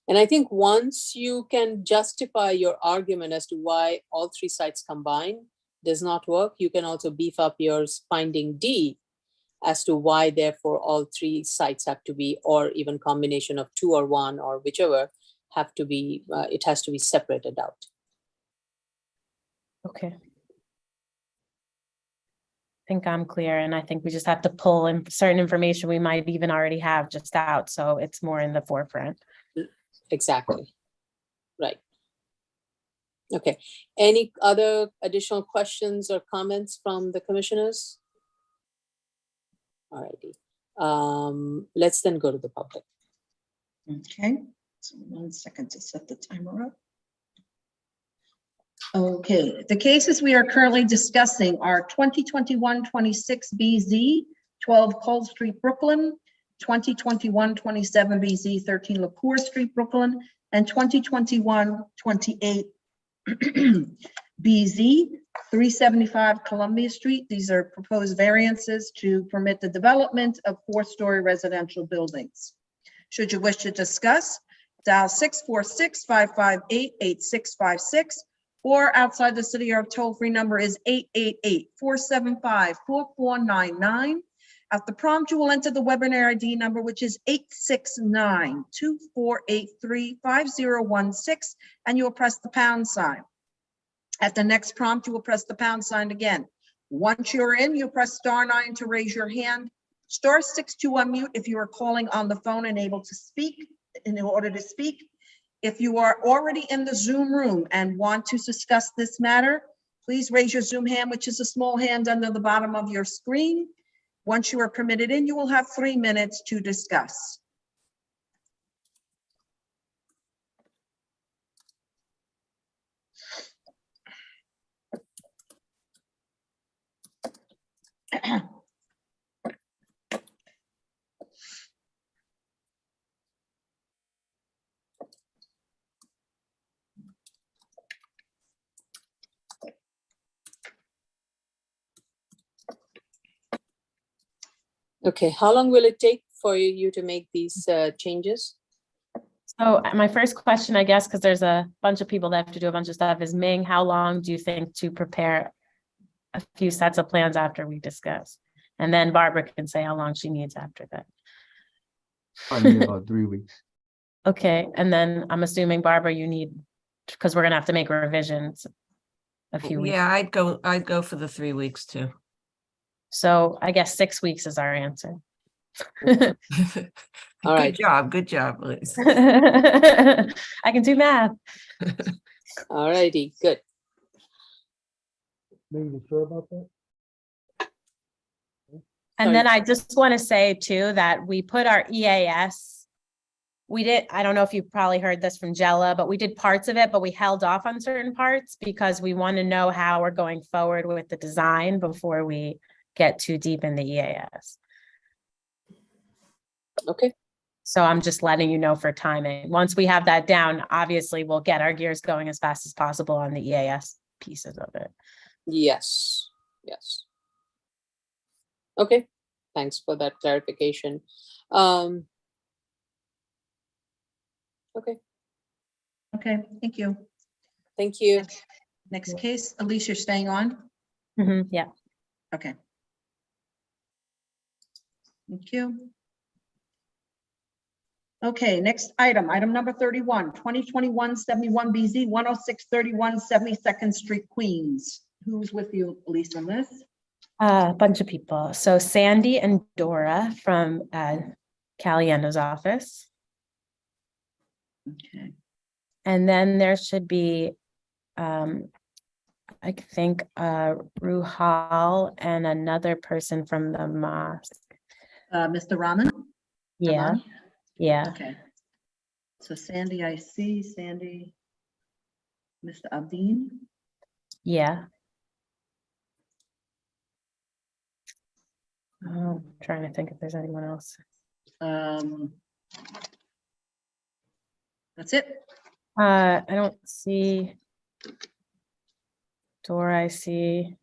And I think once you can justify your argument as to why all three sites combined does not work, you can also beef up your finding D as to why therefore all three sites have to be, or even combination of 2 or 1 or whichever, have to be, it has to be separated out. Okay. I think I'm clear, and I think we just have to pull in certain information we might even already have just out, so it's more in the forefront. Exactly. Right. Okay. Any other additional questions or comments from the commissioners? All righty. Let's then go to the public. Okay. So 1 second to set the timer up. Okay, the cases we are currently discussing are 2021-26 BZ, 12 Cole Street, Brooklyn, 2021-27 BZ, 13 LaCour Street, Brooklyn, and 2021-28 BZ, 375 Columbia Street. These are proposed variances to permit the development of 4-story residential buildings. Should you wish to discuss, dial 646-558-8656, or outside the city, our toll-free number is 888-475-4499. At the prompt, you will enter the webinar ID number, which is 869-2483-5016, and you will press the pound sign. At the next prompt, you will press the pound sign again. Once you're in, you press *9 to raise your hand, *6 to unmute if you are calling on the phone and able to speak, in order to speak. If you are already in the Zoom room and want to discuss this matter, please raise your Zoom hand, which is a small hand under the bottom of your screen. Once you are permitted in, you will have 3 minutes to discuss. Okay, how long will it take for you to make these changes? So my first question, I guess, because there's a bunch of people that have to do a bunch of stuff, is Ming, how long do you think to prepare a few sets of plans after we discuss? And then Barbara can say how long she needs after that. I need about 3 weeks. Okay, and then I'm assuming, Barbara, you need, because we're gonna have to make revisions a few weeks. Yeah, I'd go for the 3 weeks too. So I guess 6 weeks is our answer. All right. Good job, Liz. I can do math. All righty, good. Maybe sure about that? And then I just want to say too, that we put our EAS, I don't know if you probably heard this from Jella, but we did parts of it, but we held off on certain parts because we want to know how we're going forward with the design before we get too deep in the EAS. Okay. So I'm just letting you know for timing. Once we have that down, obviously we'll get our gears going as fast as possible on the EAS pieces of it. Yes, yes. Okay, thanks for that clarification. Okay. Okay, thank you. Thank you. Next case, Elise, you're staying on? Yeah. Okay. Thank you. Okay, next item, item number 31, 2021-71 BZ, 10631 72nd Street, Queens. Who's with you, Elise, on this? A bunch of people. So Sandy and Dora from Caliendo's office. Okay. And then there should be, I think, Ruhal and another person from the mosque. Mr. Rahman? Yeah, Rahman? yeah. Okay. So Sandy, I see Sandy. Mr. Abdeen? Yeah. I'm trying to think if there's anyone else. That's it? I don't see Dora. I see.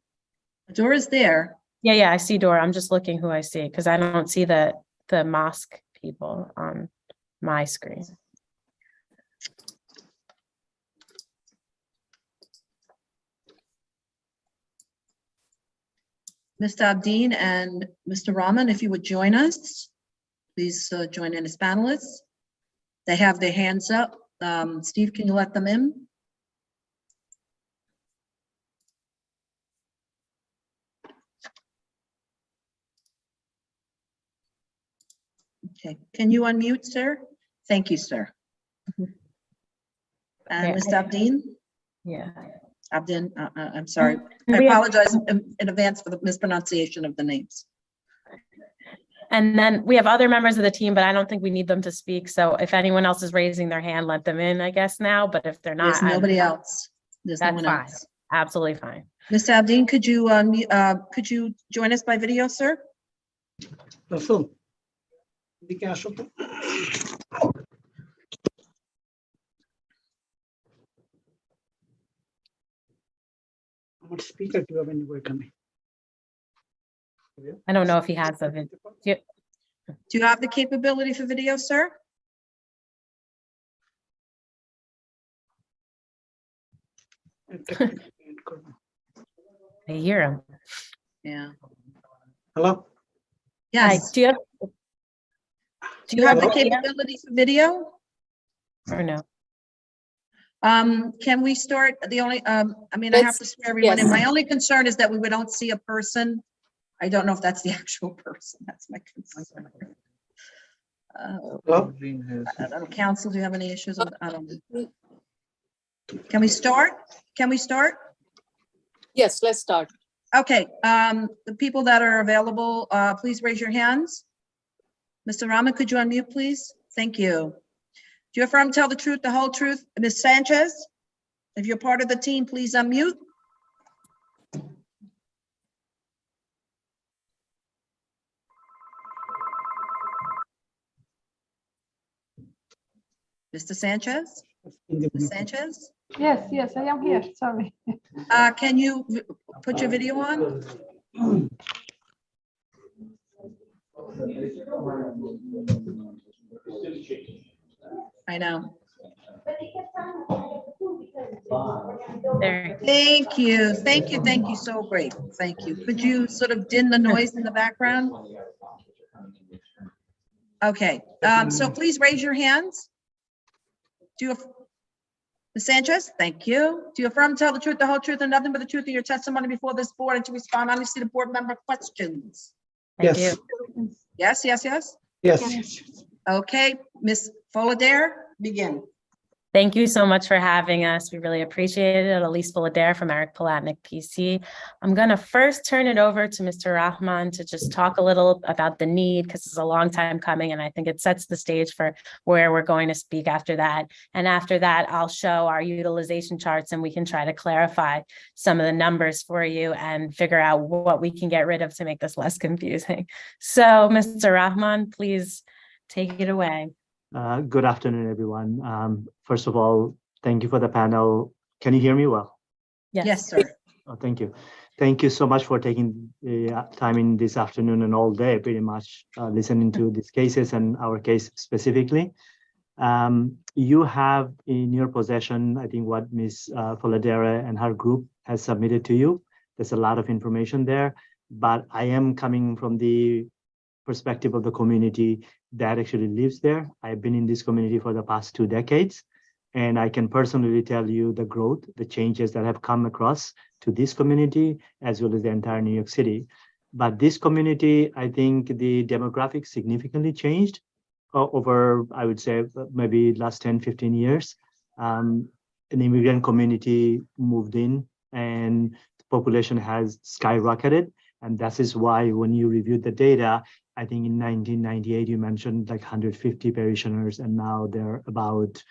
Dora's there. Yeah, I see Dora. I'm just looking who I see because I don't see the mosque people on my screen. Mr. Abdeen and Mr. Rahman, if you would join us, please join in as panelists. They have their hands up. Steve, can you let them in? Okay, can you unmute, sir? Thank you, sir. And Mr. Abdeen? Yeah. Abdeen, I'm sorry. I apologize in advance for the mispronunciation of the names. And then we have other members of the team, but I don't think we need them to speak. So if anyone else is raising their hand, let them in, I guess now, but if they're There's not, nobody else. There's no that's one fine. else. Absolutely fine. Mr. Abdeen, could you join us by video, sir? Nasıl? Bir kere şu- How much speaker do you have anywhere coming? I don't know if he has a video. Do you have the capability for video, sir? I hear him. Yeah. Hello? Hi, Yes. do you have the the video capability for video? or no? Can we start, the only, I mean, I have to swear everyone in. yes. My only concern is that we don't see a person. I don't know if that's the actual person. That's my concern. Hello? I don't know. Council, do you have any issues? I don't know. Can we start? Can we start? Yes, let's start. Okay, the people that are available, please raise your hands. Mr. Rahman, could you unmute, please? Thank you. Do you affirm to tell the truth, the whole truth? Ms. Sanchez, if you're part of the team, please unmute. Mr. Sanchez? Ms. Sanchez? Yes, yes, I am here, sorry. Can you put your video on? I know. There. Thank you, thank you, thank you, so great, thank you. Could you sort of dim the noise in the background? Okay, so please raise your hands. Do you, Ms. Sanchez, thank you. Do you affirm to tell the truth, the whole truth, and nothing but the truth in your testimony before this board and to respond honestly to board member questions? I Yes. do. Yes, yes, yes? Yes. Okay, Ms. Fullader, begin. Thank you so much for having us. We really appreciate it. Elise Fullader from Eric Palatnik PC. I'm going to first turn it over to Mr. Rahman to just talk a little about the need, because it's a long time coming, and I think it sets the stage for where we're going to speak after that. And after that, I'll show our utilization charts, and we can try to clarify some of the numbers for you and figure out what we can get rid of to make this less confusing. So, Mr. Rahman, please take it away. Good afternoon, everyone. First of all, thank you for the panel. Can you hear me well? Yes, yes sir. Oh, thank you. Thank you so much for taking the time in this afternoon and all day, pretty much listening to these cases and our case specifically. You have in your possession, I think, what Ms. Foladera and her group has submitted to you. There's a lot of information there, but I am coming from the perspective of the community that actually lives there. I've been in this community for the past 2 decades, and I can personally tell you the growth, the changes that have come across to this community, as well as the entire New York City. But this community, I think the demographics significantly changed over, I would say, maybe last 10, 15 years. An immigrant community moved in and the population has skyrocketed. And that is why when you reviewed the data, I think in 1998, you mentioned like 150 parishioners, and now they're about,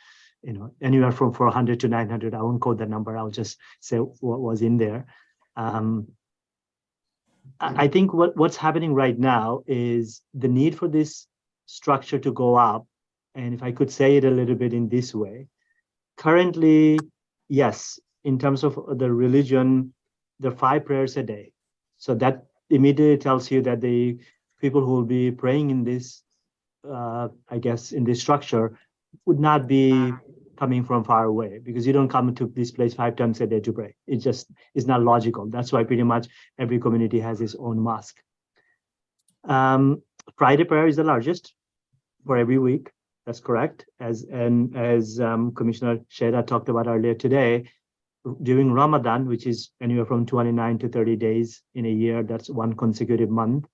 anywhere from 400 to 900. I won't quote the number. I'll just say what was in there. I think what's happening right now is the need for this structure to go up. And if I could say it a little bit in this way, currently, yes, in terms of the religion, there are 5 prayers a day. So that immediately tells you that the people who will be praying in this, I guess, in this structure would not be coming from far away, because you don't come to this place 5 times a day to pray. It just is not logical. That's why pretty much every community has its own mosque. Friday prayer is the largest for every week. That's correct. As Commissioner Sheda talked about earlier today, during Ramadan, which is anywhere from 29 to 30 days in a year, that's 1 consecutive month.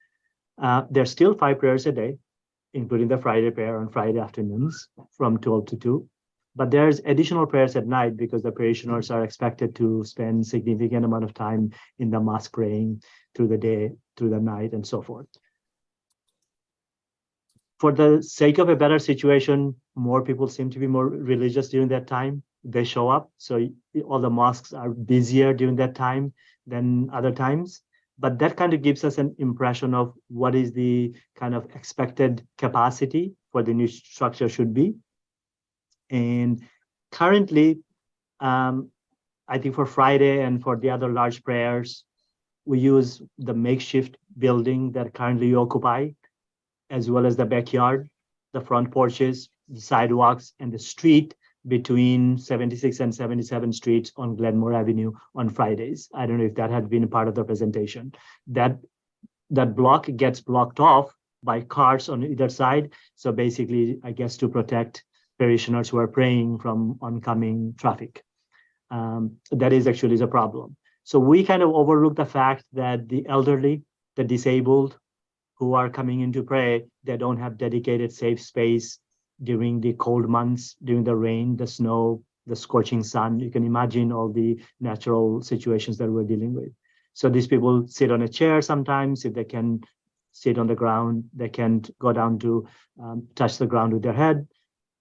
There's still 5 prayers a day, including the Friday prayer on Friday afternoons from 12 to 2. But there's additional prayers at night because the parishioners are expected to spend significant amount of time in the mosque praying through the day, through the night, and so forth. For the sake of a better situation, more people seem to be more religious during that time. They show up. So all the mosques are busier during that time than other times. But that kind of gives us an impression of what is the kind of expected capacity for the new structure should be. And currently, I think for Friday and for the other large prayers, we use the makeshift building that currently you occupy, as well as the backyard, the front porches, the sidewalks, and the street between 76 and 77 streets on Glenmore Avenue on Fridays. I don't know if that had been part of the presentation. That block gets blocked off by cars on either side. So basically, I guess to protect parishioners who are praying from oncoming traffic. That is actually the problem. So we kind of overlook the fact that the elderly, the disabled, who are coming in to pray, they don't have dedicated safe space during the cold months, during the rain, the snow, the scorching sun. You can imagine all the natural situations that we're dealing with. So these people sit on a chair sometimes. If they can sit on the ground, they can't go down to touch the ground with their head.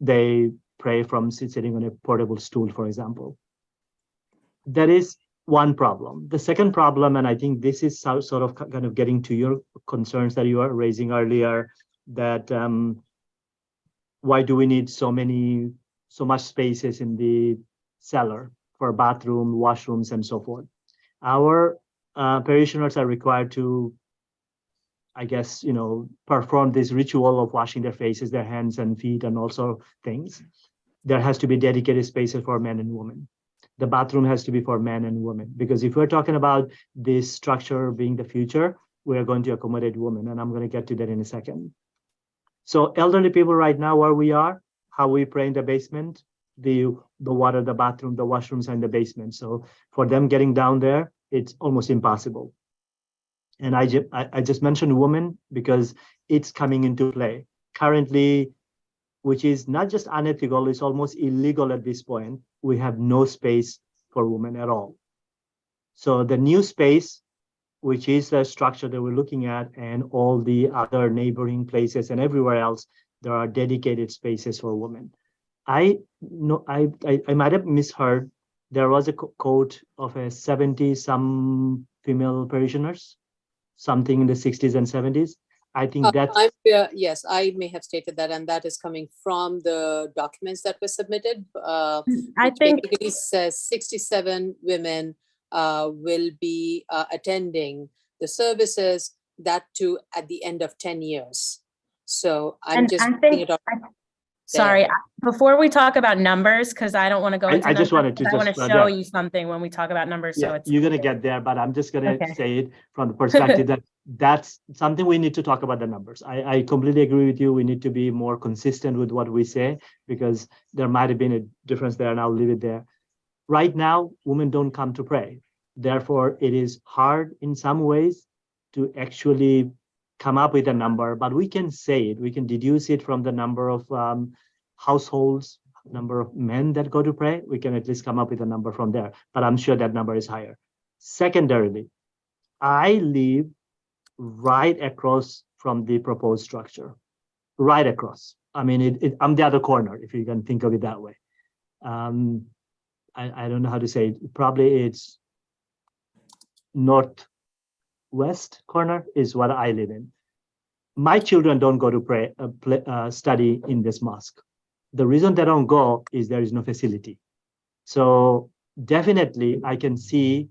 They pray from sitting on a portable stool, for example. That is one problem. The second problem, and I think this is sort of kind of getting to your concerns that you were raising earlier, that why do we need so much spaces in the cellar for bathroom, washrooms, and so forth? Our parishioners are required to, I guess, perform this ritual of washing their faces, their hands and feet, and also things. There has to be dedicated spaces for men and women. The bathroom has to be for men and women, because if we're talking about this structure being the future, we're going to accommodate women, and I'm going to get to that in a second. So elderly people right now, where we are, how we pray in the basement, the water, the bathroom, the washrooms are in the basement. So for them getting down there, it's almost impossible. And I just mentioned women because it's coming into play currently, which is not just unethical, it's almost illegal at this point. We have no space for women at all. So the new space, which is the structure that we're looking at, and all the other neighboring places and everywhere else, there are dedicated spaces for women. I might have misheard. There was a quote of a 70-some female parishioners, something in the 60s and 70s. I think that's... yes, I may have stated that, and that is coming from the documents that were submitted. I Which think basically says 67 women will be attending the services, that too at the end of 10 years. So I'm just putting it up. Sorry, before we talk about numbers, because I don't want to go into I just wanted to I want to show you something when we talk about numbers. So Yeah, it's you're going to get there, but I'm just going to Okay. say it from the perspective that that's something we need to talk about the numbers. I completely agree with you. We need to be more consistent with what we say, because there might have been a difference there, and I'll leave it there. Right now, women don't come to pray. Therefore, it is hard in some ways to actually come up with a number, but we can say it. We can deduce it from the number of households, number of men that go to pray. We can at least come up with a number from there, but I'm sure that number is higher. Secondarily, I live right across from the proposed structure, right across. I mean, I'm the other corner, if you can think of it that way. I don't know how to say it. Probably it's northwest corner is what I live in. My children don't go to study in this mosque. The reason they don't go is there is no facility. So definitely I can see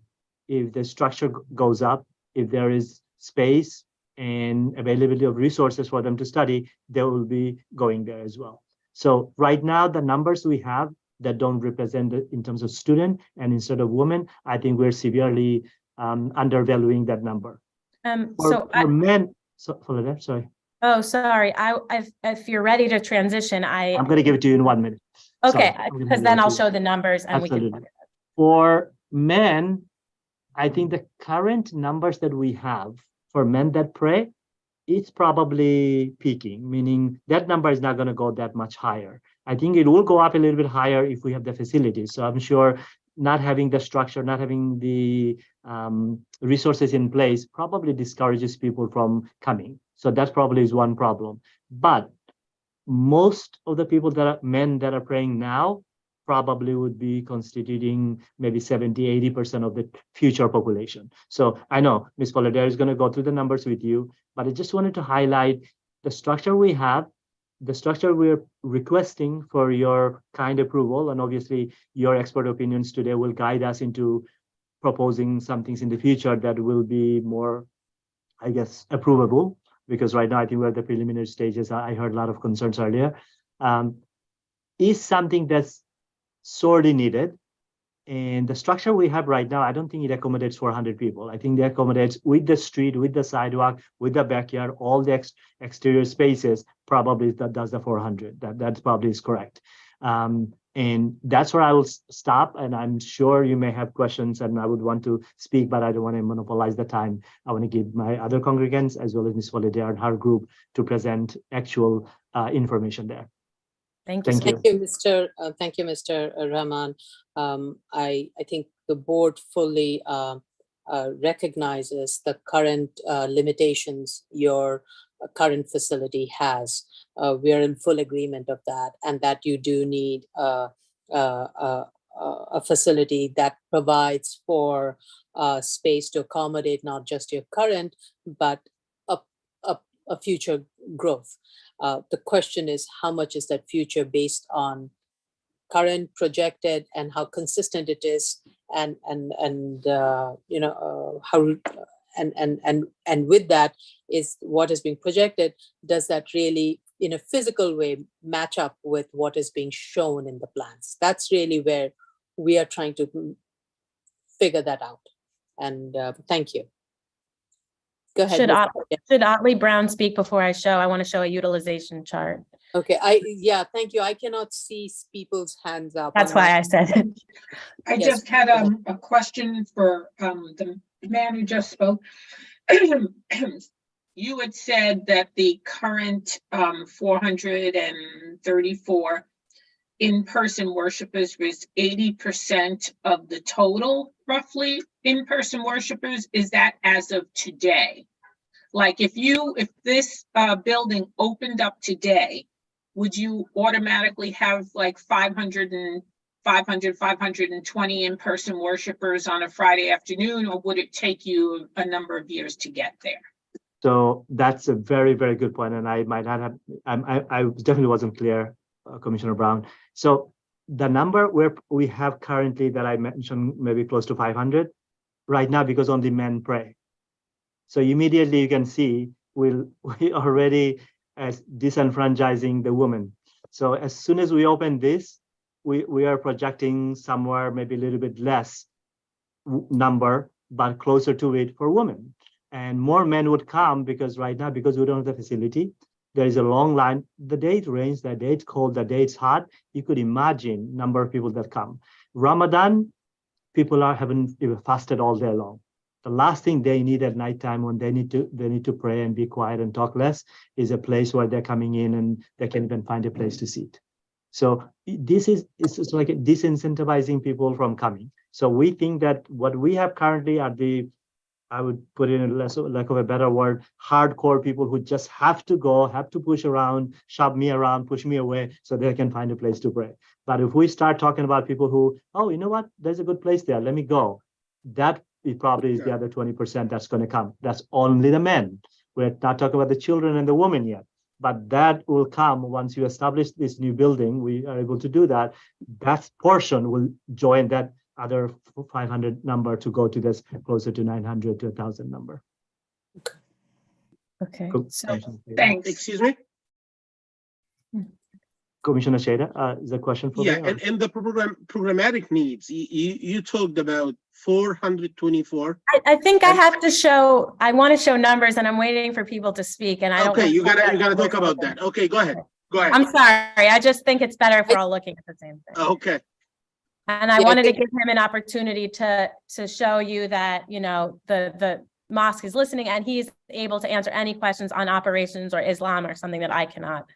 if the structure goes up, if there is space and availability of resources for them to study, they will be going there as well. So right now, the numbers we have that don't represent it in terms of student and instead of women, I think we're severely undervaluing that number. For men, sorry. Oh, sorry. If you're ready to transition, I'm going to give it to you in 1 minute. Okay, Sorry, because then I'll show the numbers and Absolutely. we can. For men, I think the current numbers that we have for men that pray, it's probably peaking, meaning that number is not going to go that much higher. I think it will go up a little bit higher if we have the facilities. So I'm sure not having the structure, not having the resources in place probably discourages people from coming. So that probably is one problem. But most of the people that are men that are praying now probably would be constituting maybe 70-80% of the future population. So I know Ms. Poladero is going to go through the numbers with you, but I just wanted to highlight the structure we have, the structure we're requesting for your kind approval, and obviously your expert opinions today will guide us into proposing some things in the future that will be more, I guess, approvable, because right now I think we're at the preliminary stages. I heard a lot of concerns earlier. Is something that's sorely needed. And the structure we have right now, I don't think it accommodates 400 people. I think it accommodates with the street, with the sidewalk, with the backyard, all the exterior spaces, probably that does the 400. That probably is correct. And that's where I will stop. And I'm sure you may have questions and I would want to speak, but I don't want to monopolize the time. I want to give my other congregants as well as Ms. Poladero and her group to present actual information there. Thank you. Thank you, Mr. Rahman. I think the board fully recognizes the current limitations your current facility has. We are in full agreement of that, and that you do need a facility that provides for space to accommodate not just your current, but a future growth. The question is, how much is that future based on current projected and how consistent it is, and you know how and with that is what is being projected. Does that really, in a physical way, match up with what is being shown in the plans? That's really where we are trying to figure that out. And thank you. Go ahead. Should Otley Brown speak before I show? I want to show a utilization chart. Okay, thank you. I cannot see people's hands up. That's why I said it. I Yes. just had a question for the man who just spoke. You had said that the current 434 in-person worshipers was 80% of the total, roughly, in-person worshipers. Is that as of today? Like if this building opened up today, would you automatically have like 520 in-person worshipers on a Friday afternoon, or would it take you a number of years to get there? So that's a very, very good point. And I might not have, I definitely wasn't clear, Commissioner Brown. So the number where we have currently that I mentioned, maybe close to 500 right now, because only men pray. So immediately you can see we already as disenfranchising the women. So as soon as we open this, we are projecting somewhere maybe a little bit less number, but closer to it for women. And more men would come because right now, because we don't have the facility, there is a long line. The day it rains, the day it's cold, the day it's hot, you could imagine number of people that come. Ramadan, people haven't even fasted all day long. The last thing they need at nighttime when they need to pray and be quiet and talk less is a place where they're coming in and they can even find a place to sit. So it's like disincentivizing people from coming. So we think that what we have currently are I would put it in lack of a better word, hardcore people who just have to go, have to push around, shove me around, push me away so they can find a place to pray. But if we start talking about people who, oh, you know what, there's a good place there, let me go. That probably is the other 20% that's going to come. That's only the men. We're not talking about the children and the women yet, but that will come once you establish this new building. We are able to do that. That portion will join that other 500 number to go to this closer to 900 to 1,000 number. Okay. So, thanks. Excuse me? Commissioner Sheda, is a question for Yeah, me? and the programmatic needs, you talked about 424. I think I have to show, I want to show numbers and I'm waiting for people to speak and I don't. Okay, you gotta talk about that. Okay, go ahead. Go ahead. I'm sorry. I just think it's better if we're all looking at the same thing. Okay. And I wanted to give him an opportunity to show you that, you know, the mosque is listening and he's able to answer any questions on operations or Islam or something that I cannot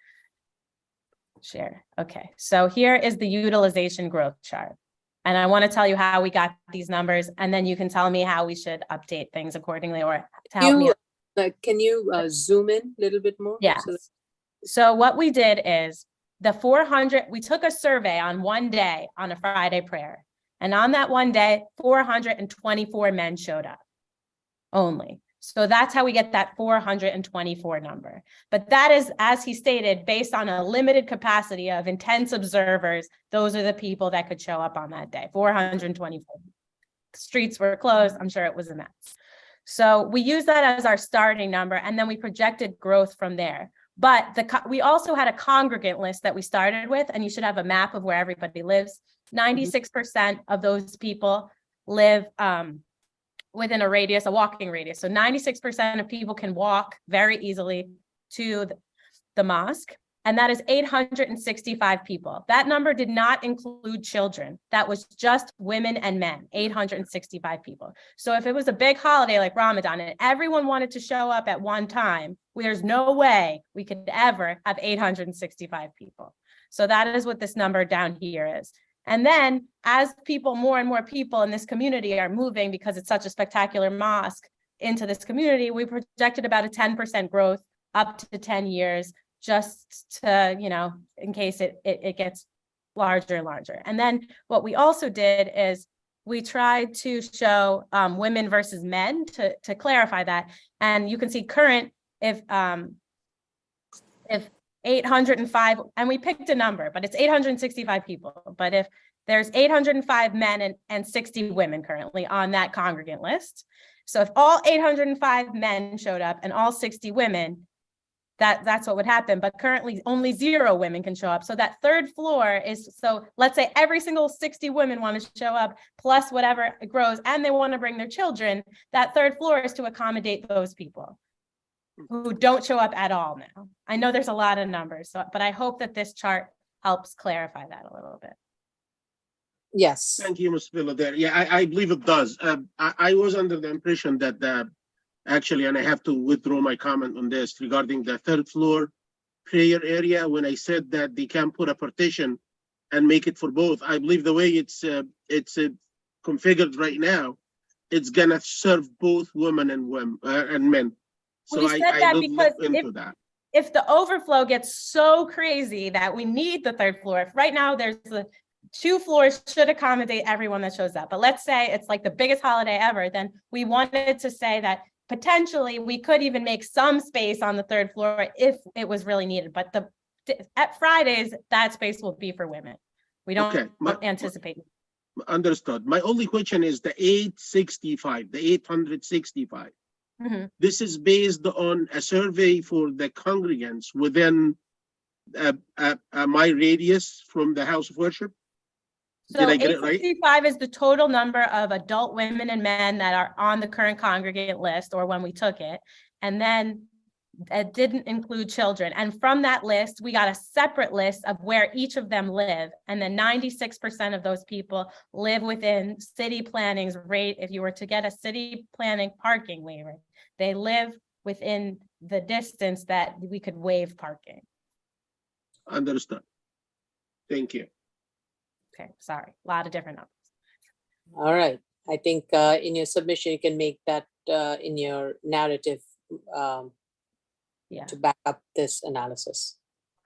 share. Okay, so here is the utilization growth chart. And I want to tell you how we got these numbers, and then you can tell me how we should update things accordingly or to help me. Can you zoom in a little bit more? Yes. So that- So what we did is the 400, we took a survey on one day on a Friday prayer. And on that one day, 424 men showed up only. So that's how we get that 424 number. But that is, as he stated, based on a limited capacity of intense observers. Those are the people that could show up on that day, 424. The streets were closed. I'm sure it was a mess. So we use that as our starting number, and then we projected growth from there. But we also had a congregant list that we started with, and you should have a map of where everybody lives. 96% of those people live within a radius, a walking radius. So 96% of people can walk very easily to the mosque. And that is 865 people. That number did not include children. That was just women and men, 865 people. So if it was a big holiday like Ramadan and everyone wanted to show up at one time, there's no way we could ever have 865 people. So that is what this number down here is. And then as people, more and more people in this community are moving because it's such a spectacular mosque into this community, we projected about a 10% growth up to 10 years, just to, you know, in case it gets larger and larger. And then what we also did is we tried to show women versus men to clarify that. And you can see current, if 805, and we picked a number, but it's 865 people. But if there's 805 men and 60 women currently on that congregant list. So if all 805 men showed up and all 60 women, that's what would happen. But currently only 0 women can show up. So that third floor is, so let's say every single 60 women want to show up plus whatever grows, and they want to bring their children. That third floor is to accommodate those people who don't show up at all now. I know there's a lot of numbers, but I hope that this chart helps clarify that a little bit. Yes. Thank you, Ms. Villa there. Yeah, I believe it does. I was under the impression that actually, and I have to withdraw my comment on this regarding the third floor prayer area, when I said that they can put a partition and make it for both. I believe the way it's configured right now, it's gonna serve both women and men. So We said that I because look into that. if the overflow gets so crazy that we need the third floor, if right now there's the 2 floors should accommodate everyone that shows up. But let's say it's like the biggest holiday ever, then we wanted to say that potentially we could even make some space on the third floor if it was really needed. But at Fridays, that space will be for women. We don't anticipate. Understood. My only question is the 865, the 865. Mhm. This is based on a survey for the congregants within my radius from the house of worship. So Did I get it right? 865 is the total number of adult women and men that are on the current congregant list, or when we took it. And then it didn't include children. And from that list, we got a separate list of where each of them live. And then 96% of those people live within city planning's rate. If you were to get a city planning parking waiver, they live within the distance that we could waive parking. Understood. Thank you. Okay, sorry, a lot of different numbers. All right. I think in your submission, you can make that in your narrative to back up this analysis.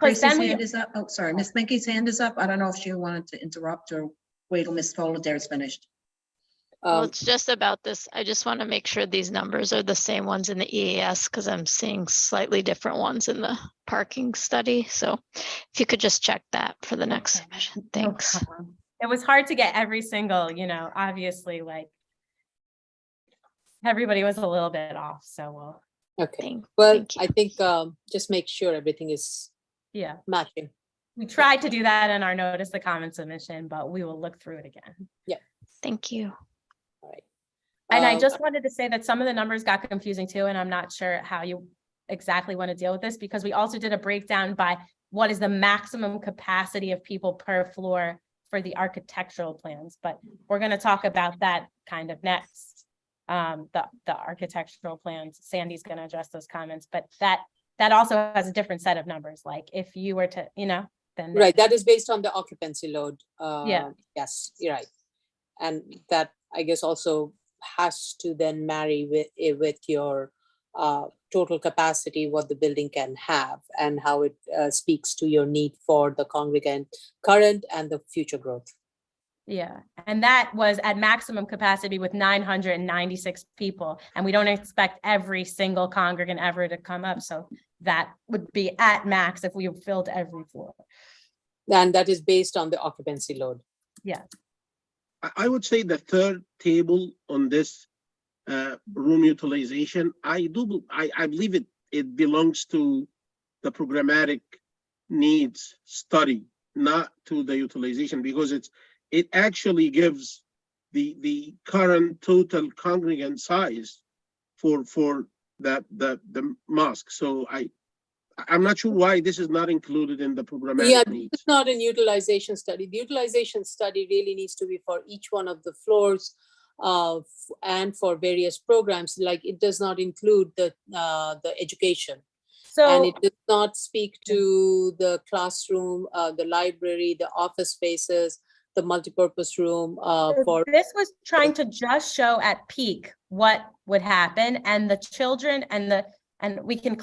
Tracy's hand is up. Oh, sorry, Miss Minky's hand is up. I don't know if she wanted to interrupt or wait till Miss Fuller is finished. Well, it's just about this. I just want to make sure these numbers are the same ones in the EAS because I'm seeing slightly different ones in the parking study. So if you could just check that for the next submission. Thanks. It was hard to get every single, obviously, like everybody was a little bit off. So we'll. Okay. Well, I think just make sure everything is matching. We tried to do that in our notice of comment submission, but we will look through it again. Yeah. Thank you. All right. And I just wanted to say that some of the numbers got confusing too, and I'm not sure how you exactly want to deal with this because we also did a breakdown by what is the maximum capacity of people per floor for the architectural plans, but we're going to talk about that kind of next. The architectural plans, Sandy's going to address those comments, but that also has a different set of numbers. Like if you were to, then. Right, that is based on the occupancy load. Yes, you're right. And that I guess also has to then marry with your total capacity, what the building can have, and how it speaks to your need for the congregant current and the future growth. Yeah, and that was at maximum capacity with 996 people. And we don't expect every single congregant ever to come up. So that would be at max if we filled every floor. And that is based on the occupancy load. Yeah. I would say the third table on this room utilization, I believe it belongs to the programmatic needs study, not to the utilization, because it actually gives the current total congregant size for the mosque. So I'm not sure why this is not included in the programmatic needs. It's not an utilization study. The utilization study really needs to be for each one of the floors and for various programs. Like, it does not include the education. And it does not speak to the classroom, the library, the office spaces, the multipurpose room This was trying to just show at peak what would happen, and the children and we can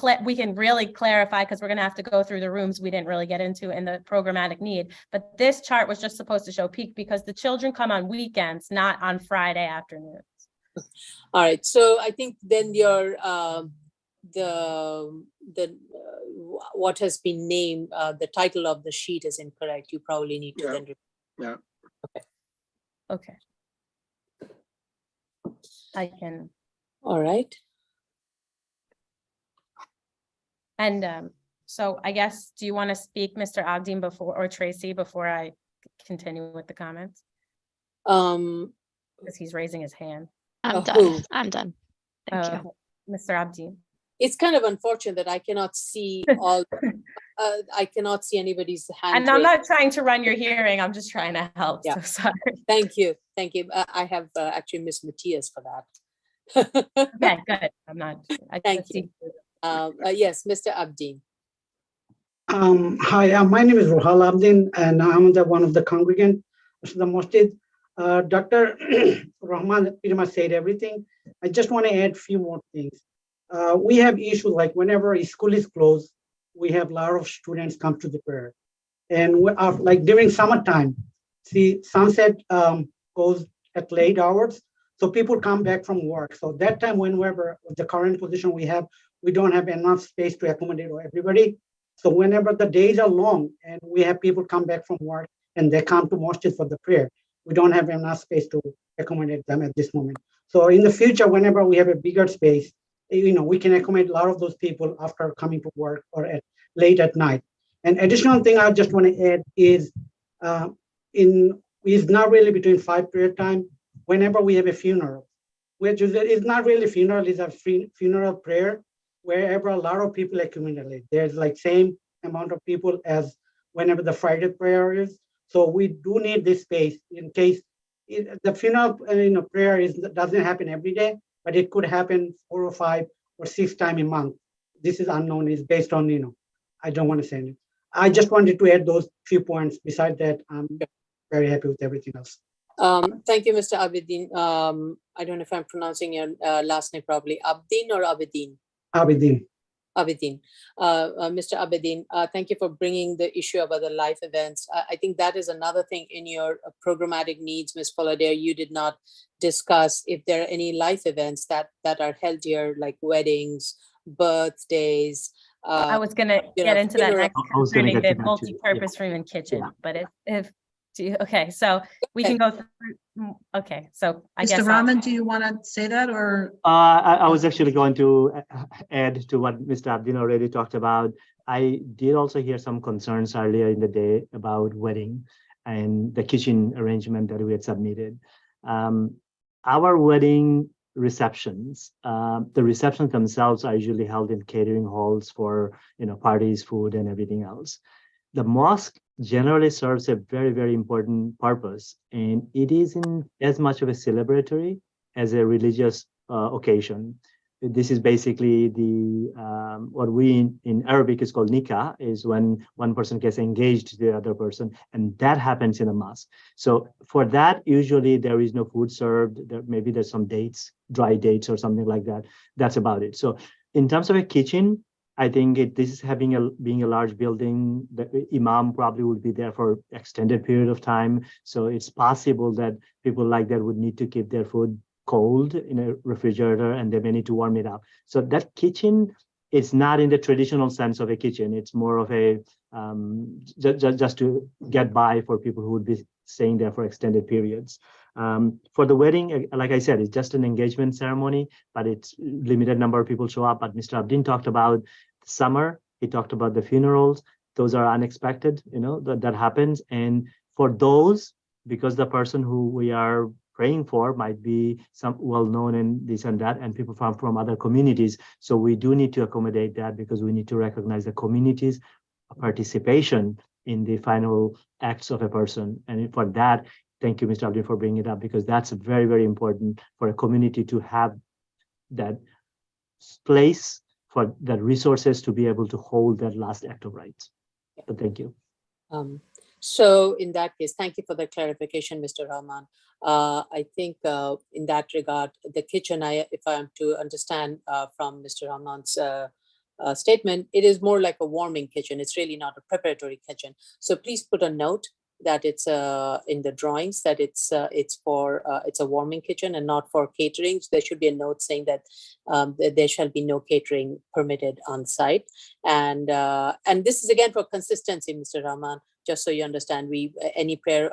really clarify, because we're going to have to go through the rooms we didn't really get into in the programmatic need. But this chart was just supposed to show peak because the children come on weekends, not on Friday afternoons. All right. So I think then your what has been named, the title of the sheet is incorrect. You probably need to then. Yeah. Okay. I can. All right. And so I guess, do you want to speak, Mr. Aghdin, or Tracy, before I continue with the comments? Because he's raising his hand. I'm done. I'm done. Thank you. Mr. Aghdin. It's kind of unfortunate that I cannot see all. I cannot see anybody's hand. And I'm not trying to run your hearing. I'm just trying to help. Yeah. So sorry. Thank you. Thank you. I have actually Miss Matthias for that. Okay, good. I'm not. Thank you. Yes, Mr. Aghdin. Hi, my name is Ruhal Abdin, and I'm one of the congregant of the masjid. Dr. Rahman pretty much said everything. I just want to add a few more things. We have issues like whenever a school is closed, we have a lot of students come to the prayer. And like during summertime, see, sunset goes at late hours. So people come back from work. So that time, whenever the current position we have, we don't have enough space to accommodate everybody. So whenever the days are long and we have people come back from work and they come to masjid for the prayer, we don't have enough space to accommodate them at this moment. So in the future, whenever we have a bigger space, we can accommodate a lot of those people after coming to work or late at night. And additional thing I just want to add is is not really between 5 prayer time. Whenever we have a funeral, which is not really funeral, it's a funeral prayer, wherever a lot of people accumulate. There's like same amount of people as whenever the Friday prayer is. So we do need this space in case the funeral prayer doesn't happen every day, but it could happen 4 or 5 or 6 times a month. This is unknown. It's based on, I don't want to say it. I just wanted to add those few points. Besides that, I'm very happy with everything else. Thank you, Mr. Abedin. I don't know if I'm pronouncing your last name properly. Abdin or Abedin? Abedin. Abedin. Mr. Abedin, thank you for bringing the issue about the life events. I think that is another thing in your programmatic needs, Ms. Pollader. You did not discuss if there are any life events that are held here, like weddings, birthdays. I was going to get into that next concerning the multi-purpose room and kitchen, but okay, so we can go through. Okay, so I guess. Mr. Rahman, do you want to say that or? I was actually going to add to what Mr. Abdin already talked about. I did also hear some concerns earlier in the day about wedding and the kitchen arrangement that we had submitted. Our wedding receptions, the receptions themselves are usually held in catering halls for parties, food, and everything else. The mosque generally serves a very, very important purpose, and it isn't as much of a celebratory as a religious occasion. This is basically the what we in Arabic is called nikah, is when one person gets engaged to the other person, and that happens in a mosque. So for that, usually there is no food served. Maybe there's some dates, dry dates or something like that. That's about it. So In terms of a kitchen, I think this is being a large building. The imam probably would be there for extended period of time. So it's possible that people like that would need to keep their food cold in a refrigerator, and they may need to warm it up. So that kitchen is not in the traditional sense of a kitchen. It's more of a just to get by for people who would be staying there for extended periods. For the wedding, like I said, it's just an engagement ceremony, but it's limited number of people show up. But Mr. Abdin talked about summer. He talked about the funerals. Those are unexpected, that happens. And for those, because the person who we are praying for might be some well-known and this and that, and people from other communities. So we do need to accommodate that, because we need to recognize the community's participation in the final acts of a person. And for that, thank you, Mr. Abdin, for bringing it up, because that's very, very important for a community to have that place, for the resources to be able to hold that last act of rights. So thank you. So in that case, thank you for the clarification, Mr. Rahman. I think in that regard, the kitchen, if I am to understand from Mr. Rahman's statement, it is more like a warming kitchen. It's really not a preparatory kitchen. So please put a note that it's in the drawings that it's a warming kitchen and not for catering. So there should be a note saying that there shall be no catering permitted on site. And this is again for consistency, Mr. Rahman. Just so you understand, any prayer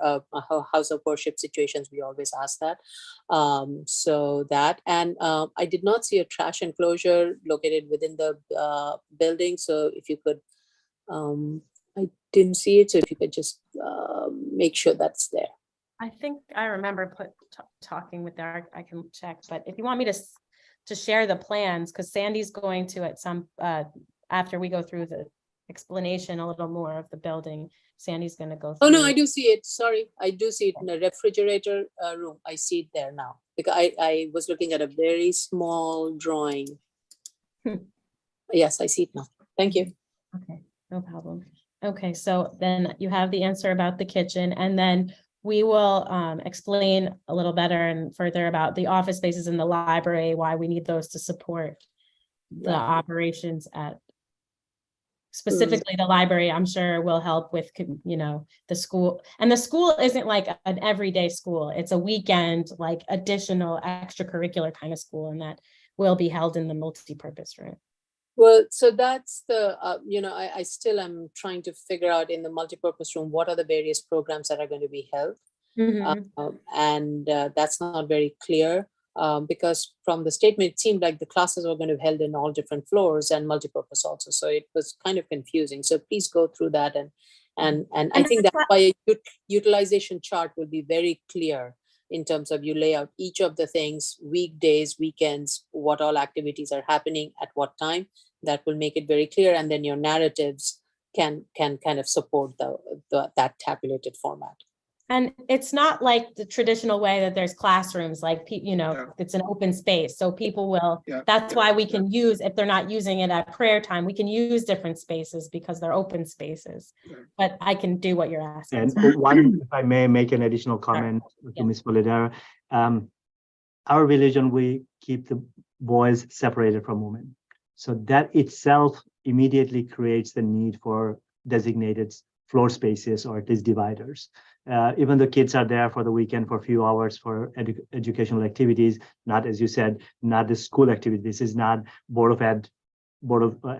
house of worship situations, we always ask that. So that, and I did not see a trash enclosure located within the building. So if you could, I didn't see it. So if you could just make sure that's there. I think I remember talking with Eric. I can check, but if you want me to share the plans, because Sandy's going to at some after we go through the explanation a little more of the building, Sandy's going to go through. Oh no, I do see it. Sorry, I do see it in the refrigerator room. I see it there now, because I was looking at a very small drawing. Yes, I see it now. Thank you. Okay, no problem. Okay, so then you have the answer about the kitchen, and then we will explain a little better and further about the office spaces in the library, why we need those to support the operations at specifically the library. I'm sure will help with, the school, and the school isn't like an everyday school. It's a weekend, like additional extracurricular kind of school, and that will be held in the multi-purpose room. Well, so that's the, I still am trying to figure out in the multipurpose room, what are the various programs that are going to be held. And that's not very clear because from the statement, it seemed like the classes were going to be held in all different floors and multipurpose also. So it was kind of confusing. So please go through that. And I think that's why a utilization chart will be very clear in terms of you lay out each of the things, weekdays, weekends, what all activities are happening at what time. That will make it very clear. And then your narratives can kind of support that tabulated format. And it's not like the traditional way that there's classrooms, like, it's an open space. So people will, that's why we can use, if they're not using it at prayer time, we can use different spaces because they're open spaces. But I can do what you're asking. And one, if I may make an additional comment to Ms. Polidera, our religion, we keep the boys separated from women. So that itself immediately creates the need for designated floor spaces or at least dividers. Even the kids are there for the weekend for a few hours for educational activities, not, as you said, not the school activity. This is not Board of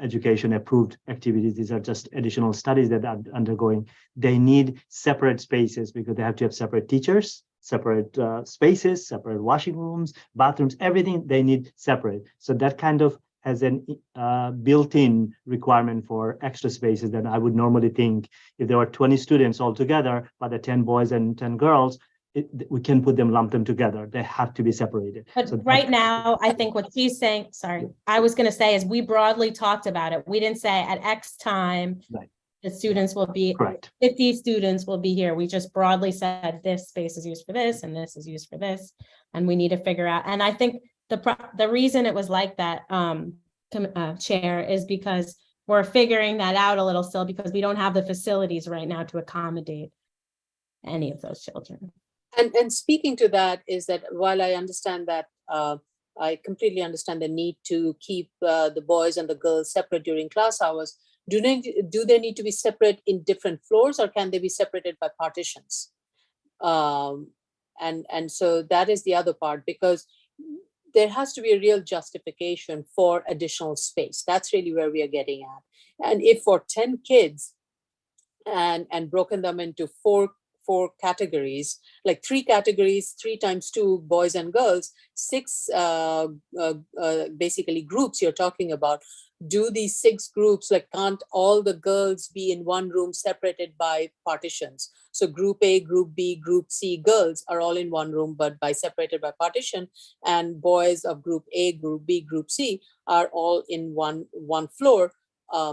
Education approved activities. These are just additional studies that are undergoing. They need separate spaces because they have to have separate teachers, separate spaces, separate washing rooms, bathrooms, everything they need separate. So that kind of has an built-in requirement for extra spaces that I would normally think if there were 20 students altogether, but the 10 boys and 10 girls, we can lump them together. They have to be separated. But so right now, I think what she's saying, I was going to say is we broadly talked about it. We didn't say at X time, the students will be, 50 students will be here. We just broadly said this space is used for this and this is used for this. And we need to figure out, and I think the reason it was like that, Chair, is because we're figuring that out a little still because we don't have the facilities right now to accommodate any of those children. And speaking to that is that while I understand that I completely understand the need to keep the boys and the girls separate during class hours. Do they need to be separate in different floors, or can they be separated by partitions? And so that is the other part, because there has to be a real justification for additional space. That's really where we are getting at. And if for 10 kids and broken them into four categories, like 3 categories, 3 times 2, boys and girls, 6 basically groups you're talking about. Do these 6 groups, like, can't all the girls be in one room separated by partitions? So group A, group B, group C girls are all in one room, but separated by partition, and boys of group A, group B, group C are all in one floor,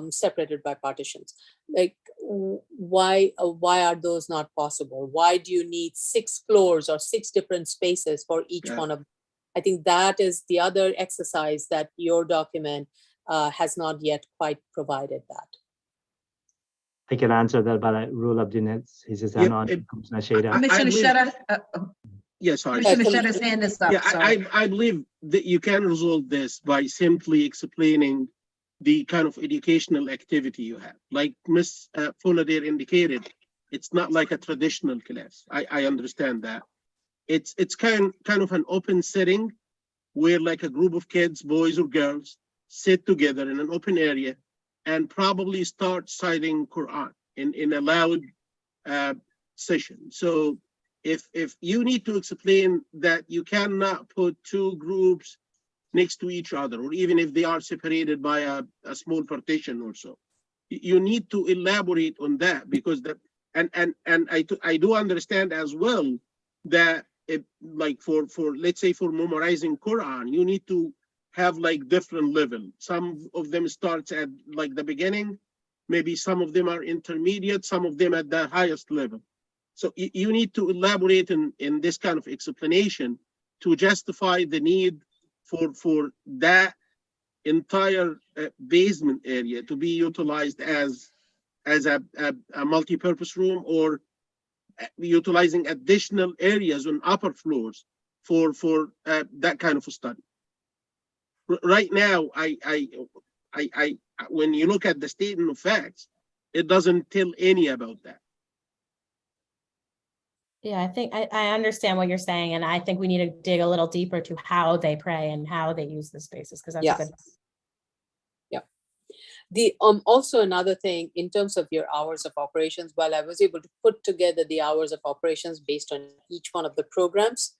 separated by partitions. Like, why are those not possible? Why do you need 6 floors or 6 different spaces for each one of them? I think that is the other exercise that your document has not yet quite provided that. I can answer that, but I rule up Dinet's. He says, Commissioner Sheta. Yes, sorry. Commissioner Sheta's hand is up. Yeah, Sorry. I believe that you can resolve this by simply explaining the kind of educational activity you have. Like Ms. Fullader indicated, it's not like a traditional class. I understand that. It's kind of an open setting where, like, a group of kids, boys or girls, sit together in an open area and probably start citing Quran in a loud session. So if you need to explain that you cannot put 2 groups next to each other, or even if they are separated by a small partition or so, you need to elaborate on that, because I do understand as well that like for let's say for memorizing Quran, you need to have like different level. Some of them starts at like the beginning, maybe some of them are intermediate, some of them at the highest level. So you need to elaborate in this kind of explanation to justify the need for that entire basement area to be utilized as a multi-purpose room, or utilizing additional areas on upper floors for that kind of a study. Right now, I when you look at the statement of facts, it doesn't tell any about that. Yeah, I think I understand what you're saying, and I think we need to dig a little deeper to how they pray and how they use the spaces, because that's a good. Yeah. The also another thing in terms of your hours of operations, while I was able to put together the hours of operations based on each one of the programs,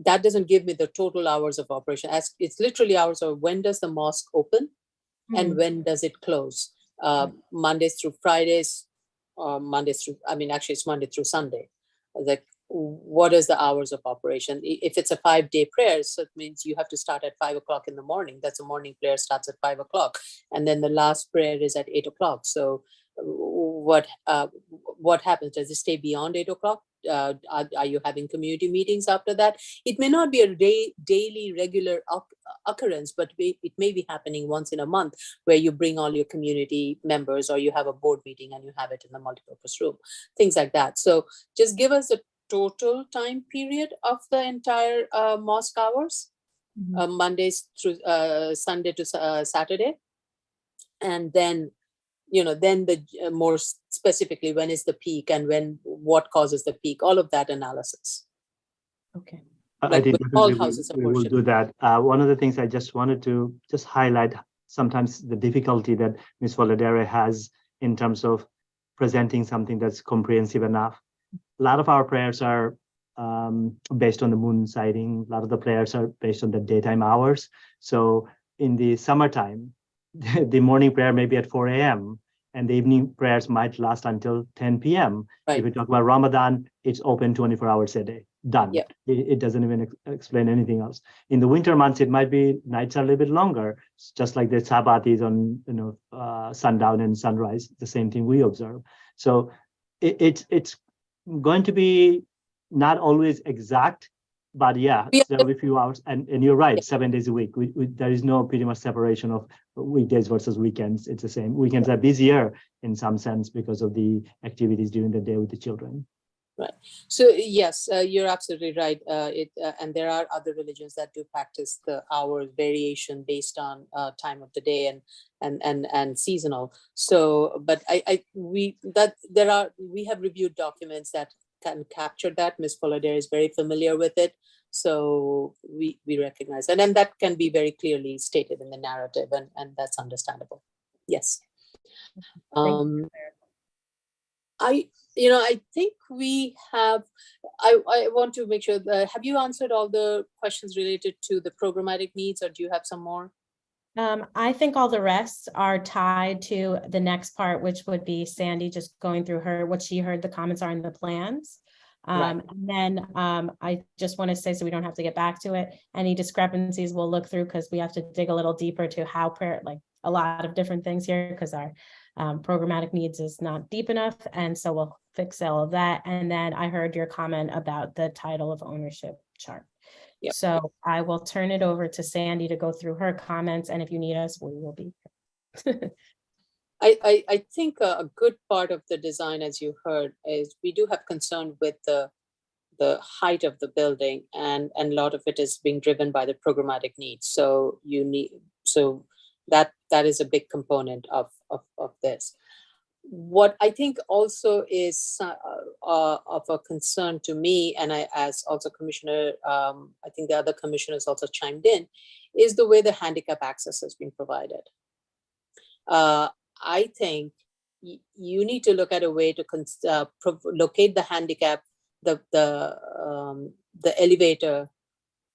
that doesn't give me the total hours of operation. As it's literally hours of when does the mosque open and when does it close? Mondays through Fridays, Mondays through, I mean, actually it's Monday through Sunday. Like, what is the hours of operation? If it's a 5-day prayer, so it means you have to start at 5 o'clock in the morning. That's a morning prayer, starts at 5 o'clock. And then the last prayer is at 8 o'clock. So what happens? Does it stay beyond 8 o'clock? Are you having community meetings after that? It may not be a daily regular occurrence, but it may be happening once in a month, where you bring all your community members, or you have a board meeting and you have it in the multipurpose room, things like that. So just give us a total time period of the entire mosque hours, Mondays through Sunday to Saturday, and then then the more specifically, when is the peak and what causes the peak, all of that analysis. Okay. I think definitely we will do that. One of the things I just wanted to just highlight, sometimes the difficulty that Ms. Valadere has in terms of presenting something that's comprehensive enough. A lot of our prayers are based on the moon sighting. A lot of the prayers are based on the daytime hours. So in the summertime, the morning prayer may be at 4 a.m. and the evening prayers might last until 10 p.m. Right. If we talk about Ramadan, it's open 24 hours a day. Done. Yep. It doesn't even explain anything else. In the winter months, it might be nights are a little bit longer, just like the Sabbath is on sundown and sunrise, the same thing we observe. So it's going to be not always exact, but yeah, there will be a few hours. And you're right, 7 days a week. There is no pretty much separation of weekdays versus weekends. It's the same. Weekends are busier in some sense because of the activities during the day with the children. Right. So yes, you're absolutely right. And there are other religions that do practice the hour variation based on time of the day and seasonal. So, but we have reviewed documents that can capture that. Ms. Pollader is very familiar with it. So we recognize that, and that can be very clearly stated in the narrative, and that's understandable. Yes. I think we have, I want to make sure that, have you answered all the questions related to the programmatic needs, or do you have some more? I think all the rest are tied to the next part, which would be Sandy just going through what she heard the comments are in the plans. Right. And then I just want to say, so we don't have to get back to it, any discrepancies we'll look through, because we have to dig a little deeper to how like a lot of different things here, because our programmatic needs is not deep enough. And so we'll fix all of that. And then I heard your comment about the title of ownership chart. Yep. So I will turn it over to Sandy to go through her comments. And if you need us, we will be here. I think a good part of the design, as you heard, is we do have concern with the height of the building, and a lot of it is being driven by the programmatic needs. So that is a big component of this. What I think also is of a concern to me, and as also Commissioner, I think the other commissioners also chimed in, is the way the handicap access has been provided. I think you need to look at a way to locate the handicap, the elevator,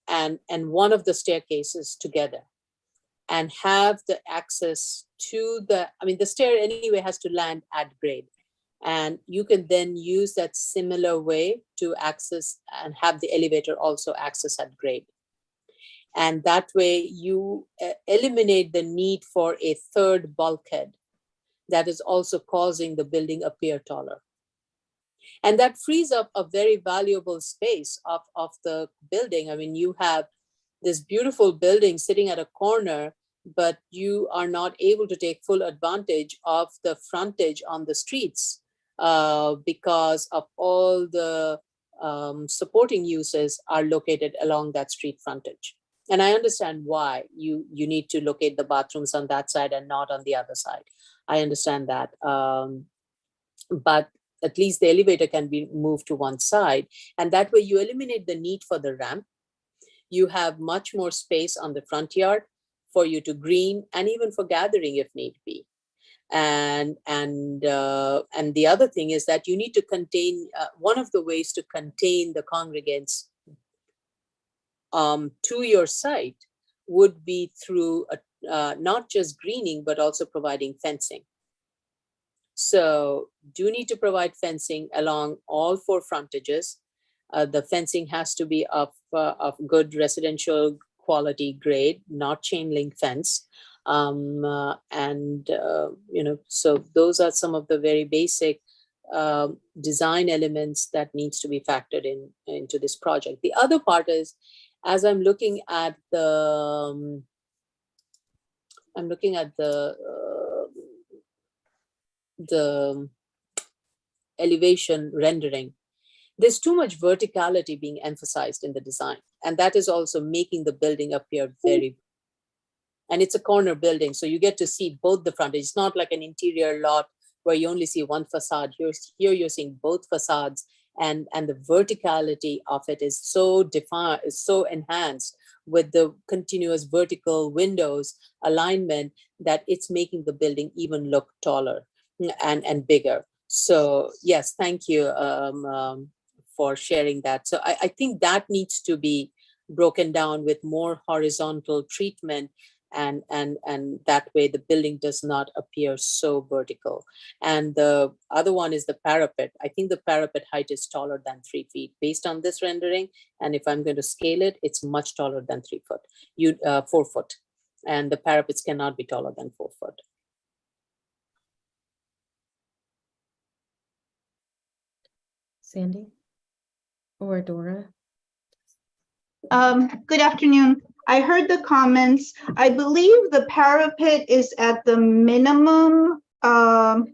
and one of the staircases together, and have the access to the stair anyway has to land at grade. And you can then use that similar way to access and have the elevator also access at grade. And that way you eliminate the need for a third bulkhead that is also causing the building appear taller. And that frees up a very valuable space of the building. I mean, you have this beautiful building sitting at a corner, but you are not able to take full advantage of the frontage on the streets because of all the supporting uses are located along that street frontage. And I understand why you need to locate the bathrooms on that side and not on the other side. I understand that. But at least the elevator can be moved to one side. And that way you eliminate the need for the ramp. You have much more space on the front yard for you to green and even for gathering if need be. And the other thing is that you need to contain, one of the ways to contain the congregants to your site would be through not just greening, but also providing fencing. So do need to provide fencing along all four frontages. The fencing has to be of good residential quality grade, not chain link fence. So those are some of the very basic design elements that needs to be factored into this project. The other part is, as I'm looking at the elevation rendering, there's too much verticality being emphasized in the design. And that is also making the building appear very, and it's a corner building. So you get to see both the frontage. It's not like an interior lot where you only see one facade. Here you're seeing both facades, and the verticality of it is so defined, is so enhanced with the continuous vertical windows alignment that it's making the building even look taller and bigger. So yes, thank you for sharing that. So I think that needs to be broken down with more horizontal treatment, and that way the building does not appear so vertical. And the other one is the parapet. I think the parapet height is taller than 3 feet based on this rendering. And if I'm going to scale it, it's much taller than 4 foot. And the parapets cannot be taller than 4 foot. Sandy or Dora? Good afternoon. I heard the comments. I believe the parapet is at the minimum at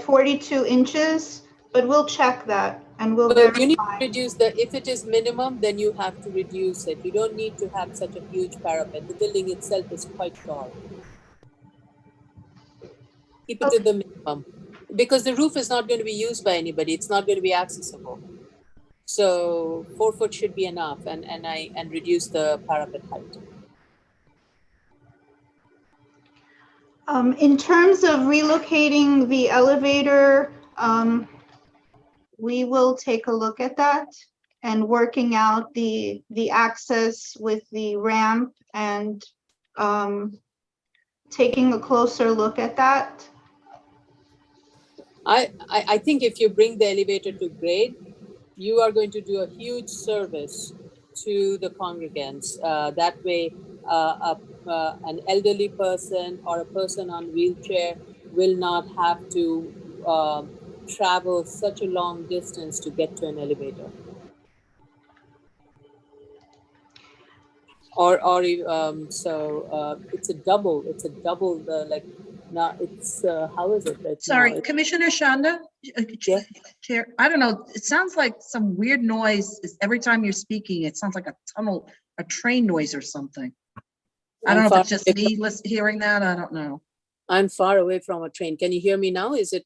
42 inches. but we'll check that and we'll So you need to verify. reduce if it is minimum, then you have to reduce it. You don't need to have such a huge parapet. The building itself is quite tall. Keep it to the minimum, because the roof is not going to be used by anybody. It's not going to be accessible. So 4 foot should be enough, and reduce the parapet height. In terms of relocating the elevator, we will take a look at that and working out the access with the ramp and taking a closer look at that. I think if you bring the elevator to grade, you are going to do a huge service to the congregants. That way, an elderly person or a person on wheelchair will not have to travel such a long distance to get to an elevator. So it's a double. Like, now it's how is it? Sorry, Commissioner Shanda, Chair, I don't know, it sounds like some weird noise every time you're speaking. It sounds like a tunnel, a train noise or something. I don't know if it's just me hearing that. I don't know. I'm far away from a train. Can you hear me now? Is it?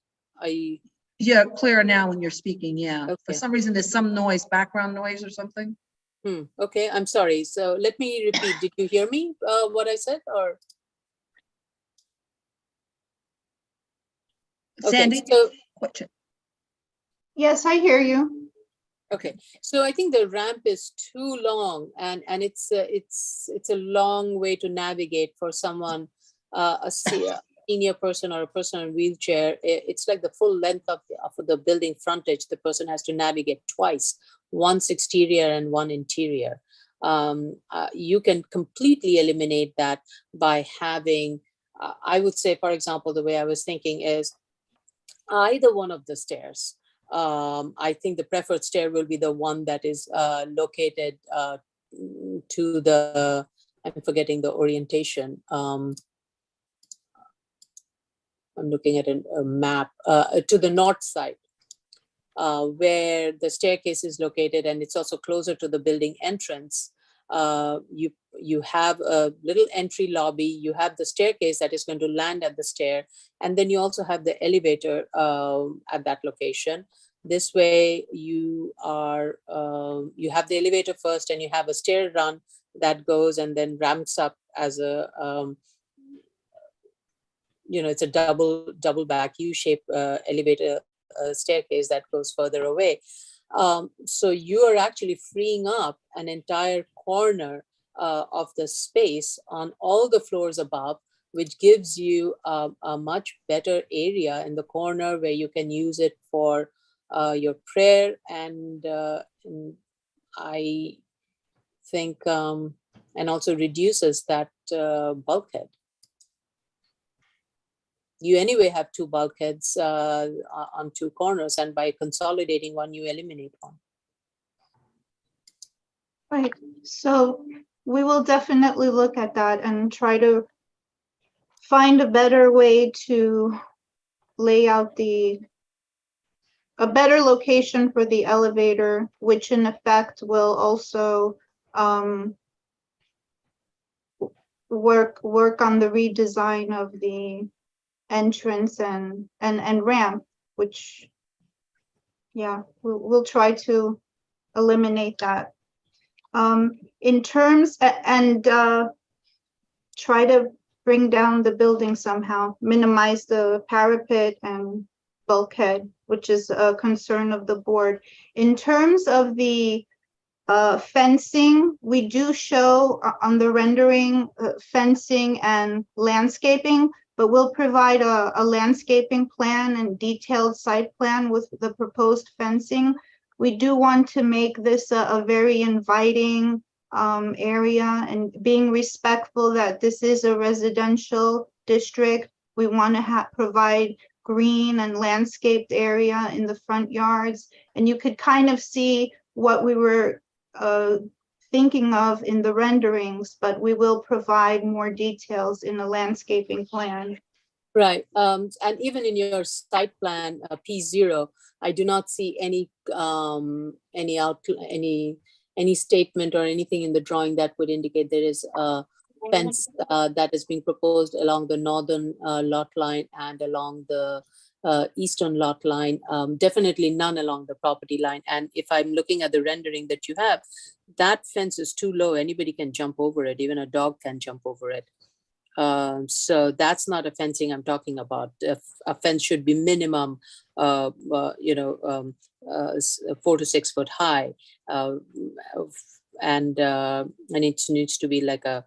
Yeah, clearer now when you're speaking. Yeah. Okay. For some reason, there's some noise, background noise or something. Okay, I'm sorry. So let me repeat. Did you hear me? What I said, or? Sandy? Okay, so, yes, I hear you. Okay, so I think the ramp is too long, and it's a long way to navigate for someone, a senior person or a person in a wheelchair. It's like the full length of the building frontage. The person has to navigate twice, once exterior and one interior. You can completely eliminate that by having, I would say, for example, the way I was thinking is either one of the stairs. I think the preferred stair will be the one that is located to the, I'm forgetting the orientation. I'm looking at a map, to the north side, where the staircase is located, and it's also closer to the building entrance. You have a little entry lobby, you have the staircase that is going to land at the stair, and then you also have the elevator at that location. This way you have the elevator first, and you have a stair run that goes and then ramps up as a, it's a double back U-shaped elevator staircase that goes further away. So you are actually freeing up an entire corner of the space on all the floors above, which gives you a much better area in the corner where you can use it for your prayer, and I think, and also reduces that bulkhead. You anyway have two bulkheads on two corners, and by consolidating one, you eliminate one. Right, so we will definitely look at that and try to find a better way to lay out a better location for the elevator, which in effect will also work on the redesign of the entrance and ramp, which, yeah, we'll try to eliminate that. In terms, and try to bring down the building somehow, minimize the parapet and bulkhead, which is a concern of the board. In terms of the fencing, we do show on the rendering fencing and landscaping, but we'll provide a landscaping plan and detailed site plan with the proposed fencing. We do want to make this a very inviting area, and being respectful that this is a residential district. We want to provide green and landscaped area in the front yards, and you could kind of see what we were thinking of in the renderings, but we will provide more details in the landscaping plan. Right, and even in your site plan, P0, I do not see any statement or anything in the drawing that would indicate there is a fence that is being proposed along the northern lot line and along the eastern lot line. Definitely none along the property line. And if I'm looking at the rendering that you have, that fence is too low. Anybody can jump over it. Even a dog can jump over it. So that's not a fencing I'm talking about. A fence should be minimum, 4 to 6 foot high, and it needs to be like a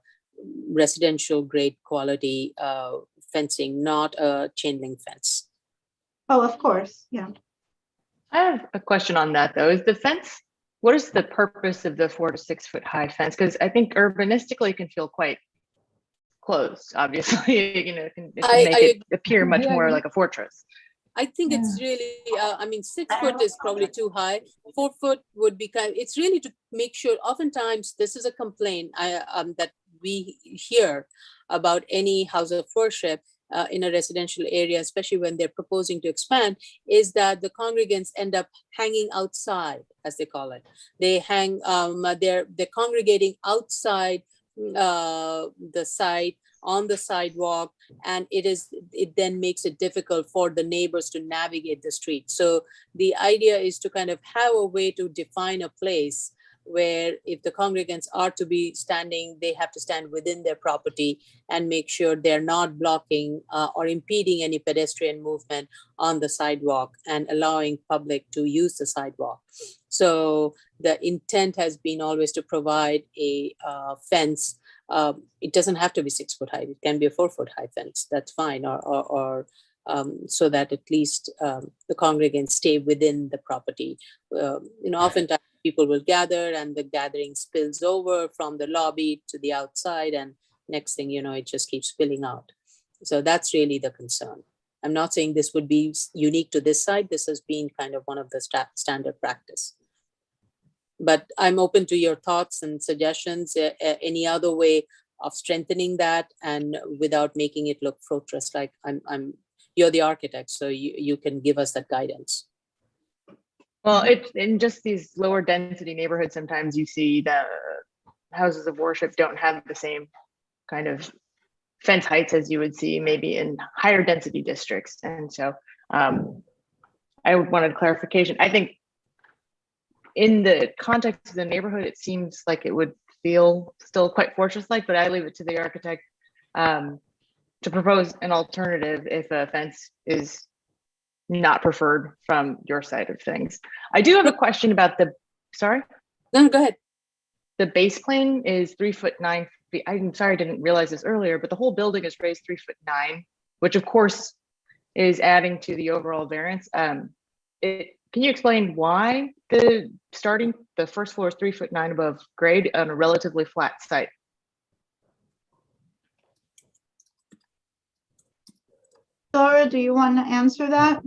residential grade quality fencing, not a chain link fence. Oh, of course, yeah. I have a question on that though. Is the fence, what is the purpose of the 4 to 6 foot high fence? Because I think urbanistically it can feel quite closed, obviously. It can make it appear much more like a fortress. I think it's really, 6 foot is probably too high. 4 foot would be it's really to make sure. Oftentimes, this is a complaint that we hear about any house of worship in a residential area, especially when they're proposing to expand, is that the congregants end up hanging outside, as they call it. They hang, they're congregating outside the site, on the sidewalk, and it then makes it difficult for the neighbors to navigate the street. So the idea is to kind of have a way to define a place where if the congregants are to be standing, they have to stand within their property and make sure they're not blocking or impeding any pedestrian movement on the sidewalk and allowing public to use the sidewalk. So the intent has been always to provide a fence. It doesn't have to be 6 foot high. It can be a 4 foot high fence. That's fine. Or so that at least the congregants stay within the property. Oftentimes people will gather and the gathering spills over from the lobby to the outside, and next thing you know, it just keeps spilling out. So that's really the concern. I'm not saying this would be unique to this site. This has been kind of one of the standard practice. But I'm open to your thoughts and suggestions, any other way of strengthening that and without making it look fortress-like. You're the architect, so you can give us that guidance. Well, it's in just these lower density neighborhoods, sometimes you see the houses of worship don't have the same kind of fence heights as you would see maybe in higher density districts. And so I wanted clarification. I think in the context of the neighborhood, it seems like it would feel still quite fortress-like, but I leave it to the architect to propose an alternative if a fence is not preferred from your side of things. I do have a question about sorry? No, go ahead. The base plane is 3 foot 9 feet. I'm sorry, I didn't realize this earlier, but the whole building is raised 3 foot 9, which of course is adding to the overall variance. Can you explain why the first floor is 3 foot 9 above grade on a relatively flat site? Dora, do you want to answer that?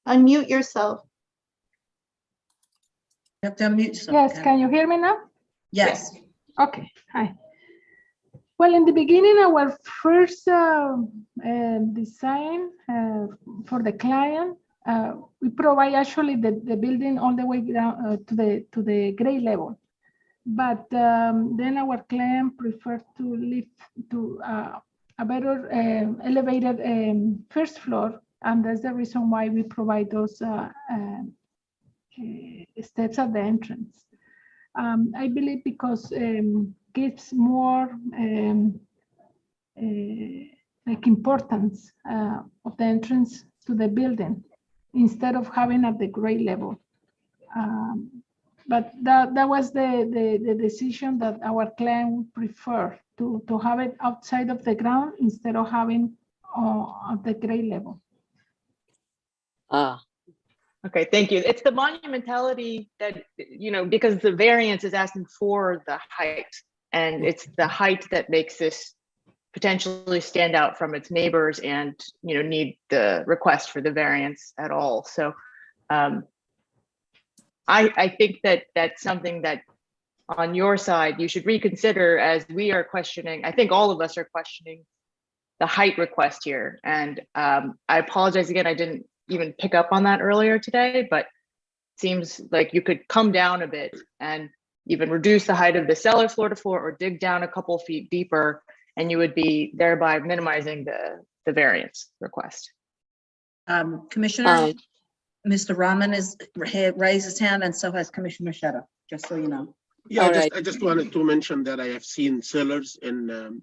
Unmute yourself. You have to unmute yourself. Yes, can you hear me now? Yes. Okay, hi. Well, in the beginning, our first design for the client, we provide actually the building all the way down to the grade level. But then our client preferred to live to a better elevated first floor, and that's the reason why we provide those steps at the entrance. I believe because gives more like importance of the entrance to the building instead of having at the grade level. But that was the decision that our client preferred to have it outside of the ground instead of having at the grade level. Okay, thank you. It's the monumentality that, because the variance is asking for the height, and it's the height that makes this potentially stand out from its neighbors and, need the request for the variance at all. So I think that that's something that on your side, you should reconsider, as we are questioning, I think all of us are questioning the height request here. And I apologize again, I didn't even pick up on that earlier today, but seems like you could come down a bit and even reduce the height of the cellar floor to floor, or dig down a couple feet deeper, and you would be thereby minimizing the variance request. Commissioner, Mr. Rahman has raised his hand, and so has Commissioner Sheta, just so you know. Yeah, I just wanted to mention that I have seen cellars in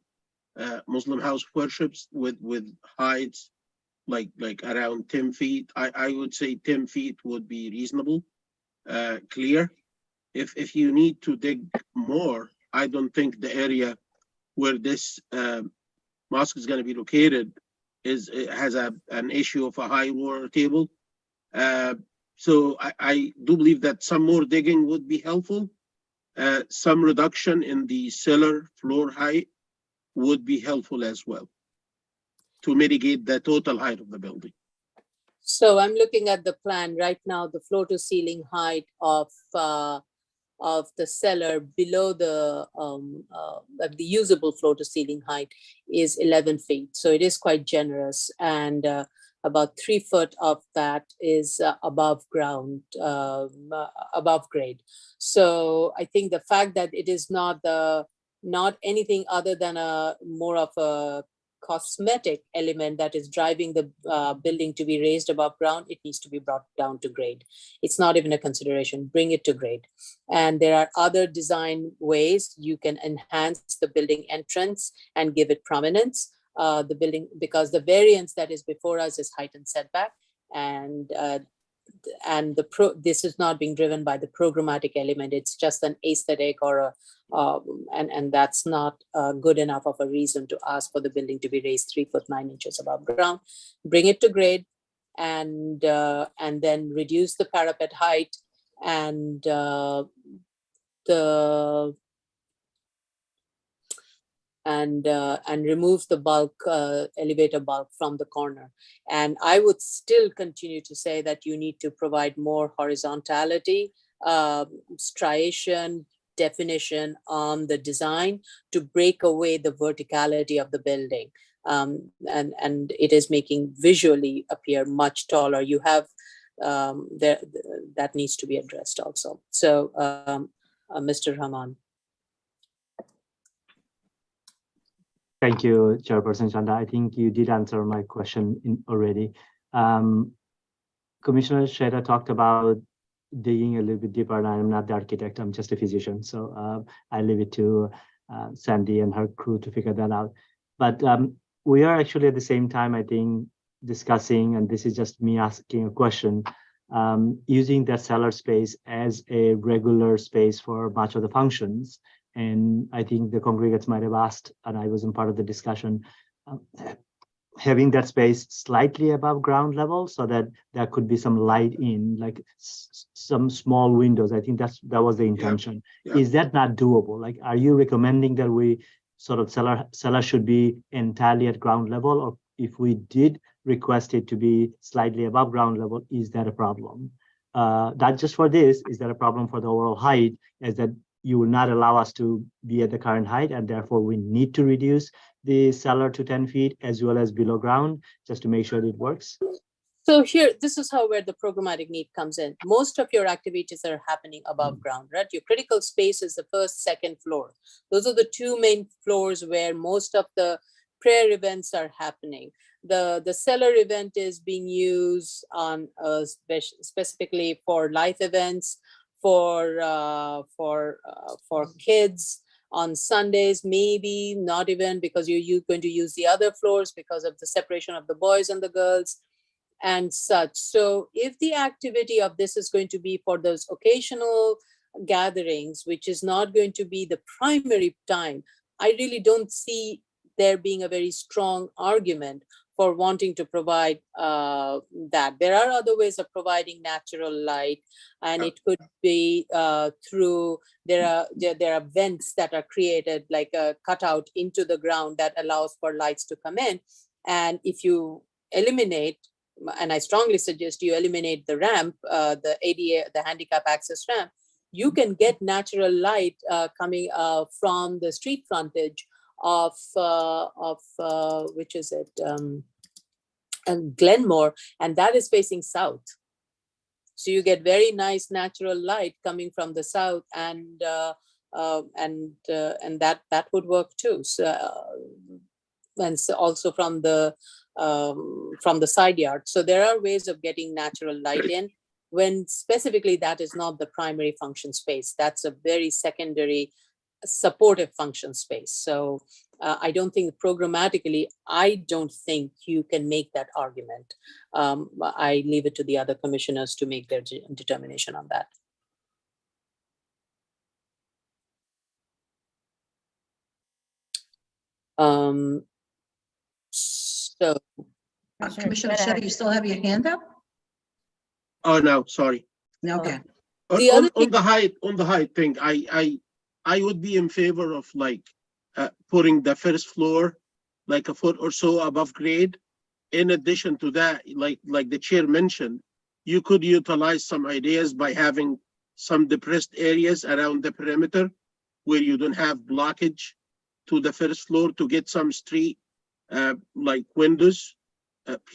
Muslim house worships with heights like around 10 feet. I would say 10 feet would be reasonable, clear. If you need to dig more, I don't think the area where this mosque is going to be located has an issue of a high water table. So I do believe that some more digging would be helpful. Some reduction in the cellar floor height would be helpful as well to mitigate the total height of the building. So I'm looking at the plan right now. The floor to ceiling height of the cellar below the usable floor to ceiling height is 11 feet. So it is quite generous, and about 3 foot of that is above ground, above grade. So I think the fact that it is not anything other than a more of a cosmetic element that is driving the building to be raised above ground, it needs to be brought down to grade. It's not even a consideration. Bring it to grade. And there are other design ways you can enhance the building entrance and give it prominence. The building, because the variance that is before us is height and setback, and this is not being driven by the programmatic element. It's just an aesthetic or and that's not good enough of a reason to ask for the building to be raised 3 foot 9 inches above ground. Bring it to grade, and then reduce the parapet height and remove the bulk, elevator bulk from the corner. And I would still continue to say that you need to provide more horizontality, striation, definition on the design to break away the verticality of the building. And it is making visually appear much taller. You have, that needs to be addressed also. So Mr. Rahman. Thank you, Chairperson Chanda. I think you did answer my question already. Commissioner Sheta talked about digging a little bit deeper, and I'm not the architect, I'm just a physician. So I leave it to Sandy and her crew to figure that out. But we are actually at the same time, I think, discussing, and this is just me asking a question, using that cellar space as a regular space for much of the functions. And I think the congregants might have asked, and I wasn't part of the discussion, having that space slightly above ground level so that there could be some light in, like some small windows. I think that was the intention. Yeah. Is that not doable? Like, are you recommending that we sort of cellar should be entirely at ground level, or if we did request it to be slightly above ground level, is that a problem? Not just for this, is that a problem for the overall height? Is that you will not allow us to be at the current height, and therefore we need to reduce the cellar to 10 feet as well as below ground just to make sure it works? So here, this is where the programmatic need comes in. Most of your activities are happening above ground, right? Your critical space is the first, second floor. Those are the two main floors where most of the prayer events are happening. The cellar event is being used on specifically for life events, for kids on Sundays, maybe not even, because you're going to use the other floors because of the separation of the boys and the girls and such. So if the activity of this is going to be for those occasional gatherings, which is not going to be the primary time, I really don't see there being a very strong argument for wanting to provide that. There are other ways of providing natural light, and it could be through, there are vents that are created, like a cutout into the ground that allows for lights to come in. And if you eliminate, and I strongly suggest you eliminate the ramp, the ADA, the handicap access ramp, you can get natural light coming from the street frontage of which is it, and Glenmore, and that is facing south. So you get very nice natural light coming from the south, and that would work too. So, and so also from the side yard. So there are ways of getting natural light in when specifically that is not the primary function space. That's a very secondary supportive function space. So I don't think programmatically, I don't think you can make that argument. I leave it to the other commissioners to make their determination on that. So, Commissioner Shetty, you still have your hand up? Oh, no, sorry. Okay. On the height thing, I would be in favor of like putting the first floor like a foot or so above grade. In addition to that, like the chair mentioned, you could utilize some ideas by having some depressed areas around the perimeter where you don't have blockage to the first floor to get some street like windows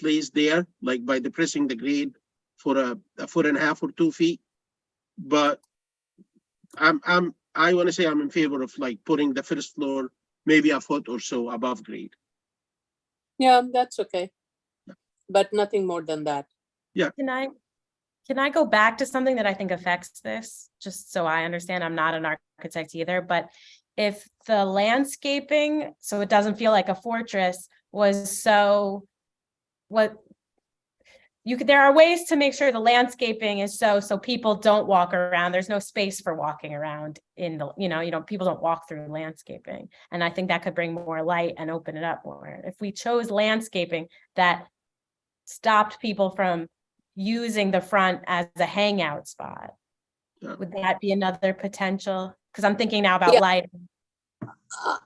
placed there, like by depressing the grade for a 1.5 or 2 feet. But I want to say I'm in favor of like putting the first floor maybe a foot or so above grade. yeah, that's okay, but nothing more than that. Yeah. Can I go back to something that I think affects this, just so I understand? I'm not an architect either, but if the landscaping, so it doesn't feel like a fortress, was so what you could, there are ways to make sure the landscaping is so people don't walk around. There's no space for walking around in the, people don't walk through landscaping. And I think that could bring more light and open it up more. If we chose landscaping that stopped people from using the front as a hangout spot, would that be another potential? Because I'm thinking now about light.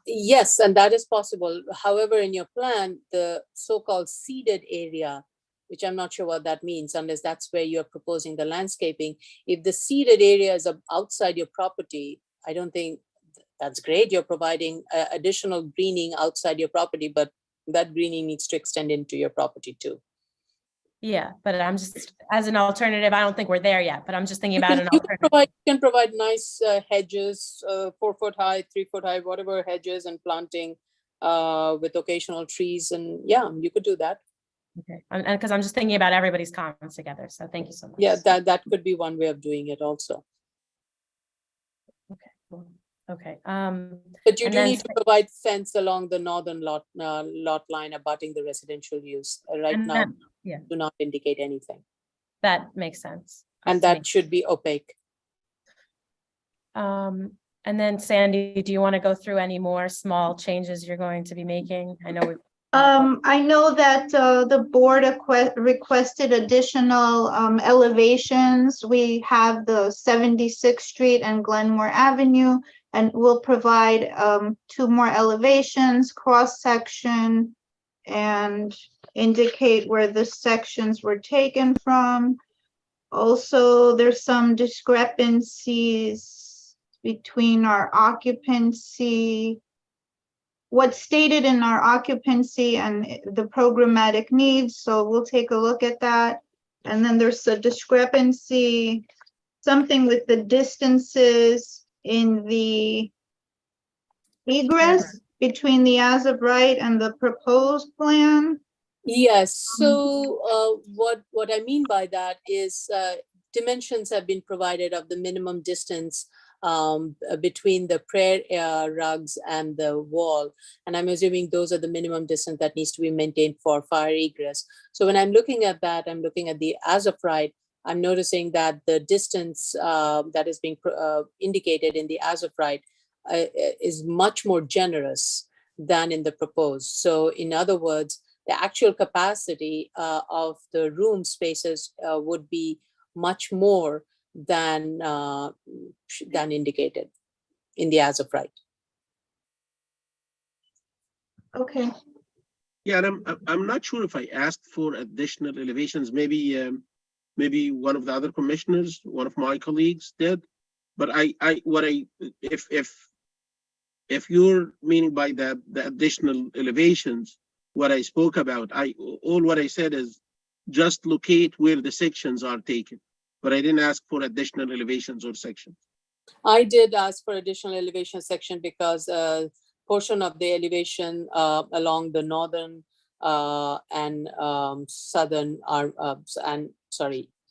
Yes, and that is possible. However, in your plan, the so-called seeded area, which I'm not sure what that means, unless that's where you're proposing the landscaping. If the seeded area is outside your property, I don't think that's great. You're providing additional greening outside your property, but that greening needs to extend into your property too. Yeah, but I'm just, as an alternative, I don't think we're there yet, but I'm just thinking about an alternative. You can provide nice hedges, 4 foot high, 3 foot high, whatever hedges, and planting with occasional trees. And yeah, you could do that. Okay, and because I'm just thinking about everybody's comments together. So thank you so much. Yeah, that could be one way of doing it also. Okay, cool. Okay. But you do need to provide fence along the northern lot line abutting the residential use. Right now, do not indicate anything. That makes sense. And that should be opaque. And then Sandy, do you want to go through any more small changes you're going to be making? I know I know that the board requested additional elevations. We have the 76th Street and Glenmore Avenue, and we'll provide 2 more elevations, cross section, and indicate where the sections were taken from. Also, there's some discrepancies between our occupancy, what's stated in our occupancy and the programmatic needs. So we'll take a look at that. And then there's a discrepancy, something with the distances in the egress between the as of right and the proposed plan. Yes. So what I mean by that is dimensions have been provided of the minimum distance between the prayer rugs and the wall. And I'm assuming those are the minimum distance that needs to be maintained for fire egress. So when I'm looking at that, I'm looking at the as of right, I'm noticing that the distance that is being indicated in the as of right is much more generous than in the proposed. So in other words, the actual capacity of the room spaces would be much more than indicated in the as of right. Okay. Yeah, and I'm not sure if I asked for additional elevations. Maybe one of the other commissioners, one of my colleagues did. But if you're meaning by the additional elevations, what I spoke about, what I said is just locate where the sections are taken, but I didn't ask for additional elevations or sections. I did ask for additional elevation section because portion of the elevation along the northern and southern are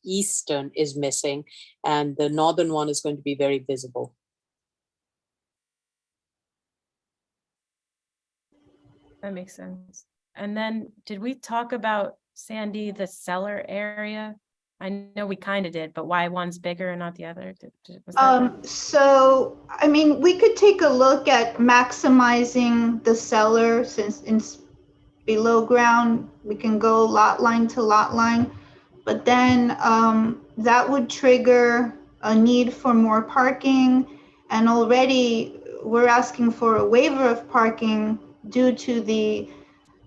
eastern is missing, and the northern one is going to be very visible. That makes sense. And then did we talk about, Sandy, the cellar area? I know we kind of did, but why one's bigger and not the other? Was that- So, I mean, we could take a look at maximizing the cellar since it's below ground. We can go lot line to lot line, but then that would trigger a need for more parking. And already we're asking for a waiver of parking due to the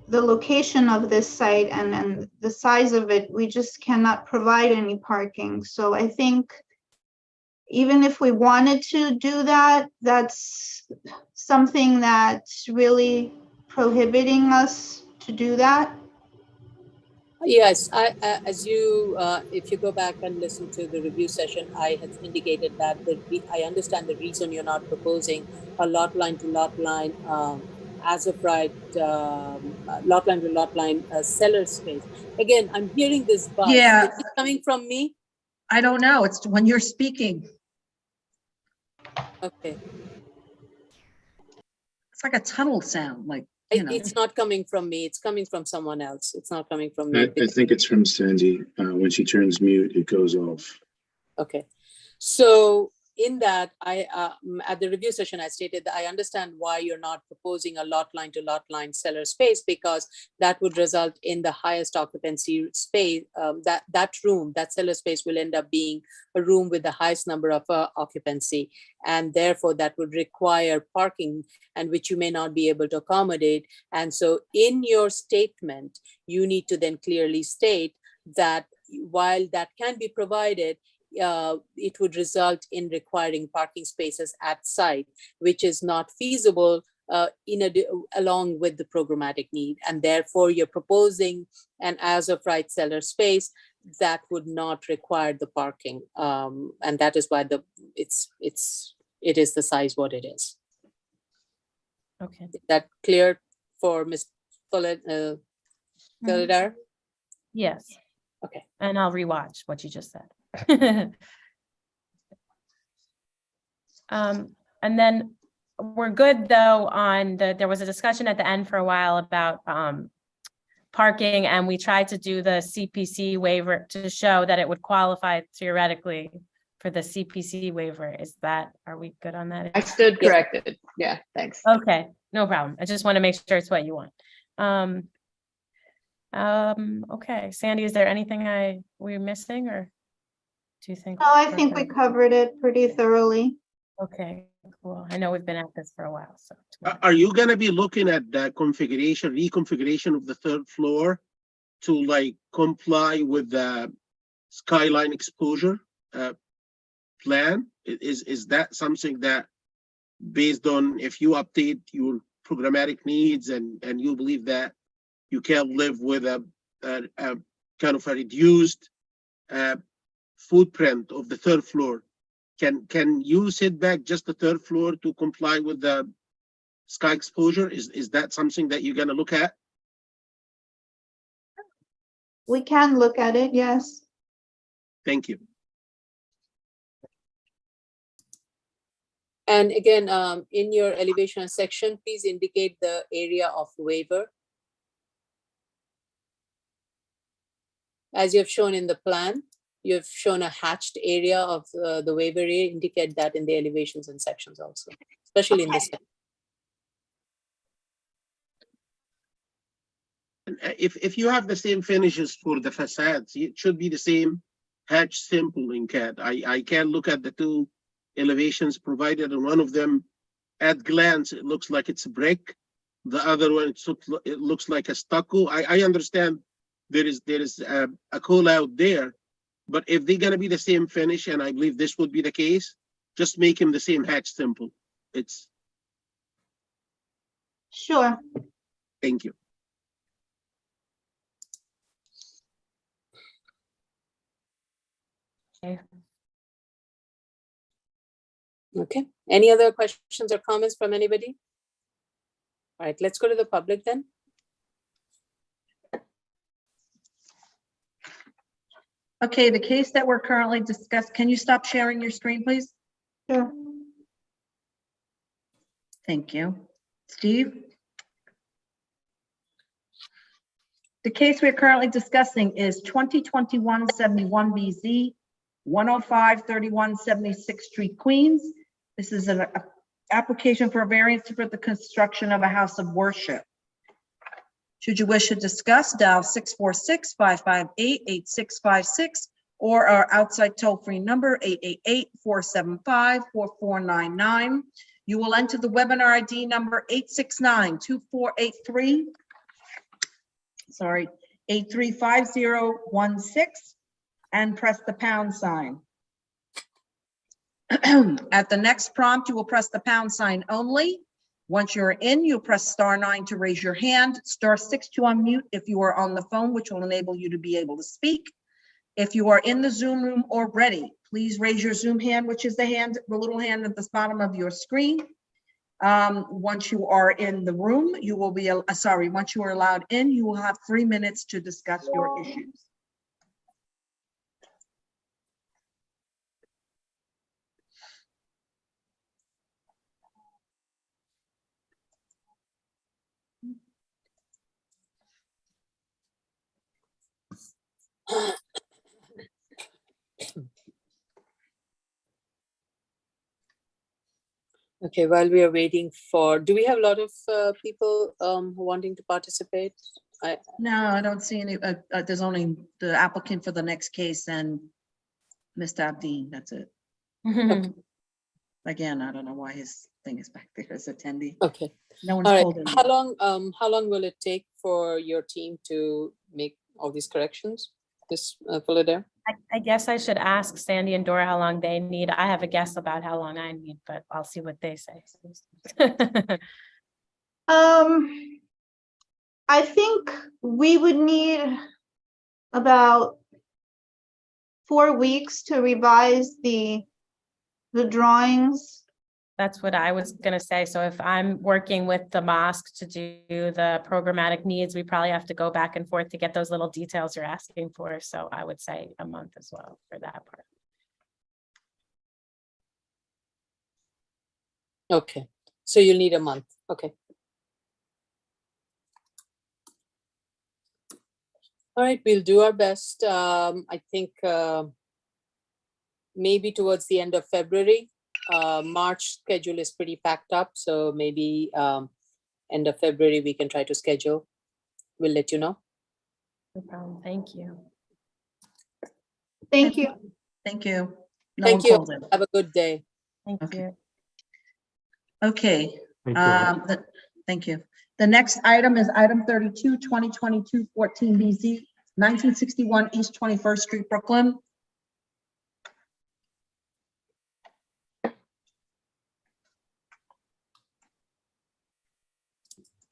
location of this site and the size of it. We just cannot provide any parking. So I think even if we wanted to do that, that's something that's really prohibiting us to do that. Yes, as you, if you go back and listen to the review session, I had indicated that I understand the reason you're not proposing a lot line to lot line as of right, lot line to lot line cellar space. Again, I'm hearing this buzz. Yeah. Is it coming from me? I don't know. It's when you're speaking. Okay. It's like a tunnel sound, like, you know. It's not coming from me. It's coming from someone else. It's not coming from me. I think it's from Sandy. When she turns mute, it goes off. Okay. So in that, at the review session, I stated that I understand why you're not proposing a lot line to lot line cellar space, because that would result in the highest occupancy space. That cellar space will end up being a room with the highest number of occupancy. And therefore that would require parking, and which you may not be able to accommodate. And so in your statement, you need to then clearly state that while that can be provided, it would result in requiring parking spaces at site, which is not feasible along with the programmatic need. And therefore you're proposing an as of right cellar space that would not require the parking. And that is why it is the size what it is. Okay. Is that clear for Ms. Fuller? Yes. Okay. And I'll rewatch what you just said. And then we're good though on there was a discussion at the end for a while about parking, and we tried to do the CPC waiver to show that it would qualify theoretically for the CPC waiver. Are we good on that? I stood corrected. Yeah, thanks. Okay, no problem. I just want to make sure it's what you want. Okay, Sandy, is there anything we're missing, or do you think? No, I think we covered it pretty thoroughly. Okay, cool. I know we've been at this for a while, so. Are you gonna be looking at the reconfiguration of the third floor to like comply with the skyline exposure plan? Is that something that, based on if you update your programmatic needs and you believe that you can live with a kind of a reduced footprint of the third floor, can you set back just the third floor to comply with the sky exposure? Is that something that you're gonna look at? We can look at it, yes. Thank you. And again, in your elevation section, please indicate the area of waiver. As you have shown in the plan, you have shown a hatched area of the waiver area. Indicate that in the elevations and sections also, especially in this. If you have the same finishes for the facades, it should be the same hatch symbol in CAD. I can look at the two elevations provided, and one of them at glance it looks like it's a brick. The other one it looks like a stucco. I understand there is a call out there, but if they're gonna be the same finish, and I believe this would be the case, just make him the same hatch simple. It's, Sure. thank you. Okay, any other questions or comments from anybody? All right, let's go to the public then. Okay, the case that we're currently discussing, can you stop sharing your screen, please? Sure. Thank you. Steve? The case we're currently discussing is 2021-71BZ, 105-31 76th Street, Queens. This is an application for a variance for the construction of a house of worship. Should you wish to discuss, dial 646-558-8656 or our outside toll-free number 888-475-4499. You will enter the webinar ID number 869-2483. Sorry, 835016 and press the pound sign. At the next prompt, you will press the pound sign only. Once you're in, you'll press *9 to raise your hand, *6 to unmute if you are on the phone, which will enable you to be able to speak. If you are in the Zoom room already, please raise your Zoom hand, which is the little hand at the bottom of your screen. Once you are in the room, you will be, once you are allowed in, you will have 3 minutes to discuss your issues. Okay, while we are waiting for, do we have a lot of people wanting to participate? No, I don't see any. There's only the applicant for the next case and Mr. Abdeen. That's it. Okay. Again, I don't know why his thing is back there as attendee. Okay. No one's All right. pulled in. How long will it take for your team to make all these corrections, Ms. Fullader? I guess I should ask Sandy and Dora how long they need. I have a guess about how long I need, but I'll see what they say. I think we would need about 4 weeks to revise the drawings. That's what I was gonna say. So if I'm working with the mosque to do the programmatic needs, we probably have to go back and forth to get those little details you're asking for. So I would say a month as well for that part. Okay, so you'll need a month. Okay. All right, we'll do our best. I think maybe towards the end of February. March schedule is pretty packed up, so maybe end of February we can try to schedule. We'll let you know. No problem. Thank you. Thank you. Thank you. No Thank one you. pulled in. Have a good day. Thank you. Okay. Thank you. Thank you. The next item is item 32, 2022 14BZ, 1961 East 21st Street, Brooklyn.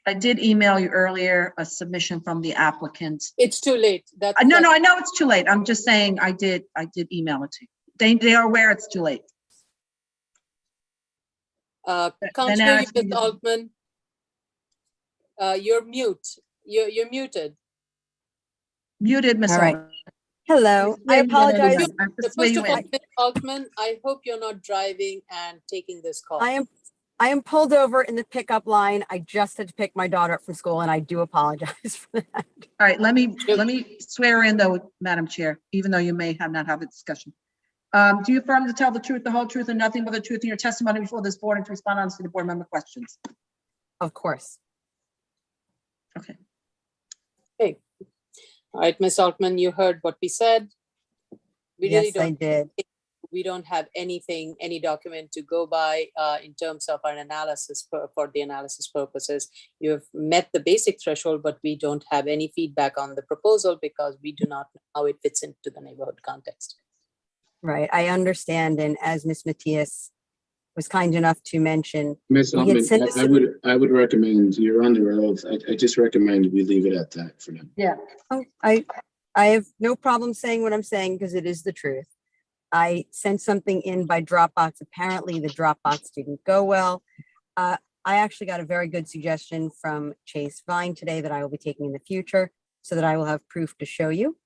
I did email you earlier a submission from the applicant. It's too late. That's No, I know it's too late. I'm just saying I did email it to you. They are aware it's too late. Councillor Ms. Altman, you're mute. You're muted. Muted, Ms. All right. Altman. Hello, I apologize. First of all, Ms. Altman, I hope you're not driving and taking this call. I am pulled over in the pickup line. I just had to pick my daughter up from school, and I do apologize for that. All right, let me swear in though, Madam Chair, even though you may have not had a discussion. Do you affirm to tell the truth, the whole truth, and nothing but the truth in your testimony before this board and to respond honestly to board member questions? Of course. Okay. Okay. All right, Ms. Altman, you heard what we said. We Yes, really don't, I did. We don't have anything, any document to go by in terms of our analysis for the analysis purposes. You have met the basic threshold, but we don't have any feedback on the proposal because we do not know how it fits into the neighborhood context. Right, I understand, and as Ms. Matias was kind enough to mention, Ms. we had Altman, sent us. I would recommend, you're under oath. I just recommend we leave it at that for now. Yeah. Oh, I have no problem saying what I'm saying because it is the truth. I sent something in by Dropbox. Apparently the Dropbox didn't go well. I actually got a very good suggestion from Chase Vine today that I will be taking in the future so that I will have proof to show you.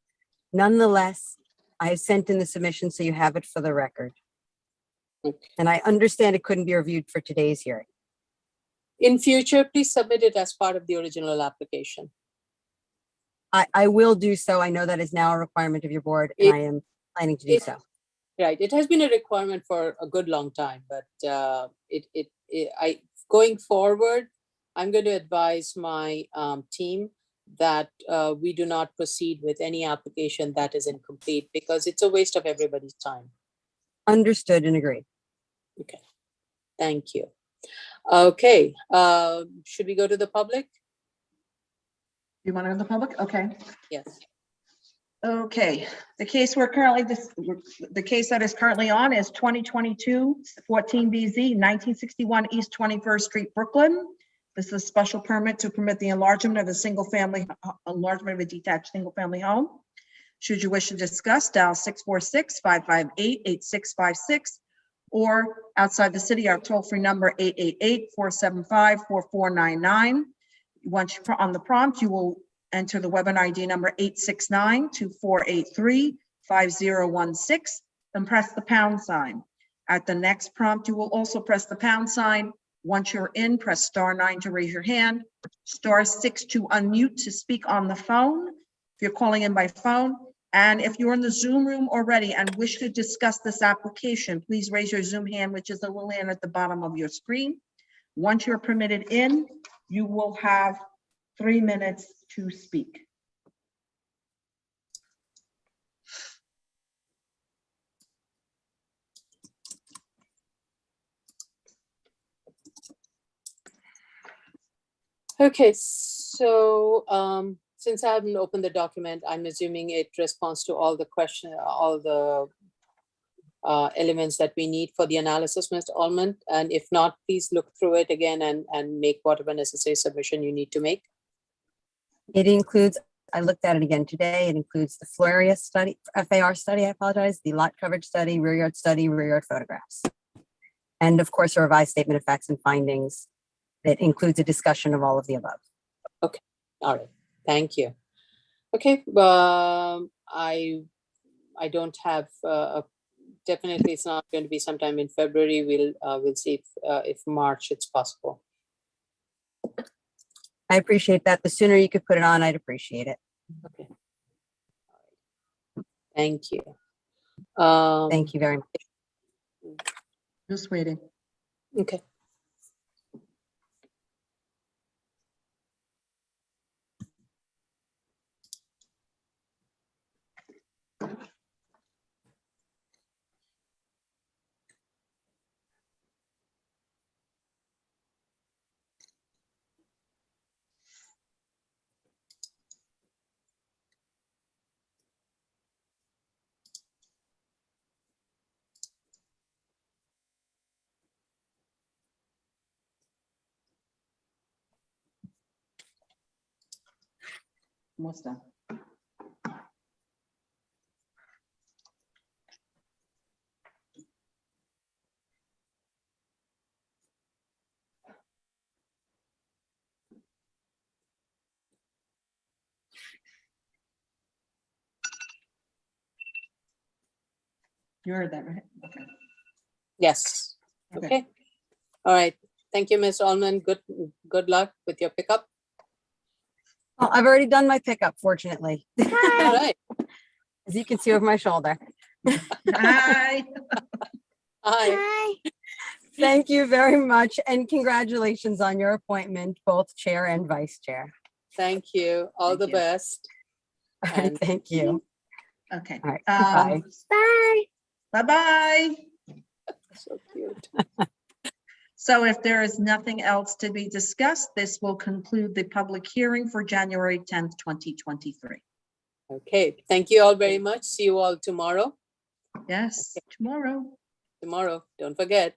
Nonetheless, I have sent in the submission so you have it for the record. And I understand it couldn't be reviewed for today's hearing. In future, please submit it as part of the original application. I will do so. I know that is now a requirement of your board and I am planning to do so. Right, it has been a requirement for a good long time, but going forward, I'm going to advise my team that we do not proceed with any application that is incomplete because it's a waste of everybody's time. Understood and agreed. Okay, thank you. Okay, should we go to the public? You want to go to the public? Okay. Yes. Okay, the case we're currently, the case that is currently on is 2022-14 BZ, 1961 East 21st Street, Brooklyn. This is a special permit to permit the enlargement of a enlargement of a detached single-family home. Should you wish to discuss, dial 646-558-8656, or outside the city, our toll-free number 888-475-4499. Once you're on the prompt, you will enter the webinar ID number 869-2483-5016 and press the pound sign. At the next prompt, you will also press the pound sign. Once you're in, press *9 to raise your hand, *6 to unmute to speak on the phone if you're calling in by phone. And if you're in the Zoom room already and wish to discuss this application, please raise your Zoom hand, which is the little hand at the bottom of your screen. Once you're permitted in, you will have 3 minutes to speak. Okay, so since I haven't opened the document, I'm assuming it responds to all the elements that we need for the analysis, Mr. Allman. And if not, please look through it again and make whatever necessary submission you need to make. It includes, I looked at it again today, it includes the FAR study, the lot coverage study, rear yard study, rear yard photographs. And of course, a revised statement of facts and findings that includes a discussion of all of the above. Okay, all right, thank you. Okay, I don't have, definitely it's not going to be sometime in February. We'll see if March it's possible. I appreciate that. The sooner you could put it on, I'd appreciate it. Okay. Thank you. Thank you very much. Just waiting. Okay. Almost done. You heard that, right? Okay. Yes. Okay. Okay. All right. Thank you, Ms. Allman. Good luck with your pickup. Well, I've already done my pickup, fortunately. All right. As you can see over my shoulder. Hi. Hi. Thank you very much. And congratulations on your appointment, both chair and vice chair. Thank you. All the best. All right, thank you. Okay. All right. Bye. Bye. Bye-bye. So cute. So if there is nothing else to be discussed, this will conclude the public hearing for January 10th, 2023. Okay. Thank you all very much. See you all tomorrow. Yes, tomorrow. Tomorrow, don't forget.